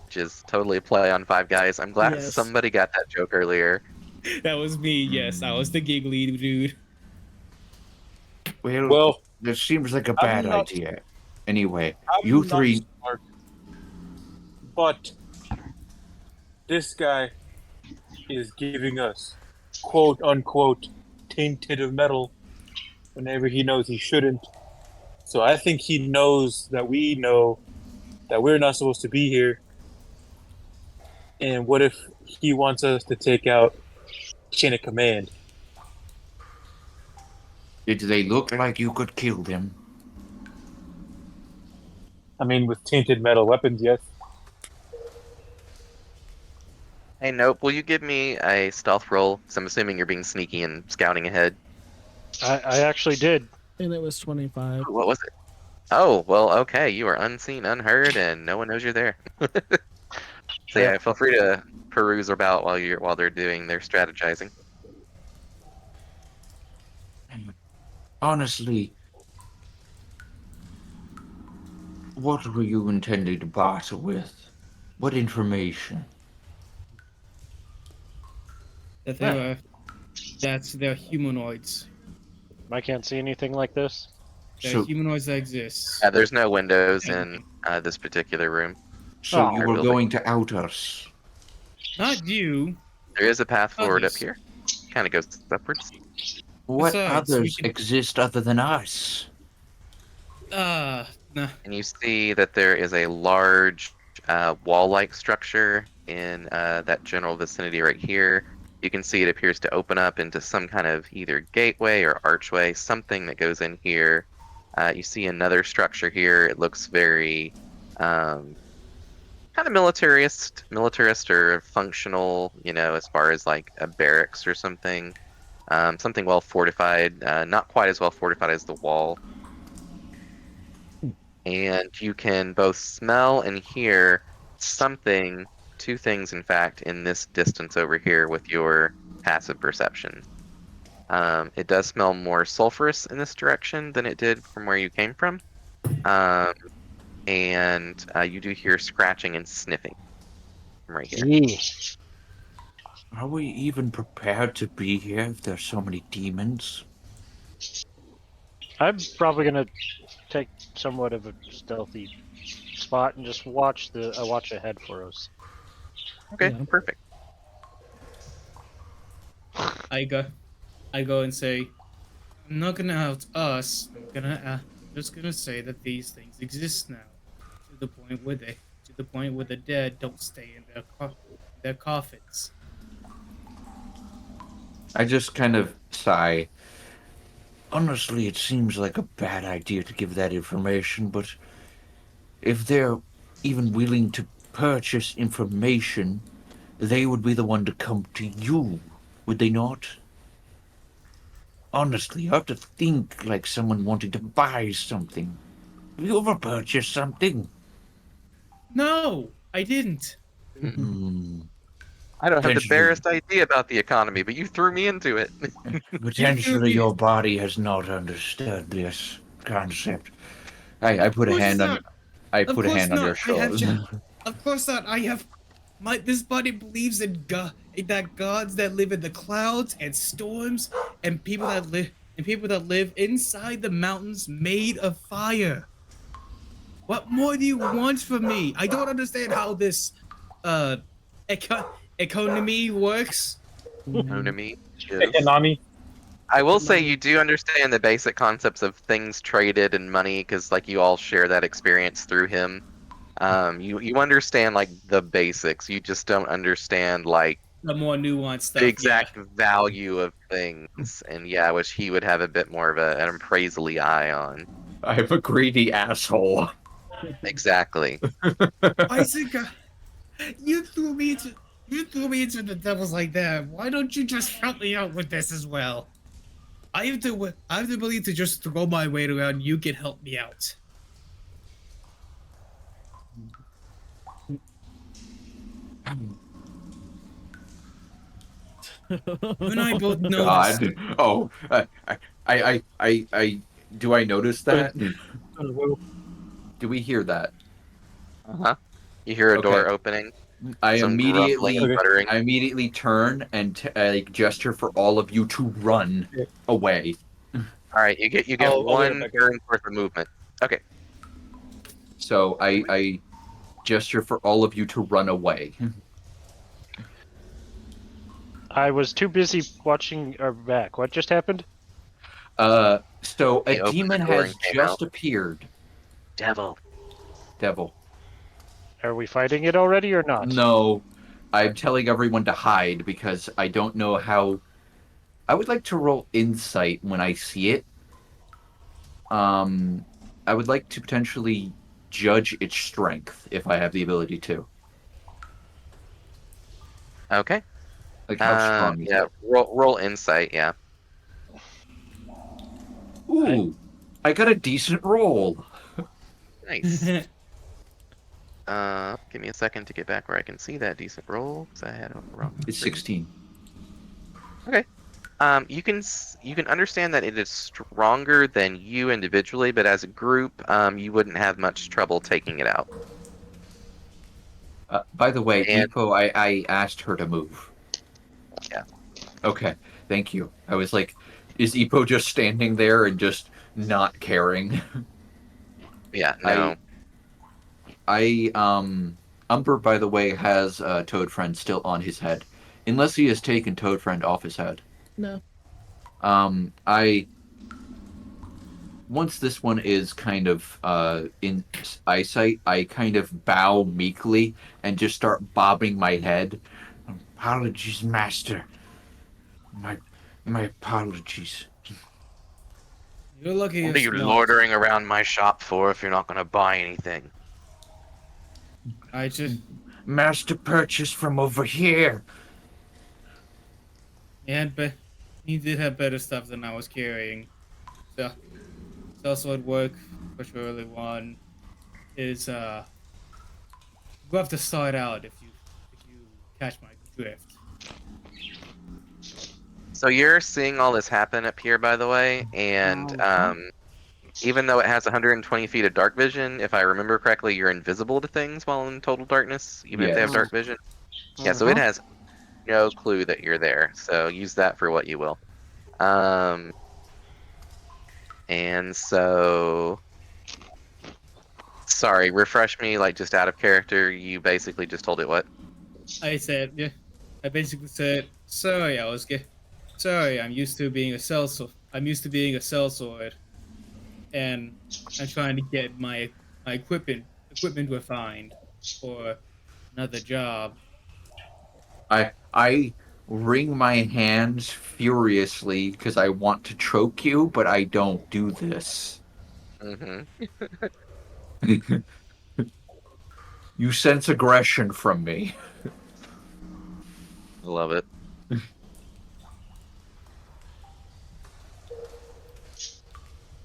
which is totally a play on 5 guys. I'm glad Yes. somebody got that joke earlier. face. That was me. Yes, I was the giggly dude. Well, this seems like a I'm bad not- idea. Anyway, I'm you not three. smart, but this guy is giving us quote unquote tainted of metal whenever he knows he shouldn't. So I think he knows that we know that we're not supposed to be here. And what if he wants us to take out chain of command? Did they look like you could kill them? I mean, with tainted metal weapons, yes. Hey, Nope, will you give me a stealth roll? So I'm assuming you're being sneaky and scouting ahead. I actually did. And it was 25. Ooh, what was it? Oh, well, okay. You are unseen, unheard, and no one knows you're there. So yeah, feel free to peruse about while they're doing their strategizing. Honestly, what were you intending to barter with? What information? That Yeah. they're humanoids. I can't see anything like this. They're So, humanoids that exist. Yeah, there's no windows in this particular room. so Oh. you were going to out us? Not you. There is a path forward up Others. here. Kind of goes upwards. What Besides, we others can- exist other than us? Nah. And you see that there is a large wall-like structure in that general vicinity right here. You can see it appears to open up into some kind of either gateway or archway, something that goes in here. You see another structure here. It looks very kind of militarist or functional, as far as like a barracks or something. Something well fortified, not quite as well fortified as the wall. And you can both smell and hear something, two things in fact, in this distance over here with your passive perception. It does smell more sulfurous in this direction than it did from where you came from. And you do hear scratching and sniffing from right here. Gee. Are we even prepared to be here if there's so many demons? I'm probably gonna take somewhat of a stealthy spot and just watch ahead for us. Okay, Yeah. perfect. I go and say, I'm not gonna out us. I'm just gonna say that these things exist now, to the point where the dead don't stay in their coffins. I just kind of sigh. Honestly, it seems like a bad idea to give that information, but if they're even willing to purchase information, they would be the one to come to you, would they not? Honestly, you have to think like someone wanting to buy something. Have you ever purchased something? No, I didn't. Hmm. I don't have the Potentially- barest idea about the economy, but you threw me into it. Potentially, your body has not understood this concept. I put a Of course hand on. not. I Of put a course hand on your not. I have shoulder. Of course not. This body believes in that gods that live in the clouds and storms and people that live inside the mountains made of fire. What more do you want from me? I don't understand how this economy works. Economy. Economy. I will say you do understand the basic concepts of things traded and money because like you all share that experience through him. You understand like the basics. You just don't understand like The more nuanced stuff. the exact value of things. And yeah, I wish he would have a bit more of an appraisally eye on. I'm a greedy asshole. Exactly. Isaac, you threw me into the devils like that. Why don't you just help me out with this as well? I have the ability to just throw my weight around. You can help me out. You and I both know this. God. Oh, I. Do I notice that? Do we hear that? Uh-huh. You hear a door Okay. opening. I some grumbling immediately, and muttering. I immediately turn and gesture for all of you to run away. All right, you get I'll get one it back. turn worth of movement. Okay. So I gesture for all of you to run away. I was too busy watching our back. What just happened? So He a opened demon the door has and came just out. appeared. Devil. Devil. Are we fighting it already or not? No, I'm telling everyone to hide because I don't know how. I would like to roll insight when I see it. I would like to potentially judge its strength if I have the ability to. Okay. Like how strong is Yeah. it? Roll insight. Yeah. Ooh, I got a decent roll. Nice. Give me a second to get back where I can see that decent roll because I had it on the wrong It's screen. 16. Okay. You can understand that it is stronger than you individually, but as a group, you wouldn't have much trouble taking it out. By the way, And Epo, I asked her to move. yeah, Okay, thank you. I was like, is Epo just standing there and just not caring? yeah, no. Umber, by the way, has Toad Friend still on his head, unless he has taken Toad Friend off his head. No. I once this one is kind of in eyesight, I kind of bow meekly and just start bobbing my head. Apologies, Master. My apologies. You're lucky What are you're you small. loitering around my shop for if you're not going to buy anything? I just Master purchased from over here. he did have better stuff than I was carrying. So it's also at work, which early one is you have to start out if you catch my drift. So you're seeing all this happen up here, by the way, and even though it has 120 feet of dark vision, if I remember correctly, you're invisible to things while in total darkness, even if they have Yes. dark vision. Yeah, so it has no clue that you're there. So use that for what you will. And so, sorry, refresh me, like just out of character. You basically just told it what? I said, yeah. I basically said, sorry, sorry, I'm used to being a I'm used to being a sellsword, and I'm trying to get my equipment refined for another job. I wring my hands furiously because I want to choke you, but I don't do this. Mm-hmm. You sense aggression from me. Love it.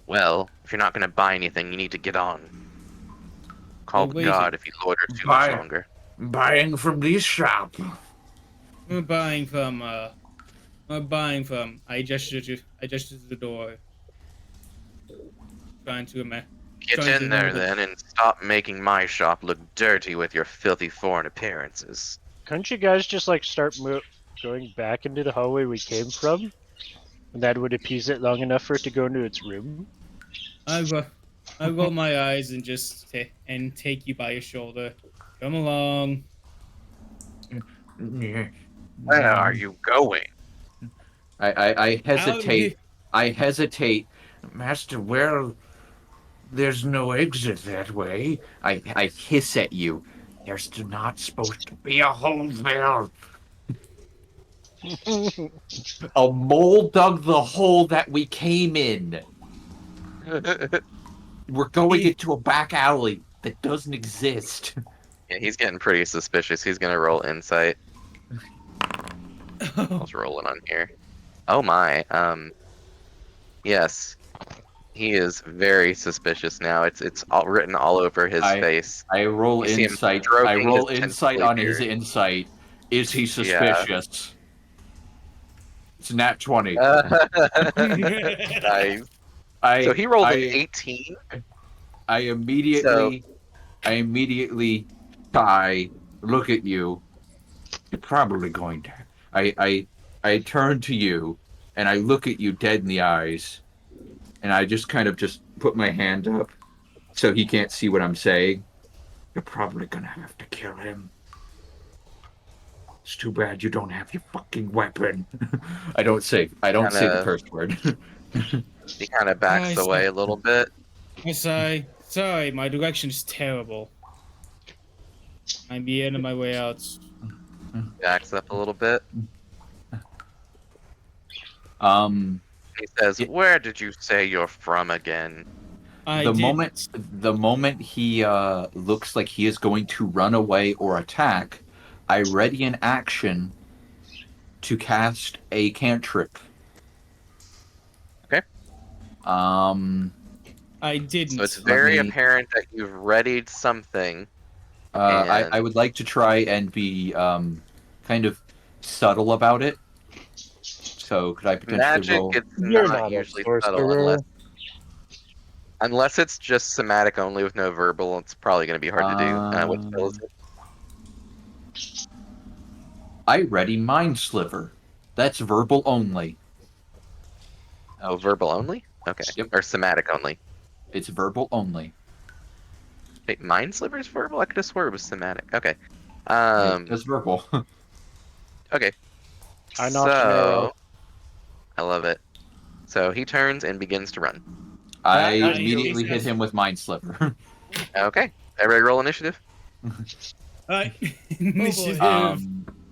Well, if you're not going to buy anything, you need to get on. Call We're the god waiting. if you loiter too much Buy, longer. buying from this shop. We're buying from I gestured to the door. Trying to ima- Get trying to in there remember. then and stop making my shop look dirty with your filthy foreign appearances. Couldn't you guys just like start going back into the hallway we came from? And that would appease it long enough for it to go into its room? I roll my eyes and just and take you by your shoulder. Come along. Where are you going? I Out hesitate. here. I hesitate. Master, where there's no exit that way. I hiss at you. There's not supposed to be a hole there. A mole dug the hole that we came in. We're going into a back alley that doesn't exist. Yeah, he's getting pretty suspicious. He's gonna roll insight. I was rolling on here. Oh my. Yes. He is very suspicious now. It's all written all over his face. I roll You see him insight. I stroking his roll insight tentacly on his beard. insight. Is he Yeah. suspicious? It's nat 20. Nice. So I he rolled an I 18. I So immediately I look at you. You're probably going to. I turn to you and I look at you dead in the eyes, and I just kind of just put my hand up so he can't see what I'm saying. You're probably gonna have to kill him. It's too bad you don't have your fucking weapon. I don't say the curse word. he kind of backs away a little bit. Sorry, my direction is terrible. I'm the end of my way out. Backs up a little bit. Um, He says, It- "Where did you say you're from again?" I the didn't. moment he looks like he is going to run away or attack, I ready an action to cast a cantrip. Okay. I So didn't. it's Let very me. apparent that you've readied something, I and would like to try and be kind of subtle about it. So could I potentially magic, roll? it's You're not not a usually subtle sorcerer. unless it's just somatic only with no verbal. It's probably going to be hard to do. What spell is it? I ready mind sliver. That's verbal only. Oh, verbal only? Okay. Yep. Or somatic only. It's verbal only. Wait, mind sliver's verbal? I could have swore it was somatic. Okay. It's verbal. Okay. I notch an arrow. So I love it. So he turns and begins to run. I he immediately hit says, him with mind sliver. Okay. Everybody roll initiative. Initiative.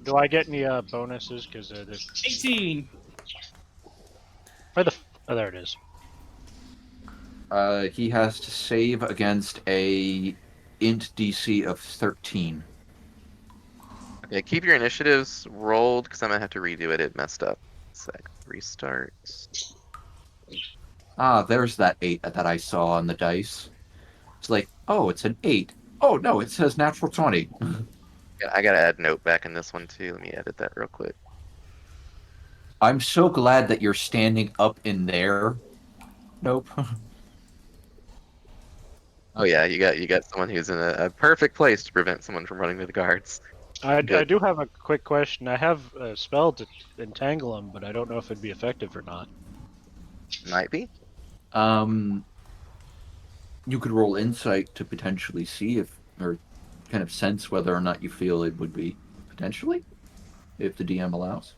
Do I get any bonuses? Because 18. where the oh, there it is. He has to save against a int DC of 13. Okay, keep your initiatives rolled because I'm gonna have to redo it. It messed up. Sec. Restart. Ah, there's that 8 that I saw on the dice. It's like, oh, it's an 8. Oh no, it says natural 20. Yeah, I gotta add note back in this one too. Let me edit that real quick. I'm so glad that you're standing up in there. Nope. Oh yeah, you got someone who's in a perfect place to prevent someone from running to the guards. I Good. do have a quick question. I have a spell to entangle him, but I don't know if it'd be effective or not. Might be. You could roll insight to potentially see if, or kind of sense whether or not you feel it would be potentially, if the DM allows.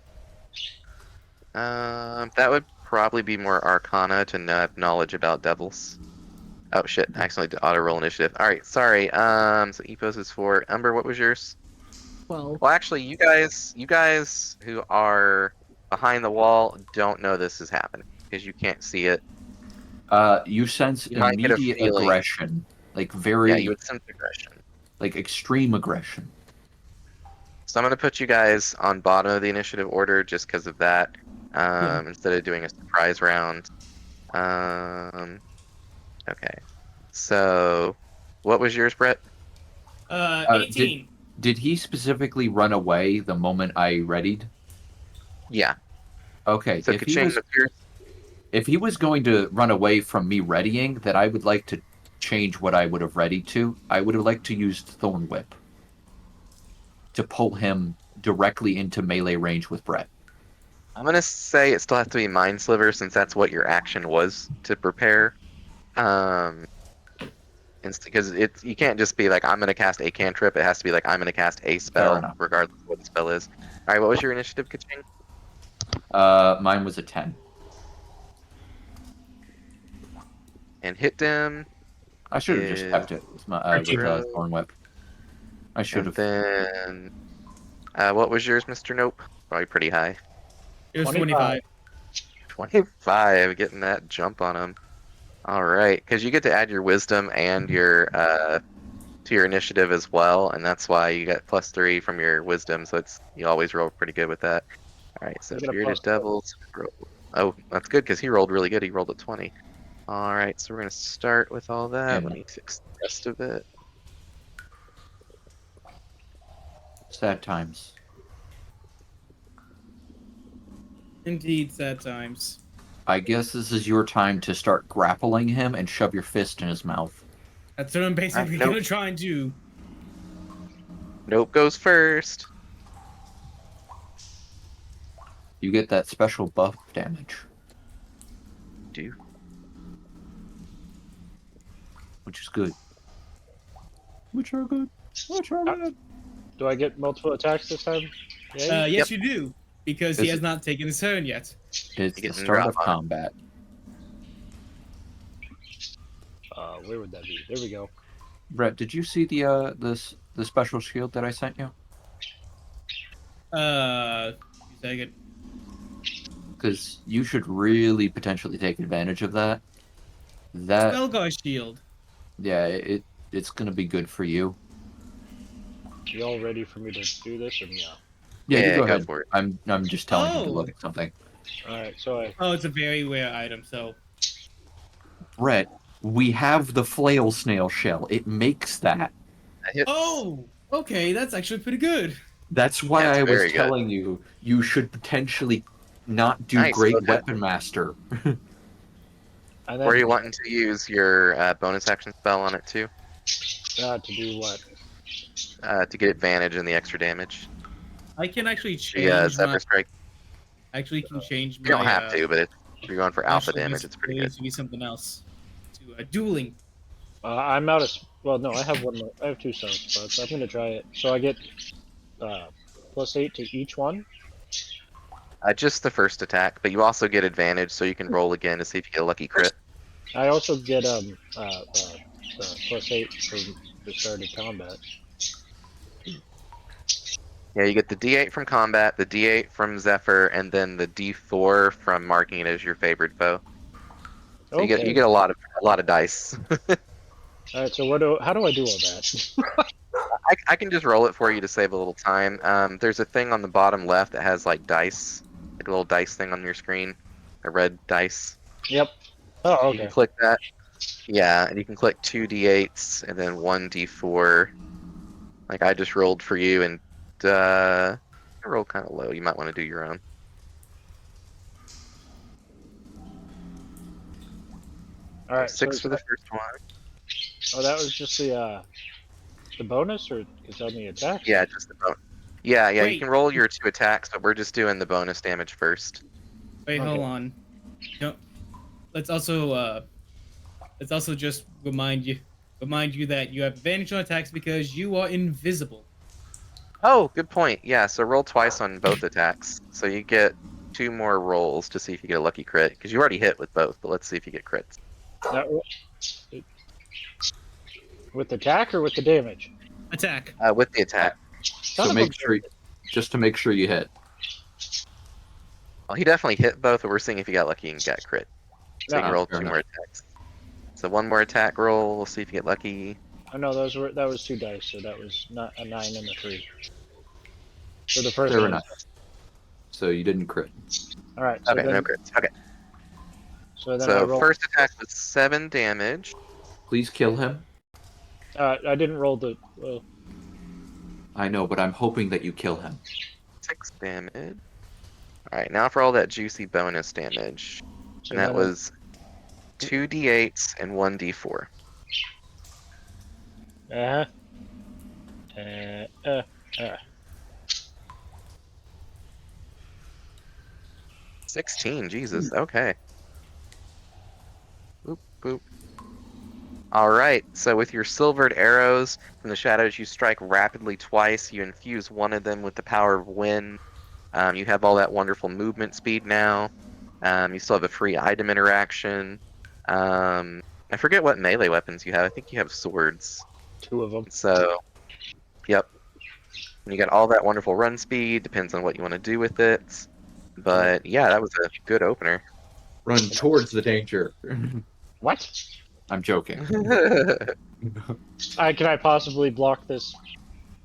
That would probably be more Arcana to have knowledge about devils. Oh shit! I accidentally did auto roll initiative. All right, sorry. So Epos is for Umber. What was yours? 12. Well, actually, you guys who are behind the wall don't know this is happening because you can't see it. You sense You might get a immediate feeling. aggression, like Yeah, very, you would sense aggression. like extreme aggression. So I'm gonna put you guys on bottom of the initiative order just because of that. Instead of doing a surprise round. Okay. So, what was yours, Brett? 18. Did he specifically run away the moment I readied? Yeah. Okay, So Kaching appears. if he was going to run away from me readying, then I would like to change what I would have readied to. I would have liked to use Thorn Whip to pull him directly into melee range with Brett. I'm gonna say it still has to be Mind Sliver since that's what your action was to prepare. Because you can't just be like I'm gonna cast a cantrip. It has to be like I'm gonna cast a Fair spell, enough. regardless of what the spell is. All right, what was your initiative, Kaching? Mine was a 10. And hit them. I should have just Is kept it with my Thorn Whip. I should and have. then what was yours, Mr. Nope? Probably pretty high. It was 25. 25, getting that jump on him. All right, because you get to add your wisdom and your to your initiative as well, and that's why you got +3 from your wisdom. So you always roll pretty good with that. All right, so You get a bearded +4. devils. Oh, that's good because he rolled really good. He rolled a 20. All right, so we're gonna start with all that. And Let me fix the rest of it. Sad times. Indeed, sad times. I guess this is your time to start grappling him and shove your fist in his mouth. That's what I'm basically Nope. gonna try and do. Nope goes first. You get that special buff damage, Do which is good. Which are good. Which are good. Do I get multiple attacks this time? Yeah. Yes, you do, because he Is has it- not taken his turn yet. It's You the get start drop of on it. combat. Where would that be? There we go. Brett, did you see the special shield that I sent you? Second. Because you should really potentially take advantage of that. That Spellguard shield. yeah, it's gonna be good for you. You all ready for me to do this? And yeah. Yeah, you Yeah, go go ahead. for it. I'm just telling him to Oh. look at something. All right. So I. Oh, it's a very rare item. So Brett, we have the flail snail shell. It makes that. That hits. oh, okay, that's actually pretty good. That's why Yeah, it's I was very good. telling you should potentially not do Nice, Great okay. Weapon Master. And Were then you wanting to use your bonus action spell on it too? to do what? To get advantage in the extra damage? I can actually The change my. Zephyr Strike. Actually, can change You don't my. have to, but if you're going for alpha damage, it's pretty good. To be something else. To dueling. I'm out of. Well, no, I have one more. I have 2 stone spots. I'm gonna try it. So I get +8 to each one. Just the first attack, but you also get advantage, so you can roll again to see if you get a lucky crit. I also get +8 for the start of combat. Yeah, you get the D8 from combat, the D8 from Zephyr, and then the D4 from marking it as your favorite foe. So Okay. you get a lot of dice. All right. So how do I do all that? I can just roll it for you to save a little time. There's a thing on the bottom left that has like dice, like a little dice thing on your screen, a red dice. Yep. Oh, You can okay. click that. Yeah, and you can click 2 D8s and then 1 D4. Like I just rolled for you, and I rolled kind of low. You might want to do your own. All right. 6 so for the first one. Oh, that was just the bonus, or is that the attack? Yeah, just the bonus. Yeah, you Wait. can roll your 2 attacks, but we're just doing the bonus damage first. Wait, hold Okay. on. No. Let's also just remind you that you have advantage on attacks because you are invisible. Oh, good point. Yeah, so roll twice on both attacks. So you get 2 more rolls to see if you get a lucky crit, because you already hit with both, but let's see if you get crits. With attack or with the damage? Attack. With the attack. Son So of make a sure, just to make sure you hit. Well, he definitely hit both, but we're seeing if you got lucky and got crit. So you can No. roll Fair 2 enough. more attacks. So 1 more attack roll, we'll see if you get lucky. Oh no, that was 2 dice, so that was not a 9 and a 3. So the first Fair one. enough. So you didn't crit. All right. So Okay, then, no crits. Okay, So then I so roll. first attack was 7 damage. Please kill him. I didn't roll the. Well, I know, but I'm hoping that you kill him. 6 damage. Alright, now for all that juicy bonus damage. so And that then was 2 D8s and 1 D4. Uh-huh. 16, Jesus, okay. Boop, boop. Alright, so with your silvered arrows from the shadows, you strike rapidly twice. You infuse one of them with the power of wind. You have all that wonderful movement speed now. You still have a free item interaction. I forget what melee weapons you have. I think you have swords. 2 of them. So, yep. And you got all that wonderful run speed. Depends on what you want to do with it. But yeah, that was a good opener. Run towards the danger. What? I'm joking. Can I possibly block this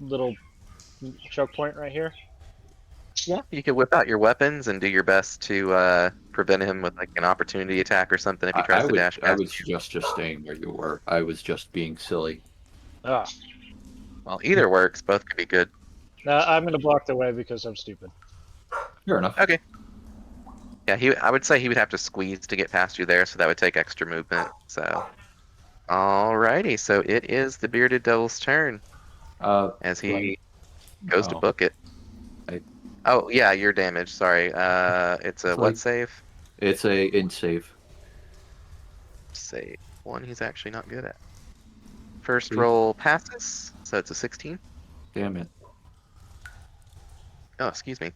little choke point right here? Yeah, you could whip out your weapons and do your best to prevent him with like an opportunity attack or something if he tries to dash I past would you. suggest just staying where you were. I was just being silly. Ah. Well, either works. Both could be good. I'm gonna block the way because I'm stupid. Fair enough. Okay. Yeah, I would say he would have to squeeze to get past you there, so that would take extra movement. So, alrighty. So it is the bearded devil's turn as he Right. goes to Oh. book it. Oh yeah, your damage. Sorry. It's a It's what like- save? It's a in save. Save one. He's actually not good at. First Please. roll passes, so it's a 16. Damn it. Oh, excuse me.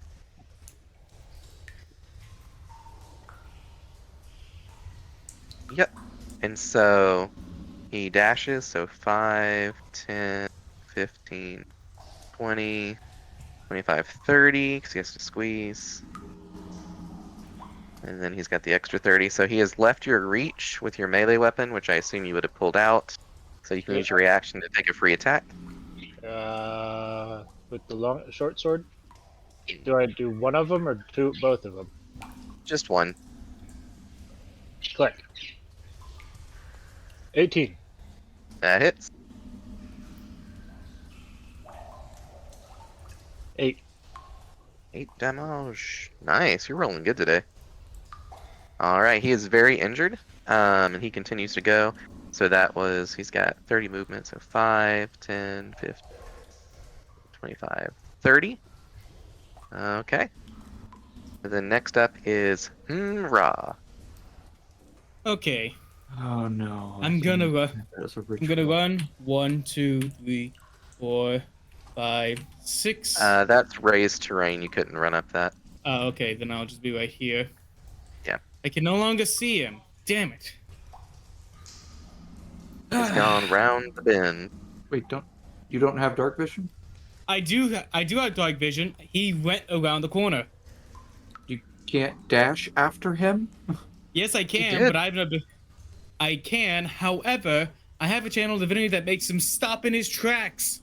Yep. And so he dashes, so 5, 10, 15, 20, 25, 30, because he has to squeeze. And then he's got the extra 30. So he has left your reach with your melee weapon, which I assume you would have pulled out. So you can use your reaction to take a free attack. With the short sword. Do I do one of them or both of them? Just one. Click. 18. That hits. 8. 8 damage. Nice. You're rolling good today. All right. He is very injured. And he continues to go. So that was, he's got 30 movement. So 5, 10, 15, 25, 30. Okay. And then next up is Ra. Okay. Oh no. I'm gonna run. That's a I'm gonna run. 1, 2, 3, 4, 5, 6. That's raised terrain. You couldn't run up that. Oh, okay. Then I'll just be right here. Yeah. I can no longer see him. Damn it. He's gone round the bend. Wait, you don't have dark vision? I do have dark vision. He went around the corner. You can't dash after him? Yes, I can, did. but I've never. I can. However, I have a channel divinity that makes him stop in his tracks.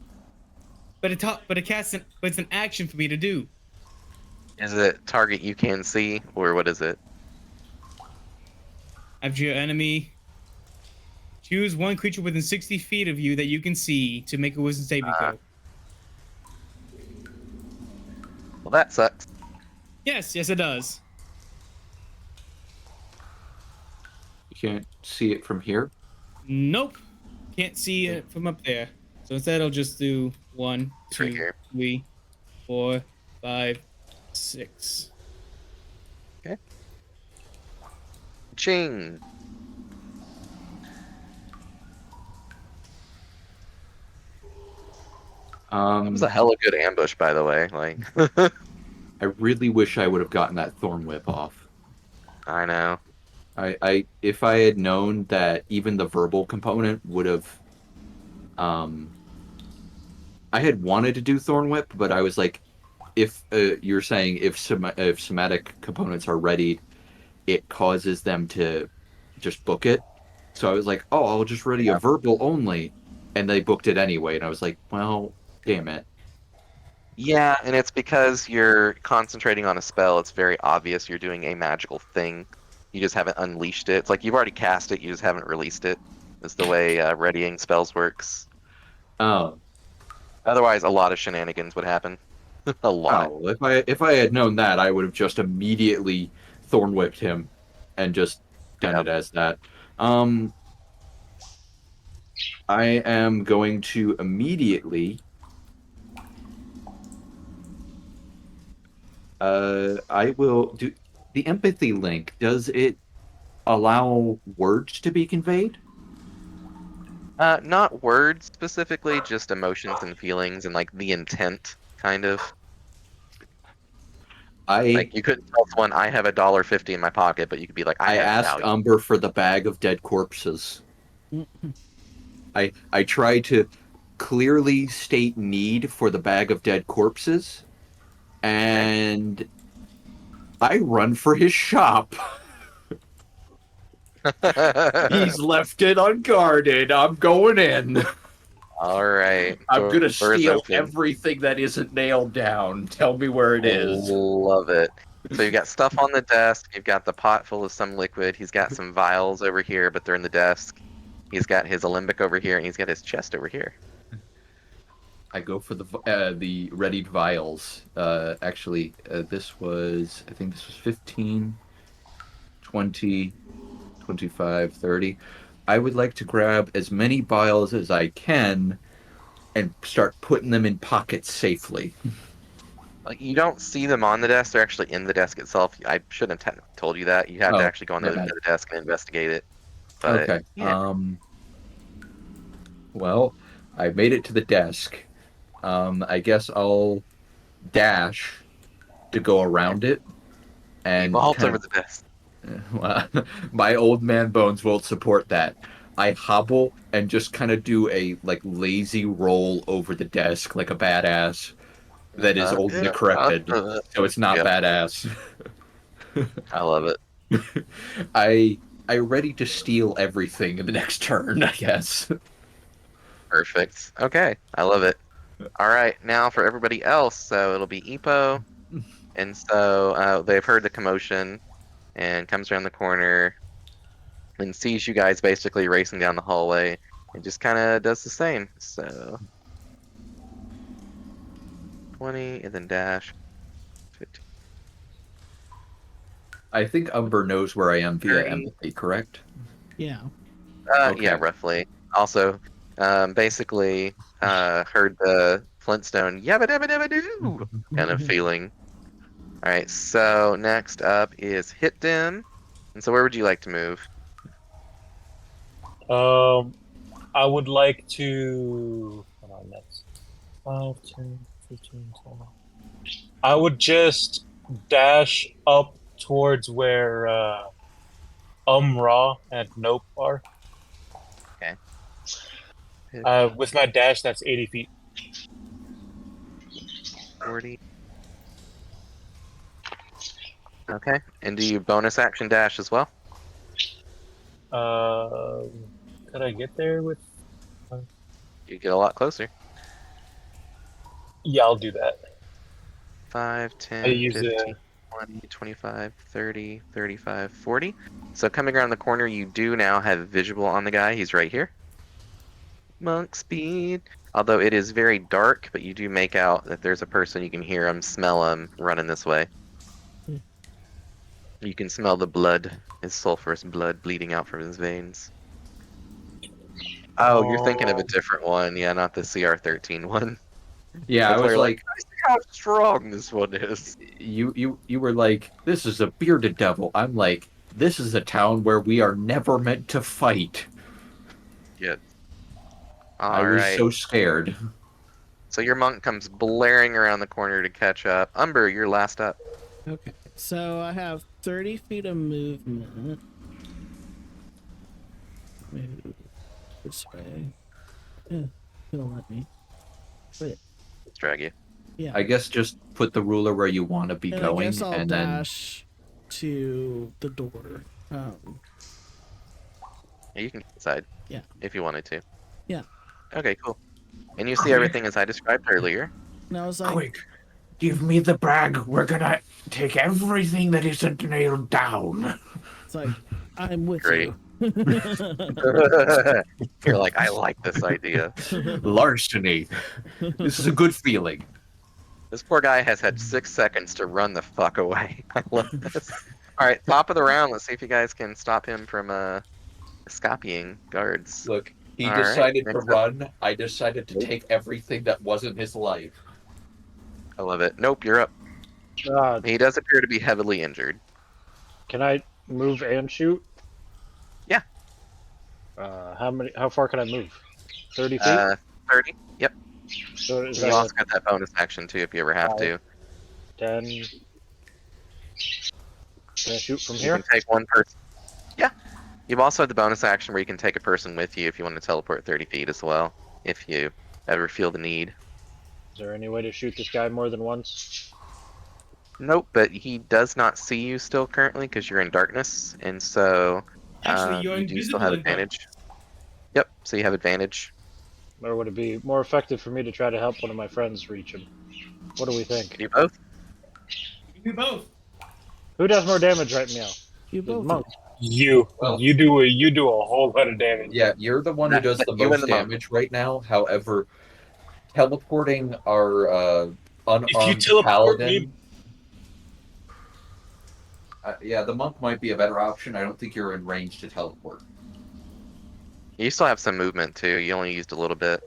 But it's an action for me to do. Is it target you can see, or what is it? After your enemy, choose one creature within 60 feet of you that you can see to make a wisdom saving throw. Well, that sucks. Yes, it does. You can't see it from here? Nope. Can't see it from up there. So instead, I'll just do 1, It's right 2, here. 3, 4, 5, 6. Ching. That was a hella good ambush, by the way. Like, I really wish I would have gotten that thorn whip off. I know. If I had known that even the verbal component would have, I had wanted to do thorn whip, but I was like, if you're saying if somatic components are ready, it causes them to just book it. So I was like, oh, I'll just ready a verbal only, and they booked it anyway. And I was like, well, damn it. Yeah, and it's because you're concentrating on a spell. It's very obvious you're doing a magical thing. You just haven't unleashed it. It's like you've already cast it, you just haven't released it. Is the way readying spells works. Oh, Otherwise, a lot of shenanigans would happen. A lot. oh, if I had known that, I would have just immediately thorn whipped him, and just done it as that. I am going to immediately. I will do the empathy link. Does it allow words to be conveyed? Not words specifically, just emotions and feelings and like the intent, kind of. Like you couldn't tell someone I have $1.50 in my pocket, but you could be like, I have asked value. Umber for the bag of dead corpses. I try to clearly state need for the bag of dead corpses, and I run for his shop. He's left it unguarded. I'm going in. All right. I'm gonna Door's steal open. everything that isn't nailed down. Tell me where it is. Love it. So you've got stuff on the desk. You've got the pot full of some liquid. He's got some vials over here, but they're in the desk. He's got his alembic over here, and he's got his chest over here. I go for the readied vials. Actually, I think this was 15, 20, 25, 30. I would like to grab as many vials as I can and start putting them in pockets safely. Like you don't see them on the desk; they're actually in the desk itself. I shouldn't have told you that. You have to actually go on my the bad. desk and investigate it. But, Okay. yeah. Well, I made it to the desk. I guess I'll dash to go around it, and Vault kind over of- the desk. Well, my old man bones won't support that. I hobble and just kind of do a lazy roll over the desk like a badass that is old and decrepit, so it's not Yep. badass. I love it. I ready to steal everything in the next turn, I guess. Perfect. Okay, I love it. All right, now for everybody else, so it'll be Epo, and so they've heard the commotion and comes around the corner and sees you guys basically racing down the hallway and just kind of does the same. So 20 and then dash 15. I think Umber knows where I am via 30. empathy, correct? Yeah. Yeah, Okay. roughly. Also, basically, heard the Flintstone yabba dabba dabba doo kind of feeling. All right, so next up is Hit Dim. And so where would you like to move? I would like to. Hold on, that's 5, 10, 15, 20. I would just dash up towards where Ra and Nope are. Okay. With my dash, that's 80 feet. 40. Okay, and do you bonus action dash as well? Could I get there with? You get a lot closer. Yeah, I'll do that. 5, I 10, use 15, 20, 25, 30, 35, 40. So coming around the corner, you do now have visual on the guy. He's right here. Monk speed. Although it is very dark, but you do make out that there's a person. You can hear him, smell him running this way. Hmm. You can smell the blood, his sulfurous blood bleeding out from his veins. Oh, you're thinking of a different one. Yeah, not the CR13 one. Yeah, I That's why was you're like, I see how strong this one is. you were like, this is a bearded devil. I'm like, this is a town where we are never meant to fight. Yeah. I All was right. so scared. So your monk comes blaring around the corner to catch up. Umber, you're last up. Okay. So I have 30 feet of movement. Move this way. It'll let me. Wait. Let's drag you. Yeah. I guess just put the ruler where you want to be And going, I guess I'll and then dash to the door. Yeah, you can decide. Yeah. If you wanted to. Yeah. Okay, cool. And you see everything as I described earlier. And I was like, Quick, give me the bag. We're gonna take everything that isn't nailed down. it's like, I'm with Great. you. You're like, I like this idea. larceny. This is a good feeling. This poor guy has had 6 seconds to run the fuck away. I love this. All right, top of the round. Let's see if you guys can stop him from escaping guards. Look, he All right, decided to next up. run. I decided to take everything that wasn't his life. I love it. Nope, you're up. He does appear to be heavily injured. Can I move and shoot? Yeah. How far can I move? 30 feet. 30. Yep. So is You that also got that bonus action too if you ever have to. 10? Can I shoot from You here? can take one person. Yeah. You've also had the bonus action where you can take a person with you if you want to teleport 30 feet as well, if you ever feel the need. Is there any way to shoot this guy more than once? Nope, but he does not see you still currently because you're in darkness, and so Actually, you're you do still have invisible in advantage. Yep, so you have advantage. Or would it be more effective for me to try to help one of my friends reach him? What do we think? You do both. You can do both. Who does more damage right now? You The both. monk. You. Well- you do a whole lot of damage. Yeah, you're the one who does the You and most the monk. damage right now. However, teleporting our If you unarmed teleport paladin. me, Yeah, the monk might be a better option. I don't think you're in range to teleport. You still have some movement too. You only used a little bit.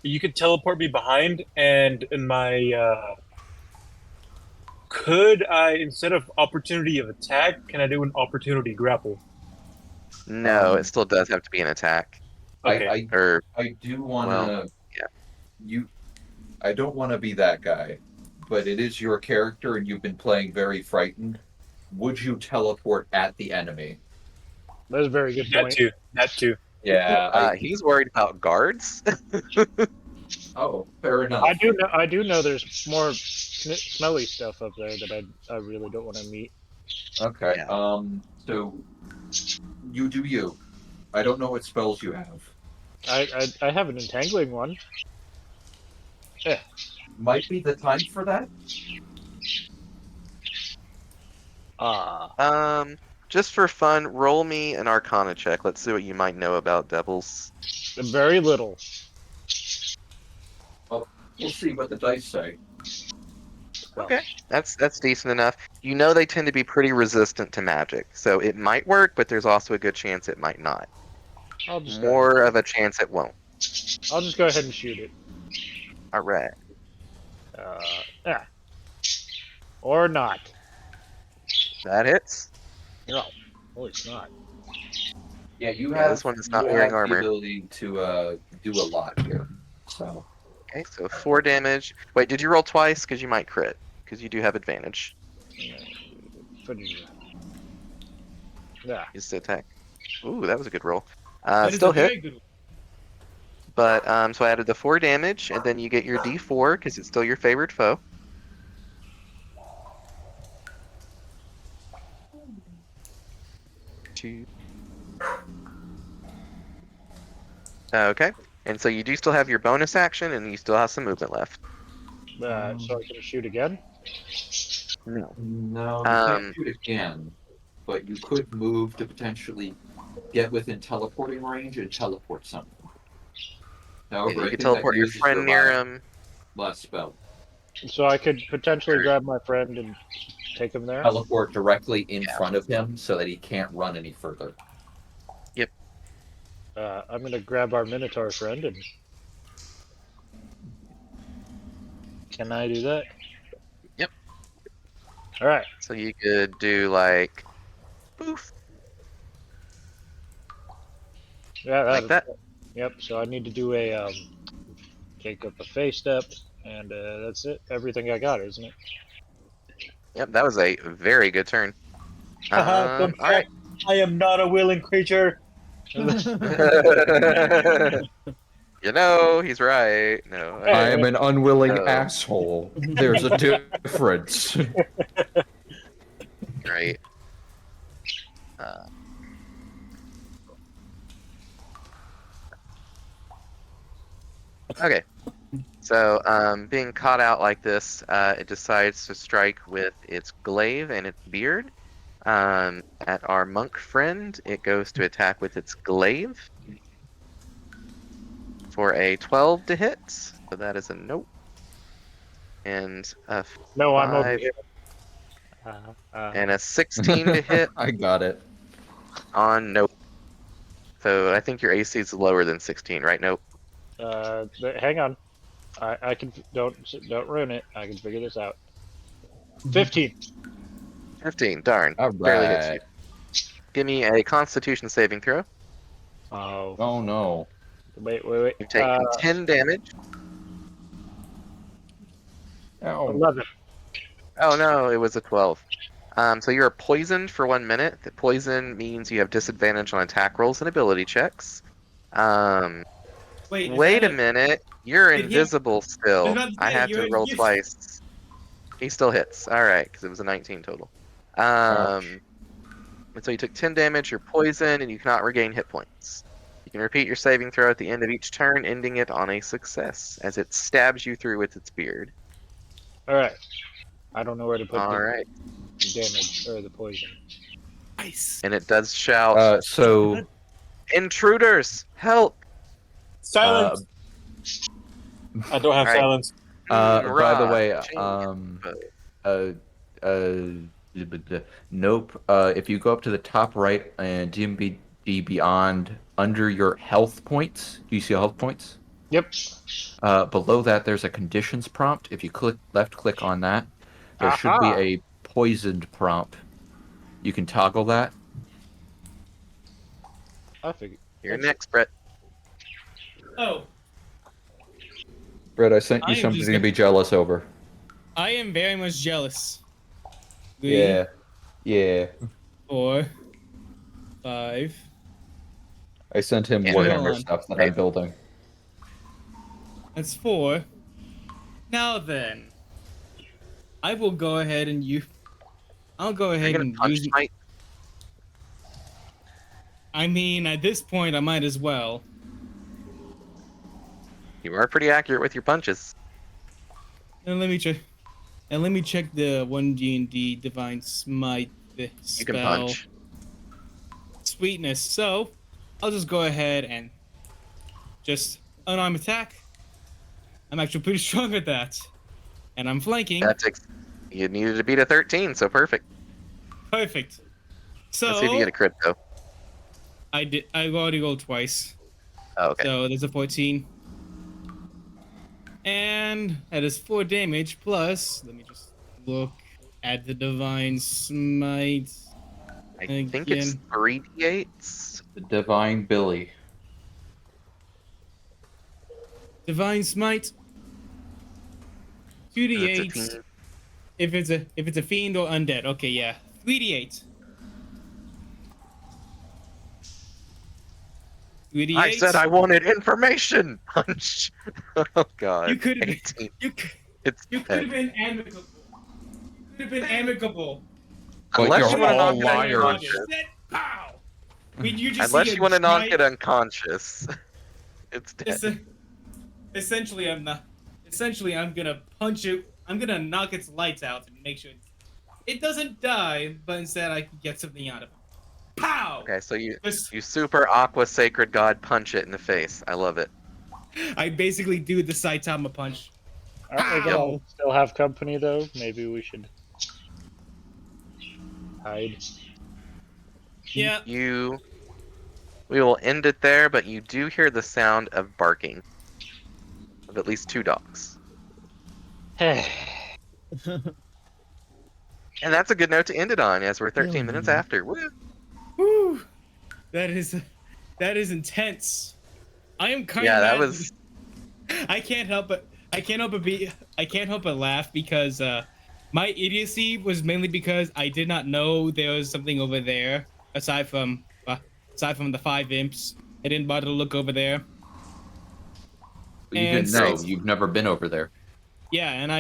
you could teleport me behind, and in my could I, instead of opportunity of attack, can I do an opportunity grapple? No, it still does have to be an attack. Okay. Or I do want to. Well, yeah. I don't want to be that guy, but it is your character, and you've been playing very frightened. Would you teleport at the enemy? That's a very good That point. too. That too. Yeah. he's worried about guards. Oh, fair enough. I do know there's more smelly stuff up there that I really don't want to meet. Okay. Yeah. So you do you. I don't know what spells you have. I have an entangling one. Yeah. Might be the time for that. Just for fun, roll me an Arcana check. Let's see what you might know about devils. Very little. Well, we'll see what the dice say. Well, Okay, that's decent enough. You know they tend to be pretty resistant to magic, so it might work, but there's also a good chance it might not. I'll just More of a chance it won't. I'll just go ahead and shoot it. All right. Yeah. Or not. That hits. No. Oh, it's not. Yeah, you Yeah, have. this one is not you wearing have armor. the ability to do a lot here. So. Okay, so 4 damage. Wait, did you roll twice? Because you might crit. Because you do have advantage. Yeah. Use the attack. Ooh, that was a good roll. That is Still a very hit, good one. but so I added the 4 damage, and then you get your D4 because it's still your favorite foe. Two. Okay, and so you do still have your bonus action, and you still have some movement left. So I can shoot again? No. No, you can't shoot again, but you could move to potentially get within teleporting range and teleport something. However, You I could think that teleport your uses friend near him. last spell. So I could potentially grab my friend and take him there? Teleport directly in front of him so that he can't run any further. Yep. I'm going to grab our Minotaur friend and... Can I do that? Yep. Alright. So you could do like, poof, Yeah, like that. Yep, so I need to do a, take up a face step, and that's it. Everything I got, isn't it? Yep, that was a very good turn. Fun All right. fact, I am not a willing creature. You know, he's right. No. I am an unwilling So- asshole. There's a difference. Right. Okay. So, being caught out like this, it decides to strike with its glaive and its beard. At our monk friend, it goes to attack with its glaive for a 12 to hit. So that is a nope. And a No, I'm over 5 here. and a 16 to hit I got it. on nope. So I think your AC is lower than 16, right? Nope. Hang on. I can don't ruin it. I can figure this out. 15. 15. Darn. All Barely hits you. right. Give me a Constitution saving throw. Oh. Oh no. Wait. You've taken 10 damage. Ow. 11. Oh no, it was a 12. So you're poisoned for 1 minute. The poison means you have disadvantage on attack rolls and ability checks. Wait, is Wait that a minute. You're Did he- invisible still. about to I say, had you're to roll invisible. twice. He still hits. All right, because it was a 19 total. And so you took 10 damage. You're poisoned, and you cannot regain hit points. You can repeat your saving throw at the end of each turn, ending it on a success as it stabs you through with its beard. Alright. I don't know where to put All right, the damage or the poison. Nice. and it does shout, So "Intruders, help!" Silence. I don't have Alright. silence. by the Rah, way, change. nope. If you go up to the top right and DMB Beyond, under your health points, do you see health points? Yep. Below that, there's a conditions prompt. If you left click on that, there should be Aha! a poisoned prompt. You can toggle that. I figured. You're next, Brett. Oh, Brett, I sent I you am something just to be jealous over. I am very much jealous. 3, Yeah. 4, 5. I sent him Yeah, hold Warhammer on. stuff that I'm building. That's 4. Now then, I will go ahead and I'll go Are you ahead gonna and punch use. smite? I mean, at this point, I might as well. You are pretty accurate with your punches. And let me check. And let me check the 1D&D Divine Smite You can spell. punch. Sweetness. So, I'll just go ahead and just unarmed attack. I'm actually pretty strong at that. And I'm flanking. That takes. You needed to beat a 13, so perfect. Perfect. So, Let's see if you get a crit though. I already rolled twice. Oh, okay. So, there's a 14. And that is 4 damage plus. Let me just look at the Divine Smite. I think it's Again. 3d8s. Divine Billy. Divine Smite. It's a 2d8 team. if it's a fiend or undead. Okay, yeah. 3d8. 3d8. I said I wanted information. Punch. Oh god. You could have 18. you could have 10. been amicable. You could have been amicable. But Unless you're you want to all knock it liars. unconscious. Pow! When you just Unless see you want to knock giant- it unconscious. It's dead. Essentially, I'm not. Essentially, I'm gonna punch it. I'm gonna knock its lights out and make sure it doesn't die, but instead I can get something out of it. Pow! Okay, so you Just- super aqua sacred god punch it in the face. I love it. I basically do the Saitama punch. Aren't we gonna still have company though? Maybe we should hide. Yeah. We will end it there, but you do hear the sound of barking of at least 2 dogs. And that's a good note to end it on, as we're 13 minutes after. Woo! Whew. That is intense. I am kind Yeah, of that mad. was. I can't help but laugh because my idiocy was mainly because I did not know there was something over there aside from the 5 imps. I didn't bother to look over there. You And didn't know. so- You've never been over there. Yeah, and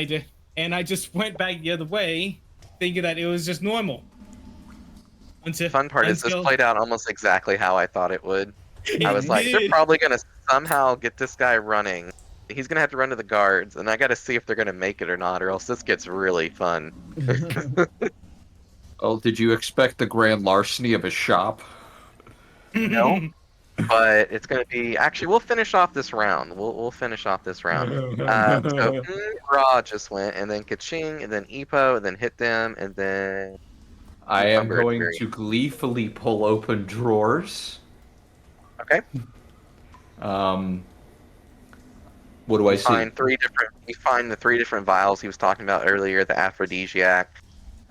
I just went back the other way, thinking that it was just normal. The fun part is this played out almost exactly how I thought it would. I was like, they're did. probably gonna somehow get this guy running. He's gonna have to run to the guards, and I gotta see if they're gonna make it or not, or else this gets really fun. Oh, did you expect the grand larceny of a shop? No. But it's gonna be actually. We'll finish off this round. We'll finish off this round. So Ra just went, and then Kaching, and then Ipo, and then hit them, and then I am Umber at the going very to gleefully pull open drawers. Okay. What do I see? We find the 3 different vials he was talking about earlier. The aphrodisiac.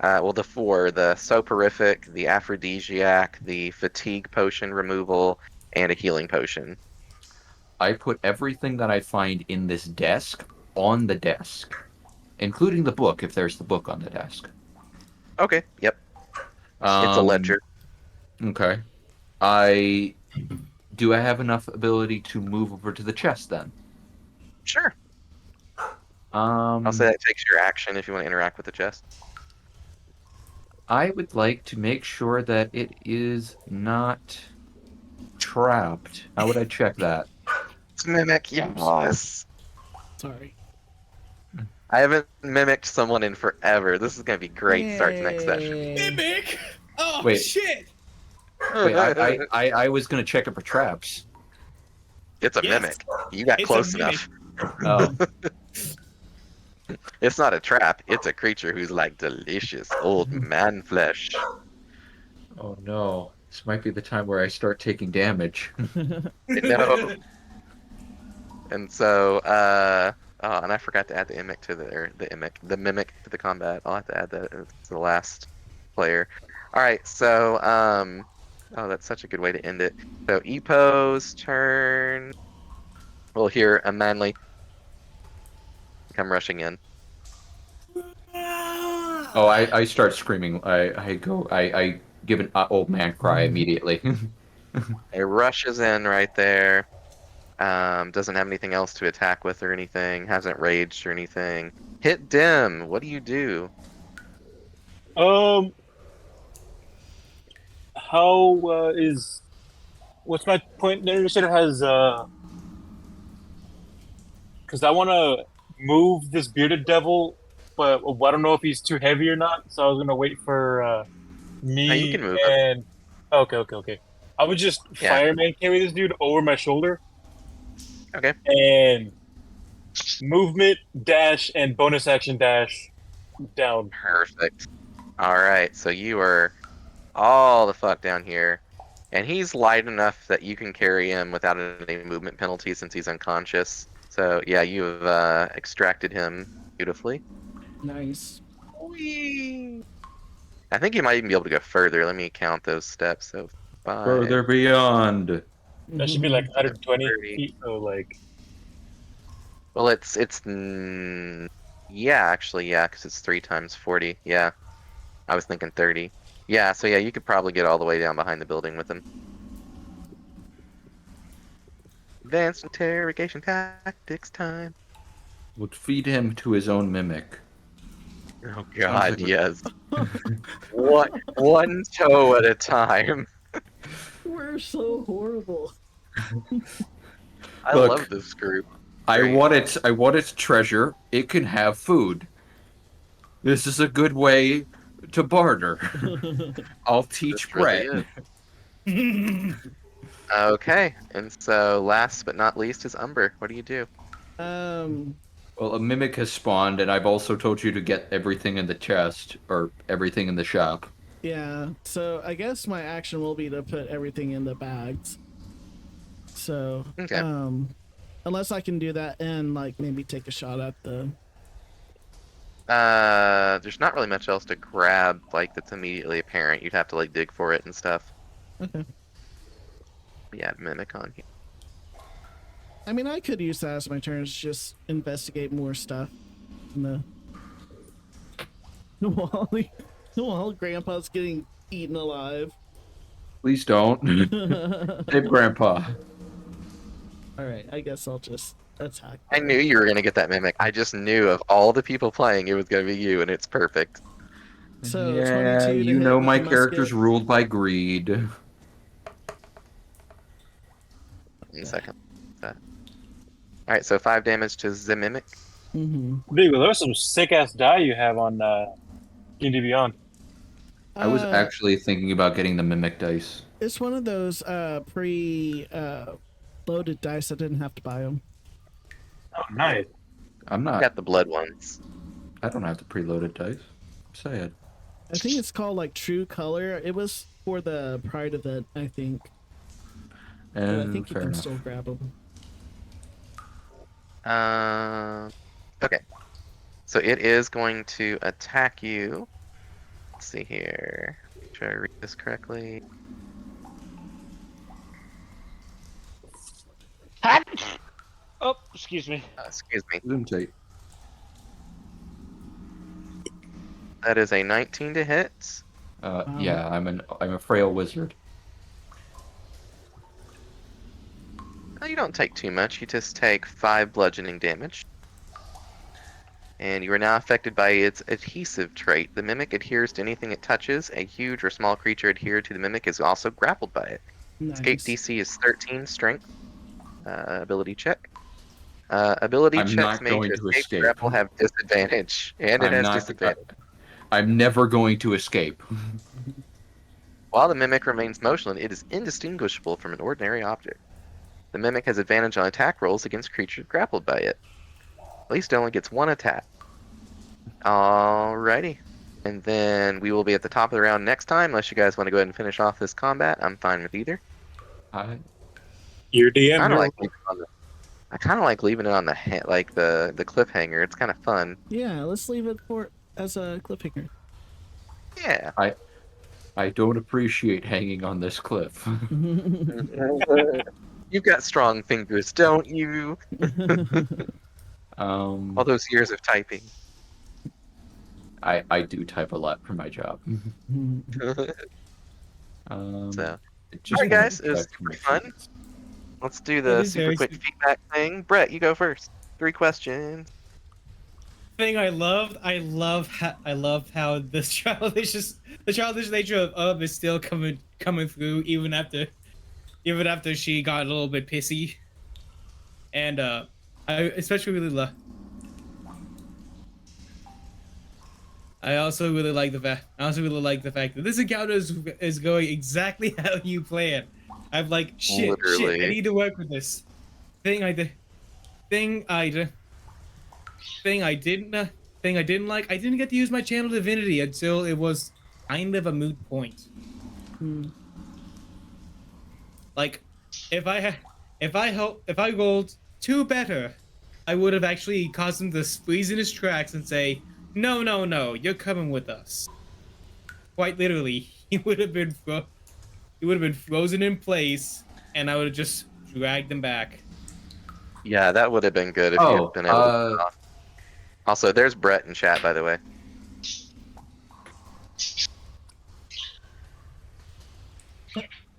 The 4: the soporific, the aphrodisiac, the fatigue potion removal, and a healing potion. I put everything that I find in this desk on the desk, including the book, if there's the book on the desk. Okay. Yep. It's a ledger. Okay. Do I have enough ability to move over to the chest then? Sure. I'll say that takes your action if you want to interact with the chest. I would like to make sure that it is not trapped. How would I check that? It's mimic, yes. Sorry. I haven't mimicked someone in forever. This is gonna be great. Start to next session. Mimic! Oh Wait. shit! Wait, I was gonna check it for traps. It's a Yes. mimic. You got It's a close mimic. enough. Oh, It's not a trap. It's a creature who's like delicious old man flesh. oh no. This might be the time where I start taking damage. No. And so, and I forgot to add the mimic to the mimic to the combat. I'll have to add that as the last player. All right, so, oh, that's such a good way to end it. So, Epo's turn. We'll hear a manly come rushing in. Oh, I start screaming. I give an old man cry immediately. It rushes in right there. Doesn't have anything else to attack with or anything. Hasn't raged or anything. Hit dim. What do you do? how is what's my point? The initiative has because I want to move this bearded devil, but I don't know if he's too heavy or not. So I was gonna wait for No, you me can move him. and okay. I would just Yeah. fireman carry this dude over my shoulder Okay. and movement dash and bonus action dash down. Perfect. All right. So you are all the fuck down here, and he's light enough that you can carry him without any movement penalty since he's unconscious. So yeah, you have extracted him beautifully. Nice. Whee! I think you might even be able to go further. Let me count those steps. So 5, Further beyond. That should be like 120 30. feet. So like Well, yeah, actually, yeah, because it's 3 times 40. Yeah, I was thinking 30. Yeah, so yeah, you could probably get all the way down behind the building with him. Advanced interrogation tactics time. Would feed him to his own mimic. Oh Sounds God, like a- yes. One toe at a time. We're so horrible. I Look, love this group. I Great. want its treasure. It can have food. This is a good way to barter. I'll teach This really Brett. is. Okay, and so last but not least is Umber. What do you do? Well, a mimic has spawned, and I've also told you to get everything in the chest or everything in the shop. Yeah, so I guess my action will be to put everything in the bags. So, Okay. unless I can do that and like maybe take a shot at the. There's not really much else to grab, like, that's immediately apparent. You'd have to, like, dig for it and stuff. Okay. Yeah, mimic on here. I mean, I could use that as my turn to just investigate more stuff. In the while Grandpa's getting eaten alive. Please don't. Save Grandpa. All right, I guess I'll just attack. I knew you were gonna get that mimic. I just knew of all the people playing, it was gonna be you, and it's perfect. So Yeah, 22 to you hit know with my the character's musket. ruled by greed. 1 second. Alright, so 5 damage to the mimic. Vigo, those are some sick ass die you have on D&D Beyond. I was actually thinking about getting the mimic dice. It's one of those loaded dice. I didn't have to buy them. Oh, nice. I'm I not. got the blood ones. I don't have the preloaded dice. I'm sad. I think it's called like True Color. It was for the Pride event, I think. But I think you Fair can enough. still grab them. Okay. So it is going to attack you. Let's see here. Make sure I read this correctly. Oh, excuse me. Excuse me. Zoom tape. That is a 19 to hit. Yeah, I'm a frail wizard. No, you don't take too much. You just take 5 bludgeoning damage. And you are now affected by its adhesive trait. The mimic adheres to anything it touches. A huge or small creature adhered to the mimic is also grappled by it. Escape Nice. DC is 13 strength. Ability check. Ability I'm checks not made going to to escape escape. grapple have disadvantage, and it I'm has not. disadvantage. I'm never going to escape. While the mimic remains motionless, it is indistinguishable from an ordinary object. The mimic has advantage on attack rolls against creatures grappled by it. At least it only gets 1 attack. Alrighty. And then we will be at the top of the round next time, unless you guys want to go ahead and finish off this combat. I'm fine with either. Your DM, Kind of bro. like leaving it on the, I kind of like leaving it on the the cliffhanger. It's kind of fun. Yeah, let's leave it for as a cliffhanger. Yeah. I don't appreciate hanging on this cliff. You've got strong fingers, don't you? All those years of typing. I do type a lot for my job. So, Just alright, guys, wanted it was to super check fun. Let's do the is super very quick super- feedback thing. Brett, you go first. 3 questions. Thing I love how the childish nature of is still coming through even after she got a little bit pissy. And I especially really love. I also really like the fact. That this encounter is going exactly how you planned. I'm like, shit. I Literally. need to work with this thing. I didn't like. I didn't get to use my channel divinity until it was kind of a moot point. Like, if I rolled 2 better, I would have actually caused him to freeze in his tracks and say, no, you're coming with us. Quite literally, he would have been frozen in place, and I would have just dragged him back. Yeah, that would have been good if you had been able to. Also, there's Brett in chat, by the way.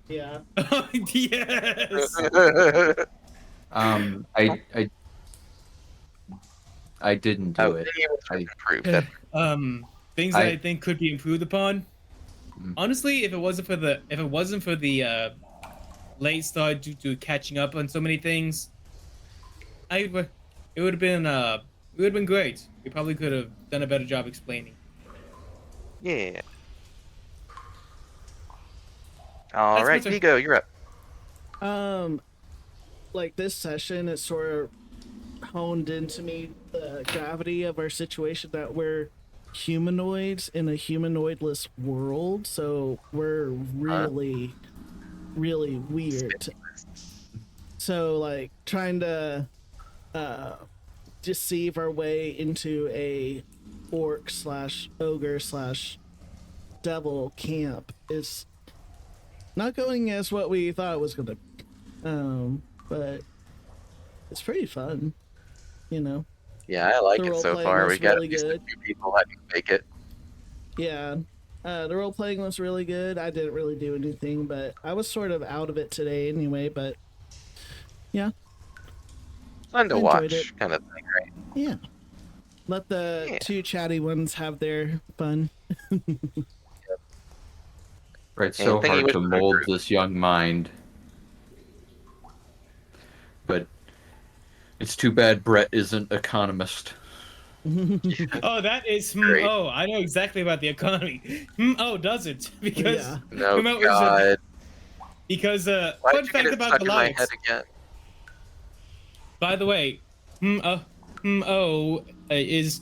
Yeah. Yes. I didn't do it. Improved. Things that I think could be improved upon. Honestly, if it wasn't for the late start due to catching up on so many things, it would have been great. We probably could have done a better job explaining. Yeah. All right, Vigo, you're up. Like this session, it sort of honed into me the gravity of our situation that we're humanoids in a humanoidless world, so we're really weird. So like trying to deceive our way into a orc / ogre / devil camp is not going as what we thought it was gonna be. But it's pretty fun, you know. Yeah, I like it so far. We got really at least good. a few people that can make it. Yeah. The role playing was really good. I didn't really do anything, but I was sort of out of it today anyway, but yeah. Fun to watch, kind of thing, right? Yeah. Let the 2 chatty ones have their fun. Right, so hard to mold this young mind. But it's too bad Brett isn't economist. Oh, that is I know exactly about the economy. Does it? Because no, God. Because fun fact about Goliath. By the way, is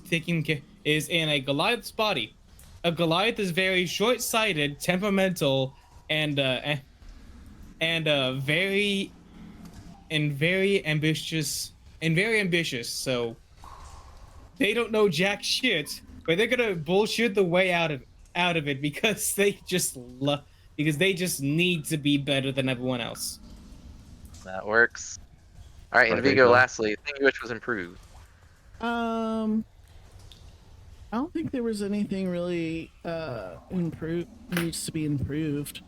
in a Goliath's body. A Goliath is very short-sighted, temperamental, and very ambitious. So they don't know jack shit, but they're gonna bullshit the way out of it because they just need to be better than everyone else. That works. All right, and Vigo, lastly, thing you wish was improved. I don't think there was anything really needs to be improved.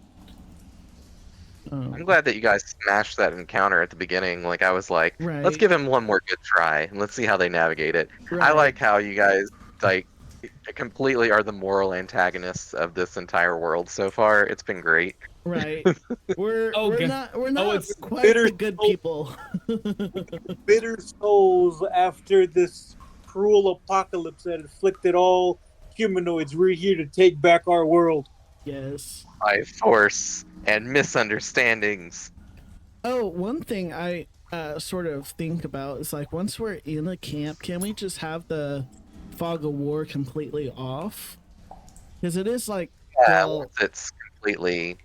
I'm glad that you guys smashed that encounter at the beginning. Like, I was like, let's give him one more good try and let's see how they navigate it. I like how you guys like completely are the moral antagonists of this entire world so far. It's been great. Right. We're not quite bitter the good people. Bitter souls after this cruel apocalypse that inflicted all humanoids. We're here to take back our world. Yes. By force and misunderstandings. Oh, one thing I sort of think about is like once we're in a camp, can we just have the fog of war completely off? Because it is like once it's completely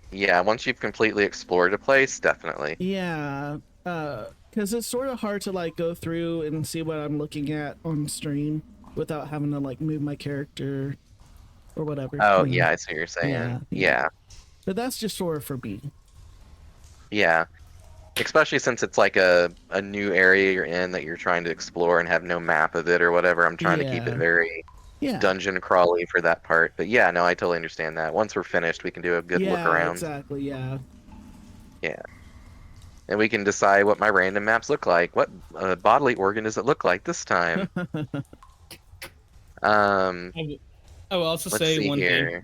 once you've completely explored a place, definitely. Yeah. Because it's sort of hard to like go through and see what I'm looking at on stream without having to like move my character or whatever. Oh yeah, I see what you're saying. Yeah. But that's just sort of for me. Yeah. Especially since it's like a new area you're in that you're trying to explore and have no map of it or whatever. I'm trying to keep it very dungeon crawly for that part. But yeah, no, I totally understand that. Once we're finished, we can do a good look around. Exactly, yeah. Yeah. And we can decide what my random maps look like. What bodily organ does it look like this time? I will also say one thing.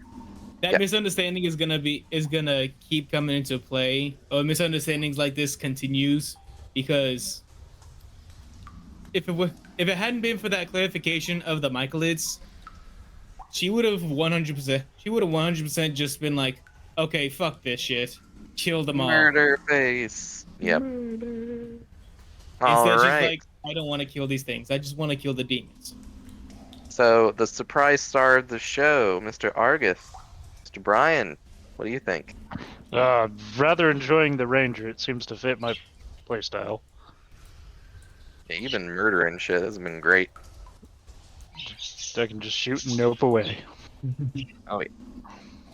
that Yeah. misunderstanding is gonna keep coming into play, or misunderstandings like this continues, because if it hadn't been for that clarification of the Michaelids, she would have 100% just been like, okay, fuck this shit, kill them all. Murder face. Yep. Murder. All Instead, she's right. like, I don't want to kill these things. I just want to kill the demons. So the surprise star of the show, Mr. Argus, Mr. Brian, what do you think? Rather enjoying the Ranger. It seems to fit my playstyle. Yeah, you've been murdering shit. This has been great. I can just shoot and nope away. Oh, yeah.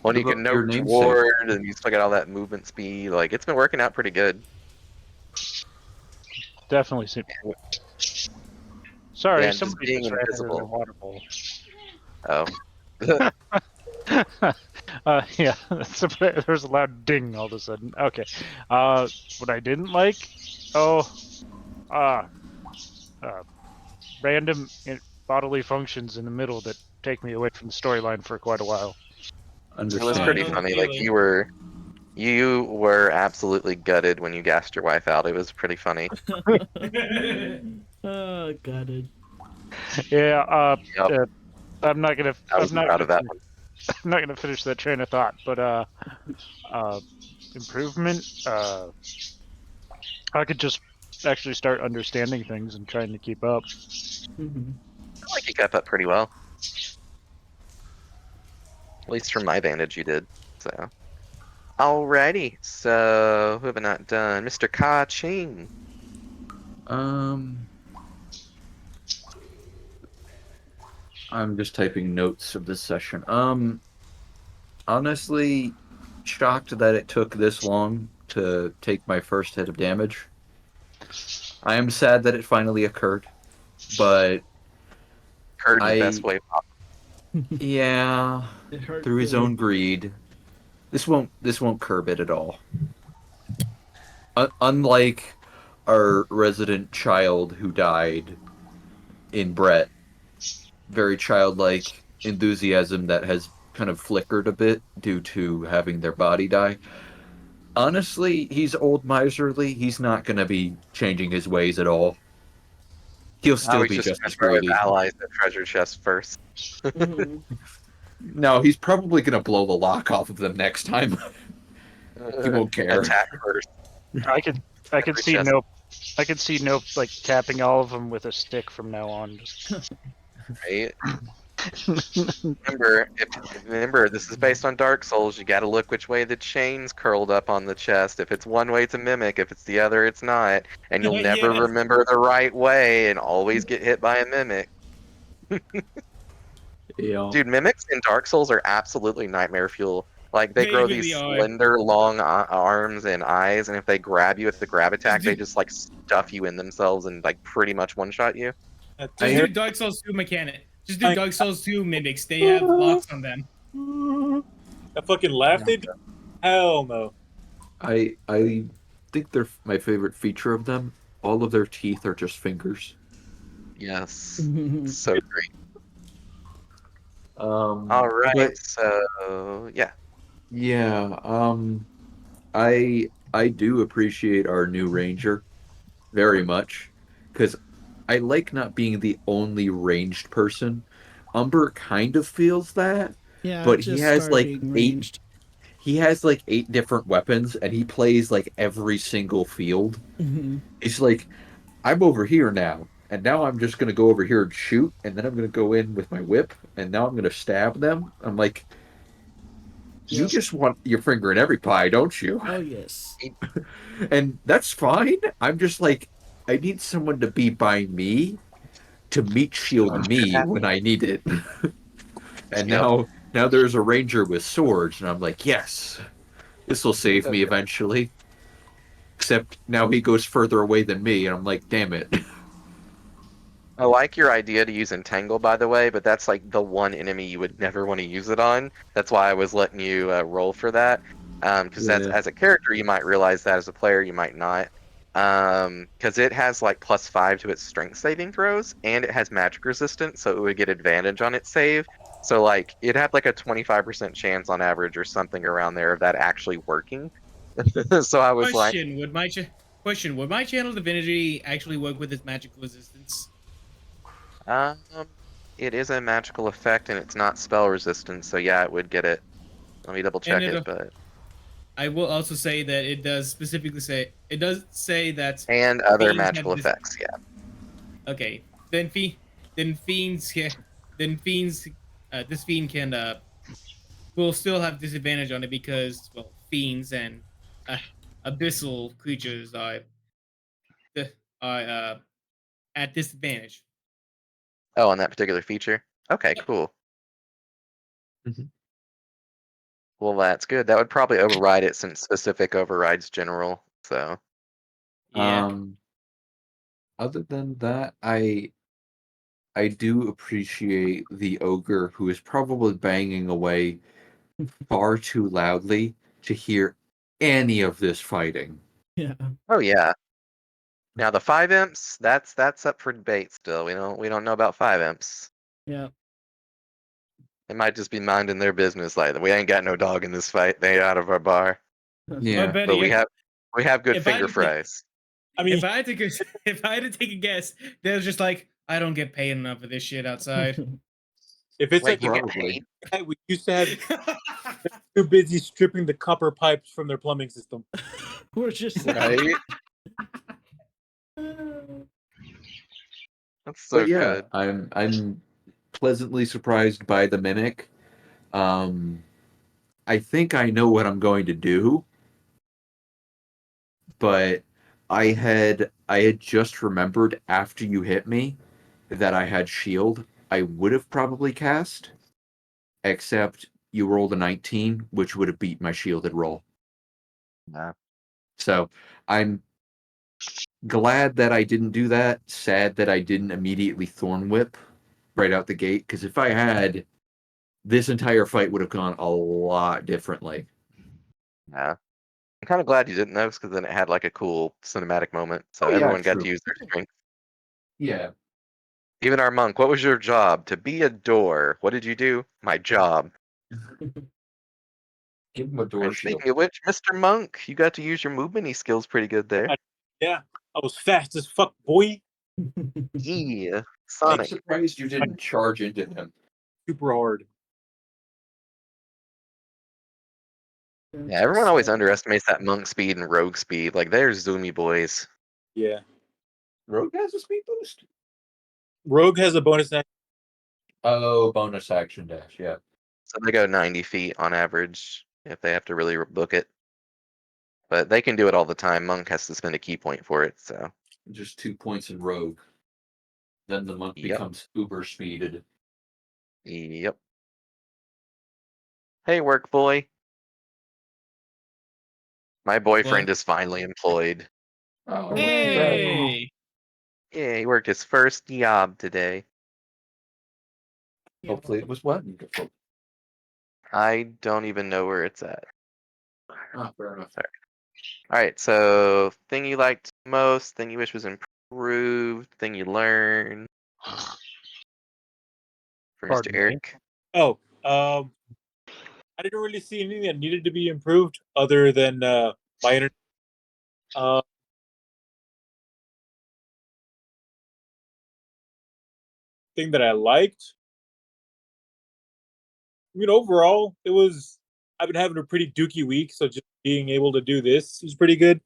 Well, you What can about your note namesake? toward, and you still got all that movement speed. Like, it's been working out pretty good. Definitely seem. Sorry, Yeah, and just somebody being just ran into invisible. their water bowl. Oh. Yeah, there's a loud ding all of a sudden. Okay. What I didn't like, random bodily functions in the middle that take me away from the storyline for quite a while. It was pretty know the funny. Like, feeling. you were absolutely gutted when you gassed your wife out. It was pretty funny. Oh, got it. Yeah. Yep. I'm not gonna. I was proud of that one. I'm not gonna finish that train of thought, but improvement. I could just actually start understanding things and trying to keep up. Mhm. I feel like you kept up pretty well. At least from my vantage, you did. So, alrighty. So, who have I not done? Mr. Ka Ching. I'm just typing notes of this session. Honestly, shocked that it took this long to take my first hit of damage. I am sad that it finally occurred, but Heard in the best way possible. yeah, It hurt through his good. own greed. This won't curb it at all. Unlike our resident child who died in Brett, very childlike enthusiasm that has kind of flickered a bit due to having their body die. Honestly, he's old miserly. He's not going to be changing his ways at all. He'll Now still he's be just just gonna as throw his greedy. allies at treasure chest first. Mhm. No, he's probably going to blow the lock off of them next time. He won't care. Attack first. I could Every see chest. Nope. I could see Nope like tapping all of them with a stick from now on. Right? Remember, this is based on Dark Souls. You gotta look which way the chain's curled up on the chest. If it's one way, it's a mimic. If it's the other, it's not. And you'll never Yes. remember the right way and always get hit by a mimic. Yeah. Dude, mimics in Dark Souls are absolutely nightmare fuel. Like, they They grow really these are. slender, long arms and eyes, and if they grab you with the grab attack, they just, like, stuff you in themselves and, like, pretty much one-shot you. Just do Dark Souls 2 mechanic. Just do Dark Souls 2 mimics. They have locks on them. I fucking laughed at. Hell no. I think they're my favorite feature of them. All of their teeth are just fingers. Yes. So great. All Alright, so, yeah. Yeah, I do appreciate our new ranger very much because I like not being the only ranged person. Umber kind of feels that, Yeah, but it he just has started like being eight. ranged. He has like 8 different weapons, and he plays like every single field. Mhm. He's like, I'm over here now, and now I'm just gonna go over here and shoot, and then I'm gonna go in with my whip, and now I'm gonna stab them. I'm like, you Yep. just want your finger in every pie, don't you? Oh yes. And that's fine. I'm just like, I need someone to be by me to meat shield me when I need it. And Yep. now there's a ranger with swords, and I'm like, yes, this will save me eventually. Except now he goes further away than me, and I'm like, damn it. I like your idea to use Entangle, by the way, but that's like the one enemy you would never want to use it on. That's why I was letting you roll for that. Because Yeah. as a character, you might realize that. As a player, you might not. Because it has like +5 to its strength saving throws, and it has magic resistance, so it would get advantage on its save. So like it had like a 25% chance on average or something around there of that actually working. So I was like, Question: Would my channel divinity actually work with its magical resistance? um, it is a magical effect and it's not spell resistant, so yeah, it would get it. Let me double check it, but I will also say that it does specifically say that and other fiends have magical this. effects, yeah. Okay, then fiends this fiend can will still have disadvantage on it because fiends and abyssal creatures are at disadvantage. Oh, on that particular feature. Okay, cool. Well, that's good. That would probably override it since specific overrides general. So Yeah. Other than that, I do appreciate the ogre who is probably banging away far too loudly to hear any of this fighting. Yeah. oh yeah. Now the 5 imps, that's up for debate still. We don't know about 5 imps. Yeah. They might just be minding their business like we ain't got no dog in this fight. They out of our bar. Yeah. But we have good if I finger had to- fries. I mean, if I had to take a guess, they're just like, I don't get paid enough for this shit outside. if it's Wait, like you get Probably. paid? we used to have too busy stripping the copper pipes from their plumbing system. We're just Right? That's so But yeah, good. I'm pleasantly surprised by the mimic. I think I know what I'm going to do, but I had just remembered after you hit me that I had shield. I would have probably cast, except you rolled a 19, which would have beat my shielded roll. Nah. So I'm glad that I didn't do that. Sad that I didn't immediately Thorn Whip right out the gate, because if I had, this entire fight would have gone a lot differently. Nah. I'm kind of glad you didn't know because then it had like a cool cinematic moment. So Oh, yeah, everyone got true. to use their strength. Yeah. Even our monk, what was your job? To be a door. What did you do? My job. Give him a door And shield. speaking of which, Mr. Monk, you got to use your movement skills pretty good there. Yeah, I was fast as fuck, boy. Yeah. I'm Sonic. surprised you didn't charge into him. Super hard. Yeah, everyone always underestimates that monk speed and rogue speed. Like they're zoomy boys. Yeah. Rogue has a speed boost? Rogue has a bonus action. Oh, bonus action dash, yeah. So they go 90 feet on average if they have to really book it. But they can do it all the time. Monk has to spend a key point for it. So Just 2 points in rogue. Then the monk Yep. becomes uber speeded. Yep. Hey, work boy. My boyfriend is finally employed. Oh, Hey! Yeah, he worked his first job today. hopefully it was wonderful. I don't even know where it's at. Fair enough. All right, so thing you liked most, thing you wish was improved, thing you learned. For Pardon Mr. me? Eric. Oh, I didn't really see anything that needed to be improved other than my internet. Thing that I liked. I mean, overall, it was. I've been having a pretty dookie week, so just being able to do this was pretty good.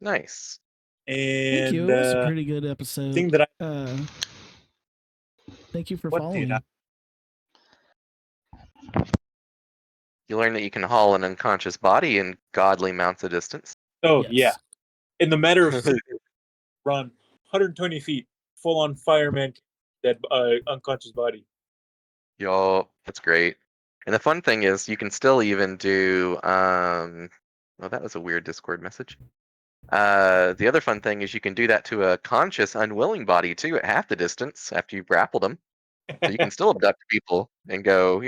Nice. And Thank you. It was a pretty good episode. thing that Thank you for What did following. You learn that you can haul an unconscious body in godly amounts of distance. Oh Yes. yeah, in the matter of seconds, run 120 feet, full on fireman, dead unconscious body. Yo, that's great. And the fun thing is you can still even do well, that was a weird Discord message. The other fun thing is you can do that to a conscious, unwilling body too at half the distance after you've grappled them. So you can still abduct people and go,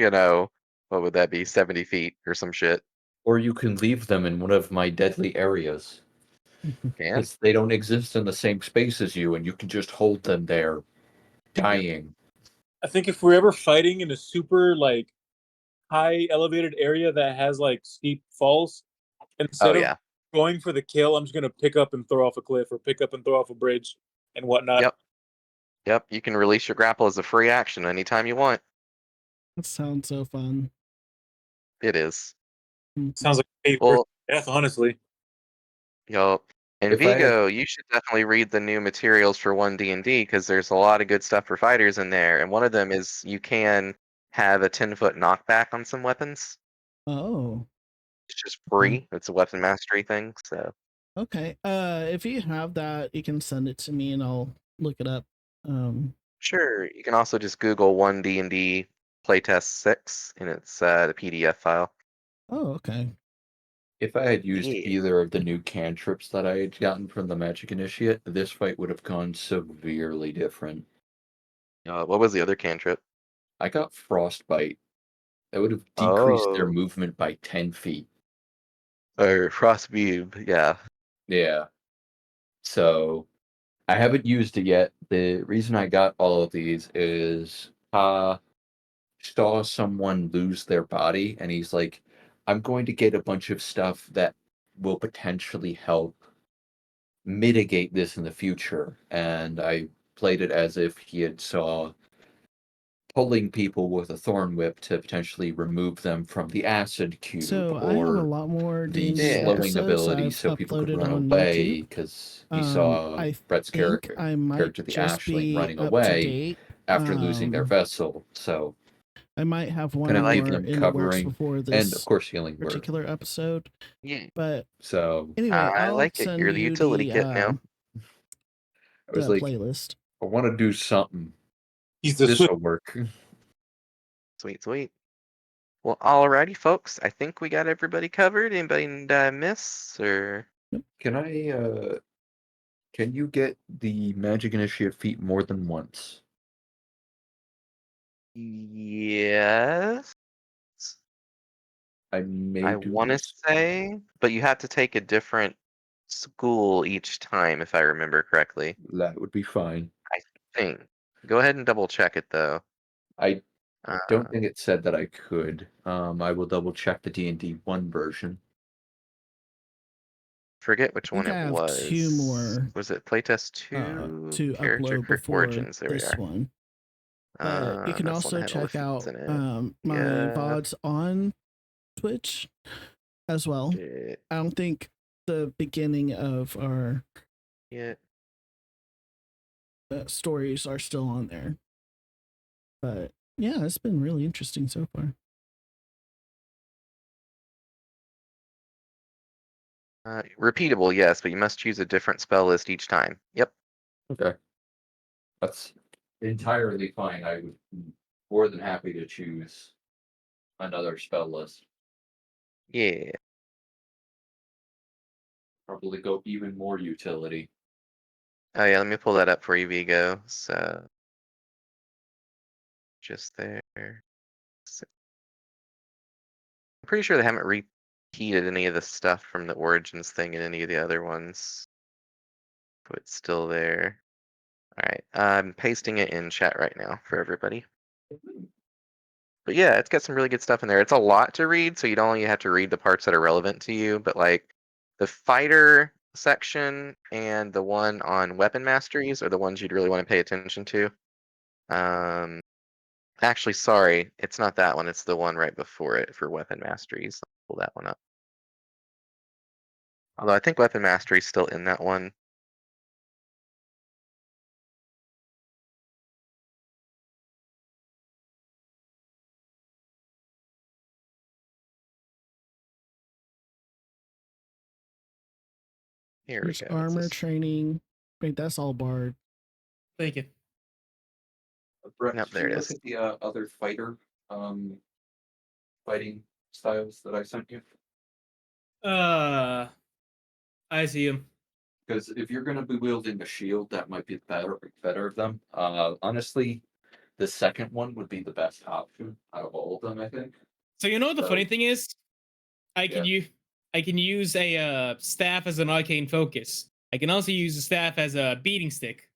what would that be, 70 feet or some shit. Or you can leave them in one of my deadly areas. Can? Because they don't exist in the same space as you, and you can just hold them there, dying. I think if we're ever fighting in a super like high elevated area that has like steep falls, instead Oh of yeah. going for the kill, I'm just gonna pick up and throw off a cliff or pick up and throw off a bridge and whatnot. Yep. Yep. You can release your grapple as a free action anytime you want. That sounds so fun. It is. Sounds like a Well, death, honestly. yup. And If I had- Vigo, you should definitely read the new materials for 1D&D because there's a lot of good stuff for fighters in there. And one of them is you can have a 10-foot knockback on some weapons. Oh, It's just free. It's a weapon mastery thing. So okay. If you have that, you can send it to me and I'll look it up. sure. You can also just Google 1D&D playtest 6 and it's the PDF file. Oh, okay. If I had used Yeah. either of the new cantrips that I had gotten from the Magic Initiate, this fight would have gone severely different. What was the other cantrip? I got Frostbite. That would have decreased their Oh. movement by 10 feet. Or Frost Beam. Yeah. Yeah. So I haven't used it yet. The reason I got all of these is saw someone lose their body, and he's like, I'm going to get a bunch of stuff that will potentially help mitigate this in the future. And I played it as if he had saw pulling people with a thorn whip to potentially remove them from the acid cube, So I have a or lot more the D&D Yeah. slowing episodes ability I've so people could uploaded run on away YouTube. because he saw I Brett's think I might character, the just Ashling, be running up to away date. after losing their vessel. So I might have one gonna like keep more them in the works covering, before and of this course healing word. particular episode. Yeah. But So anyway, I I'll like it. send You're the you utility the kit now. I was the like, playlist. I want to do something. He's the This Swift. will work. Sweet, sweet. Well, alrighty, folks. I think we got everybody covered. Anybody miss or? Can you get the Magic Initiate feat more than once? Yes. I may I do want to this. say, but you have to take a different school each time, if I remember correctly. That would be fine. I think. Go ahead and double check it though. I don't Uh, think it said that I could. I will double check the D&D 1 version. forget which one I it have was. two more Was it playtest 2? to Character upload before origins. There we this are. one. But you can That's the one also that had all the check feats out in it. my Yeah. VODs on Twitch as well. Shit. I don't think the beginning of our Yeah. stories are still on there. But yeah, it's been really interesting so far. Repeatable, yes, but you must choose a different spell list each time. Yep. Okay. That's entirely fine. I would be more than happy to choose another spell list. Yeah. Probably go even more utility. Oh yeah, let me pull that up for you, Vigo. So just there. So, I'm pretty sure they haven't repeated any of the stuff from the Origins thing in any of the other ones. So it's still there. Alright, I'm pasting it in chat right now for everybody. But yeah, it's got some really good stuff in there. It's a lot to read, so you don't only have to read the parts that are relevant to you, but like the fighter section and the one on weapon masteries are the ones you'd really want to pay attention to. Actually, sorry, it's not that one. It's the one right before it for weapon masteries. I'll pull that one up. Although I think weapon mastery is still in that one. Here we There's go. armor training. Wait, that's all bard. Thank you. Brett, Nope, did there you it look is. at the other fighting styles that I sent you? I see him. Because if you're going to be wielding a shield, that might be better of them. Honestly, the second one would be the best option out of all of them, I think. So you know what the So- funny thing is? I Yeah. can use I can use a staff as an arcane focus. I can also use the staff as a beating stick,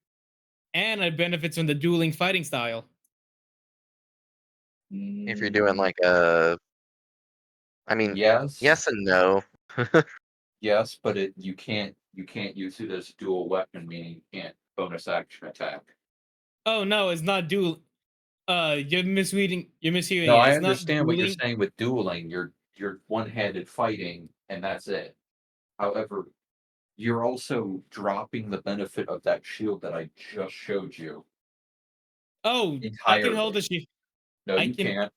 and it benefits from the dueling fighting style. If you're doing like a, I mean, Yes. yes and no. Yes, but you can't use it as a dual weapon, meaning you can't bonus action attack. Oh no, it's not duel. You're misreading. You're mishearing No, it. I It's not understand what you're dueling. saying with dueling. You're one-handed fighting, and that's it. However, you're also dropping the benefit of that shield that I just showed you Oh, I can hold entirely. the shield. No, I you can. can't.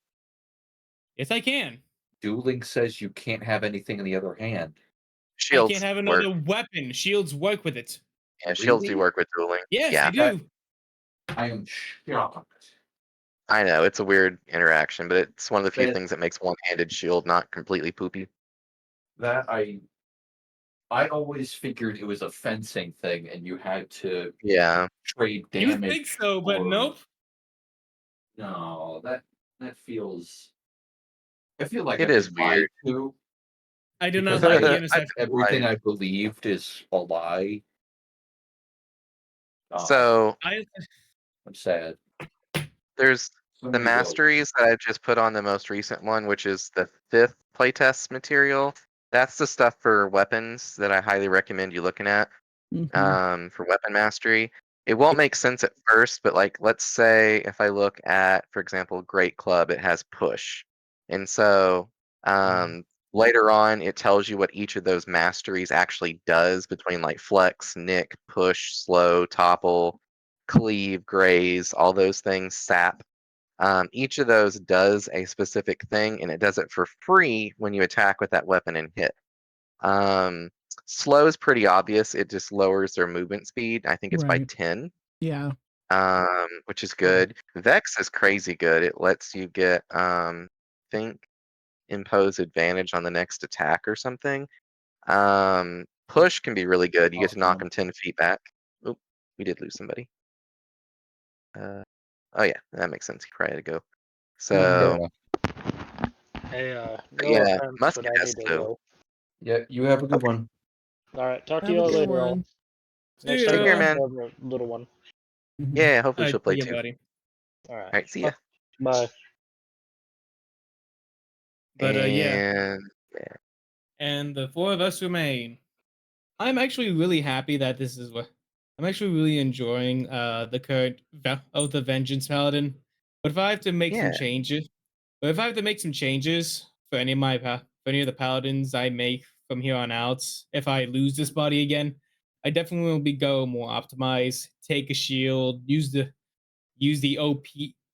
Yes, I can. Dueling says you can't have anything in the other hand. I can't Shields have work. another weapon. Shields work with it. Yeah, shields do Really? work with dueling. Yes, Yeah, they do. I am shocked. I know it's a weird interaction, but it's one of the few That things that makes one-handed shield not completely poopy. that I always figured it was a fencing thing, and you had to Yeah, trade You damage. think so, but for- nope. No, that feels. I feel like it I've is been lied weird. to I do not because like the I've intersection. been everything lied. I believed is a lie. So I I'm sad. there's So the many bills. masteries that I've just put on the most recent one, which is the 5th playtest material. That's the stuff for weapons that I highly recommend you looking at. For weapon mastery. It won't make sense at first, but like let's say if I look at, for example, Great Club, it has push. And so later on it tells you what each of those masteries actually does between like flex, nick, push, slow, topple, cleave, graze, all those things, sap. Each of those does a specific thing and it does it for free when you attack with that weapon and hit. Um, Slow is pretty obvious. It just lowers their movement speed. I think it's by Right. 10, Yeah. which is good. Vex is crazy good. It lets you get, think, impose advantage on the next attack or something. Push can be really good. You get to knock them 10 feet back. Oop, we did lose somebody. Oh yeah, that makes sense. He probably had to go. So, Hey, but no yeah, offense, Musket but I has need to slow. go. Yeah, you have a good Okay. one. All right, talk to Have a y'all good later. All. one. Next See time Take ya. care, I'll man. have a little one. Yeah, hopefully she'll play Yeah, too. buddy. All right. All right, see ya. Bye. But yeah, And and the four of us remain. I'm actually really happy that this is what I'm actually really enjoying the current of the Vengeance Paladin. But if I have to make some yeah, changes, for any of for any of the paladins I make from here on out, if I lose this body again, I definitely will be go more optimized, take a shield, use the OP,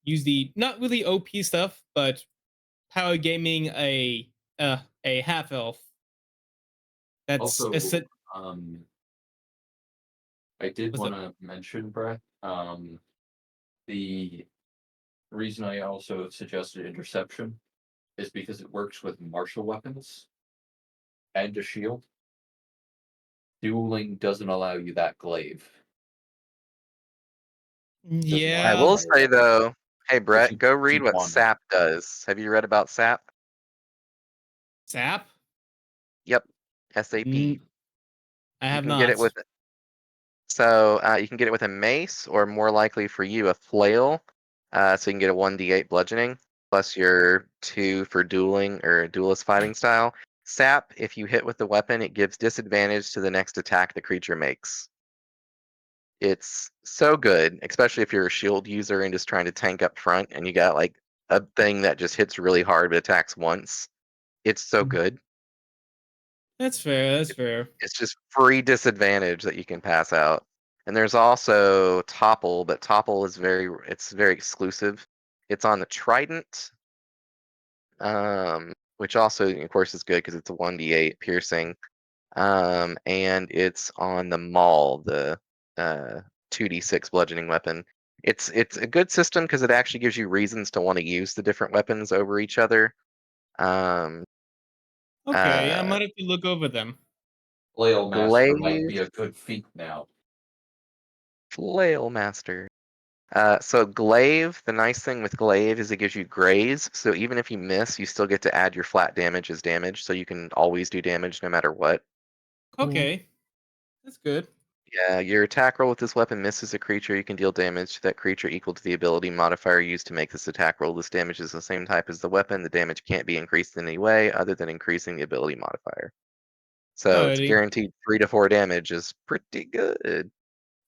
use the not really OP stuff, but power gaming a half elf. That's Also, I did what's want up? to mention, Brett, the reason I also suggested interception is because it works with martial weapons and a shield. Dueling doesn't allow you that glaive. Does not I Yeah, will allow say that. though, hey Gives Brett, go read you what one. SAP does. Have you read about SAP? Zap. Yep, SAP. I You have can get it not. with you can get it with a mace, or more likely for you, a flail. So you can get a 1d8 bludgeoning plus your 2 for dueling or duelist fighting style. Sap, if you hit with the weapon, it gives disadvantage to the next attack the creature makes. It's so good, especially if you're a shield user and just trying to tank up front and you got like a thing that just hits really hard but attacks once. It's so good. That's fair. That's fair. It's just free disadvantage that you can pass out. And there's also Topple, but Topple is it's very exclusive. It's on the Trident, which also, of course, is good because it's a 1d8 piercing. And it's on the Maul, the 2d6 bludgeoning weapon. It's a good system because it actually gives you reasons to want to use the different weapons over each other. Um, Okay, I uh, might have to look over them. Flail Master might Glaive, be a good feat now. Flail Master. So glaive, the nice thing with glaive is it gives you graze. So even if you miss, you still get to add your flat damage as damage. So you can always do damage no matter what. Okay, that's good. Yeah, your attack roll with this weapon misses a creature, you can deal damage to that creature equal to the ability modifier used to make this attack roll. This damage is the same type as the weapon. The damage can't be increased in any way other than increasing the ability modifier. So it's Alrighty, guaranteed 3 to 4 damage is pretty good.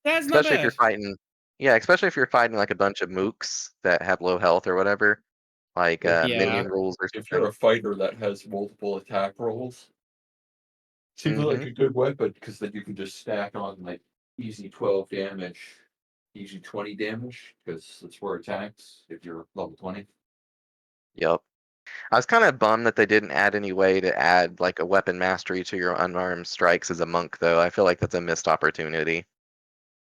that's not Especially if you're bad. fighting especially if you're fighting like a bunch of mooks that have low health or whatever. Like Yeah. minion rules or If something. you're a fighter that has multiple attack rolls, seems like Mhm. a good weapon because then you can just stack on like easy 12 damage, easy 20 damage because it's 4 attacks if you're level 20. Yep. I was kind of bummed that they didn't add any way to add like a weapon mastery to your unarmed strikes as a monk, though. I feel like that's a missed opportunity.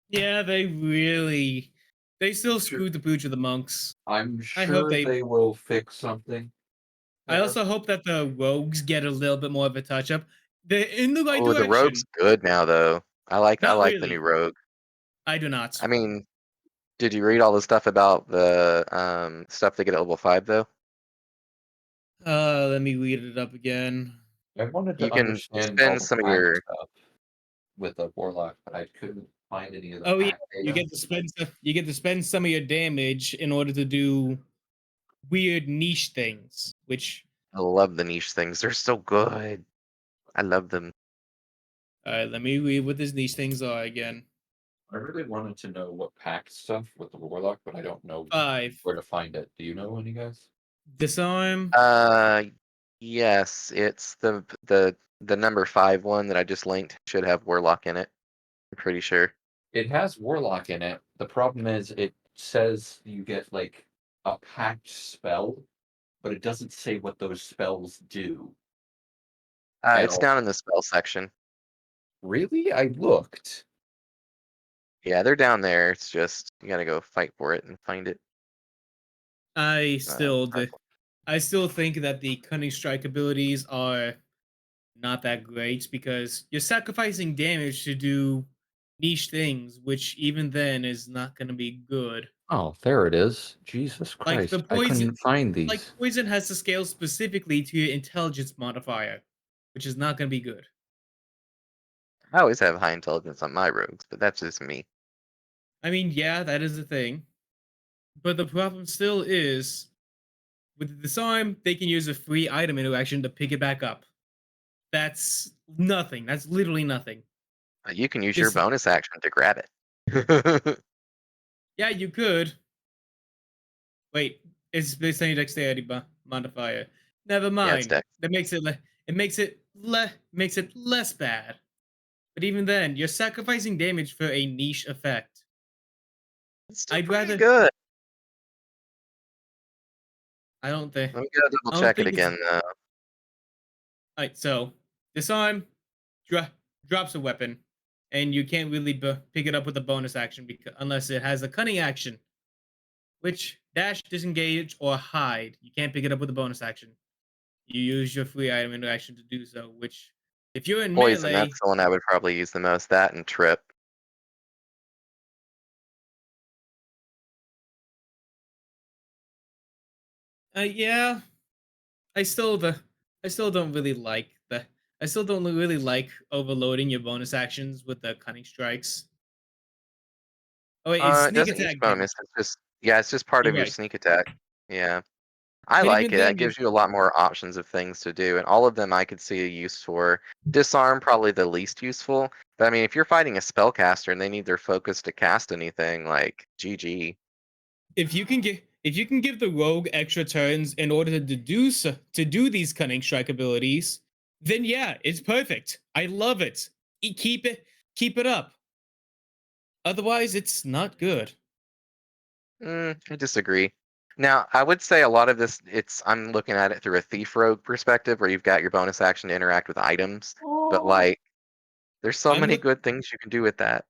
Yeah, they still screwed the pooch of the monks. I'm I hope sure they will fix something I there. also hope that the rogues get a little bit more of a touch up. They're in the right Oh, the rogue's direction. good now, though. I Not like the new really. rogue. I do not. I mean, did you read all the stuff about the stuff they get at level 5 though? Let me read it up again. I wanted You to can understand all spend the some of pack your stuff with a warlock, but I couldn't find any of the Oh yeah, pack data. you get to spend some of your damage in order to do weird niche things, which I love the niche things. They're so good. I love them. let me read what these niche things are again. I really wanted to know what pack stuff with the warlock, but I don't know 5. where to find it. Do you know any guys? Disarm. Uh yes, it's the number 5 one that I just linked should have Warlock in it. I'm pretty sure. It has warlock in it. The problem is it says you get like a packed spell, but it doesn't say what those spells do. And It's down in the spell section. really, I looked. Yeah, they're down there. It's just you gotta go fight for it and find it. I Uh, still hard. I still think that the cunning strike abilities are not that great because you're sacrificing damage to do niche things, which even then is not going to be good. Oh, there it is. Jesus Like the Christ, I poison, couldn't find like these. poison has to scale specifically to your intelligence modifier, which is not going to be good. I always have high intelligence on my rogues, but that's just me. I mean, yeah, that is the thing, but the problem still is with the disarm, they can use a free item interaction to pick it back up. That's nothing. That's literally nothing. You can use your This, bonus action to grab it. yeah, you could. Wait, it's based on your dexterity modifier. Never Yeah, it's mind. dex. That makes it makes it less bad. But even then, you're sacrificing damage for a niche effect. It's still I'd pretty rather. good. I don't think. Let me go double I don't check it think it's. again though. Alright, so disarm drops a weapon, and you can't really pick it up with a bonus action because unless it has a cunning action, which dash, disengage, or hide. You can't pick it up with a bonus action. You use your free item interaction to do so, which if you're in Poison, melee, that's the one I would probably use the most. That and trip. yeah, I still the I still don't really like the I still don't really like overloading your bonus actions with the cunning strikes. Oh wait, it's It sneak doesn't use attack damage. bonus. It's just part You're of your right, sneak attack. Yeah. I but like even it. It then, gives you a lot more options of things to do, and all of them I could see a use for. Disarm probably the least useful, but I mean, if you're fighting a spellcaster and they need their focus to cast anything, like GG. if you can give the rogue extra turns in order to deduce to do these cunning strike abilities, then yeah, it's perfect. I love it. Keep it up. Otherwise, it's not good. I disagree. Now, I would say a lot of this, I'm looking at it through a thief rogue perspective, where you've got your bonus action to interact with items, but like, there's so I'm many look good things you can do with that.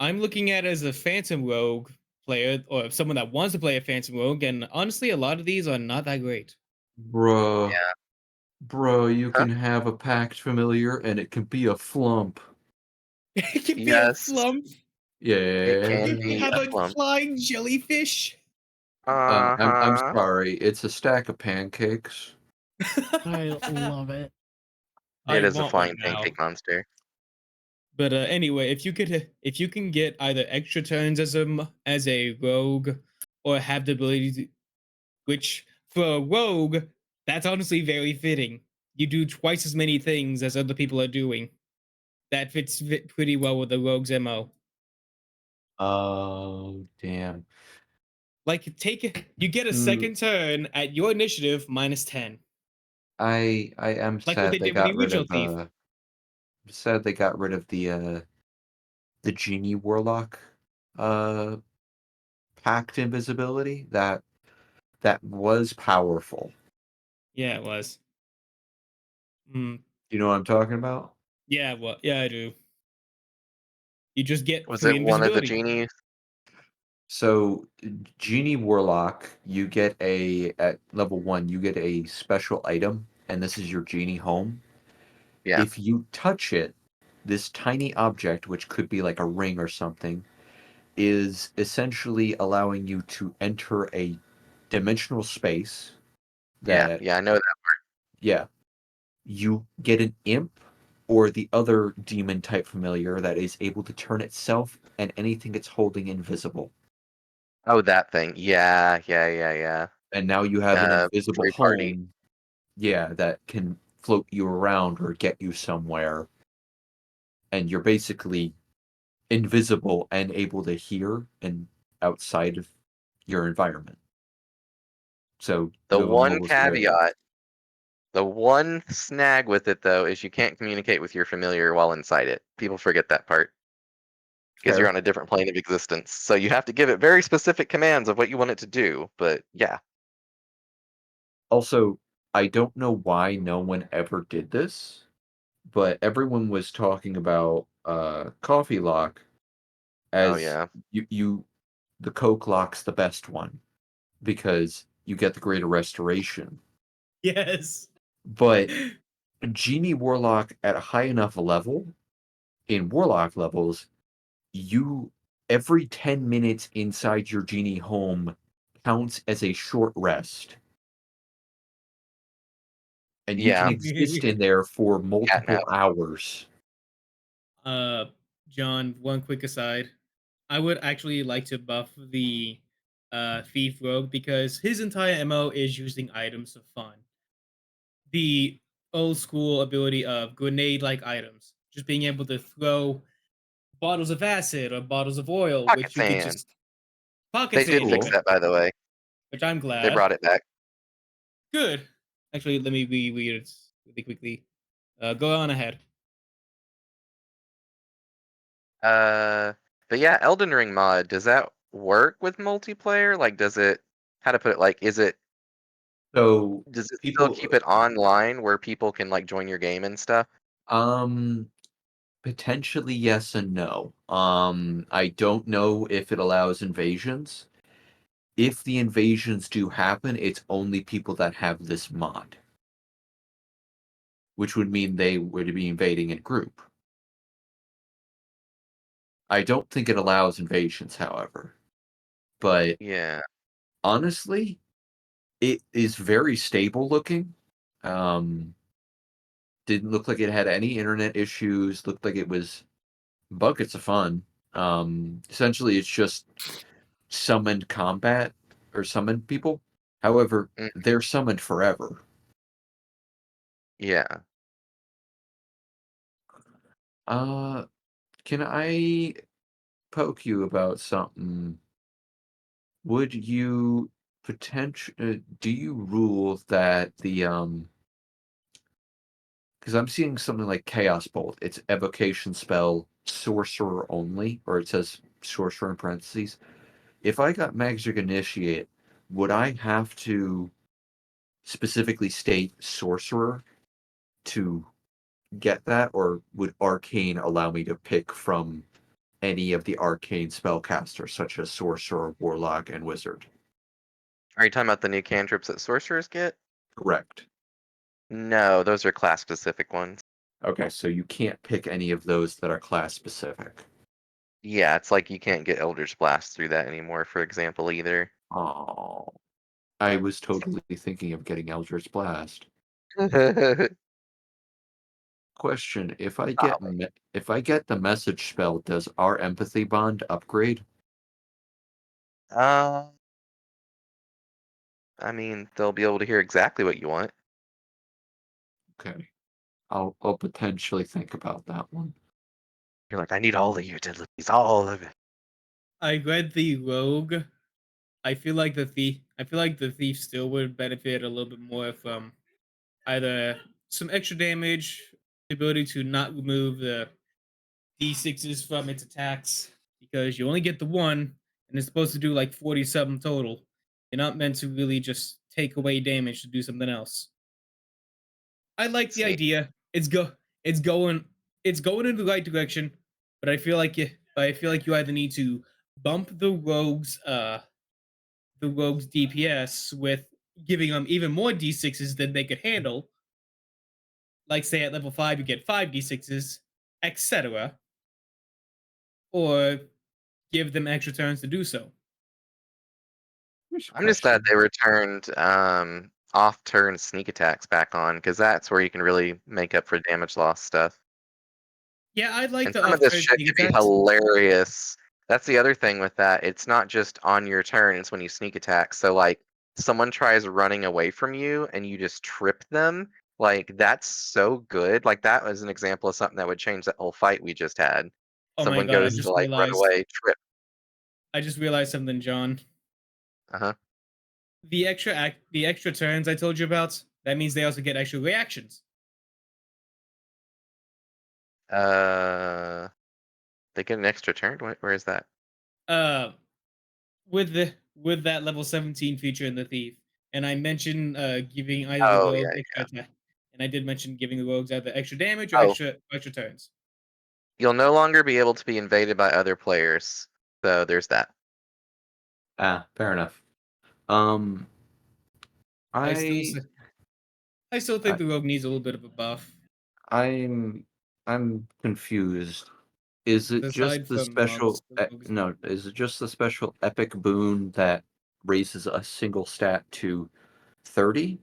I'm looking at it as a Phantom Rogue player or someone that wants to play a Phantom Rogue, and honestly, a lot of these are not that great. Bruh. Yeah. Bro, you Huh? can have a packed familiar and it can be a flump. It can be a Yes. flump. It can You be have a a plum. flying jellyfish? I'm Uh-huh. sorry. It's a stack of pancakes. I love it. It I is a want one flying now. pancake monster. But anyway, if you can get either extra turns as a rogue, or have the ability to, which for a rogue, that's honestly very fitting. You do twice as many things as other people are doing. That fits pretty well with the rogue's MO. Oh, damn. Like you get a second turn at your initiative -10, I am like what sad they they did with the got rid original of thief. sad they got rid of the genie warlock uh packed invisibility. That was powerful. Yeah, it was. Mm, You know what I'm talking about? yeah, well, yeah, I do. You just get Was free it one of the invisibility. genies? So genie warlock, you get at level 1, you get a special item, and this is your genie home. Yeah. If you touch it, this tiny object, which could be like a ring or something, is essentially allowing you to enter a dimensional space Yeah. that, Yeah, I know that. yeah, you get an imp or the other demon type familiar that is able to turn itself and anything it's holding invisible. Oh, that thing. Yeah, yeah, yeah, yeah. And now you have an invisible Free party. home, yeah, that can float you around or get you somewhere. And you're basically invisible and able to hear and outside of your environment. So The you have a one mobile surveillance. caveat, the one snag with it though, is you can't communicate with your familiar while inside it. People forget that part because you're Fair. on a different plane of existence. So you have to give it very specific commands of what you want it to do. But yeah, Also, I don't know why no one ever did this, but everyone was talking about coffee lock oh as yeah, you the Coke lock's the best one because you get the greater restoration. Yes. But Genie Warlock at a high enough level, in Warlock levels, you every 10 minutes inside your Genie home counts as a short rest. And you can yeah. exist in there for multiple Catnap. hours. uh, John, one quick aside. I would actually like to buff the thief rogue because his entire MO is using items of fun. The old school ability of grenade like items, just being able to throw bottles of acid or bottles of oil, Pocket which you could sand. just pocket They did sand fix even, that, by the way. which I'm They glad. brought it back. Good. Actually, let me read it really quickly. Go on ahead. Uh, but yeah, Elden Ring mod, does that work with multiplayer? Like, does it? How to put it? Like, So does it still people, keep it online where people can like join your game and stuff? um, potentially yes and no. I don't know if it allows invasions. If the invasions do happen, it's only people that have this mod, which would mean they would be invading in group. I don't think it allows invasions, however. But Yeah. honestly, it is very stable looking. Um, didn't look like it had any internet issues. Looked like it was buckets of fun. Essentially, it's just summoned combat or summoned people. However, Mm, they're summoned forever. yeah. Uh, can I poke you about something? Would you do you rule that because I'm seeing something like Chaos Bolt, it's evocation spell sorcerer only, or it says sorcerer in parentheses. If I got Magic Initiate, would I have to specifically state sorcerer to get that, or would arcane allow me to pick from any of the arcane spellcasters, such as sorcerer, warlock, and wizard? Are you talking about the new cantrips that sorcerers get? Correct. No, those are class specific ones. Okay, so you can't pick any of those that are class specific. Yeah, it's like you can't get Eldritch Blast through that anymore, for example, either. Oh, I was totally thinking of getting Eldritch Blast. Question: If I get if I get the message spell, does our empathy bond upgrade? I mean, they'll be able to hear exactly what you want. Okay, I'll potentially think about that one. You're like, I need all the utilities, all of it. I read the rogue. I feel like the thief still would benefit a little bit more from either some extra damage, the ability to not remove the d6s from its attacks because you only get the one, and it's supposed to do like 40 something total. You're not meant to really just take away damage to do something else. I like the See, idea. It's going in the right direction, but I feel like you either need to bump the rogues DPS with giving them even more d6s than they could handle. Like say at level 5 you get 5 d6s, etc. Or give them extra turns to do so. Here's a I'm just glad question. they returned off-turn sneak attacks back on, because that's where you can really make up for damage loss stuff. Yeah, I'd like And the some of this off-turn shit sneak could be attacks. hilarious. That's the other thing with that. It's not just on your turn, it's when you sneak attack. So like someone tries running away from you and you just trip them. Like that's so good. Like that was an example of something that would change that whole fight we just had. Oh my Someone god, goes to like run away, trip. I just realized something, John. Uh-huh. The extra turns I told you about, that means they also get extra reactions. They get an extra turn? Where is that? Uh with that level 17 feature in the thief. And I mentioned giving either the Oh rogue yeah. extra attack. And I did mention giving the rogues either extra damage or Oh, extra turns. you'll no longer be able to be invaded by other players. So there's that. Ah, fair enough. Um, I still I, s- I still think I the rogue needs a little bit of a buff. I'm confused. Is it just Aside the from monks, special? the rogues. No, is it just the special epic boon that raises a single stat to 30,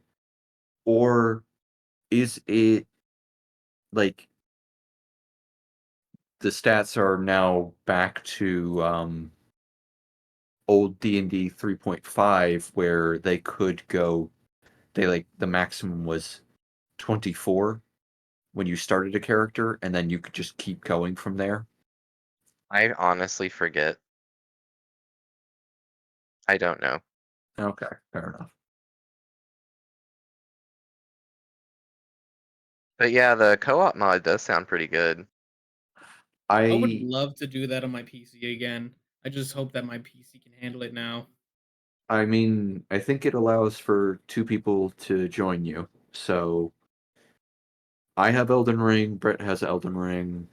or is it like the stats are now back to old D&D 3.5 where they could go? They like the maximum was 24 when you started a character, and then you could just keep going from there. I honestly forget. I don't know. Okay, fair enough. But yeah, the co-op mod does sound pretty good. I would I love to do that on my PC again. I just hope that my PC can handle it now. I mean, I think it allows for 2 people to join you. So I have Elden Ring, Brett has Elden Ring,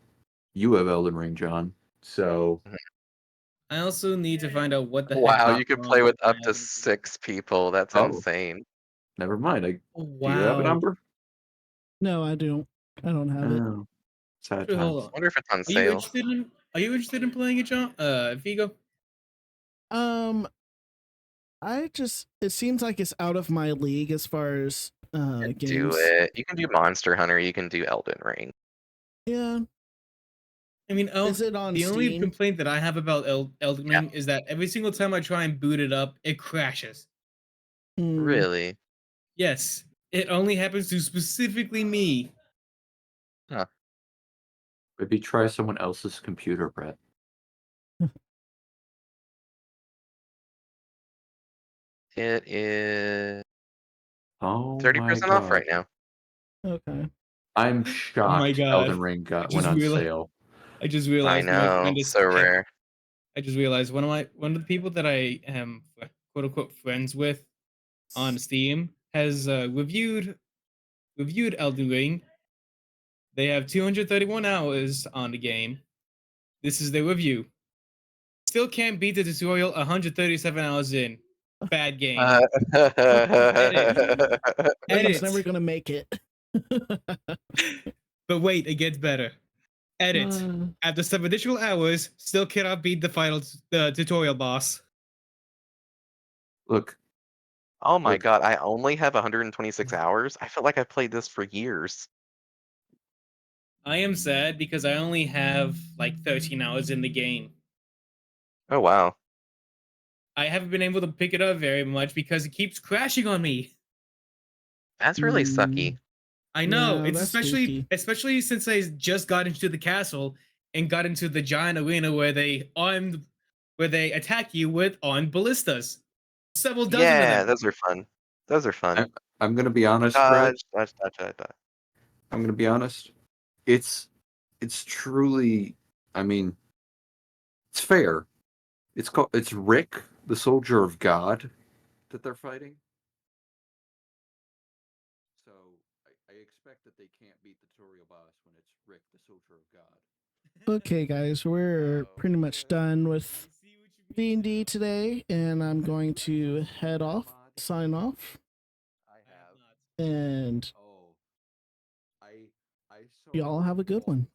you have Elden Ring, John. So I also need to find out what the heck Wow, is uh, you could wrong play with with my up to Elden Ring. 6 people. That's oh, insane. never mind. Oh, Do you have a wow. number? No, I don't. I don't have it. Oh, sad Actually, hold times. on. I wonder if it's on Are you sale. interested in playing it, John? Vigo? Um, it seems like it's out of my league as far as Do games. it. You can do Monster Hunter. You can do Elden Ring. Yeah. I mean, Is it on the only Steam? complaint that I have about Elden Yeah. Ring is that every single time I try and boot it up, it crashes. Hmm. Really? Yes, it only happens to specifically me. Huh. Maybe try someone else's computer, Brett. It is Oh my 30% off god. right now. Okay. I'm Oh my shocked god! Elden Ring I went just on realized. sale. I just I realized my know. friend is. So rare. I just realized one of the people that I am quote unquote friends with on Steam has reviewed Elden Ring. They have 231 hours on the game. This is their review. Still can't beat the tutorial 137 hours in. Bad game. Then he's Edit. never gonna make it. But wait, it gets better. Edit. After some additional hours, still cannot beat the final tutorial boss. Look, Oh my Look. god, I only have 126 hours? I feel like I've played this for years. I am sad because I only have like 13 hours in the game. Oh wow. I haven't been able to pick it up very much because it keeps crashing on me. That's really sucky. I know. Yeah, It's that's especially since I just got into the castle and got into the giant arena where they attack you with armed ballistas. Several dozen of Yeah, them. those are fun. Those are fun. I'm gonna be honest, Brett. Dodge, dodge, dodge, dodge. I'm gonna be honest. It's truly. I mean, it's fair. It's Rick, the soldier of God, that they're fighting. So I expect that they can't beat the tutorial boss when it's Rick, the soldier of God. Okay, guys, we're pretty much done with D&D today, and I'm going to head off, sign off, I have. and Oh, I saw y'all have a good one.